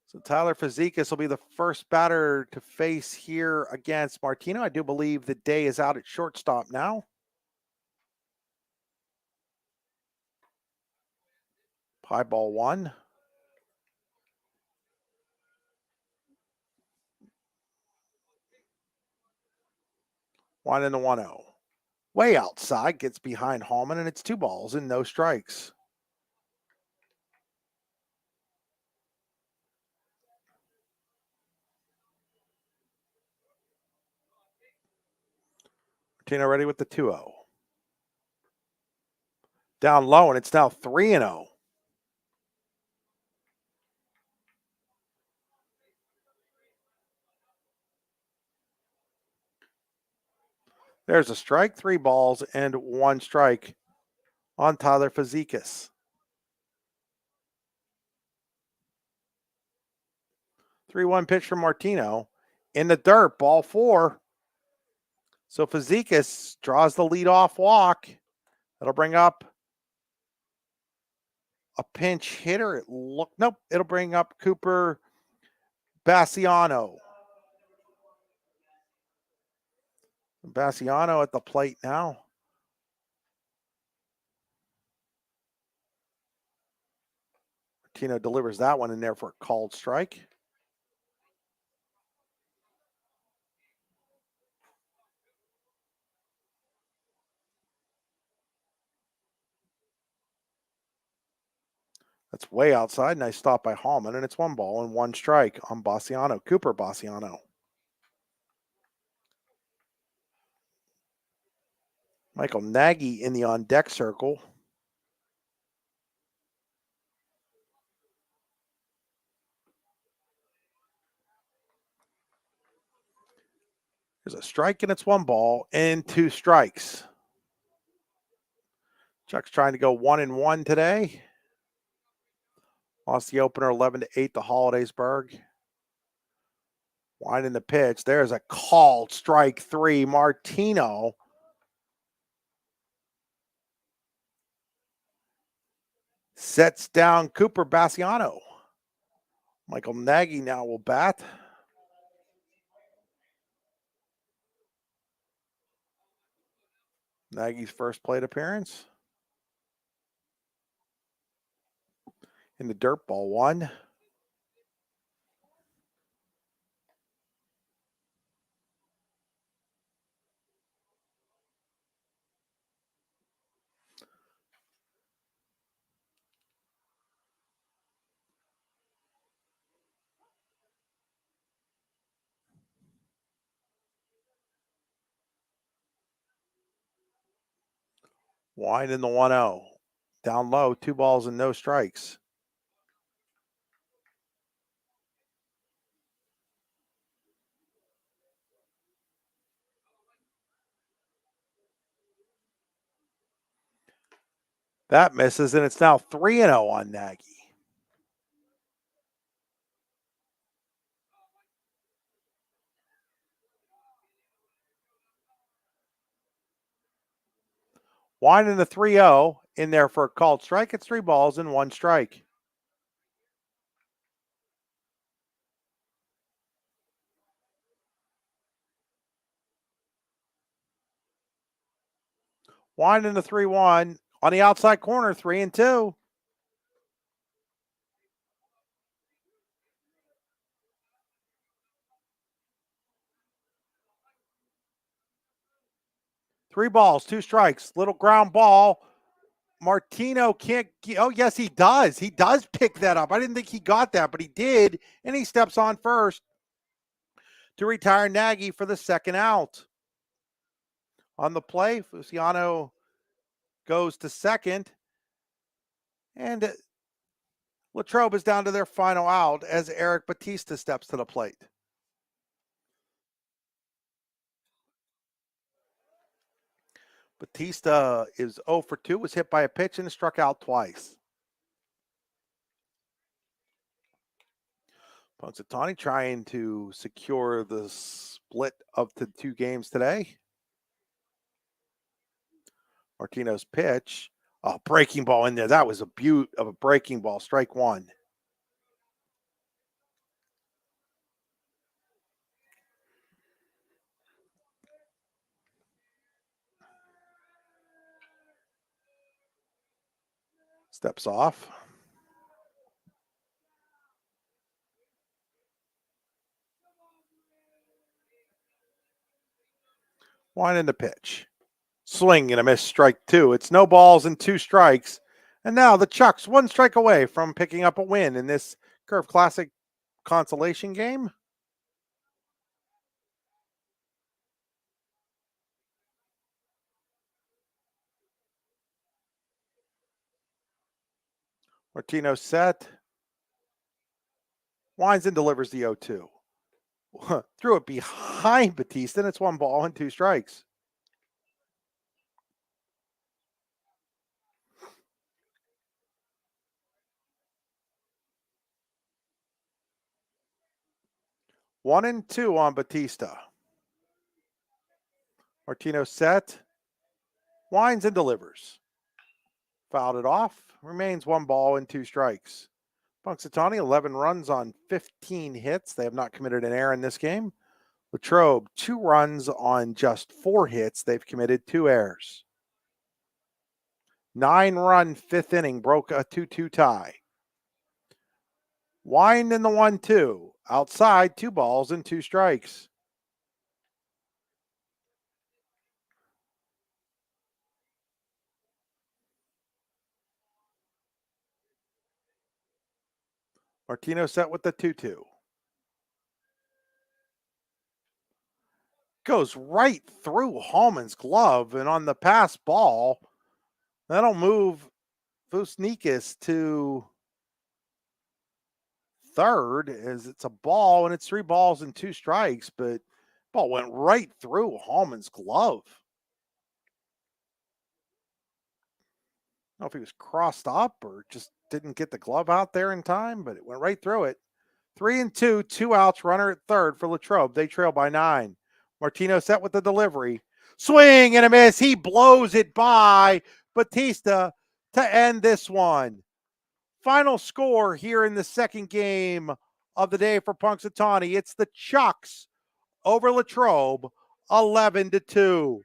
So Tyler Fazekas will be the first batter to face here against Martino. I do believe the day is out at shortstop now. High ball 1. One and the 1-0. Way outside, gets behind Hallman, and it's 2 balls and no strikes. Martino ready with the 2-0. Down low, and it's now 3-0. There's a strike, 3 balls, and 1 strike on Tyler Fazekas. 3-1 pitch from Martino. In the dirt, ball 4. So Fazekas draws the leadoff walk. That'll bring up a pinch hitter. Nope, it'll bring up Cooper Bassiano. Bassiano at the plate now. Martino delivers that one in there for a called strike. That's way outside. Nice stop by Hallman, and it's 1 ball and 1 strike on Bassiano, Cooper Bassiano. Michael Nagy in the on-deck circle. There's a strike, and it's 1 ball and 2 strikes. Chuck's trying to go 1-1 today. Lost the opener 11-8 to Hollidaysburg. Winding the pitch. There's a called strike 3. Martino sets down Cooper Bassiano. Michael Nagy now will bat. Nagy's first plate appearance. In the dirt, ball 1. Wind in the 1-0. Down low, 2 balls and no strikes. That misses, and it's now 3-0 on Nagy. Winding the 3-0 in there for a called strike. It's 3 balls and 1 strike. Winding the 3-1 on the outside corner, 3-2. Three balls, 2 strikes. Little ground ball. Martino can't. Oh, yes, he does. He does pick that up. I didn't think he got that, but he did. And he steps on first to retire Nagy for the second out. On the play, Fusiano goes to second. And Latrobe is down to their final out as Eric Batista steps to the plate. Batista is 0 for 2, was hit by a pitch and struck out twice. Punxsutawney trying to secure the split of the 2 games today. Martino's pitch. Oh, breaking ball in there. That was a beaut of a breaking ball. Strike 1. Steps off. One in the pitch. Swing and a miss, strike 2. It's no balls and 2 strikes. And now the Chucks 1 strike away from picking up a win in this Curve Classic consolation game. Martino set. Winds and delivers the 0-2. Threw it behind Batista, and it's 1 ball and 2 strikes. One and 2 on Batista. Martino set. Winds and delivers. Fouled it off. Remains 1 ball and 2 strikes. Punxsutawney, 11 runs on 15 hits. They have not committed an error in this game. Latrobe, 2 runs on just 4 hits. They've committed 2 errors. 9-run 5th inning broke a 2-2 tie. Wind in the 1-2. Outside, 2 balls and 2 strikes. Martino set with the 2-2. Goes right through Hallman's glove, and on the pass ball, that'll move Fusnikas to third as it's a ball, and it's 3 balls and 2 strikes, but ball went right through Hallman's glove. I don't know if he was crossed up or just didn't get the glove out there in time, but it went right through it. 3-2, 2 outs, runner at third for Latrobe. They trail by 9. Martino set with the delivery. Swing and a miss. He blows it by Batista to end this one. Final score here in the second game of the day for Punxsutawney. It's the Chucks over Latrobe, 11-2.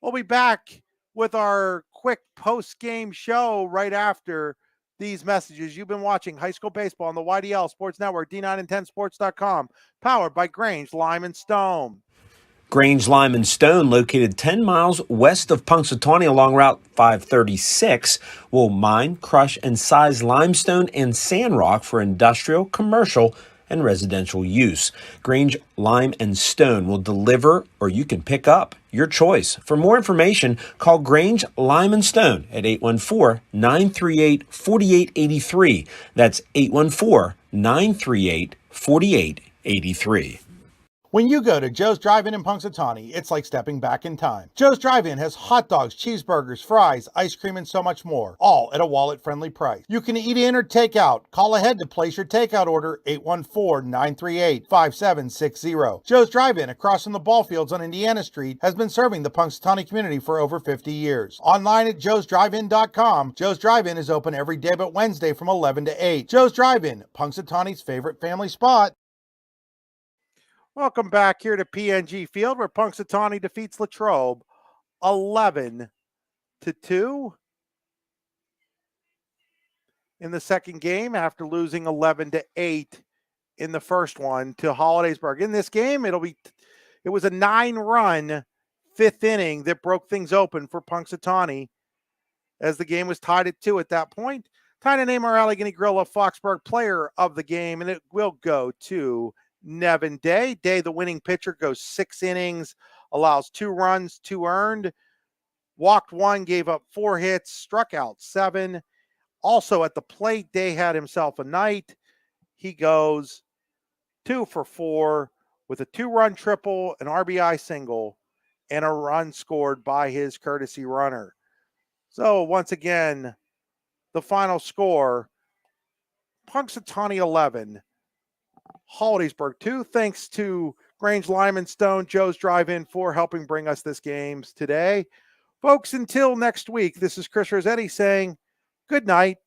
We'll be back with our quick post-game show right after these messages. You've been watching high school baseball on the YDL Sports Network, D9and10sports.com, powered by Grange Lime Stone. Grange Lime Stone, located 10 miles west of Punxsutawney along Route 536, will mine, crush, and size limestone and sand rock for industrial, commercial, and residential use. Grange Lime and Stone will deliver, or you can pick up, your choice. For more information, call Grange Lime and Stone at 814-938-4883. That's 814-938-4883. When you go to Joe's Drive-In in Punxsutawney, it's like stepping back in time. Joe's Drive-In has hot dogs, cheeseburgers, fries, ice cream, and so much more, all at a wallet-friendly price. You can eat in or take out. Call ahead to place your takeout order, 814-938-5760. Joe's Drive-In across from the ball fields on Indiana Street has been serving the Punxsutawney community for over 50 years. Online at joesdrivein.com, Joe's Drive-In is open every day but Wednesday from 11 to 8. Joe's Drive-In, Punxsutawney's favorite family spot. Welcome back here to PNG Field, where Punxsutawney defeats Latrobe 11-2 in the second game after losing 11-8 in the first one to Hollidaysburg. In this game, it was a 9-run 5th inning that broke things open for Punxsutawney as the game was tied at 2 at that point. Time to name our Allegheny Gorilla Foxburg player of the game, and it will go to Nevin Day. Day, the winning pitcher, goes 6 innings, allows 2 runs, 2 earned, walked 1, gave up 4 hits, struck out 7. Also at the plate, Day had himself a night. He goes 2 for 4 with a 2-run triple, an RBI single, and a run scored by his courtesy runner. So once again, the final score, Punxsutawney 11, Hollidaysburg 2. Thanks to Grange Lime Stone, Joe's Drive-In, for helping bring us this games today. Folks, until next week, this is Chris Rossetti saying good night